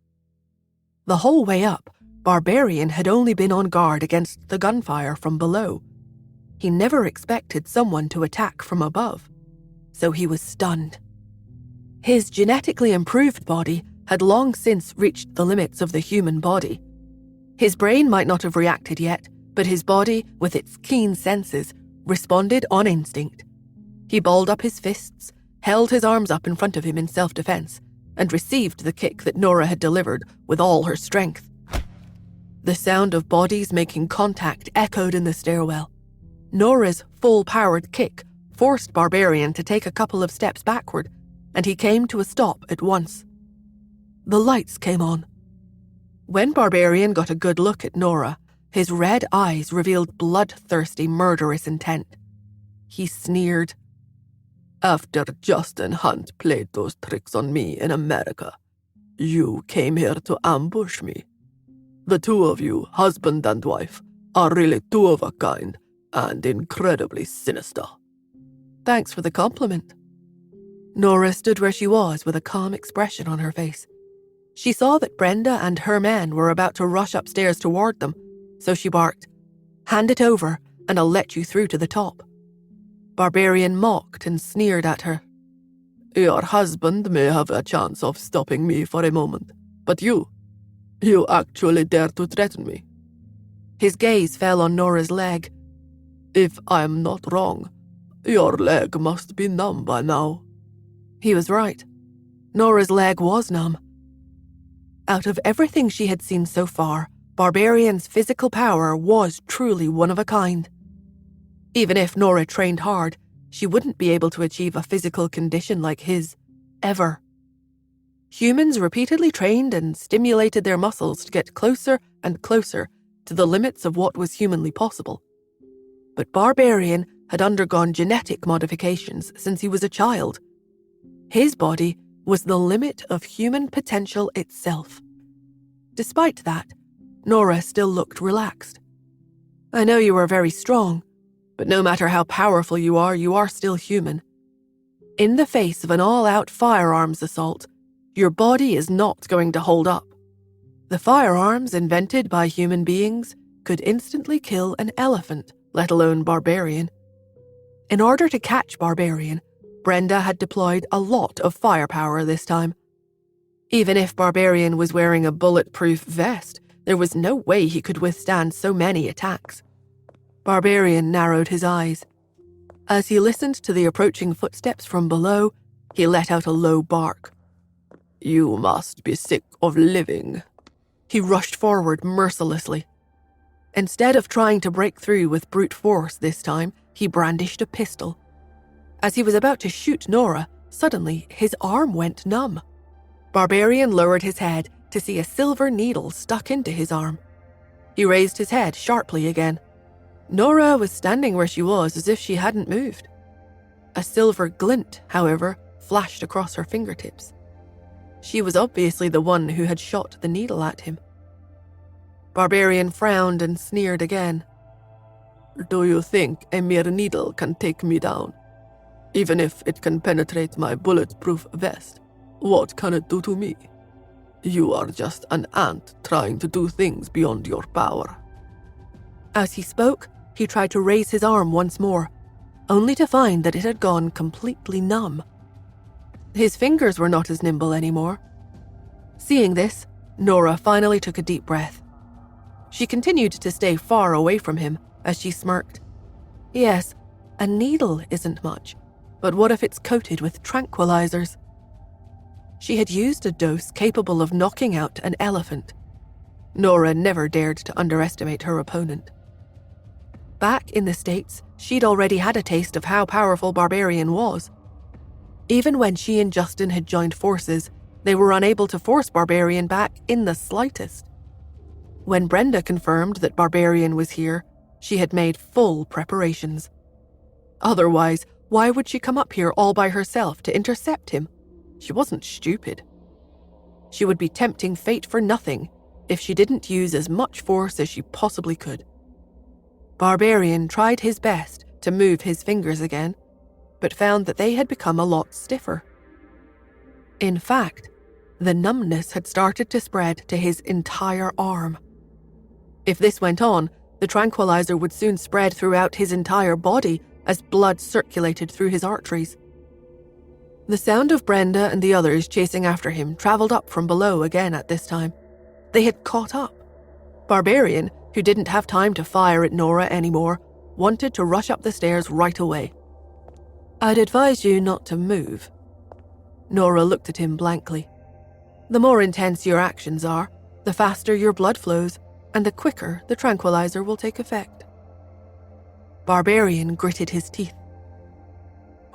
The whole way up, Barbarian had only been on guard against the gunfire from below. He never expected someone to attack from above, so he was stunned. His genetically improved body had long since reached the limits of the human body. His brain might not have reacted yet, but his body, with its keen senses, responded on instinct. He balled up his fists, held his arms up in front of him in self-defense, and received the kick that Nora had delivered with all her strength. The sound of bodies making contact echoed in the stairwell. Nora's full-powered kick forced Barbarian to take a couple of steps backward, and he came to a stop at once. The lights came on. When Barbarian got a good look at Nora, his red eyes revealed bloodthirsty, murderous intent. He sneered. After Justin Hunt played those tricks on me in America, you came here to ambush me. The two of you, husband and wife, are really two of a kind and incredibly sinister. Thanks for the compliment. Nora stood where she was with a calm expression on her face. She saw that Brenda and her men were about to rush upstairs toward them, so she barked, "Hand it over, and I'll let you through to the top." Barbarian mocked and sneered at her. Your husband may have a chance of stopping me for a moment, but you actually dare to threaten me. His gaze fell on Nora's leg. If I'm not wrong, your leg must be numb by now. He was right. Nora's leg was numb. Out of everything she had seen so far, Barbarian's physical power was truly one of a kind. Even if Nora trained hard, she wouldn't be able to achieve a physical condition like his, ever. Humans repeatedly trained and stimulated their muscles to get closer and closer to the limits of what was humanly possible. But Barbarian had undergone genetic modifications since he was a child. His body was the limit of human potential itself. Despite that, Nora still looked relaxed. I know you are very strong, but no matter how powerful you are still human. In the face of an all-out firearms assault, your body is not going to hold up. The firearms invented by human beings could instantly kill an elephant, let alone Barbarian. In order to catch Barbarian, Brenda had deployed a lot of firepower this time. Even if Barbarian was wearing a bulletproof vest, there was no way he could withstand so many attacks. Barbarian narrowed his eyes. As he listened to the approaching footsteps from below, he let out a low bark. You must be sick of living. He rushed forward mercilessly. Instead of trying to break through with brute force this time, he brandished a pistol. As he was about to shoot Nora, suddenly his arm went numb. Barbarian lowered his head to see a silver needle stuck into his arm. He raised his head sharply again. Nora was standing where she was as if she hadn't moved. A silver glint, however, flashed across her fingertips. She was obviously the one who had shot the needle at him. Barbarian frowned and sneered again. Do you think a mere needle can take me down? Even if it can penetrate my bulletproof vest, what can it do to me? You are just an ant trying to do things beyond your power. As he spoke, he tried to raise his arm once more, only to find that it had gone completely numb. His fingers were not as nimble anymore. Seeing this, Nora finally took a deep breath. She continued to stay far away from him as she smirked. Yes, a needle isn't much, but what if it's coated with tranquilizers? She had used a dose capable of knocking out an elephant. Nora never dared to underestimate her opponent. Back in the States, she'd already had a taste of how powerful Barbarian was. Even when she and Justin had joined forces, they were unable to force Barbarian back in the slightest. When Brenda confirmed that Barbarian was here, she had made full preparations. Otherwise, why would she come up here all by herself to intercept him? She wasn't stupid. She would be tempting fate for nothing, if she didn't use as much force as she possibly could. Barbarian tried his best to move his fingers again, but found that they had become a lot stiffer. In fact, the numbness had started to spread to his entire arm. If this went on, the tranquilizer would soon spread throughout his entire body as blood circulated through his arteries. The sound of Brenda and the others chasing after him traveled up from below again at this time. They had caught up. Barbarian, who didn't have time to fire at Nora anymore, wanted to rush up the stairs right away. "I'd advise you not to move." Nora looked at him blankly. "The more intense your actions are, the faster your blood flows, and the quicker the tranquilizer will take effect." Barbarian gritted his teeth.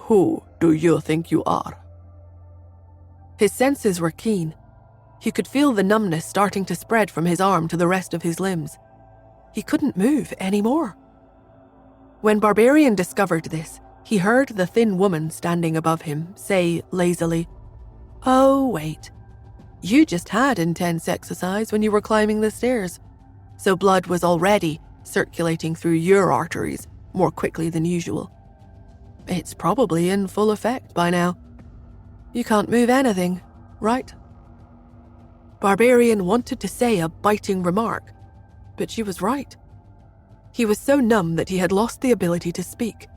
Who do you think you are? His senses were keen. He could feel the numbness starting to spread from his arm to the rest of his limbs. He couldn't move anymore. When Barbarian discovered this, he heard the thin woman standing above him say lazily, "Oh, wait. You just had intense exercise when you were climbing the stairs, so blood was already circulating through your arteries more quickly than usual. It's probably in full effect by now. You can't move anything, right?" Barbarian wanted to say a biting remark, but she was right. He was so numb that he had lost the ability to speak.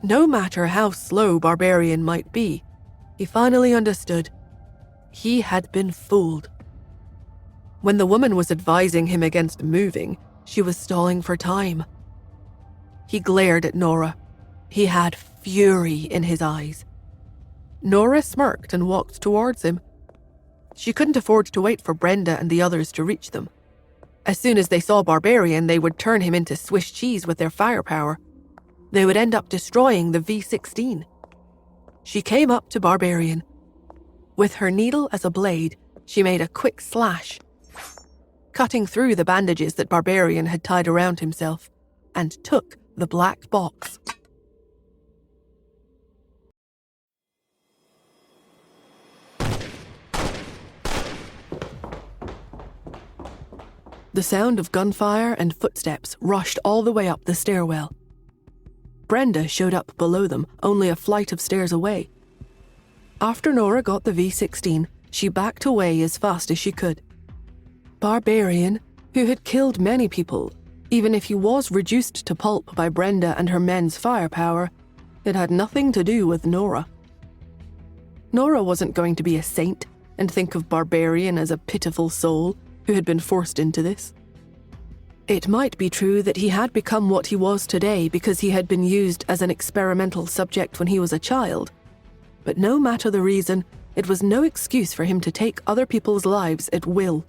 No matter how slow Barbarian might be, he finally understood. He had been fooled. When the woman was advising him against moving, she was stalling for time. He glared at Nora. He had fury in his eyes. Nora smirked and walked towards him. She couldn't afford to wait for Brenda and the others to reach them. As soon as they saw Barbarian, they would turn him into Swiss cheese with their firepower. They would end up destroying the V-16. She came up to Barbarian. With her needle as a blade, she made a quick slash, cutting through the bandages that Barbarian had tied around himself, and took the black box. The sound of gunfire and footsteps rushed all the way up the stairwell. Brenda showed up below them, only a flight of stairs away. After Nora got the V-16, she backed away as fast as she could. Barbarian, who had killed many people, even if he was reduced to pulp by Brenda and her men's firepower, it had nothing to do with Nora. Nora wasn't going to be a saint and think of Barbarian as a pitiful soul who had been forced into this. It might be true that he had become what he was today because he had been used as an experimental subject when he was a child, but no matter the reason, it was no excuse for him to take other people's lives at will.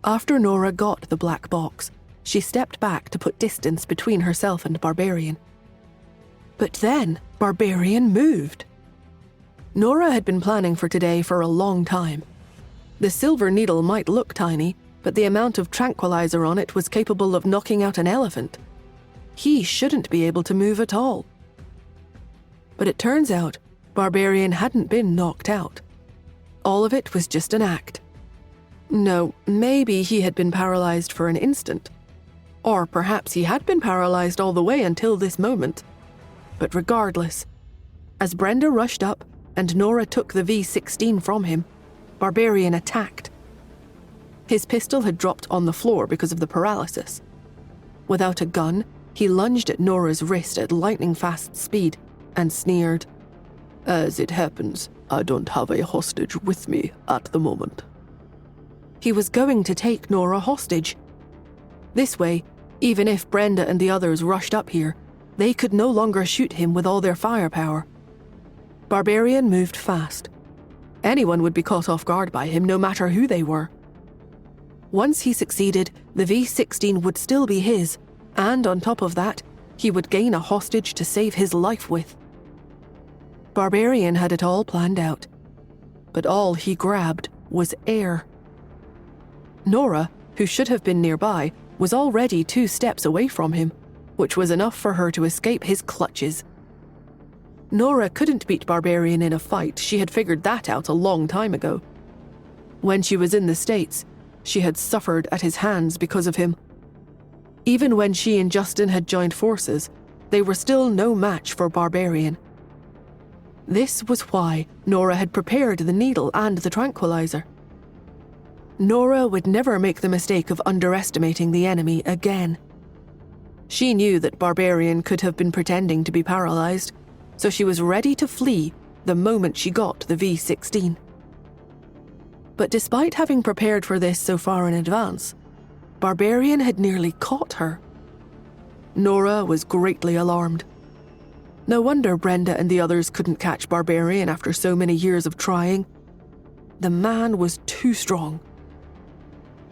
After Nora got the black box, she stepped back to put distance between herself and Barbarian. But then, Barbarian moved. Nora had been planning for today for a long time. The silver needle might look tiny, but the amount of tranquilizer on it was capable of knocking out an elephant. He shouldn't be able to move at all. But it turns out, Barbarian hadn't been knocked out. All of it was just an act. No, maybe he had been paralyzed for an instant. Or perhaps he had been paralyzed all the way until this moment. But regardless, as Brenda rushed up and Nora took the V-16 from him, Barbarian attacked. His pistol had dropped on the floor because of the paralysis. Without a gun, he lunged at Nora's wrist at lightning-fast speed and sneered, "As it happens, I don't have a hostage with me at the moment." He was going to take Nora hostage. This way, even if Brenda and the others rushed up here, they could no longer shoot him with all their firepower. Barbarian moved fast. Anyone would be caught off guard by him, no matter who they were. Once he succeeded, the V-16 would still be his, and on top of that, he would gain a hostage to save his life with. Barbarian had it all planned out, but all he grabbed was air. Nora, who should have been nearby, was already 2 steps away from him, which was enough for her to escape his clutches. Nora couldn't beat Barbarian in a fight. She had figured that out a long time ago. When she was in the States, she had suffered at his hands because of him. Even when she and Justin had joined forces, they were still no match for Barbarian. This was why Nora had prepared the needle and the tranquilizer. Nora would never make the mistake of underestimating the enemy again. She knew that Barbarian could have been pretending to be paralyzed, so she was ready to flee the moment she got the V-16. But despite having prepared for this so far in advance, Barbarian had nearly caught her. Nora was greatly alarmed. No wonder Brenda and the others couldn't catch Barbarian after so many years of trying. The man was too strong.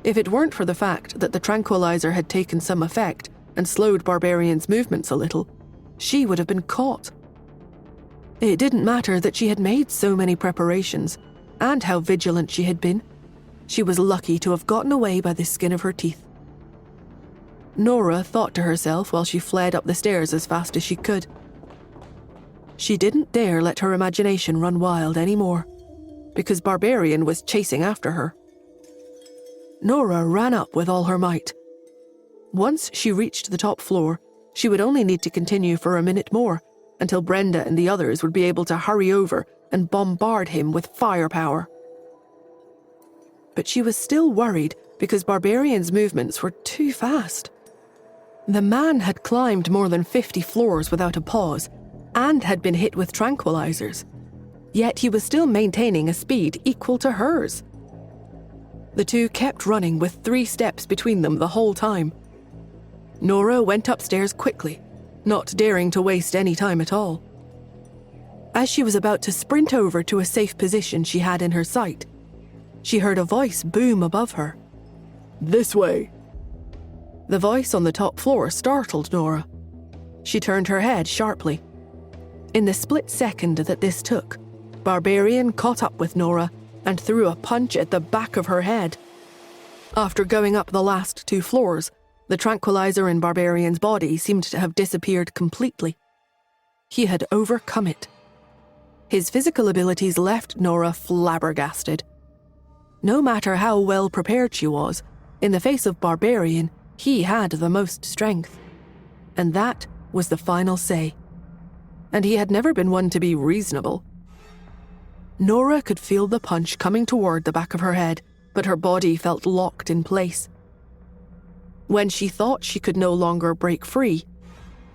If it weren't for the fact that the tranquilizer had taken some effect and slowed Barbarian's movements a little, she would have been caught. It didn't matter that she had made so many preparations and how vigilant she had been. She was lucky to have gotten away by the skin of her teeth. Nora thought to herself while she fled up the stairs as fast as she could. She didn't dare let her imagination run wild anymore, because Barbarian was chasing after her. Nora ran up with all her might. Once she reached the top floor, she would only need to continue for a minute more until Brenda and the others would be able to hurry over and bombard him with firepower. But she was still worried because Barbarian's movements were too fast. The man had climbed more than 50 floors without a pause and had been hit with tranquilizers, yet he was still maintaining a speed equal to hers. The two kept running with 3 steps between them the whole time. Nora went upstairs quickly, not daring to waste any time at all. As she was about to sprint over to a safe position she had in her sight, she heard a voice boom above her. This way. The voice on the top floor startled Nora. She turned her head sharply. In the split second that this took, Barbarian caught up with Nora and threw a punch at the back of her head. After going up the last 2 floors, the tranquilizer in Barbarian's body seemed to have disappeared completely. He had overcome it. His physical abilities left Nora flabbergasted. No matter how well prepared she was, in the face of Barbarian, he had the most strength. And that was the final say. And he had never been one to be reasonable. Nora could feel the punch coming toward the back of her head, but her body felt locked in place. When she thought she could no longer break free,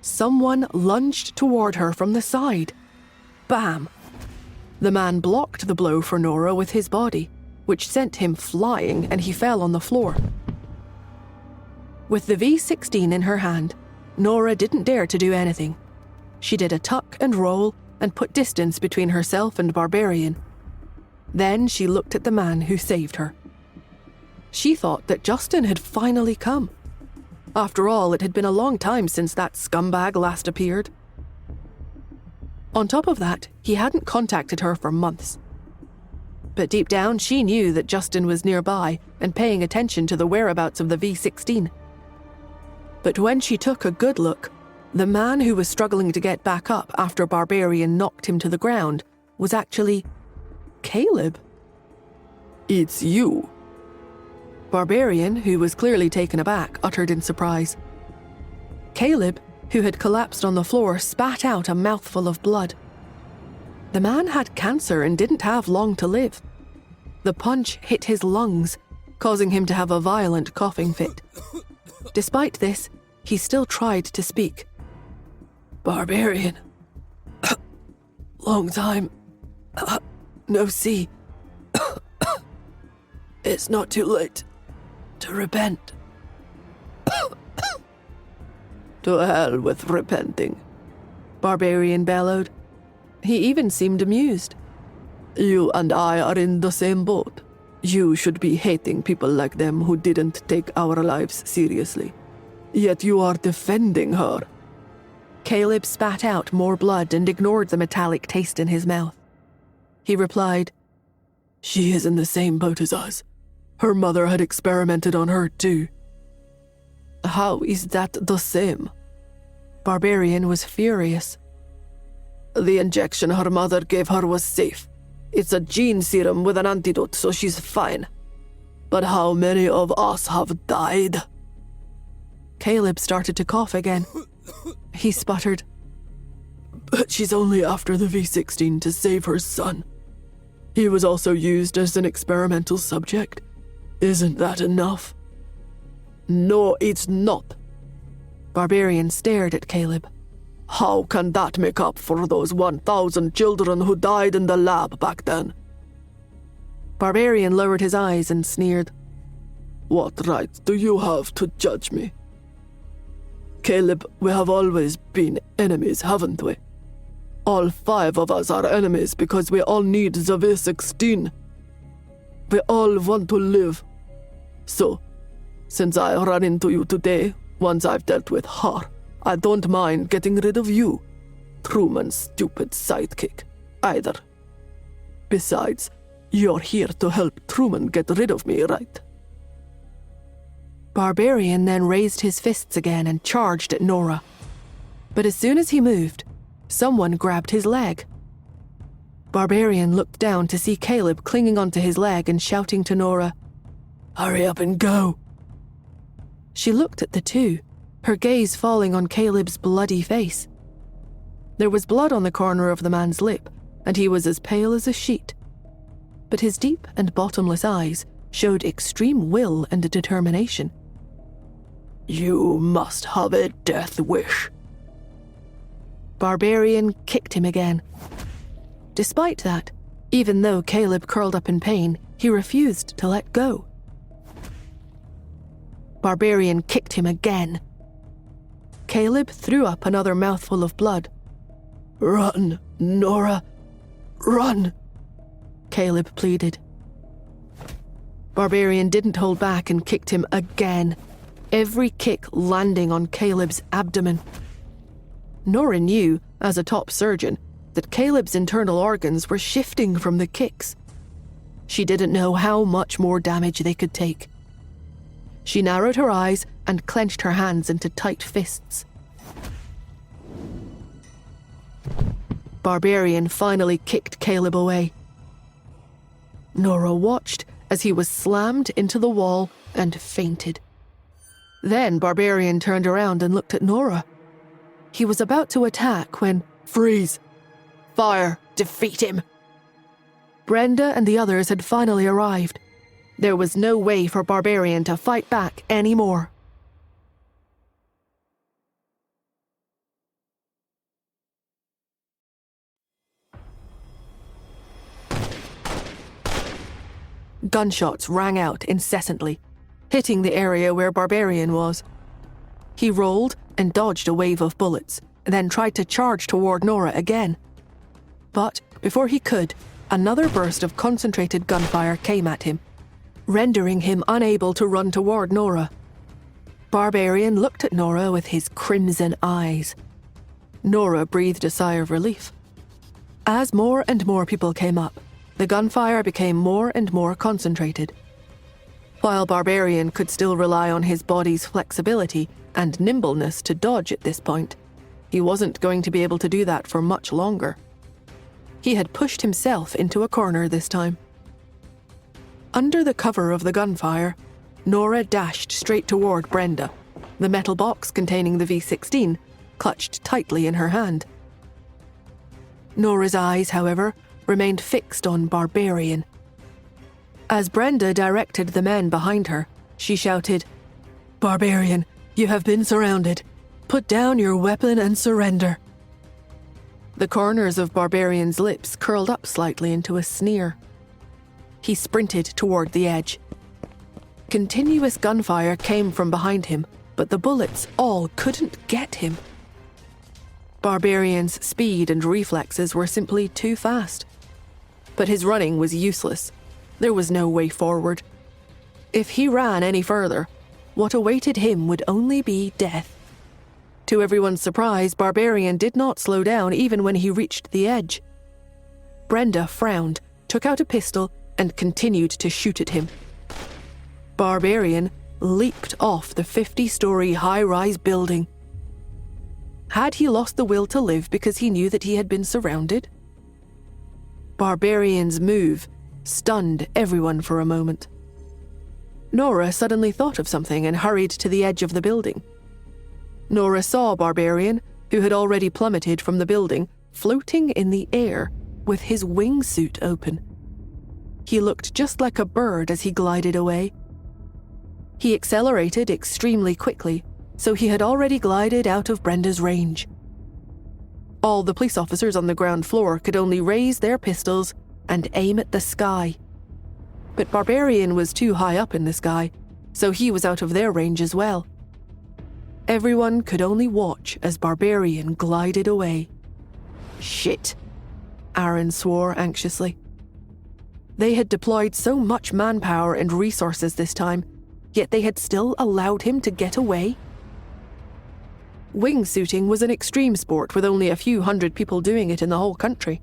someone lunged toward her from the side. Bam! The man blocked the blow for Nora with his body, which sent him flying and he fell on the floor. With the V-16 in her hand, Nora didn't dare to do anything. She did a tuck and roll and put distance between herself and Barbarian. Then she looked at the man who saved her. She thought that Justin had finally come. After all, it had been a long time since that scumbag last appeared. On top of that, he hadn't contacted her for months. But deep down, she knew that Justin was nearby and paying attention to the whereabouts of the V-16. But when she took a good look, the man who was struggling to get back up after Barbarian knocked him to the ground was actually Caleb. It's you. Barbarian, who was clearly taken aback, uttered in surprise. Caleb, who had collapsed on the floor, spat out a mouthful of blood. The man had cancer and didn't have long to live. The punch hit his lungs, causing him to have a violent coughing fit. Despite this, he still tried to speak. Barbarian. Long time. No see. It's not too late to repent. To hell with repenting, Barbarian bellowed. He even seemed amused. You and I are in the same boat. You should be hating people like them who didn't take our lives seriously. Yet you are defending her. Caleb spat out more blood and ignored the metallic taste in his mouth. He replied, She is in the same boat as us. Her mother had experimented on her too. How is that the same? Barbarian was furious. The injection her mother gave her was safe. It's a gene serum with an antidote, so she's fine. But how many of us have died? Caleb started to cough again. He sputtered. But she's only after the V16 to save her son. He was also used as an experimental subject. Isn't that enough? No, it's not. Barbarian stared at Caleb. How can that make up for those 1,000 children who died in the lab back then? Barbarian lowered his eyes and sneered. What right do you have to judge me? Caleb, we have always been enemies, haven't we? All 5 of us are enemies because we all need the V16. We all want to live. So, since I ran into you today, once I've dealt with her, I don't mind getting rid of you, Truman's stupid sidekick, either. Besides, you're here to help Truman get rid of me, right? Barbarian then raised his fists again and charged at Nora. But as soon as he moved, someone grabbed his leg. Barbarian looked down to see Caleb clinging onto his leg and shouting to Nora, "Hurry up and go!" She looked at the two, her gaze falling on Caleb's bloody face. There was blood on the corner of the man's lip, and he was as pale as a sheet. But his deep and bottomless eyes showed extreme will and determination. You must have a death wish. Barbarian kicked him again. Despite that, even though Caleb curled up in pain, he refused to let go. Barbarian kicked him again. Caleb threw up another mouthful of blood. Run, Nora, run, Caleb pleaded. Barbarian didn't hold back and kicked him again, every kick landing on Caleb's abdomen. Nora knew, as a top surgeon, that Caleb's internal organs were shifting from the kicks. She didn't know how much more damage they could take. She narrowed her eyes and clenched her hands into tight fists. Barbarian finally kicked Caleb away. Nora watched as he was slammed into the wall and fainted. Then Barbarian turned around and looked at Nora. He was about to attack when, "Freeze! Fire! Defeat him!" Brenda and the others had finally arrived. There was no way for Barbarian to fight back anymore. Gunshots rang out incessantly, hitting the area where Barbarian was. He rolled and dodged a wave of bullets, then tried to charge toward Nora again. But before he could, another burst of concentrated gunfire came at him, rendering him unable to run toward Nora. Barbarian looked at Nora with his crimson eyes. Nora breathed a sigh of relief. As more and more people came up, the gunfire became more and more concentrated. While Barbarian could still rely on his body's flexibility and nimbleness to dodge at this point, he wasn't going to be able to do that for much longer. He had pushed himself into a corner this time. Under the cover of the gunfire, Nora dashed straight toward Brenda, the metal box containing the V16 clutched tightly in her hand. Nora's eyes, however, remained fixed on Barbarian. As Brenda directed the men behind her, she shouted, "Barbarian, you have been surrounded. Put down your weapon and surrender." The corners of Barbarian's lips curled up slightly into a sneer. He sprinted toward the edge. Continuous gunfire came from behind him, but the bullets all couldn't get him. Barbarian's speed and reflexes were simply too fast. But his running was useless. There was no way forward. If he ran any further, what awaited him would only be death. To everyone's surprise, Barbarian did not slow down even when he reached the edge. Brenda frowned, took out a pistol, and continued to shoot at him. Barbarian leaped off the 50-story high-rise building. Had he lost the will to live because he knew that he had been surrounded? Barbarian's move stunned everyone for a moment. Nora suddenly thought of something and hurried to the edge of the building. Nora saw Barbarian, who had already plummeted from the building, floating in the air with his wingsuit open. He looked just like a bird as he glided away. He accelerated extremely quickly, so he had already glided out of Brenda's range. All the police officers on the ground floor could only raise their pistols and aim at the sky. But Barbarian was too high up in the sky, so he was out of their range as well. Everyone could only watch as Barbarian glided away. Shit, Aaron swore anxiously. They had deployed so much manpower and resources this time, yet they had still allowed him to get away. Wingsuiting was an extreme sport with only a few hundred people doing it in the whole country.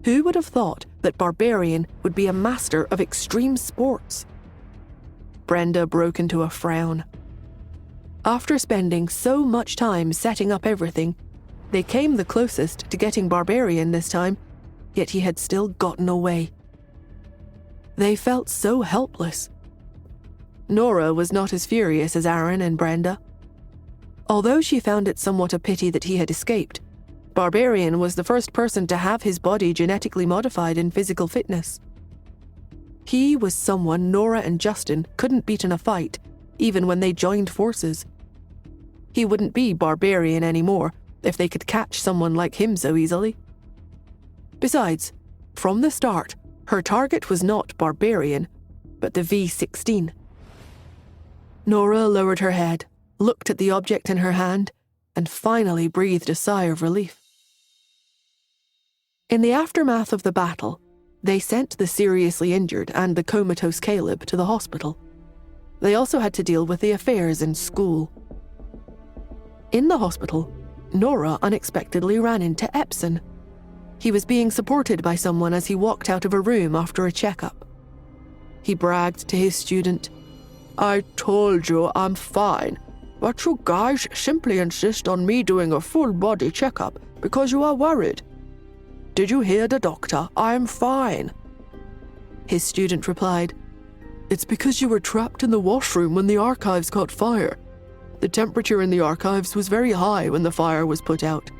Who would have thought that Barbarian would be a master of extreme sports? Brenda broke into a frown. After spending so much time setting up everything, they came the closest to getting Barbarian this time, yet he had still gotten away. They felt so helpless. Nora was not as furious as Aaron and Brenda. Although she found it somewhat a pity that he had escaped, Barbarian was the first person to have his body genetically modified in physical fitness. He was someone Nora and Justin couldn't beat in a fight, even when they joined forces. He wouldn't be Barbarian anymore if they could catch someone like him so easily. Besides, from the start, her target was not Barbarian, but the V-16. Nora lowered her head, looked at the object in her hand, and finally breathed a sigh of relief. In the aftermath of the battle, they sent the seriously injured and the comatose Caleb to the hospital. They also had to deal with the affairs in school. In the hospital, Nora unexpectedly ran into Epson. He was being supported by someone as he walked out of a room after a checkup. He bragged to his student, "I told you I'm fine, but you guys simply insist on me doing a full-body checkup because you are worried. Did you hear the doctor? I'm fine." His student replied, "It's because you were trapped in the washroom when the archives caught fire. The temperature in the archives was very high when the fire was put out.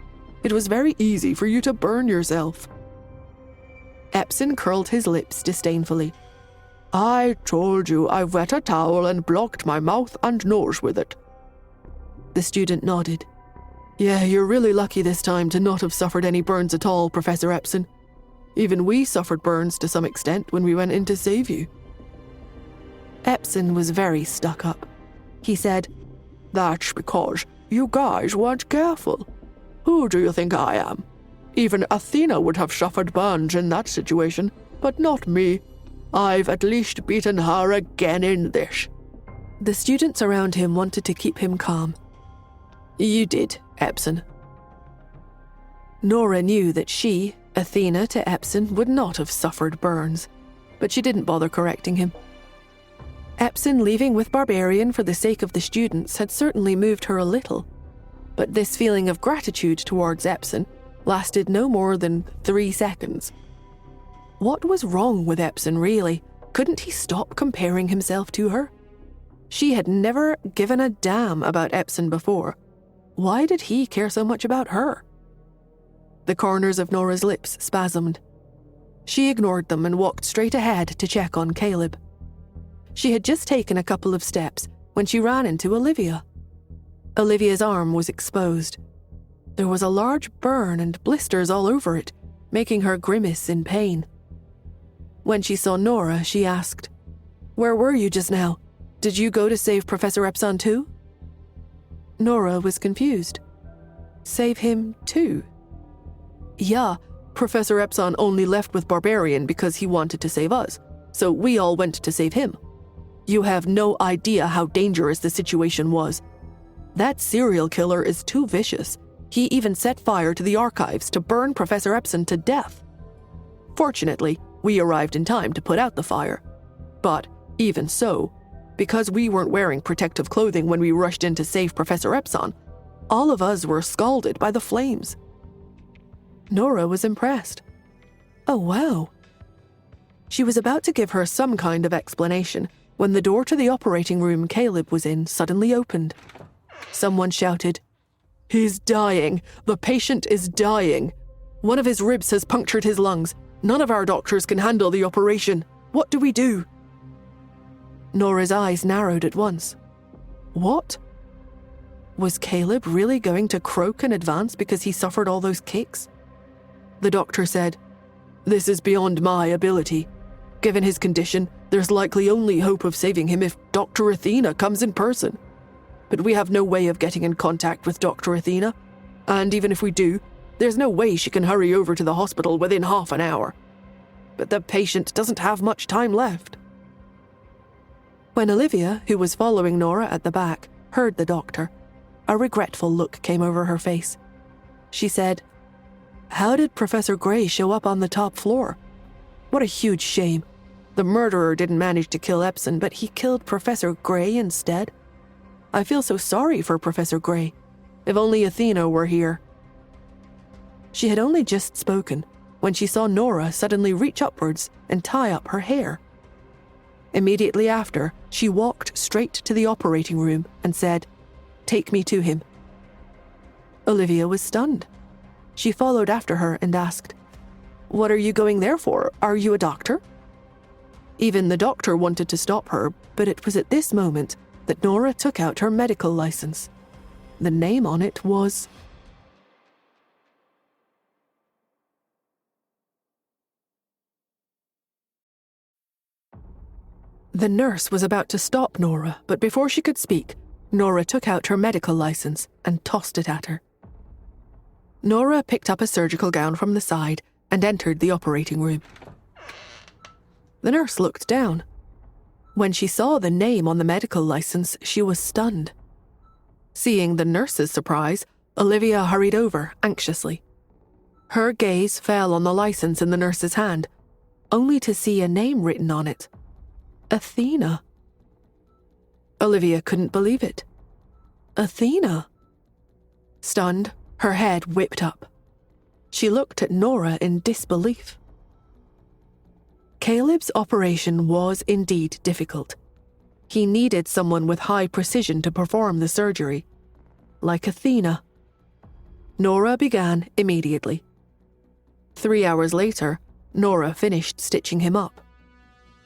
It was very easy for you to burn yourself." Epson curled his lips disdainfully. "I told you I wet a towel and blocked my mouth and nose with it." The student nodded. "Yeah, you're really lucky this time to not have suffered any burns at all, Professor Epson. Even we suffered burns to some extent when we went in to save you." Epson was very stuck up. He said, "That's because you guys weren't careful. Who do you think I am? Even Athena would have suffered burns in that situation, but not me. I've at least beaten her again in this." The students around him wanted to keep him calm. "You did, Epson." Nora knew that she, Athena to Epson, would not have suffered burns, but she didn't bother correcting him. Epson leaving with Barbarian for the sake of the students had certainly moved her a little, but this feeling of gratitude towards Epson lasted no more than 3 seconds. What was wrong with Epson, really? Couldn't he stop comparing himself to her? She had never given a damn about Epson before. Why did he care so much about her? The corners of Nora's lips spasmed. She ignored them and walked straight ahead to check on Caleb. She had just taken a couple of steps when she ran into Olivia. Olivia's arm was exposed. There was a large burn and blisters all over it, making her grimace in pain. When she saw Nora, she asked, "Where were you just now? Did you go to save Professor Epson too?" Nora was confused. Save him too? Yeah, Professor Epson only left with Barbarian because he wanted to save us, so we all went to save him. You have no idea how dangerous the situation was. That serial killer is too vicious. He even set fire to the archives to burn Professor Epson to death. Fortunately, we arrived in time to put out the fire. But even so, because we weren't wearing protective clothing when we rushed in to save Professor Epson, all of us were scalded by the flames. Nora was impressed. Oh, wow. She was about to give her some kind of explanation when the door to the operating room Caleb was in suddenly opened. Someone shouted, "He's dying! The patient is dying! One of his ribs has punctured his lungs. None of our doctors can handle the operation. What do we do?" Nora's eyes narrowed at once. What? Was Caleb really going to croak in advance because he suffered all those kicks? The doctor said, "This is beyond my ability. Given his condition, there's likely only hope of saving him if Dr. Athena comes in person. But we have no way of getting in contact with Dr. Athena, and even if we do, there's no way she can hurry over to the hospital within half an hour. But the patient doesn't have much time left." When Olivia, who was following Nora at the back, heard the doctor, a regretful look came over her face. She said, "How did Professor Gray show up on the top floor? What a huge shame. The murderer didn't manage to kill Epson, but he killed Professor Gray instead. I feel so sorry for Professor Gray. If only Athena were here." She had only just spoken when she saw Nora suddenly reach upwards and tie up her hair. Immediately after, she walked straight to the operating room and said, "Take me to him." Olivia was stunned. She followed after her and asked, "What are you going there for? Are you a doctor?" Even the doctor wanted to stop her, but it was at this moment that Nora took out her medical license. The name on it was... The nurse was about to stop Nora, but before she could speak, Nora took out her medical license and tossed it at her. Nora picked up a surgical gown from the side and entered the operating room. The nurse looked down. When she saw the name on the medical license, she was stunned. Seeing the nurse's surprise, Olivia hurried over anxiously. Her gaze fell on the license in the nurse's hand, only to see a name written on it. Athena. Olivia couldn't believe it. Athena. Stunned, her head whipped up. She looked at Nora in disbelief. Caleb's operation was indeed difficult. He needed someone with high precision to perform the surgery, like Athena. Nora began immediately. 3 hours later, Nora finished stitching him up.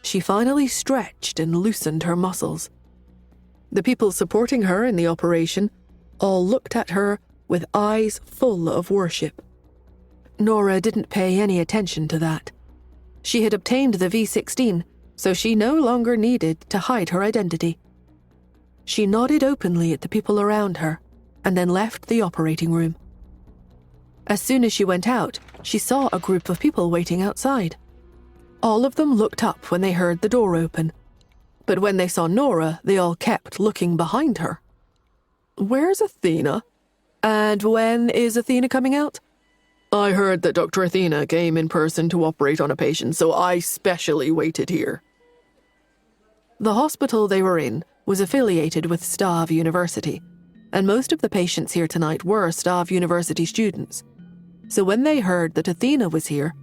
She finally stretched and loosened her muscles. The people supporting her in the operation all looked at her with eyes full of worship. Nora didn't pay any attention to that. She had obtained the V16, so she no longer needed to hide her identity. She nodded openly at the people around her and then left the operating room. As soon as she went out, she saw a group of people waiting outside. All of them looked up when they heard the door open, but when they saw Nora, they all kept looking behind her. "Where's Athena? And when is Athena coming out?" "I heard that Dr. Athena came in person to operate on a patient, so I specially waited here." The hospital they were in was affiliated with Stav University, and most of the patients here tonight were Stav University students. So when they heard that Athena was here,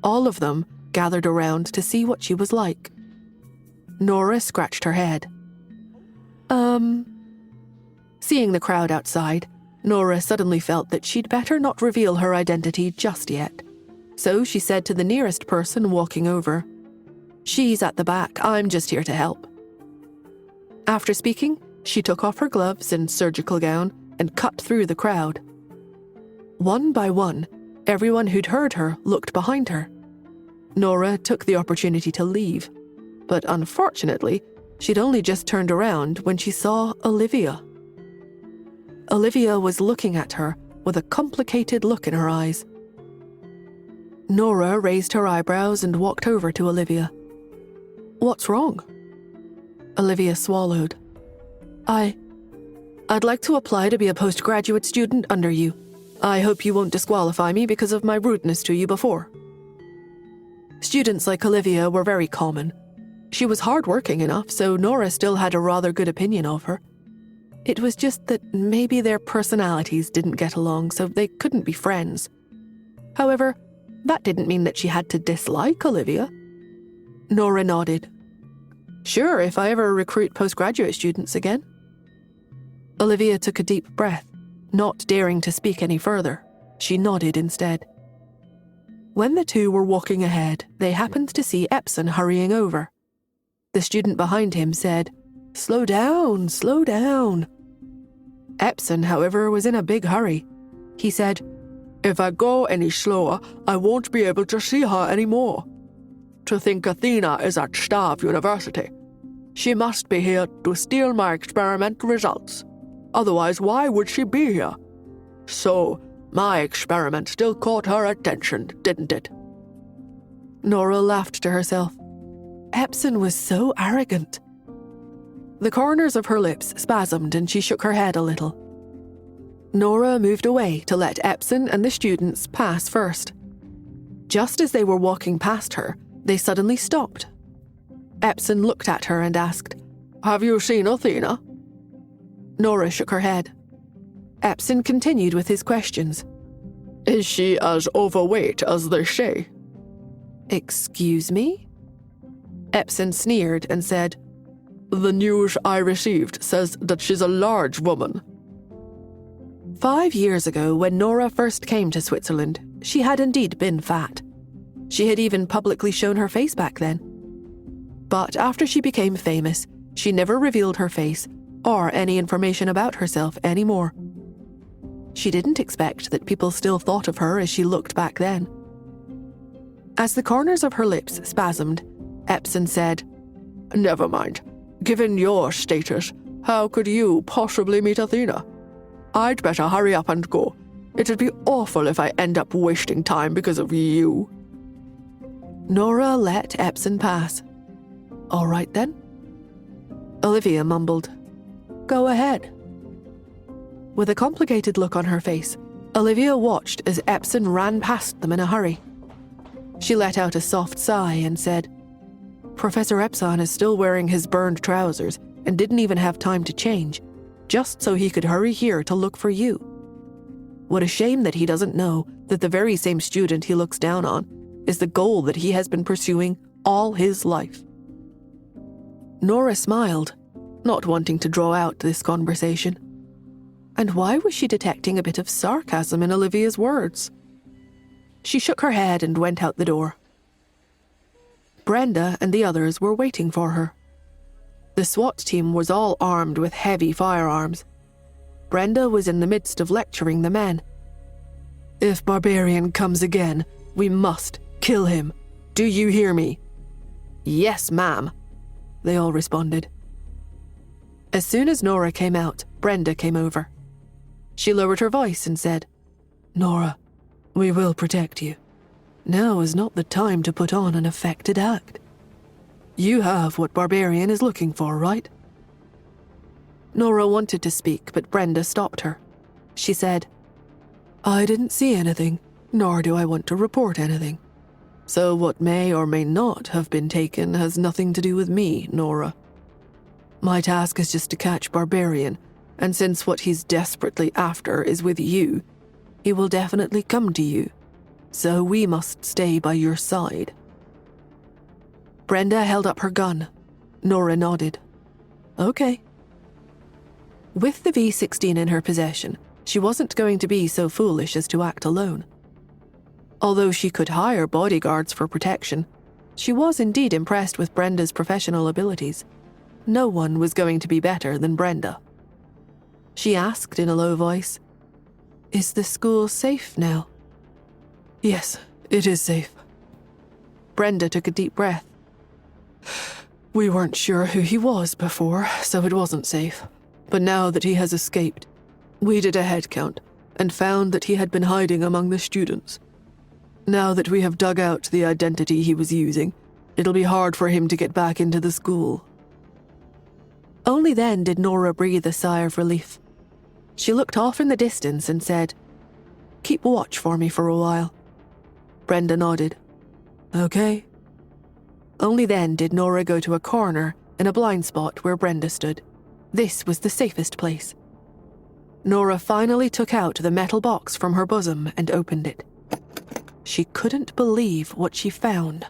all of them gathered around to see what she was like. Nora scratched her head. Seeing the crowd outside, Nora suddenly felt that she'd better not reveal her identity just yet. So she said to the nearest person walking over, "She's at the back, I'm just here to help." After speaking, she took off her gloves and surgical gown and cut through the crowd. One by one, everyone who'd heard her looked behind her. Nora took the opportunity to leave, but unfortunately, she'd only just turned around when she saw Olivia. Olivia was looking at her with a complicated look in her eyes. Nora raised her eyebrows and walked over to Olivia. "What's wrong?" Olivia swallowed. I'd like to apply to be a postgraduate student under you. I hope you won't disqualify me because of my rudeness to you before." Students like Olivia were very common. She was hardworking enough, so Nora still had a rather good opinion of her. It was just that maybe their personalities didn't get along, so they couldn't be friends. However, That didn't mean that she had to dislike Olivia. Nora nodded. Sure, if I ever recruit postgraduate students again. Olivia took a deep breath, not daring to speak any further. She nodded instead. When the two were walking ahead, they happened to see Epson hurrying over. The student behind him said, "Slow down, slow down." Epson, however, was in a big hurry. He said, "If I go any slower, I won't be able to see her anymore. To think Athena is at Stav University. She must be here to steal my experiment results. Otherwise, why would she be here? So, my experiment still caught her attention, didn't it?" Nora laughed to herself. Epson was so arrogant. The corners of her lips spasmed and she shook her head a little. Nora moved away to let Epson and the students pass first. Just as they were walking past her, they suddenly stopped. Epson looked at her and asked, "Have you seen Athena?" Nora shook her head. Epson continued with his questions. "Is she as overweight as they say?" "Excuse me?" Epson sneered and said, "The news I received says that she's a large woman." 5 years ago, when Nora first came to Switzerland, she had indeed been fat. She had even publicly shown her face back then. But after she became famous, she never revealed her face or any information about herself anymore. She didn't expect that people still thought of her as she looked back then. As the corners of her lips spasmed, Epson said, "Never mind. Given your status, how could you possibly meet Athena? I'd better hurry up and go. It'd be awful if I end up wasting time because of you." Nora let Epson pass. "All right then." Olivia mumbled, "Go ahead." With a complicated look on her face, Olivia watched as Epson ran past them in a hurry. She let out a soft sigh and said, "Professor Epson is still wearing his burned trousers and didn't even have time to change, just so he could hurry here to look for you. What a shame that he doesn't know that the very same student he looks down on is the goal that he has been pursuing all his life." Nora smiled, not wanting to draw out this conversation. And why was she detecting a bit of sarcasm in Olivia's words? She shook her head and went out the door. Brenda and the others were waiting for her. The SWAT team was all armed with heavy firearms. Brenda was in the midst of lecturing the men. "If Barbarian comes again, we must kill him. Do you hear me?" "Yes, ma'am," they all responded. As soon as Nora came out, Brenda came over. She lowered her voice and said, "Nora, we will protect you. Now is not the time to put on an affected act. You have what Barbarian is looking for, right?" Nora wanted to speak, but Brenda stopped her. She said, "I didn't see anything, nor do I want to report anything. So what may or may not have been taken has nothing to do with me, Nora. My task is just to catch Barbarian, and since what he's desperately after is with you, he will definitely come to you. So we must stay by your side." Brenda held up her gun. Nora nodded. "Okay." With the V16 in her possession, she wasn't going to be so foolish as to act alone. Although she could hire bodyguards for protection, she was indeed impressed with Brenda's professional abilities. No one was going to be better than Brenda. She asked in a low voice, "Is the school safe now?" "Yes, it is safe." Brenda took a deep breath. "We weren't sure who he was before, so it wasn't safe. But now that he has escaped, we did a head count and found that he had been hiding among the students. Now that we have dug out the identity he was using, it'll be hard for him to get back into the school." Only then did Nora breathe a sigh of relief. She looked off in the distance and said, "Keep watch for me for a while." Brenda nodded. "Okay." Only then did Nora go to a corner in a blind spot where Brenda stood. This was the safest place. Nora finally took out the metal box from her bosom and opened it. She couldn't believe what she found.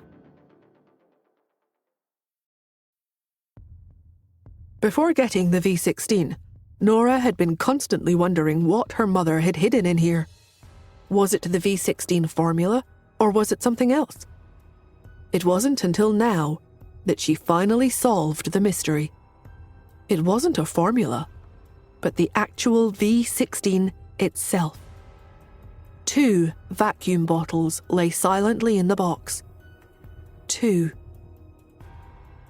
Before getting the V16, Nora had been constantly wondering what her mother had hidden in here. Was it the V16 formula, or was it something else? It wasn't until now that she finally solved the mystery. It wasn't a formula, but the actual V16 itself. 2 vacuum bottles lay silently in the box. 2.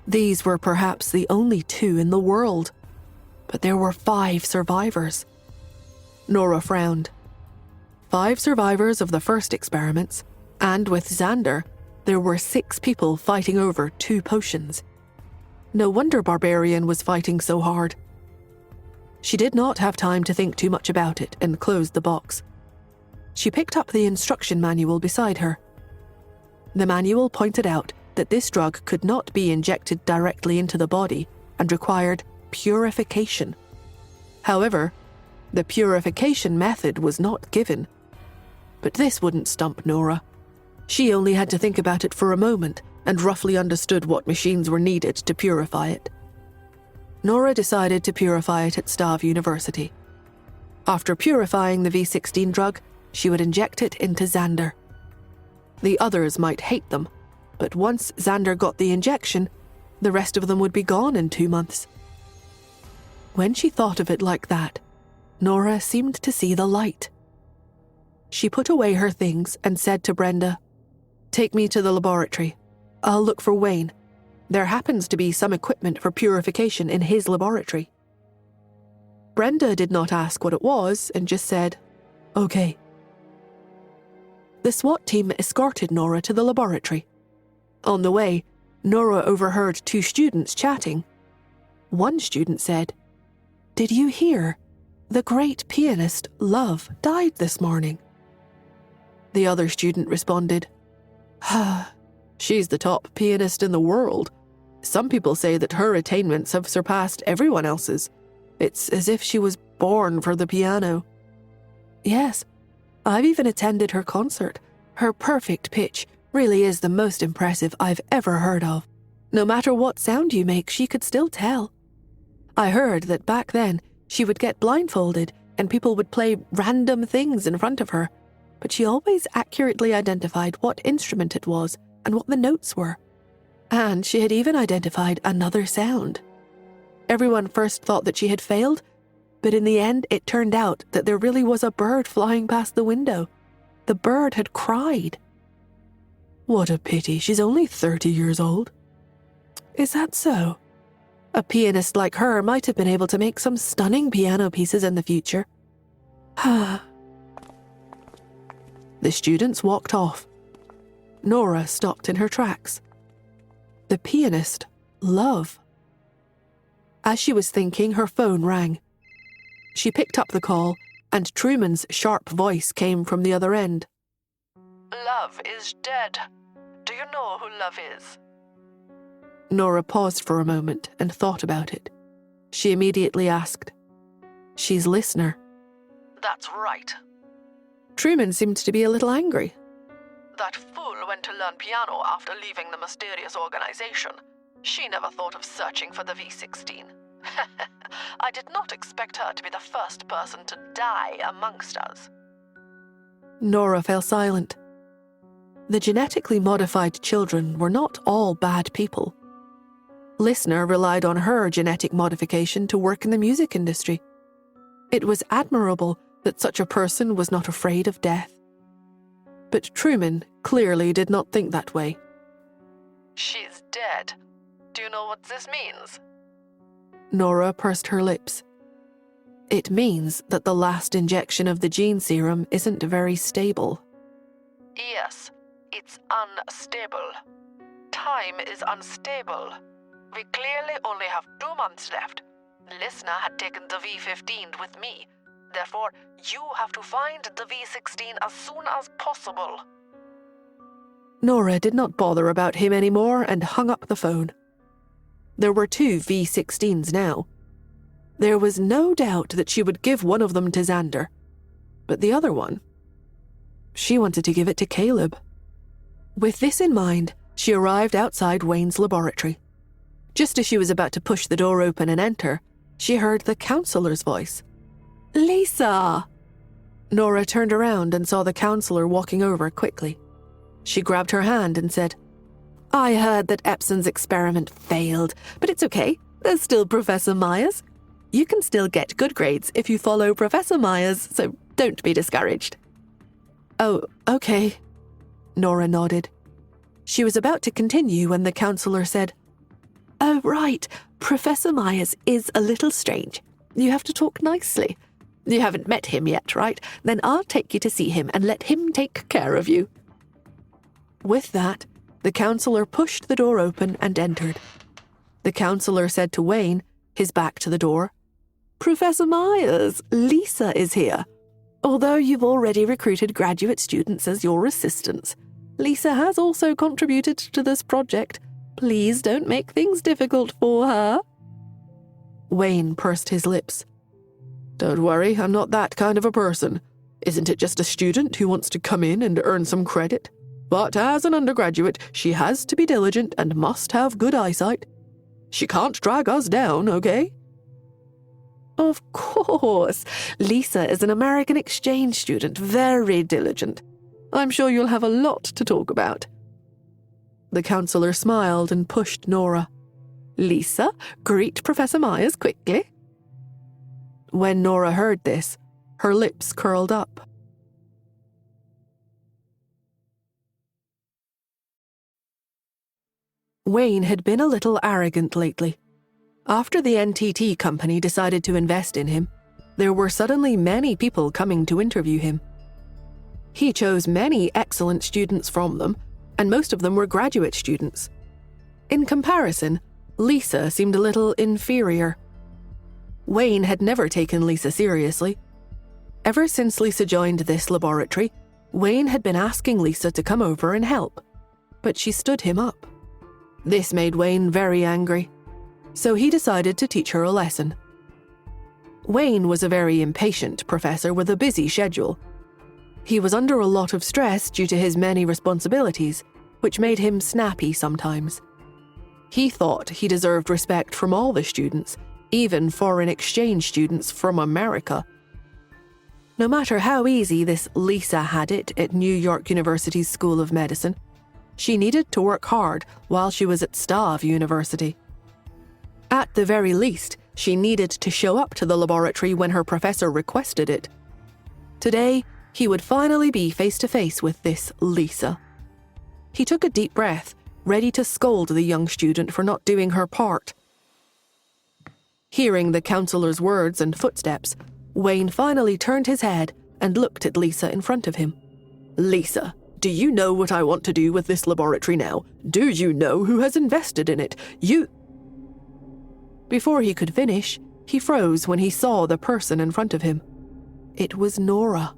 These were perhaps the only 2 in the world, but there were 5 survivors. Nora frowned. 5 survivors of the first experiments, and with Xander, there were 6 people fighting over 2 potions. No wonder Barbarian was fighting so hard. She did not have time to think too much about it and closed the box. She picked up the instruction manual beside her. The manual pointed out that this drug could not be injected directly into the body and required purification. However, the purification method was not given. But this wouldn't stump Nora. She only had to think about it for a moment and roughly understood what machines were needed to purify it. Nora decided to purify it at Stav University. After purifying the V16 drug, she would inject it into Xander. The others might hate them, but once Xander got the injection, the rest of them would be gone in 2 months. When she thought of it like that, Nora seemed to see the light. She put away her things and said to Brenda, "Take me to the laboratory. I'll look for Wayne. There happens to be some equipment for purification in his laboratory." Brenda did not ask what it was and just said, "Okay." The SWAT team escorted Nora to the laboratory. On the way, Nora overheard 2 students chatting. One student said, "Did you hear? The great pianist Love died this morning." The other student responded, "She's the top pianist in the world. Some people say that her attainments have surpassed everyone else's. It's as if she was born for the piano." "Yes, I've even attended her concert. Her perfect pitch really is the most impressive I've ever heard of. No matter what sound you make, she could still tell. I heard that back then she would get blindfolded and people would play random things in front of her, but she always accurately identified what instrument it was and what the notes were. And she had even identified another sound. Everyone first thought that she had failed, but in the end it turned out that there really was a bird flying past the window. The bird had cried." What a pity, she's only 30 years old. "Is that so? A pianist like her might have been able to make some stunning piano pieces in the future." The students walked off. Nora stopped in her tracks. The pianist, Love. As she was thinking, her phone rang. She picked up the call, and Truman's sharp voice came from the other end. Love is dead. Do you know who Love is? Nora paused for a moment and thought about it. She immediately asked, "She's Listener." That's right. Truman seemed to be a little angry. That fool went to learn piano after leaving the mysterious organization. She never thought of searching for the V16. I did not expect her to be the first person to die amongst us. Nora fell silent. The genetically modified children were not all bad people. Listener relied on her genetic modification to work in the music industry. It was admirable that such a person was not afraid of death. But Truman clearly did not think that way. She's dead. Do you know what this means? Nora pursed her lips. It means that the last injection of the gene serum isn't very stable. Yes, it's unstable. Time is unstable. We clearly only have 2 months left. Listener had taken the V15 with me. Therefore, you have to find the V16 as soon as possible. Nora did not bother about him anymore and hung up the phone. There were 2 V16s now. There was no doubt that she would give one of them to Xander, but the other one, she wanted to give it to Caleb. With this in mind, she arrived outside Wayne's laboratory. Just as she was about to push the door open and enter, she heard the counselor's voice. Lisa! Nora turned around and saw the counselor walking over quickly. She grabbed her hand and said, I heard that Epson's experiment failed, but it's okay. There's still Professor Myers. You can still get good grades if you follow Professor Myers, so don't be discouraged. Oh, okay. Nora nodded. She was about to continue when the counselor said, Oh, right. Professor Myers is a little strange. You have to talk nicely. You haven't met him yet, right? Then I'll take you to see him and let him take care of you. With that, the counselor pushed the door open and entered. The counselor said to Wayne, his back to the door, Professor Myers, Lisa is here. Although you've already recruited graduate students as your assistants, Lisa has also contributed to this project. Please don't make things difficult for her. Wayne pursed his lips. Don't worry, I'm not that kind of a person. Isn't it just a student who wants to come in and earn some credit? But as an undergraduate, she has to be diligent and must have good eyesight. She can't drag us down, okay? Of course. Lisa is an American exchange student, very diligent. I'm sure you'll have a lot to talk about. The counselor smiled and pushed Nora. Lisa, greet Professor Myers quickly. When Nora heard this, her lips curled up. Wayne had been a little arrogant lately. After the NTT company decided to invest in him, there were suddenly many people coming to interview him. He chose many excellent students from them, and most of them were graduate students. In comparison, Lisa seemed a little inferior. Wayne had never taken Lisa seriously. Ever since Lisa joined this laboratory, Wayne had been asking Lisa to come over and help, but she stood him up. This made Wayne very angry, so he decided to teach her a lesson. Wayne was a very impatient professor with a busy schedule. He was under a lot of stress due to his many responsibilities, which made him snappy sometimes. He thought he deserved respect from all the students, even foreign exchange students from America. No matter how easy this Lisa had it at New York University's School of Medicine, she needed to work hard while she was at Stav University. At the very least, she needed to show up to the laboratory when her professor requested it. Today, he would finally be face-to-face with this Lisa. He took a deep breath, ready to scold the young student for not doing her part. Hearing the counselor's words and footsteps, Wayne finally turned his head and looked at Lisa in front of him. Lisa, do you know what I want to do with this laboratory now? Do you know who has invested in it? Before he could finish, he froze when he saw the person in front of him. It was Nora.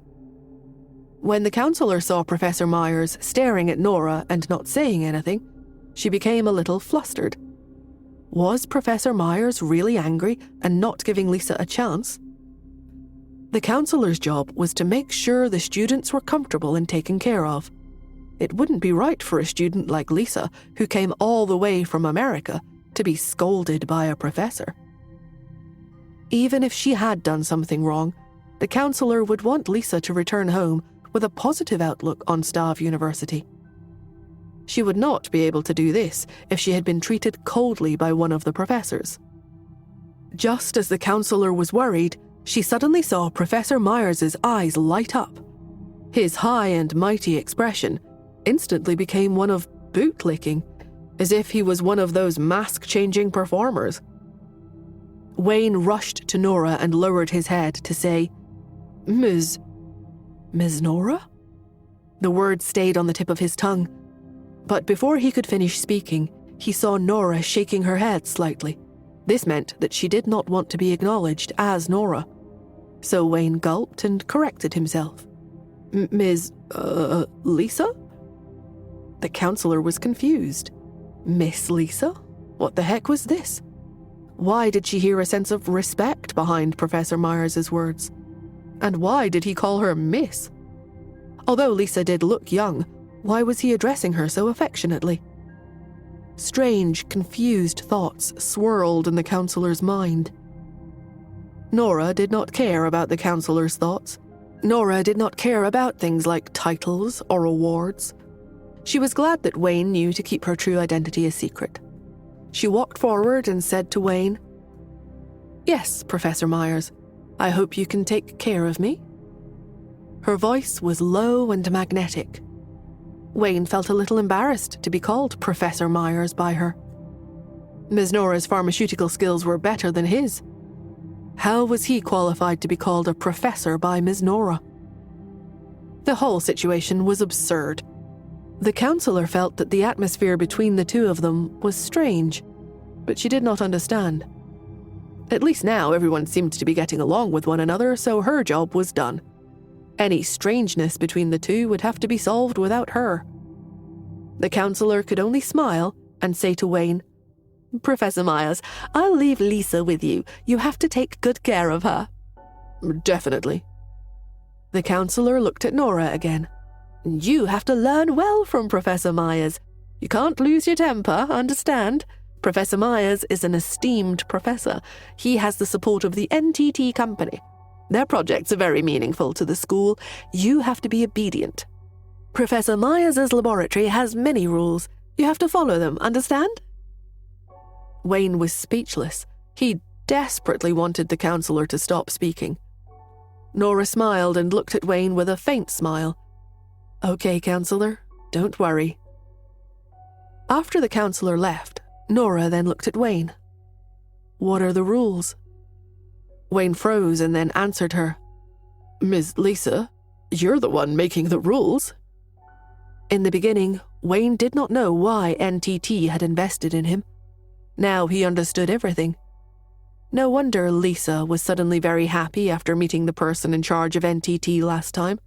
When the counselor saw Professor Myers staring at Nora and not saying anything, she became a little flustered. Was Professor Myers really angry and not giving Lisa a chance? The counselor's job was to make sure the students were comfortable and taken care of. It wouldn't be right for a student like Lisa, who came all the way from America, to be scolded by a professor. Even if she had done something wrong, the counselor would want Lisa to return home with a positive outlook on Stav University. She would not be able to do this if she had been treated coldly by one of the professors. Just as the counselor was worried, she suddenly saw Professor Myers's eyes light up. His high and mighty expression instantly became one of bootlicking, as if he was one of those mask-changing performers. Wayne rushed to Nora and lowered his head to say, Ms. Nora? The word stayed on the tip of his tongue, but before he could finish speaking, he saw Nora shaking her head slightly. This meant that she did not want to be acknowledged as Nora. So Wayne gulped and corrected himself. Ms. Lisa? The counselor was confused. Miss Lisa? What the heck was this? Why did she hear a sense of respect behind Professor Myers's words? And why did he call her Miss? Although Lisa did look young, why was he addressing her so affectionately? Strange, confused thoughts swirled in the counselor's mind. Nora did not care about the counselor's thoughts. Nora did not care about things like titles or awards. She was glad that Wayne knew to keep her true identity a secret. She walked forward and said to Wayne, "Yes, Professor Myers, I hope you can take care of me." Her voice was low and magnetic. Wayne felt a little embarrassed to be called Professor Myers by her. Ms. Nora's pharmaceutical skills were better than his. How was he qualified to be called a professor by Ms. Nora? The whole situation was absurd. The counselor felt that the atmosphere between the two of them was strange, but she did not understand. At least now everyone seemed to be getting along with one another, so her job was done. Any strangeness between the two would have to be solved without her. The counselor could only smile and say to Wayne, "Professor Myers, I'll leave Lisa with you. You have to take good care of her." Definitely. The counselor looked at Nora again. "You have to learn well from Professor Myers. You can't lose your temper, understand? Professor Myers is an esteemed professor. He has the support of the NTT company. Their projects are very meaningful to the school. You have to be obedient. Professor Myers' laboratory has many rules. You have to follow them, understand?" Wayne was speechless. He desperately wanted the counselor to stop speaking. Nora smiled and looked at Wayne with a faint smile. "Okay, counselor, don't worry." After the counselor left, Nora then looked at Wayne. "What are the rules?" Wayne froze and then answered her. "Ms. Lisa, you're the one making the rules." In the beginning, Wayne did not know why NTT had invested in him. Now he understood everything. No wonder Lisa was suddenly very happy after meeting the person in charge of NTT last time.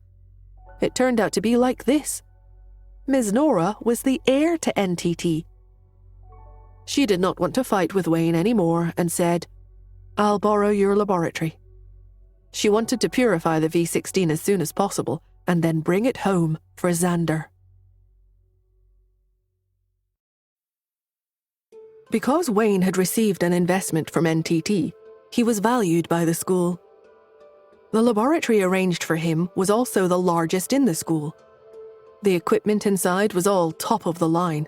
It turned out to be like this. Ms. Nora was the heir to NTT. She did not want to fight with Wayne anymore and said, "I'll borrow your laboratory." She wanted to purify the V16 as soon as possible and then bring it home for Xander. Because Wayne had received an investment from NTT, he was valued by the school. The laboratory arranged for him was also the largest in the school. The equipment inside was all top of the line.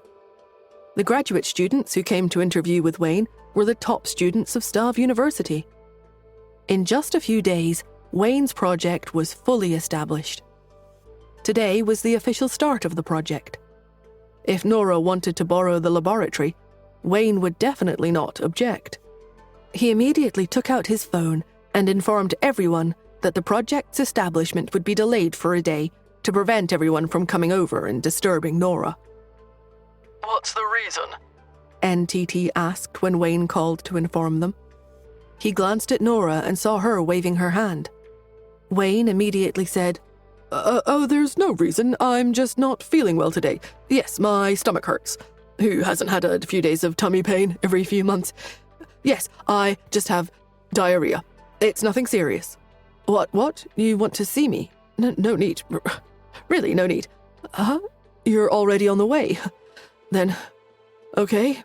The graduate students who came to interview with Wayne were the top students of Stav University. In just a few days, Wayne's project was fully established. Today was the official start of the project. If Nora wanted to borrow the laboratory, Wayne would definitely not object. He immediately took out his phone and informed everyone that the project's establishment would be delayed for a day to prevent everyone from coming over and disturbing Nora. What's the reason? NTT asked when Wayne called to inform them. He glanced at Nora and saw her waving her hand. Wayne immediately said, Oh, there's no reason. I'm just not feeling well today. Yes, my stomach hurts. Who hasn't had a few days of tummy pain every few months? Yes, I just have diarrhea. It's nothing serious." What? You want to see me? No need. Really, no need. You're already on the way. Then, okay.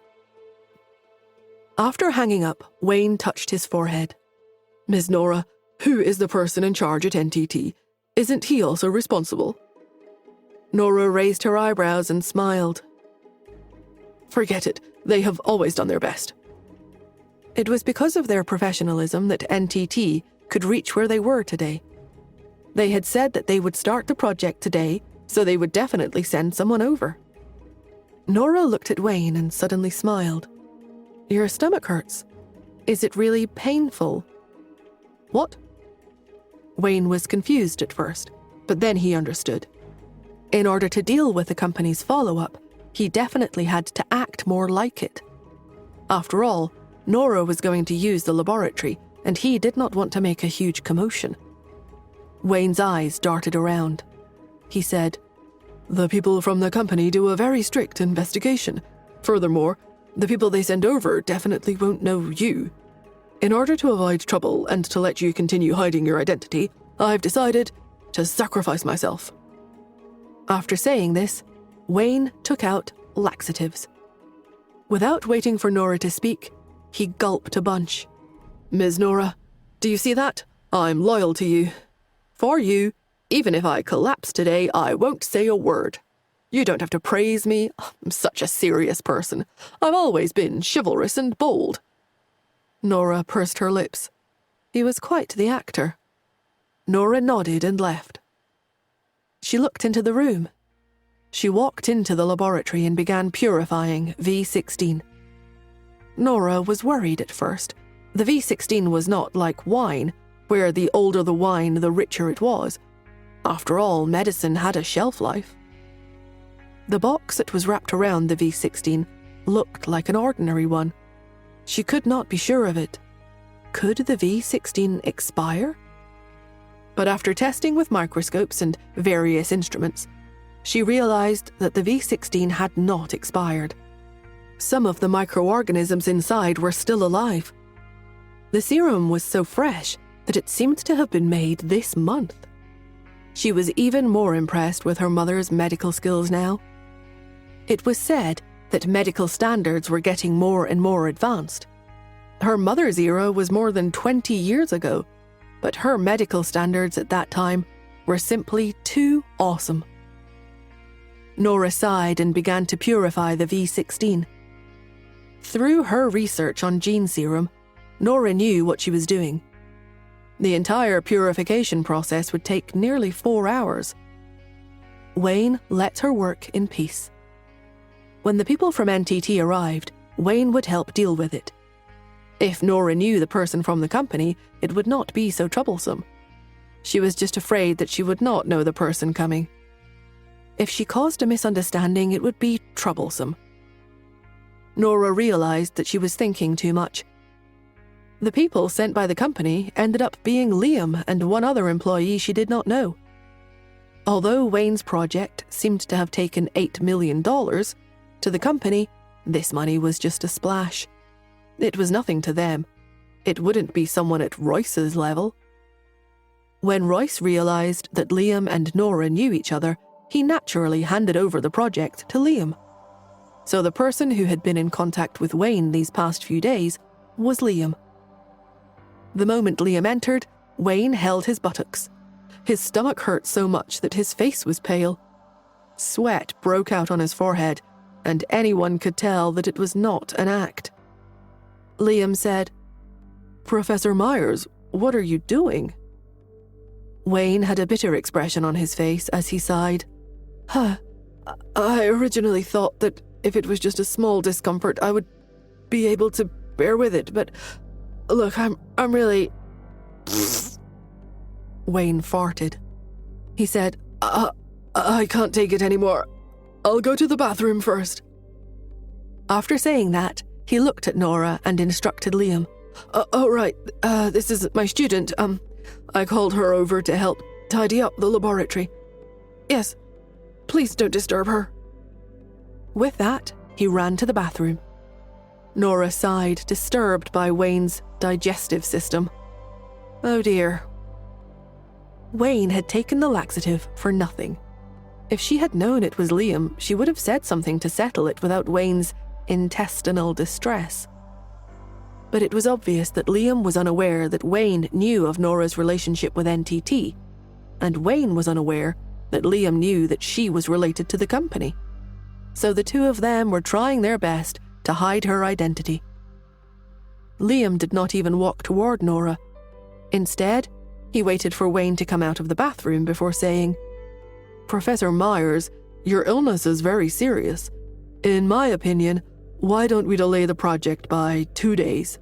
After hanging up, Wayne touched his forehead. "Ms. Nora, who is the person in charge at NTT? Isn't he also responsible?" Nora raised her eyebrows and smiled. "Forget it. They have always done their best." It was because of their professionalism that NTT could reach where they were today. They had said that they would start the project today, so they would definitely send someone over. Nora looked at Wayne and suddenly smiled. "Your stomach hurts. Is it really painful?" "What?" Wayne was confused at first, but then he understood. In order to deal with the company's follow-up, he definitely had to act more like it. After all, Nora was going to use the laboratory, and he did not want to make a huge commotion. Wayne's eyes darted around. He said, "The people from the company do a very strict investigation. Furthermore, the people they send over definitely won't know you. In order to avoid trouble and to let you continue hiding your identity, I've decided to sacrifice myself." After saying this, Wayne took out laxatives. Without waiting for Nora to speak, he gulped a bunch. "Ms. Nora, do you see that? I'm loyal to you. For you, even if I collapse today, I won't say a word. You don't have to praise me. I'm such a serious person. I've always been chivalrous and bold." Nora pursed her lips. He was quite the actor. Nora nodded and left. She looked into the room. She walked into the laboratory and began purifying V16. Nora was worried at first. The V16 was not like wine, where the older the wine, the richer it was. After all, medicine had a shelf life. The box that was wrapped around the V16 looked like an ordinary one. She could not be sure of it. Could the V16 expire? But after testing with microscopes and various instruments, she realized that the V16 had not expired. Some of the microorganisms inside were still alive. The serum was so fresh that it seemed to have been made this month. She was even more impressed with her mother's medical skills now. It was said that medical standards were getting more and more advanced. Her mother's era was more than 20 years ago, but her medical standards at that time were simply too awesome. Nora sighed and began to purify the V16. Through her research on gene serum, Nora knew what she was doing. The entire purification process would take nearly 4 hours. Wayne let her work in peace. When the people from NTT arrived, Wayne would help deal with it. If Nora knew the person from the company, it would not be so troublesome. She was just afraid that she would not know the person coming. If she caused a misunderstanding, it would be troublesome. Nora realized that she was thinking too much. The people sent by the company ended up being Liam and one other employee she did not know. Although Wayne's project seemed to have taken $8 million, to the company, this money was just a splash. It was nothing to them. It wouldn't be someone at Royce's level. When Royce realized that Liam and Nora knew each other, he naturally handed over the project to Liam. So the person who had been in contact with Wayne these past few days was Liam. The moment Liam entered, Wayne held his buttocks. His stomach hurt so much that his face was pale. Sweat broke out on his forehead, and anyone could tell that it was not an act. Liam said, "Professor Myers, what are you doing?" Wayne had a bitter expression on his face as he sighed. I originally thought that if it was just a small discomfort, I would be able to bear with it, but look, I'm really..." Wayne farted. He said, I can't take it anymore. I'll go to the bathroom first." After saying that, he looked at Nora and instructed Liam. "Oh, right, this is my student. I called her over to help tidy up the laboratory. Yes, please don't disturb her." With that, he ran to the bathroom. Nora sighed, disturbed by Wayne's digestive system. Oh dear. Wayne had taken the laxative for nothing. If she had known it was Liam, she would have said something to settle it without Wayne's intestinal distress. But it was obvious that Liam was unaware that Wayne knew of Nora's relationship with NTT, and Wayne was unaware that Liam knew that she was related to the company. So the two of them were trying their best to hide her identity. Liam did not even walk toward Nora. Instead, he waited for Wayne to come out of the bathroom before saying, "Professor Myers, your illness is very serious. In my opinion, why don't we delay the project by 2 days?"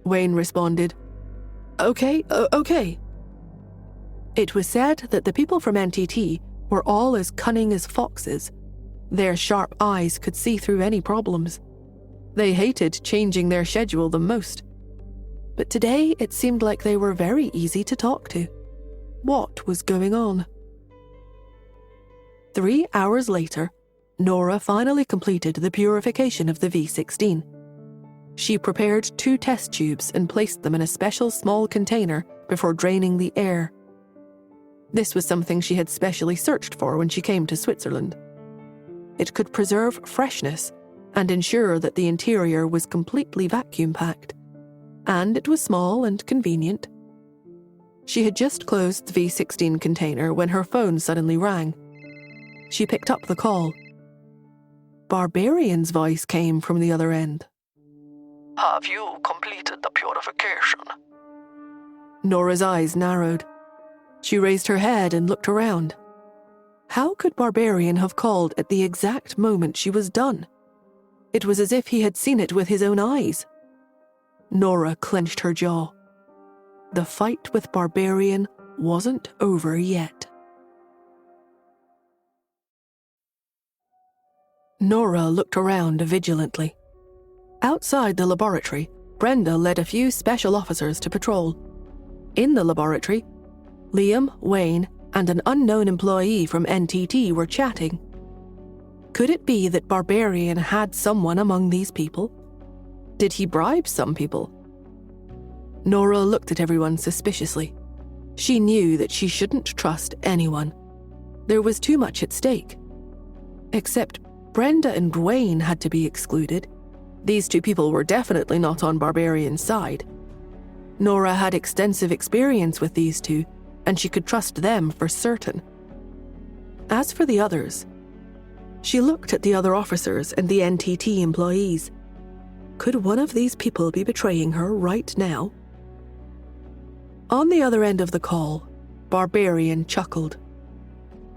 Wayne responded, Okay. It was said that the people from NTT were all as cunning as foxes. Their sharp eyes could see through any problems. They hated changing their schedule the most. But today it seemed like they were very easy to talk to. What was going on? 3 hours later, Nora finally completed the purification of the V16. She prepared 2 test tubes and placed them in a special small container before draining the air. This was something she had specially searched for when she came to Switzerland. It could preserve freshness and ensure that the interior was completely vacuum-packed. And it was small and convenient. She had just closed the V16 container when her phone suddenly rang. She picked up the call. Barbarian's voice came from the other end. Have you completed the purification? Nora's eyes narrowed. She raised her head and looked around. How could Barbarian have called at the exact moment she was done? It was as if he had seen it with his own eyes. Nora clenched her jaw. The fight with Barbarian wasn't over yet. Nora looked around vigilantly. Outside the laboratory, Brenda led a few special officers to patrol. In the laboratory, Liam, Wayne, and an unknown employee from NTT were chatting. Could it be that Barbarian had someone among these people? Did he bribe some people? Nora looked at everyone suspiciously. She knew that she shouldn't trust anyone. There was too much at stake. Except Brenda and Wayne had to be excluded. These two people were definitely not on Barbarian's side. Nora had extensive experience with these two, and she could trust them for certain. As for the others, she looked at the other officers and the NTT employees. Could one of these people be betraying her right now? On the other end of the call, Barbarian chuckled.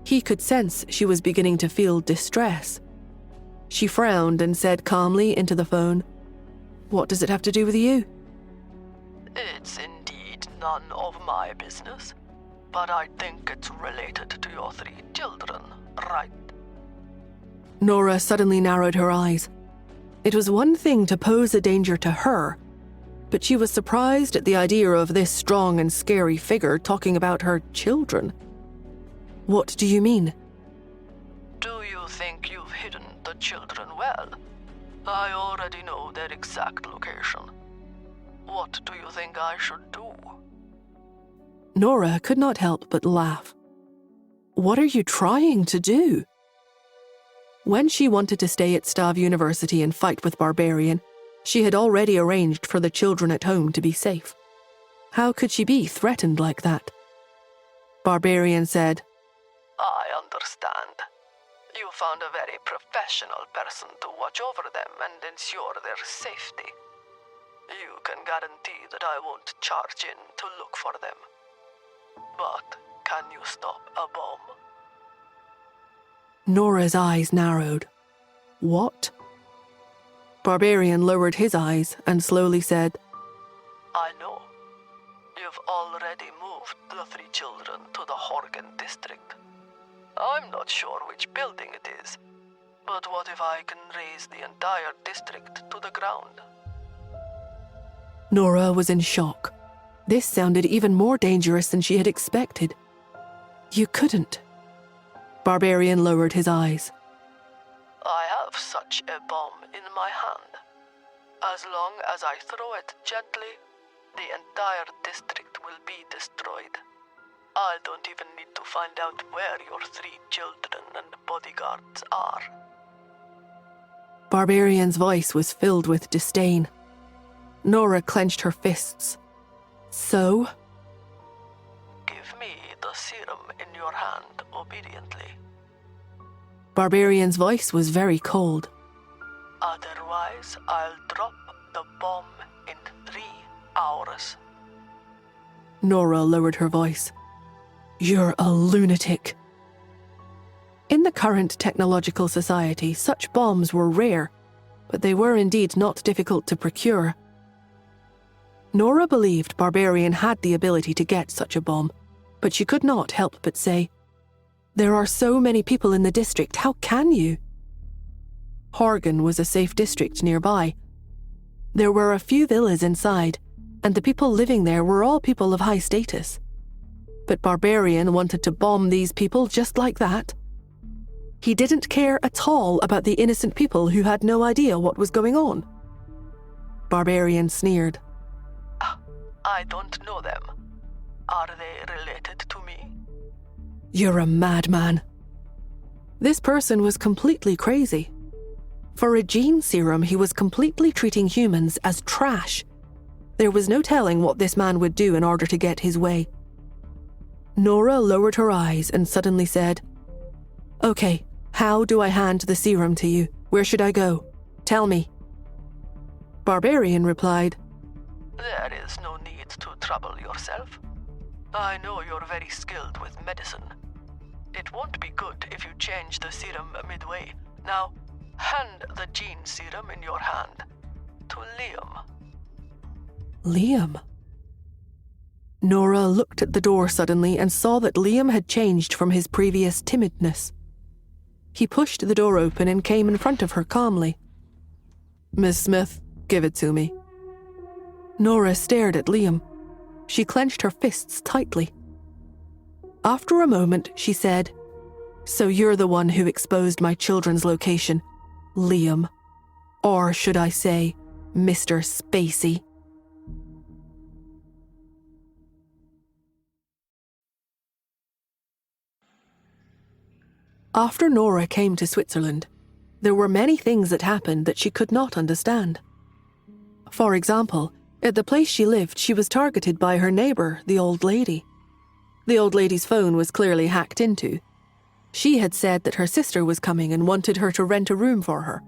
He could sense she was beginning to feel distress. She frowned and said calmly into the phone, "What does it have to do with you?" It's indeed none of my business, but I think it's related to your 3 children, right? Nora suddenly narrowed her eyes. It was one thing to pose a danger to her, but she was surprised at the idea of this strong and scary figure talking about her children. What do you mean? Do you think you've hidden the children well? I already know their exact location. What do you think I should do? Nora could not help but laugh. What are you trying to do? When she wanted to stay at Stav University and fight with Barbarian, she had already arranged for the children at home to be safe. How could she be threatened like that? Barbarian said, I understand. You found a very professional person to watch over them and ensure their safety. You can guarantee that I won't charge in to look for them. But can you stop a bomb? Nora's eyes narrowed. What? Barbarian lowered his eyes and slowly said, I know. You've already moved the 3 children to the Horgen district. I'm not sure which building it is, but what if I can raise the entire district to the ground? Nora was in shock. This sounded even more dangerous than she had expected. You couldn't. Barbarian lowered his eyes. I have such a bomb in my hand. As long as I throw it gently, the entire district will be destroyed. I don't even need to find out where your 3 children and bodyguards are. Barbarian's voice was filled with disdain. Nora clenched her fists. So? Give me the serum in your hand obediently. Barbarian's voice was very cold. Otherwise, I'll drop the bomb in 3 hours. Nora lowered her voice. You're a lunatic. In the current technological society, such bombs were rare, but they were indeed not difficult to procure. Nora believed Barbarian had the ability to get such a bomb, but she could not help but say, There are so many people in the district, how can you? Horgen was a safe district nearby. There were a few villas inside, and the people living there were all people of high status. But Barbarian wanted to bomb these people just like that. He didn't care at all about the innocent people who had no idea what was going on. Barbarian sneered. I don't know them. Are they related to me? You're a madman. This person was completely crazy. For a gene serum, he was completely treating humans as trash. There was no telling what this man would do in order to get his way. Nora lowered her eyes and suddenly said, "Okay, how do I hand the serum to you? Where should I go? Tell me." Barbarian replied, There is no need to trouble yourself. I know you're very skilled with medicine. It won't be good if you change the serum midway. Now, hand the gene serum in your hand to Liam. Liam. Nora looked at the door suddenly and saw that Liam had changed from his previous timidness. He pushed the door open and came in front of her calmly. Miss Smith, give it to me. Nora stared at Liam. She clenched her fists tightly. After a moment, she said, "So you're the one who exposed my children's location, Liam. Or should I say, Mr. Spacey?" After Nora came to Switzerland, there were many things that happened that she could not understand. For example, at the place she lived, she was targeted by her neighbor, the old lady. The old lady's phone was clearly hacked into. She had said that her sister was coming and wanted her to rent a room for her.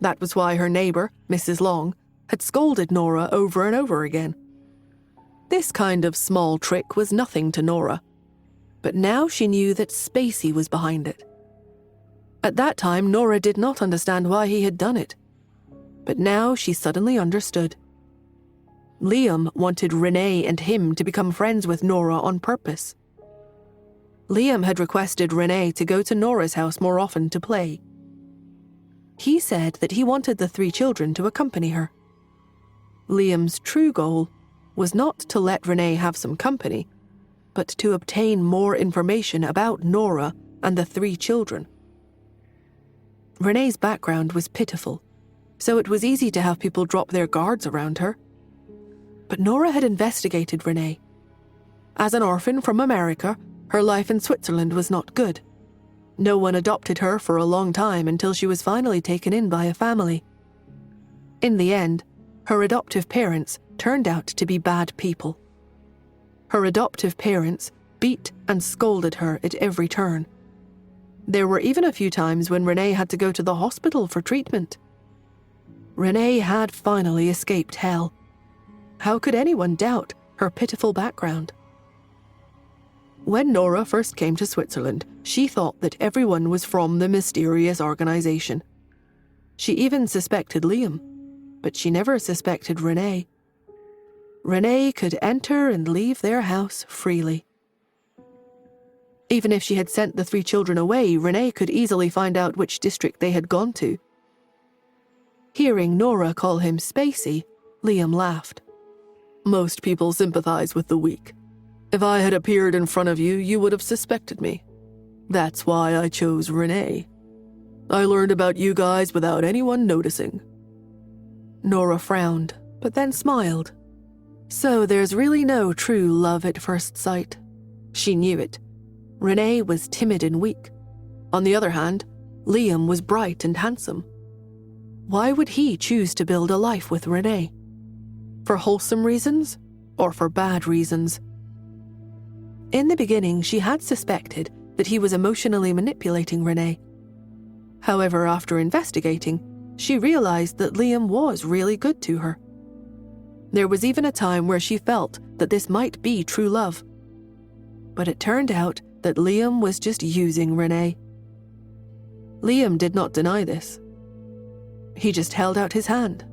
That was why her neighbor, Mrs. Long, had scolded Nora over and over again. This kind of small trick was nothing to Nora, but now she knew that Spacey was behind it. At that time, Nora did not understand why he had done it, but now she suddenly understood. Liam wanted Renee and him to become friends with Nora on purpose. Liam had requested Renee to go to Nora's house more often to play. He said that he wanted the 3 children to accompany her. Liam's true goal was not to let Renee have some company, but to obtain more information about Nora and the 3 children. Renee's background was pitiful, so it was easy to have people drop their guards around her. But Nora had investigated Renee. As an orphan from America, her life in Switzerland was not good. No one adopted her for a long time until she was finally taken in by a family. In the end, her adoptive parents turned out to be bad people. Her adoptive parents beat and scolded her at every turn. There were even a few times when Renee had to go to the hospital for treatment. Renee had finally escaped hell. How could anyone doubt her pitiful background? When Nora first came to Switzerland, she thought that everyone was from the mysterious organization. She even suspected Liam, but she never suspected Renee. Renee could enter and leave their house freely. Even if she had sent the 3 children away, Renee could easily find out which district they had gone to. Hearing Nora call him Spacey, Liam laughed. Most people sympathize with the weak. If I had appeared in front of you, you would have suspected me. That's why I chose Renee. I learned about you guys without anyone noticing. Nora frowned, but then smiled. So there's really no true love at first sight. She knew it. Renee was timid and weak. On the other hand, Liam was bright and handsome. Why would he choose to build a life with Renee? For wholesome reasons or for bad reasons? In the beginning, she had suspected that he was emotionally manipulating Renee. However, after investigating, she realized that Liam was really good to her. There was even a time where she felt that this might be true love. But it turned out that Liam was just using Renee. Liam did not deny this. He just held out his hand.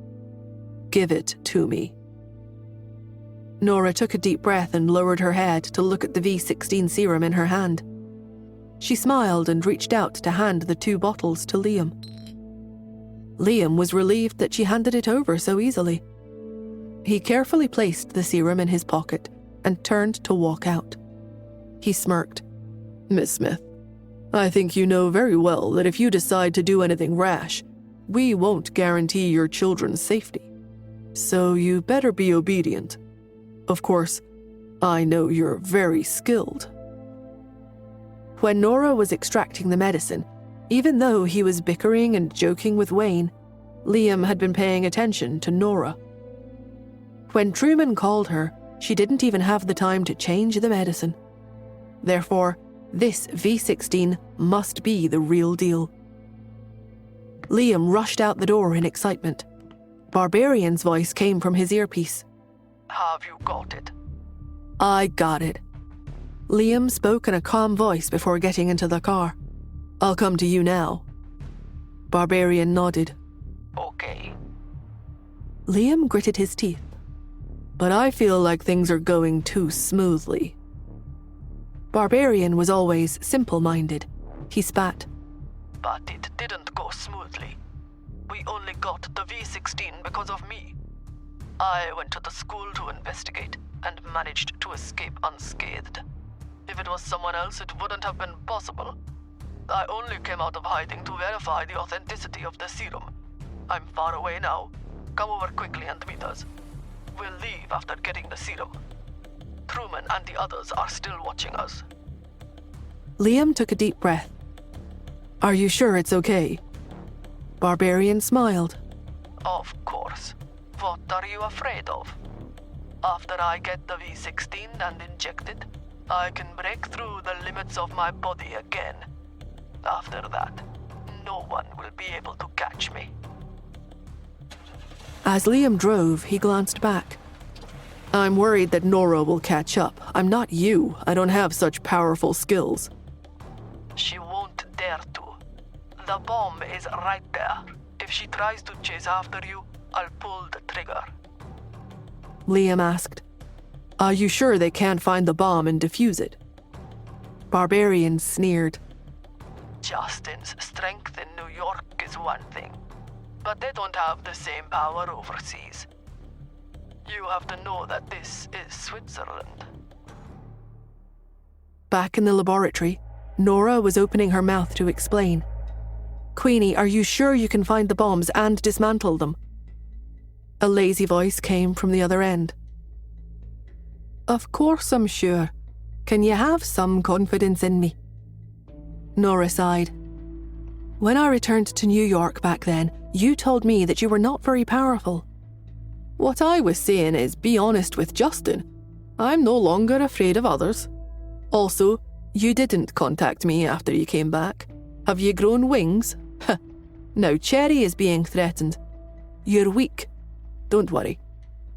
"Give it to me." Nora took a deep breath and lowered her head to look at the V16 serum in her hand. She smiled and reached out to hand the 2 bottles to Liam. Liam was relieved that she handed it over so easily. He carefully placed the serum in his pocket and turned to walk out. He smirked. Miss Smith, I think you know very well that if you decide to do anything rash, we won't guarantee your children's safety. So you better be obedient. Of course, I know you're very skilled. When Nora was extracting the medicine, even though he was bickering and joking with Wayne, Liam had been paying attention to Nora. When Truman called her, she didn't even have the time to change the medicine. Therefore, this V16 must be the real deal. Liam rushed out the door in excitement. Barbarian's voice came from his earpiece. Have you got it? I got it. Liam spoke in a calm voice before getting into the car. I'll come to you now. Barbarian nodded. Okay. Liam gritted his teeth. But I feel like things are going too smoothly. Barbarian was always simple-minded. He spat. But it didn't go smoothly. We only got the V16 because of me. I went to the school to investigate and managed to escape unscathed. If it was someone else, it wouldn't have been possible. I only came out of hiding to verify the authenticity of the serum. I'm far away now. Come over quickly and meet us. We'll leave after getting the serum. Truman and the others are still watching us. Liam took a deep breath. Are you sure it's okay? Barbarian smiled. Of course. What are you afraid of? After I get the V16 and inject it, I can break through the limits of my body again. After that, no one will be able to catch me. As Liam drove, he glanced back. I'm worried that Nora will catch up. I'm not you. I don't have such powerful skills. She won't dare to. The bomb is right there. If she tries to chase after you, I'll pull the trigger. Liam asked, Are you sure they can't find the bomb and defuse it? Barbarian sneered. Justin's strength in New York is one thing, but they don't have the same power overseas. You have to know that this is Switzerland. Back in the laboratory, Nora was opening her mouth to explain. Queenie, are you sure you can find the bombs and dismantle them? A lazy voice came from the other end. Of course I'm sure. Can you have some confidence in me? Nora sighed. When I returned to New York back then, you told me that you were not very powerful. What I was saying is be honest with Justin. I'm no longer afraid of others. Also, you didn't contact me after you came back. Have you grown wings? Now Cherry is being threatened. You're weak. Don't worry.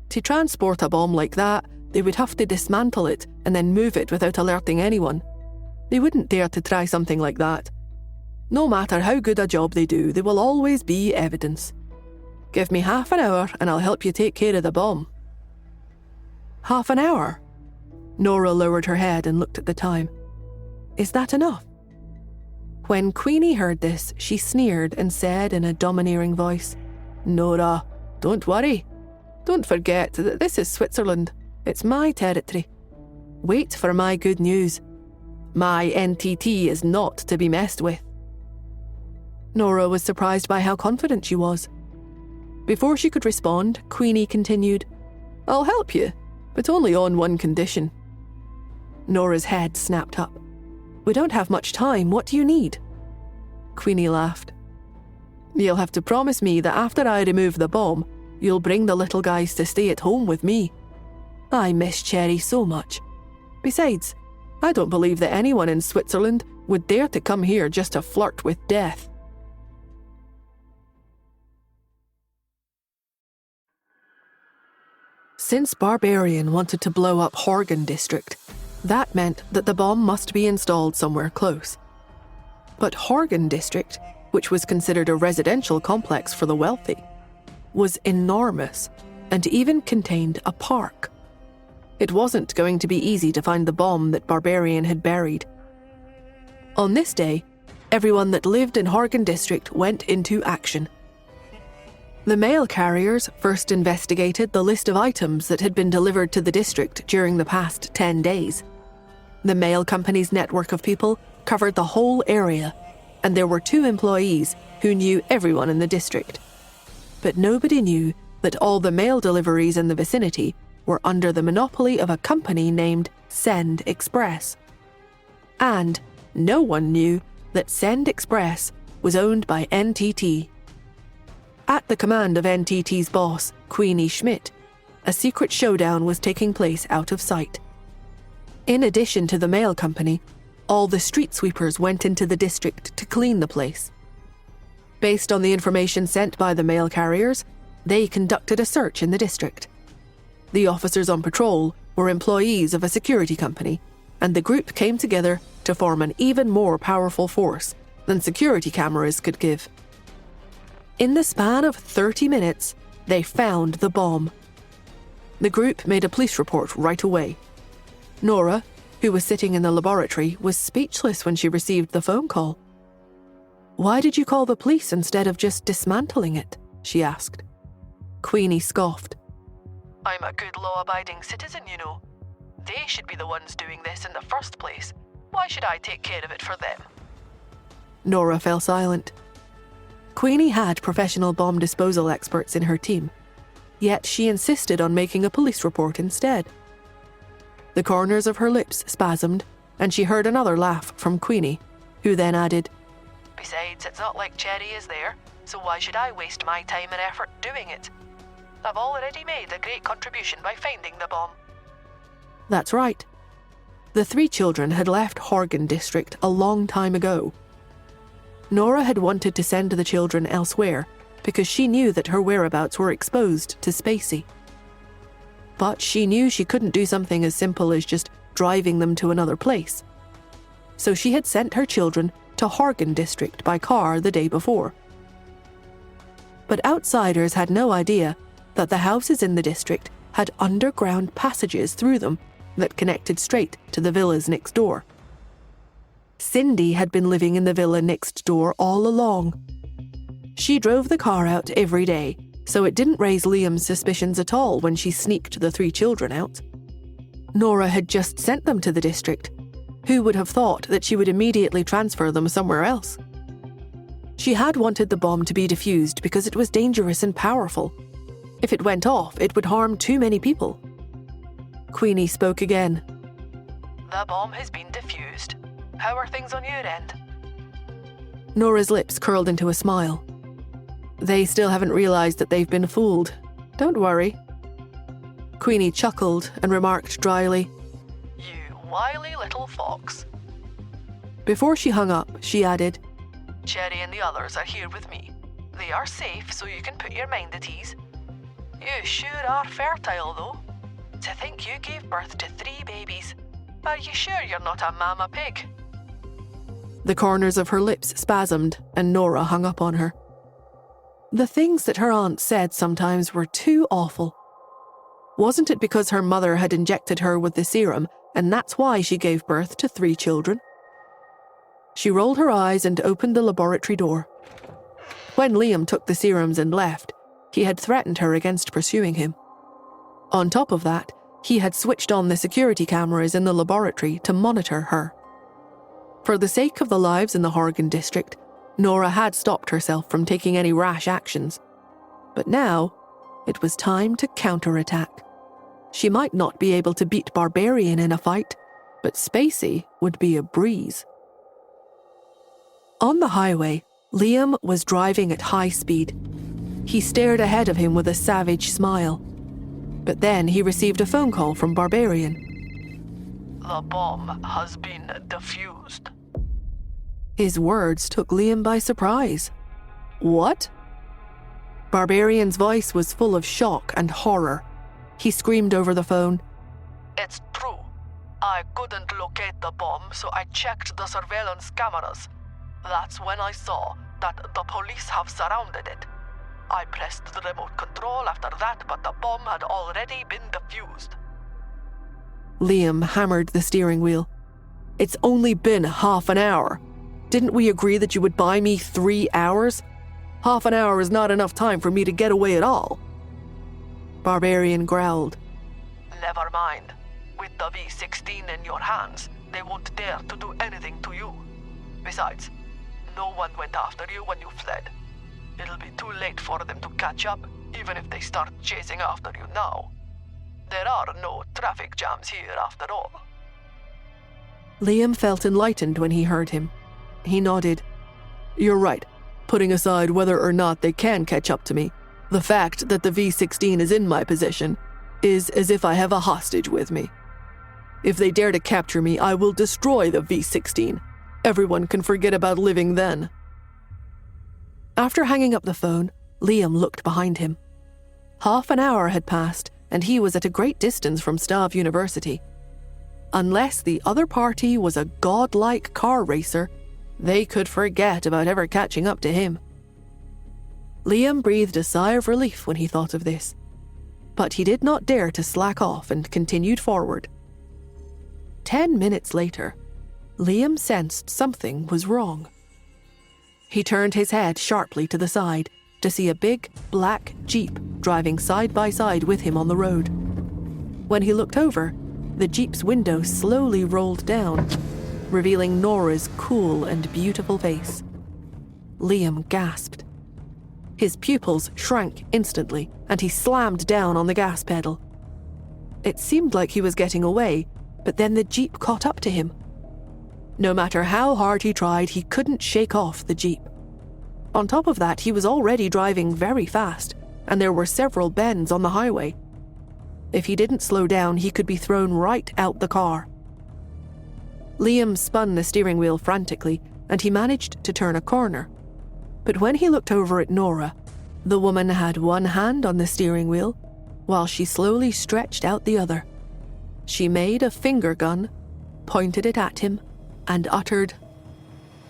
To transport a bomb like that, they would have to dismantle it and then move it without alerting anyone. They wouldn't dare to try something like that. No matter how good a job they do, there will always be evidence. Give me half an hour and I'll help you take care of the bomb. Half an hour? Nora lowered her head and looked at the time. Is that enough? When Queenie heard this, she sneered and said in a domineering voice, Nora, don't worry. Don't forget that this is Switzerland. It's my territory. Wait for my good news. My NTT is not to be messed with. Nora was surprised by how confident she was. Before she could respond, Queenie continued, I'll help you, but only on one condition. Nora's head snapped up. We don't have much time. What do you need? Queenie laughed. You'll have to promise me that after I remove the bomb, you'll bring the little guys to stay at home with me. I miss Cherry so much. Besides, I don't believe that anyone in Switzerland would dare to come here just to flirt with death. Since Barbarian wanted to blow up Horgan District, that meant that the bomb must be installed somewhere close. But Horgan District, which was considered a residential complex for the wealthy, was enormous and even contained a park. It wasn't going to be easy to find the bomb that Barbarian had buried. On this day, everyone that lived in Horgan District went into action. The mail carriers first investigated the list of items that had been delivered to the district during the past 10 days. The mail company's network of people covered the whole area, and there were 2 employees who knew everyone in the district. But nobody knew that all the mail deliveries in the vicinity were under the monopoly of a company named Send Express. And no one knew that Send Express was owned by NTT. At the command of NTT's boss, Queenie Schmidt, a secret showdown was taking place out of sight. In addition to the mail company, all the street sweepers went into the district to clean the place. Based on the information sent by the mail carriers, they conducted a search in the district. The officers on patrol were employees of a security company, and the group came together to form an even more powerful force than security cameras could give. In the span of 30 minutes, they found the bomb. The group made a police report right away. Nora, who was sitting in the laboratory, was speechless when she received the phone call. "Why did you call the police instead of just dismantling it?" she asked. Queenie scoffed. I'm a good law-abiding citizen, you know. They should be the ones doing this in the first place. Why should I take care of it for them? Nora fell silent. Queenie had professional bomb disposal experts in her team, yet she insisted on making a police report instead. The corners of her lips spasmed, and she heard another laugh from Queenie, who then added, Besides, it's not like Cherry is there, so why should I waste my time and effort doing it? I've already made a great contribution by finding the bomb. That's right. The 3 children had left Horgan District a long time ago. Nora had wanted to send the children elsewhere because she knew that her whereabouts were exposed to Spacey. But she knew she couldn't do something as simple as just driving them to another place. So she had sent her children to Horgan District by car the day before. But outsiders had no idea that the houses in the district had underground passages through them that connected straight to the villas next door. Cindy had been living in the villa next door all along. She drove the car out every day, so it didn't raise Liam's suspicions at all when she sneaked the 3 children out. Nora had just sent them to the district. Who would have thought that she would immediately transfer them somewhere else? She had wanted the bomb to be defused because it was dangerous and powerful. If it went off, it would harm too many people. Queenie spoke again. The bomb has been defused. How are things on your end? Nora's lips curled into a smile. They still haven't realized that they've been fooled. Don't worry. Queenie chuckled and remarked dryly, You wily little fox. Before she hung up, she added, Cherry and the others are here with me. They are safe, so you can put your mind at ease. You sure are fertile, though. To think you gave birth to 3 babies. Are you sure you're not a mama pig? The corners of her lips spasmed, and Nora hung up on her. The things that her aunt said sometimes were too awful. Wasn't it because her mother had injected her with the serum, and that's why she gave birth to 3 children? She rolled her eyes and opened the laboratory door. When Liam took the serums and left, he had threatened her against pursuing him. On top of that, he had switched on the security cameras in the laboratory to monitor her. For the sake of the lives in the Horgan district, Nora had stopped herself from taking any rash actions. But now, it was time to counterattack. She might not be able to beat Barbarian in a fight, but Spacey would be a breeze. On the highway, Liam was driving at high speed. He stared ahead of him with a savage smile. But then he received a phone call from Barbarian. The bomb has been defused. His words took Liam by surprise. What? Barbarian's voice was full of shock and horror. He screamed over the phone. It's true. I couldn't locate the bomb, so I checked the surveillance cameras. That's when I saw that the police have surrounded it. I pressed the remote control after that, but the bomb had already been defused. Liam hammered the steering wheel. It's only been half an hour. Didn't we agree that you would buy me 3 hours? Half an hour is not enough time for me to get away at all. Barbarian growled. Never mind. With the V16 in your hands, they won't dare to do anything to you. Besides, no one went after you when you fled. It'll be too late for them to catch up, even if they start chasing after you now. There are no traffic jams here after all. Liam felt enlightened when he heard him. He nodded. You're right. Putting aside whether or not they can catch up to me, the fact that the V-16 is in my possession is as if I have a hostage with me. If they dare to capture me, I will destroy the V-16. Everyone can forget about living then. After hanging up the phone, Liam looked behind him. Half an hour had passed, and he was at a great distance from Stav University. Unless the other party was a godlike car racer, they could forget about ever catching up to him. Liam breathed a sigh of relief when he thought of this, but he did not dare to slack off and continued forward. 10 minutes later, Liam sensed something was wrong. He turned his head sharply to the side to see a big, black Jeep driving side by side with him on the road. When he looked over, the Jeep's window slowly rolled down, revealing Nora's cool and beautiful face. Liam gasped. His pupils shrank instantly, and he slammed down on the gas pedal. It seemed like he was getting away, but then the Jeep caught up to him. No matter how hard he tried, he couldn't shake off the Jeep. On top of that, he was already driving very fast, and there were several bends on the highway. If he didn't slow down, he could be thrown right out the car. Liam spun the steering wheel frantically, and he managed to turn a corner. But when he looked over at Nora, the woman had one hand on the steering wheel, while she slowly stretched out the other. She made a finger gun, pointed it at him, and uttered,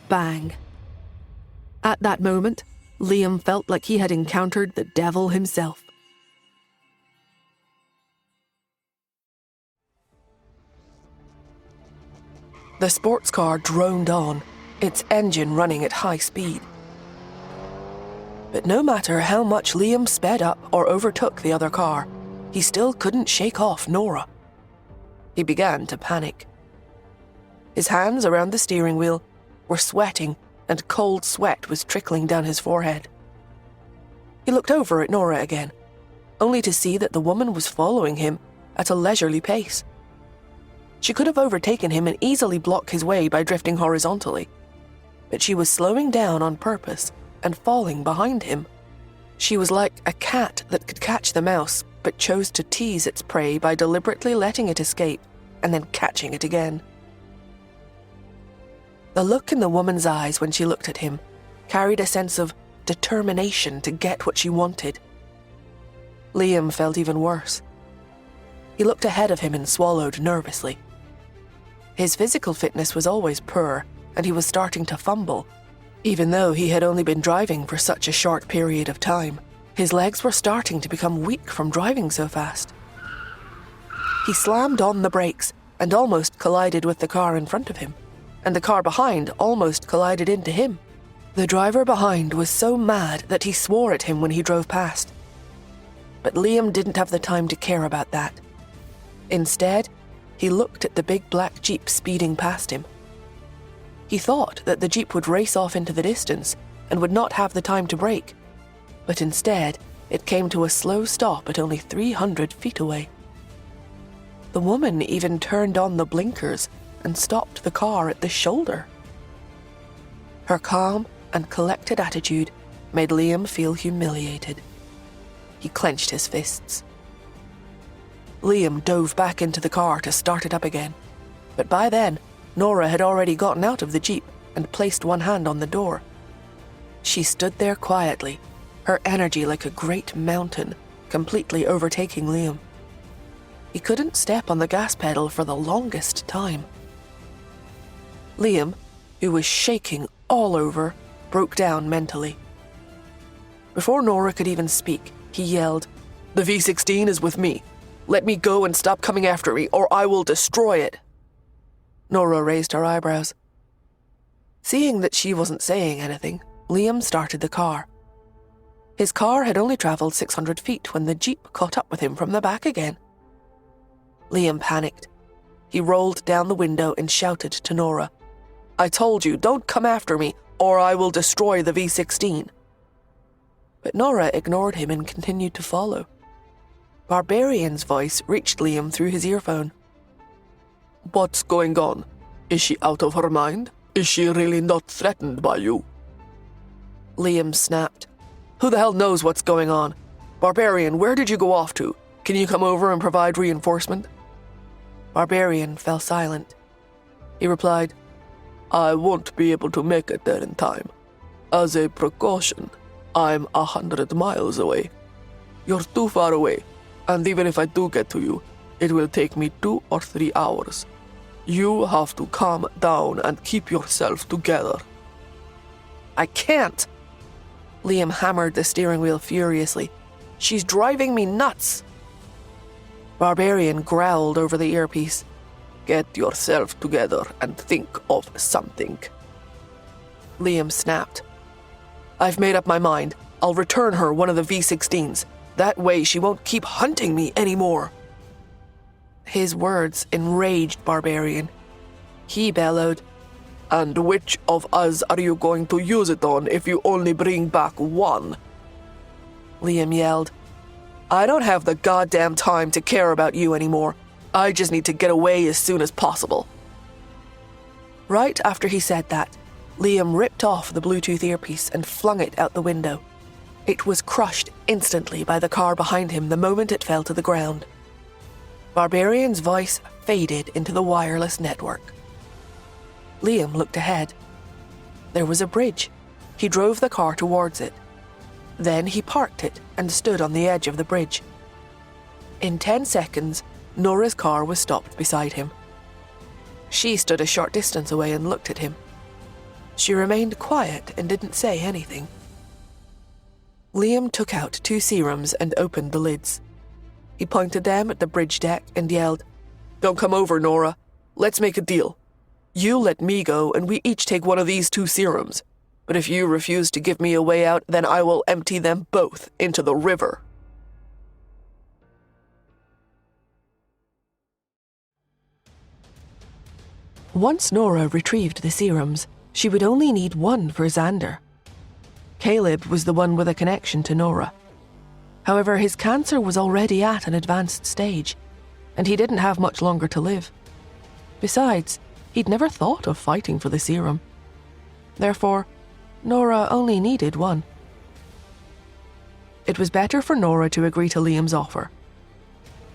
"Bang." At that moment, Liam felt like he had encountered the devil himself. The sports car droned on, its engine running at high speed. But no matter how much Liam sped up or overtook the other car, he still couldn't shake off Nora. He began to panic. His hands around the steering wheel were sweating, and cold sweat was trickling down his forehead. He looked over at Nora again, only to see that the woman was following him at a leisurely pace. She could have overtaken him and easily blocked his way by drifting horizontally, but she was slowing down on purpose and falling behind him. She was like a cat that could catch the mouse, but chose to tease its prey by deliberately letting it escape and then catching it again. The look in the woman's eyes when she looked at him carried a sense of determination to get what she wanted. Liam felt even worse. He looked ahead of him and swallowed nervously. His physical fitness was always poor, and he was starting to fumble. Even though he had only been driving for such a short period of time, his legs were starting to become weak from driving so fast. He slammed on the brakes and almost collided with the car in front of him, and the car behind almost collided into him. The driver behind was so mad that he swore at him when he drove past. But Liam didn't have the time to care about that. Instead, he looked at the big black Jeep speeding past him. He thought that the Jeep would race off into the distance and would not have the time to brake, but instead, it came to a slow stop at only 300 feet away. The woman even turned on the blinkers and stopped the car at the shoulder. Her calm and collected attitude made Liam feel humiliated. He clenched his fists. Liam dove back into the car to start it up again, but by then, Nora had already gotten out of the Jeep and placed one hand on the door. She stood there quietly, her energy like a great mountain, completely overtaking Liam. He couldn't step on the gas pedal for the longest time. Liam, who was shaking all over, broke down mentally. Before Nora could even speak, he yelled, "The V-16 is with me. Let me go and stop coming after me, or I will destroy it." Nora raised her eyebrows. Seeing that she wasn't saying anything, Liam started the car. His car had only traveled 600 feet when the Jeep caught up with him from the back again. Liam panicked. He rolled down the window and shouted to Nora, "I told you, don't come after me, or I will destroy the V-16. But Nora ignored him and continued to follow. Barbarian's voice reached Liam through his earphone. "What's going on? Is she out of her mind? Is she really not threatened by you? Liam snapped. Who the hell knows what's going on? Barbarian, where did you go off to? Can you come over and provide reinforcement? Barbarian fell silent. He replied, I won't be able to make it there in time. As a precaution, I'm 100 miles away. You're too far away, and even if I do get to you, it will take me 2 or 3 hours. You have to calm down and keep yourself together. I can't. Liam hammered the steering wheel furiously. She's driving me nuts. Barbarian growled over the earpiece. Get yourself together and think of something. Liam snapped. I've made up my mind. I'll return her one of the V-16s. That way she won't keep hunting me anymore. His words enraged Barbarian. He bellowed, And which of us are you going to use it on if you only bring back one? Liam yelled, I don't have the goddamn time to care about you anymore. I just need to get away as soon as possible. Right after he said that, Liam ripped off the Bluetooth earpiece and flung it out the window. It was crushed instantly by the car behind him the moment it fell to the ground. Barbarian's voice faded into the wireless network. Liam looked ahead. There was a bridge. He drove the car towards it. Then he parked it and stood on the edge of the bridge. In 10 seconds, Nora's car was stopped beside him. She stood a short distance away and looked at him. She remained quiet and didn't say anything. Liam took out 2 serums and opened the lids. He pointed them at the bridge deck and yelled, Don't come over, Nora. Let's make a deal. You let me go and we each take one of these 2 serums. But if you refuse to give me a way out, then I will empty them both into the river. Once Nora retrieved the serums, she would only need 1 for Xander. Caleb was the one with a connection to Nora. However, his cancer was already at an advanced stage, and he didn't have much longer to live. Besides, he'd never thought of fighting for the serum. Therefore, Nora only needed 1. It was better for Nora to agree to Liam's offer.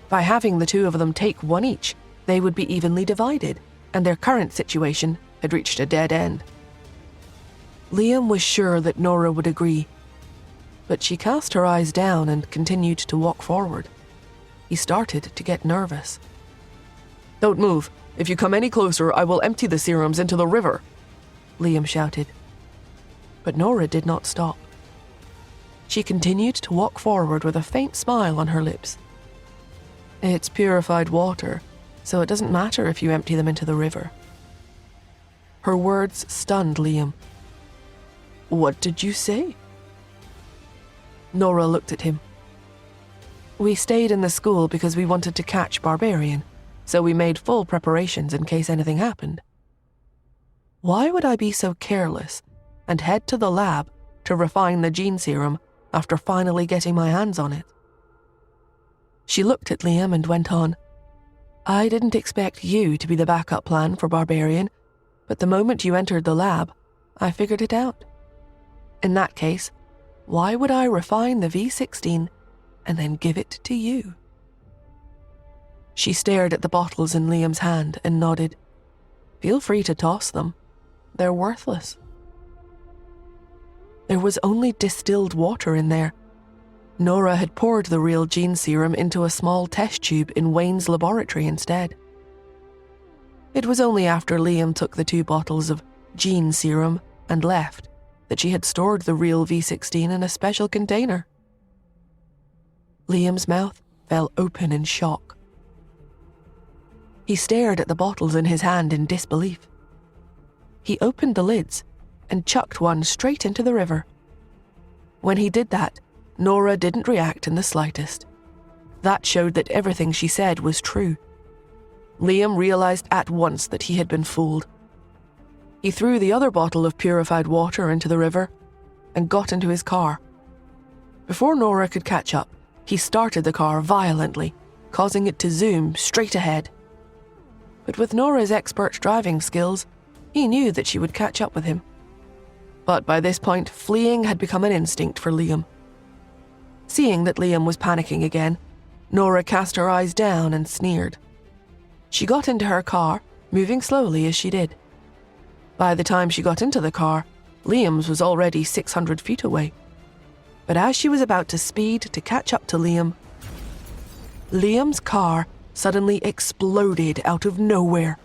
By having the 2 of them take 1 each, they would be evenly divided, and their current situation had reached a dead end. Liam was sure that Nora would agree, but she cast her eyes down and continued to walk forward. He started to get nervous. Don't move. If you come any closer, I will empty the serums into the river, Liam shouted. But Nora did not stop. She continued to walk forward with a faint smile on her lips. It's purified water, so it doesn't matter if you empty them into the river. Her words stunned Liam. What did you say? Nora looked at him. We stayed in the school because we wanted to catch Barbarian, so we made full preparations in case anything happened. Why would I be so careless and head to the lab to refine the gene serum after finally getting my hands on it? She looked at Liam and went on, I didn't expect you to be the backup plan for Barbarian, but the moment you entered the lab, I figured it out. In that case, why would I refine the V16 and then give it to you? She stared at the bottles in Liam's hand and nodded. Feel free to toss them. They're worthless. There was only distilled water in there. Nora had poured the real gene serum into a small test tube in Wayne's laboratory instead. It was only after Liam took the 2 bottles of gene serum and left that she had stored the real V16 in a special container. Liam's mouth fell open in shock. He stared at the bottles in his hand in disbelief. He opened the lids and chucked one straight into the river. When he did that, Nora didn't react in the slightest. That showed that everything she said was true. Liam realized at once that he had been fooled. He threw the other bottle of purified water into the river and got into his car. Before Nora could catch up, he started the car violently, causing it to zoom straight ahead. but with Nora's expert driving skills, he knew that she would catch up with him. But by this point, fleeing had become an instinct for Liam. Seeing that Liam was panicking again, Nora cast her eyes down and sneered. She got into her car, moving slowly as she did. By the time she got into the car, Liam's was already 600 feet away. But as she was about to speed to catch up to Liam's car suddenly exploded out of nowhere.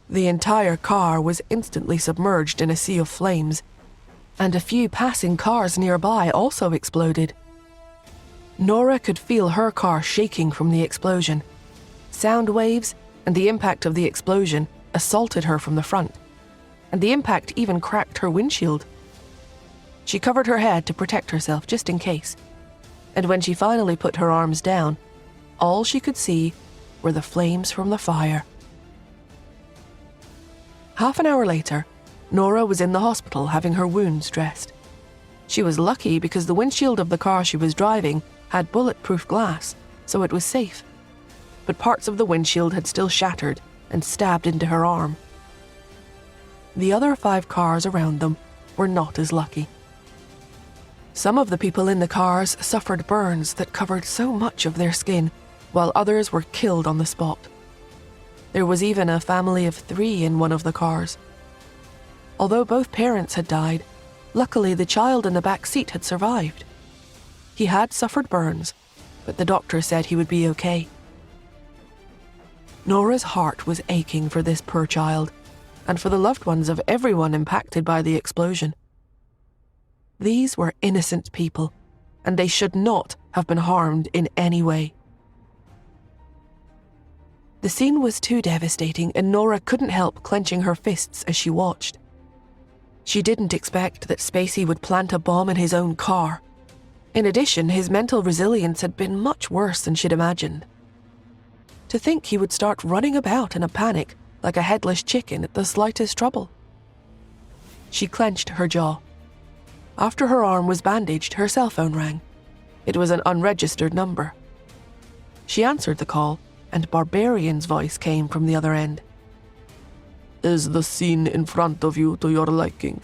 The entire car was instantly submerged in a sea of flames, and a few passing cars nearby also exploded. Nora could feel her car shaking from the explosion. Sound waves and the impact of the explosion assaulted her from the front, and the impact even cracked her windshield. She covered her head to protect herself just in case, and when she finally put her arms down, all she could see were the flames from the fire. Half an hour later, Nora was in the hospital having her wounds dressed. She was lucky because the windshield of the car she was driving had bulletproof glass, so it was safe. But parts of the windshield had still shattered and stabbed into her arm. The other 5 cars around them were not as lucky. Some of the people in the cars suffered burns that covered so much of their skin, while others were killed on the spot. There was even a family of 3 in one of the cars. Although both parents had died, luckily the child in the back seat had survived. He had suffered burns, but the doctor said he would be okay. Nora's heart was aching for this poor child, and for the loved ones of everyone impacted by the explosion. These were innocent people, and they should not have been harmed in any way. The scene was too devastating, and Nora couldn't help clenching her fists as she watched. She didn't expect that Spacey would plant a bomb in his own car. In addition, his mental resilience had been much worse than she'd imagined. To think he would start running about in a panic like a headless chicken at the slightest trouble. She clenched her jaw. After her arm was bandaged, her cell phone rang. It was an unregistered number. She answered the call, and Barbarian's voice came from the other end. Is the scene in front of you to your liking?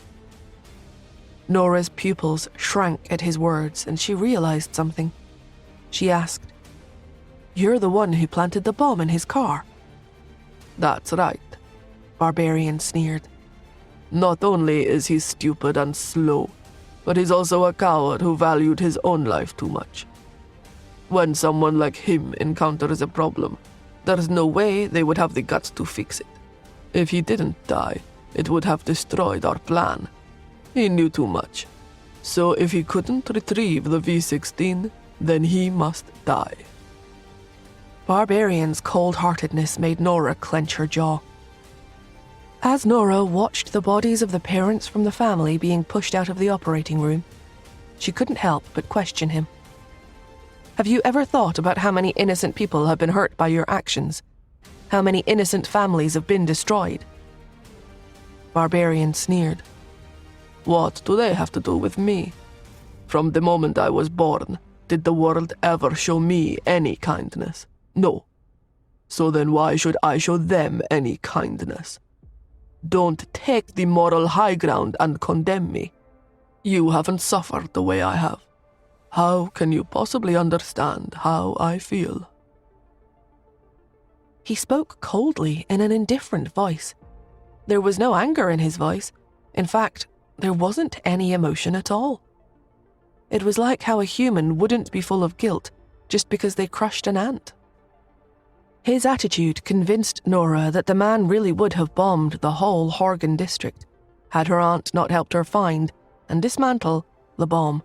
Nora's pupils shrank at his words, and she realized something. She asked, "You're the one who planted the bomb in his car?" That's right, Barbarian sneered. Not only is he stupid and slow, but he's also a coward who valued his own life too much. When someone like him encounters a problem, there's no way they would have the guts to fix it. If he didn't die, it would have destroyed our plan. He knew too much. So if he couldn't retrieve the V-16, then he must die. Barbarian's cold-heartedness made Nora clench her jaw. As Nora watched the bodies of the parents from the family being pushed out of the operating room, she couldn't help but question him. Have you ever thought about how many innocent people have been hurt by your actions? How many innocent families have been destroyed? Barbarian sneered. What do they have to do with me? From the moment I was born, did the world ever show me any kindness? No. So then why should I show them any kindness? Don't take the moral high ground and condemn me. You haven't suffered the way I have. How can you possibly understand how I feel? He spoke coldly in an indifferent voice. There was no anger in his voice. In fact, there wasn't any emotion at all. It was like how a human wouldn't be full of guilt just because they crushed an ant. His attitude convinced Nora that the man really would have bombed the whole Horgan district had her aunt not helped her find and dismantle the bomb.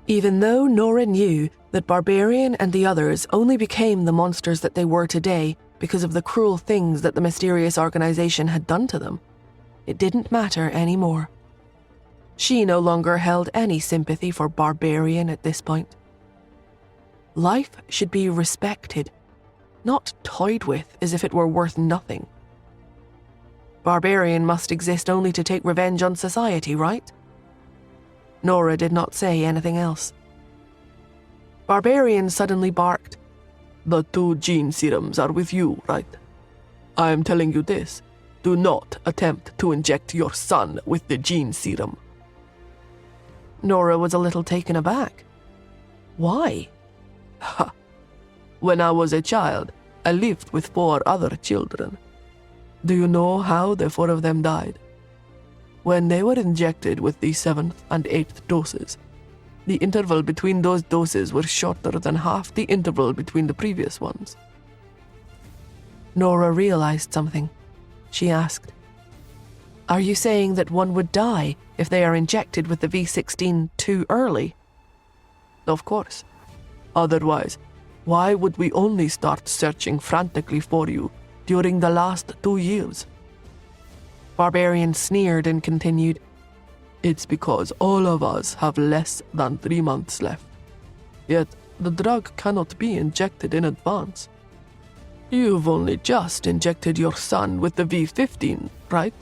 Even though Nora knew that Barbarian and the others only became the monsters that they were today because of the cruel things that the mysterious organization had done to them, it didn't matter anymore. She no longer held any sympathy for Barbarian at this point. Life should be respected, not toyed with as if it were worth nothing. Barbarian must exist only to take revenge on society, right? Nora did not say anything else. Barbarian suddenly barked, the 2 gene serums are with you, right? I am telling you this. Do not attempt to inject your son with the gene serum. Nora was a little taken aback. Why? Ha! When I was a child, I lived with 4 other children. Do you know how the 4 of them died? When they were injected with the 7th and 8th doses, the interval between those doses was shorter than half the interval between the previous ones. Nora realized something. She asked, "Are you saying that one would die if they are injected with the V16 too early?" Of course. Otherwise, why would we only start searching frantically for you during the last 2 years? Barbarian sneered and continued, It's because all of us have less than 3 months left. Yet, the drug cannot be injected in advance. You've only just injected your son with the V15, right?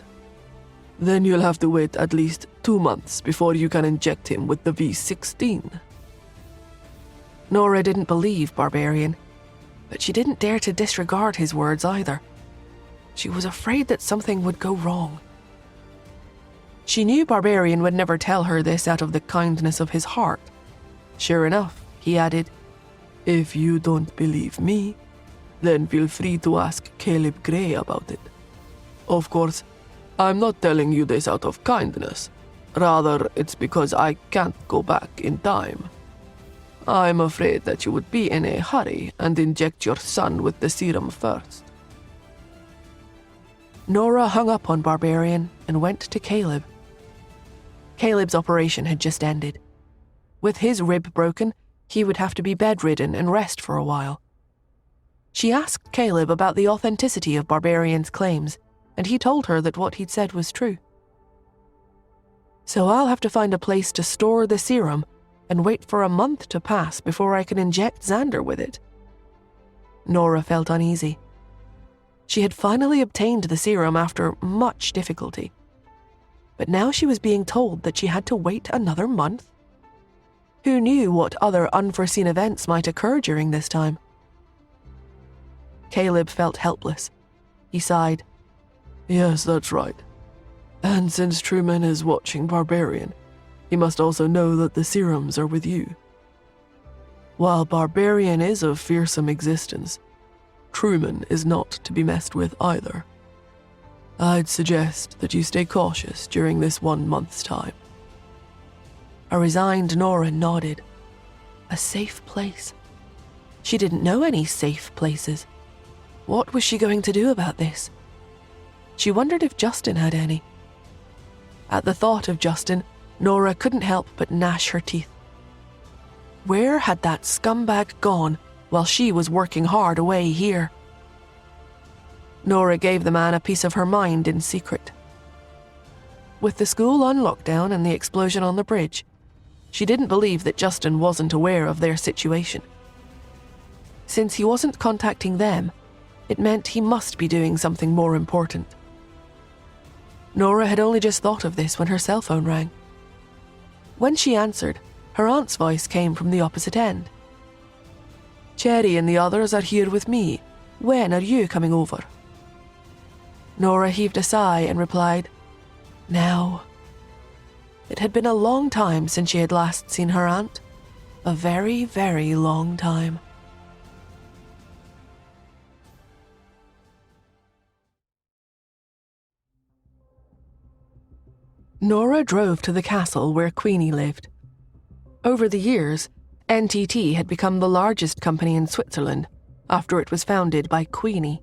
Then you'll have to wait at least 2 months before you can inject him with the V16. Nora didn't believe Barbarian, but she didn't dare to disregard his words either. She was afraid that something would go wrong. She knew Barbarian would never tell her this out of the kindness of his heart. Sure enough, he added, If you don't believe me, then feel free to ask Caleb Gray about it. Of course, I'm not telling you this out of kindness. Rather, it's because I can't go back in time. I'm afraid that you would be in a hurry and inject your son with the serum first. Nora hung up on Barbarian and went to Caleb. Caleb's operation had just ended. With his rib broken, he would have to be bedridden and rest for a while. She asked Caleb about the authenticity of Barbarian's claims, and he told her that what he'd said was true. "So I'll have to find a place to store the serum and wait for a month to pass before I can inject Xander with it." Nora felt uneasy. She had finally obtained the serum after much difficulty. But now she was being told that she had to wait another month? Who knew what other unforeseen events might occur during this time? Caleb felt helpless. He sighed. Yes, that's right. And since Truman is watching Barbarian, he must also know that the serums are with you. While Barbarian is a fearsome existence, Truman is not to be messed with either. I'd suggest that you stay cautious during this 1 month's time. A resigned Nora nodded. A safe place. She didn't know any safe places. What was she going to do about this? She wondered if Justin had any. At the thought of Justin, Nora couldn't help but gnash her teeth. Where had that scumbag gone while she was working hard away here? Nora gave the man a piece of her mind in secret. With the school on lockdown and the explosion on the bridge, she didn't believe that Justin wasn't aware of their situation. Since he wasn't contacting them, it meant he must be doing something more important. Nora had only just thought of this when her cell phone rang. When she answered, her aunt's voice came from the opposite end. "Cherry and the others are here with me. When are you coming over?" Nora heaved a sigh and replied, "Now." It had been a long time since she had last seen her aunt. A very, very long time. Nora drove to the castle where Queenie lived. Over the years, NTT had become the largest company in Switzerland after it was founded by Queenie.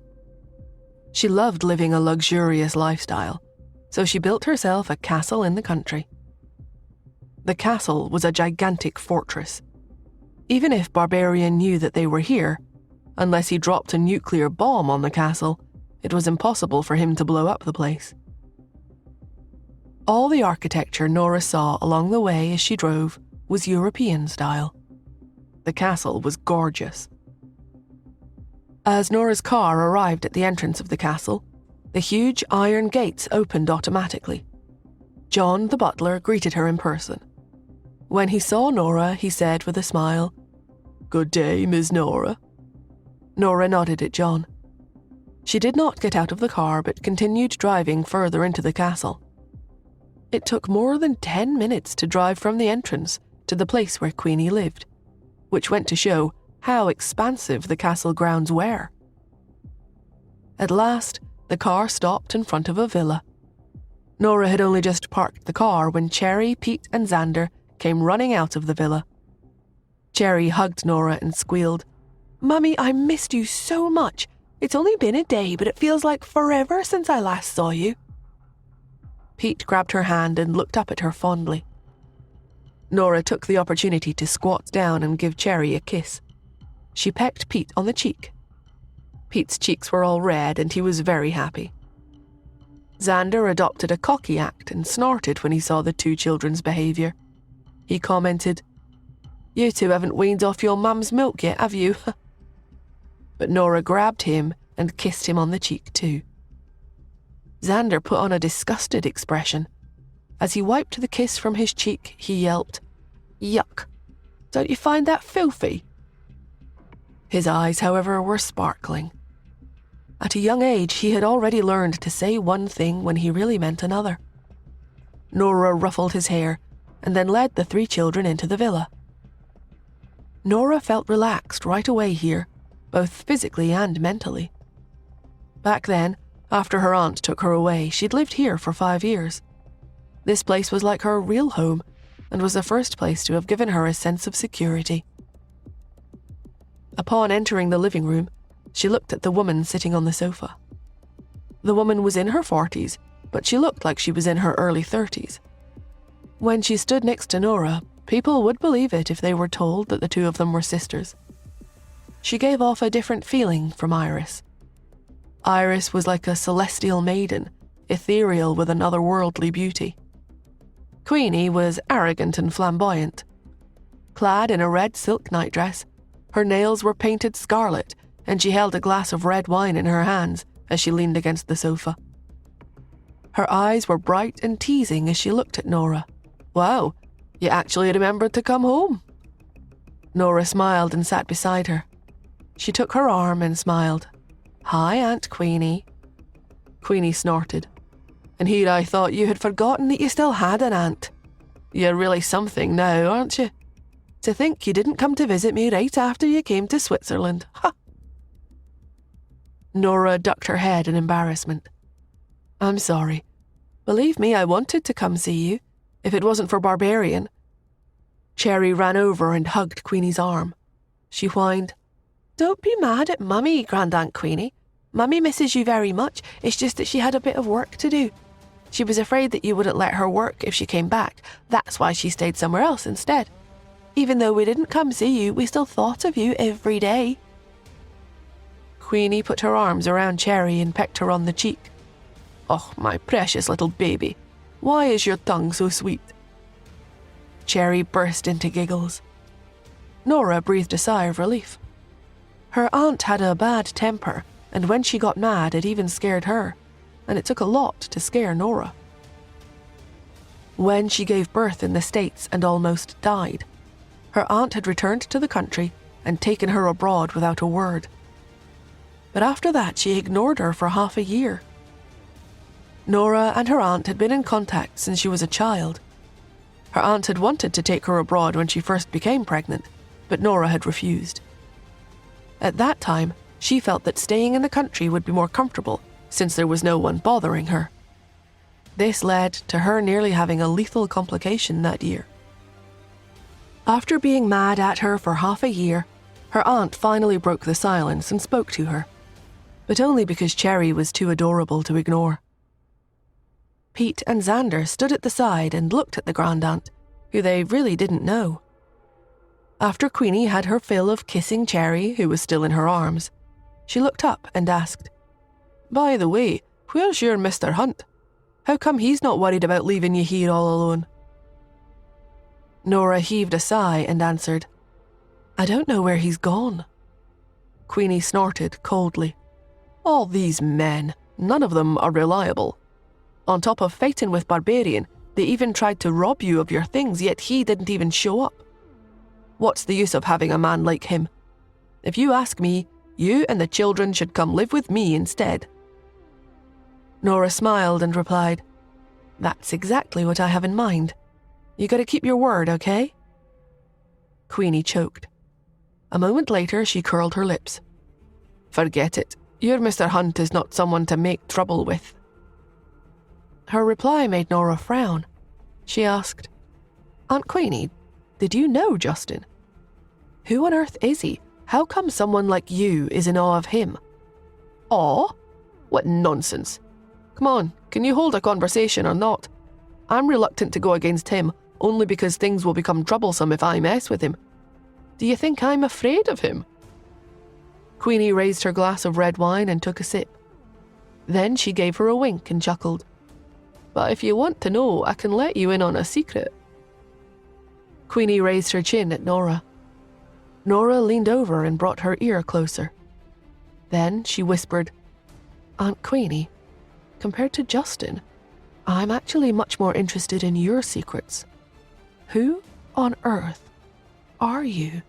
She loved living a luxurious lifestyle, so she built herself a castle in the country. The castle was a gigantic fortress. Even if Barbarian knew that they were here, unless he dropped a nuclear bomb on the castle, it was impossible for him to blow up the place. All the architecture Nora saw along the way as she drove was European style. The castle was gorgeous. As Nora's car arrived at the entrance of the castle, the huge iron gates opened automatically. John, the butler, greeted her in person. When he saw Nora, he said with a smile, "Good day, Miss Nora." Nora nodded at John. She did not get out of the car but continued driving further into the castle. It took more than 10 minutes to drive from the entrance to the place where Queenie lived, which went to show how expansive the castle grounds were. At last, the car stopped in front of a villa. Nora had only just parked the car when Cherry, Pete and Xander came running out of the villa. Cherry hugged Nora and squealed, "Mummy, I missed you so much. It's only been a day, but it feels like forever since I last saw you." Pete grabbed her hand and looked up at her fondly. Nora took the opportunity to squat down and give Cherry a kiss. She pecked Pete on the cheek. Pete's cheeks were all red and he was very happy. Xander adopted a cocky act and snorted when he saw the two children's behaviour. He commented, "You two haven't weaned off your mum's milk yet, have you?" But Nora grabbed him and kissed him on the cheek too. Xander put on a disgusted expression. As he wiped the kiss from his cheek, he yelped, "Yuck! Don't you find that filthy?" His eyes, however, were sparkling. At a young age, he had already learned to say one thing when he really meant another. Nora ruffled his hair and then led the three children into the villa. Nora felt relaxed right away here, both physically and mentally. Back then, after her aunt took her away, she'd lived here for 5 years. This place was like her real home and was the first place to have given her a sense of security. Upon entering the living room, she looked at the woman sitting on the sofa. The woman was in her 40s, but she looked like she was in her early 30s. When she stood next to Nora, people would believe it if they were told that the two of them were sisters. She gave off a different feeling from Iris. Iris was like a celestial maiden, ethereal with an otherworldly beauty. Queenie was arrogant and flamboyant. Clad in a red silk nightdress, her nails were painted scarlet, and she held a glass of red wine in her hands as she leaned against the sofa. Her eyes were bright and teasing as she looked at Nora. "Wow, you actually remembered to come home." Nora smiled and sat beside her. She took her arm and smiled. "Hi, Aunt Queenie." Queenie snorted. "And here I thought you had forgotten that you still had an aunt. You're really something now, aren't you? To think you didn't come to visit me right after you came to Switzerland. Ha!" Nora ducked her head in embarrassment. "I'm sorry. Believe me, I wanted to come see you, if it wasn't for Barbarian." Cherry ran over and hugged Queenie's arm. She whined, "Don't be mad at Mummy, Grandaunt Queenie. Mummy misses you very much. It's just that she had a bit of work to do. She was afraid that you wouldn't let her work if she came back. That's why she stayed somewhere else instead. Even though we didn't come see you, we still thought of you every day." Queenie put her arms around Cherry and pecked her on the cheek. "Oh, my precious little baby. Why is your tongue so sweet?" Cherry burst into giggles. Nora breathed a sigh of relief. Her aunt had a bad temper, and when she got mad, it even scared her, and it took a lot to scare Nora. When she gave birth in the States and almost died, her aunt had returned to the country and taken her abroad without a word. But after that, she ignored her for half a year. Nora and her aunt had been in contact since she was a child. Her aunt had wanted to take her abroad when she first became pregnant, but Nora had refused. At that time, she felt that staying in the country would be more comfortable since there was no one bothering her. This led to her nearly having a lethal complication that year. After being mad at her for half a year, her aunt finally broke the silence and spoke to her, but only because Cherry was too adorable to ignore. Pete and Xander stood at the side and looked at the grandaunt, who they really didn't know. After Queenie had her fill of kissing Cherry, who was still in her arms, she looked up and asked, "By the way, where's your Mr. Hunt? How come he's not worried about leaving you here all alone?" Nora heaved a sigh and answered, "I don't know where he's gone." Queenie snorted coldly. "All these men, none of them are reliable. On top of fighting with Barbarian, they even tried to rob you of your things, yet he didn't even show up. What's the use of having a man like him? If you ask me, You and the children should come live with me instead." Nora smiled and replied, "That's exactly what I have in mind. You gotta keep your word, okay?" Queenie choked. A moment later, she curled her lips. "Forget it. Your Mr. Hunt is not someone to make trouble with." Her reply made Nora frown. She asked, "Aunt Queenie, did you know Justin? Who on earth is he? How come someone like you is in awe of him?" "Awe? What nonsense. Come on, can you hold a conversation or not? I'm reluctant to go against him, only because things will become troublesome if I mess with him. Do you think I'm afraid of him?" Queenie raised her glass of red wine and took a sip. Then she gave her a wink and chuckled. "But if you want to know, I can let you in on a secret." Queenie raised her chin at Nora. Nora leaned over and brought her ear closer. Then she whispered, "Aunt Queenie, compared to Justin, I'm actually much more interested in your secrets. Who on earth are you?"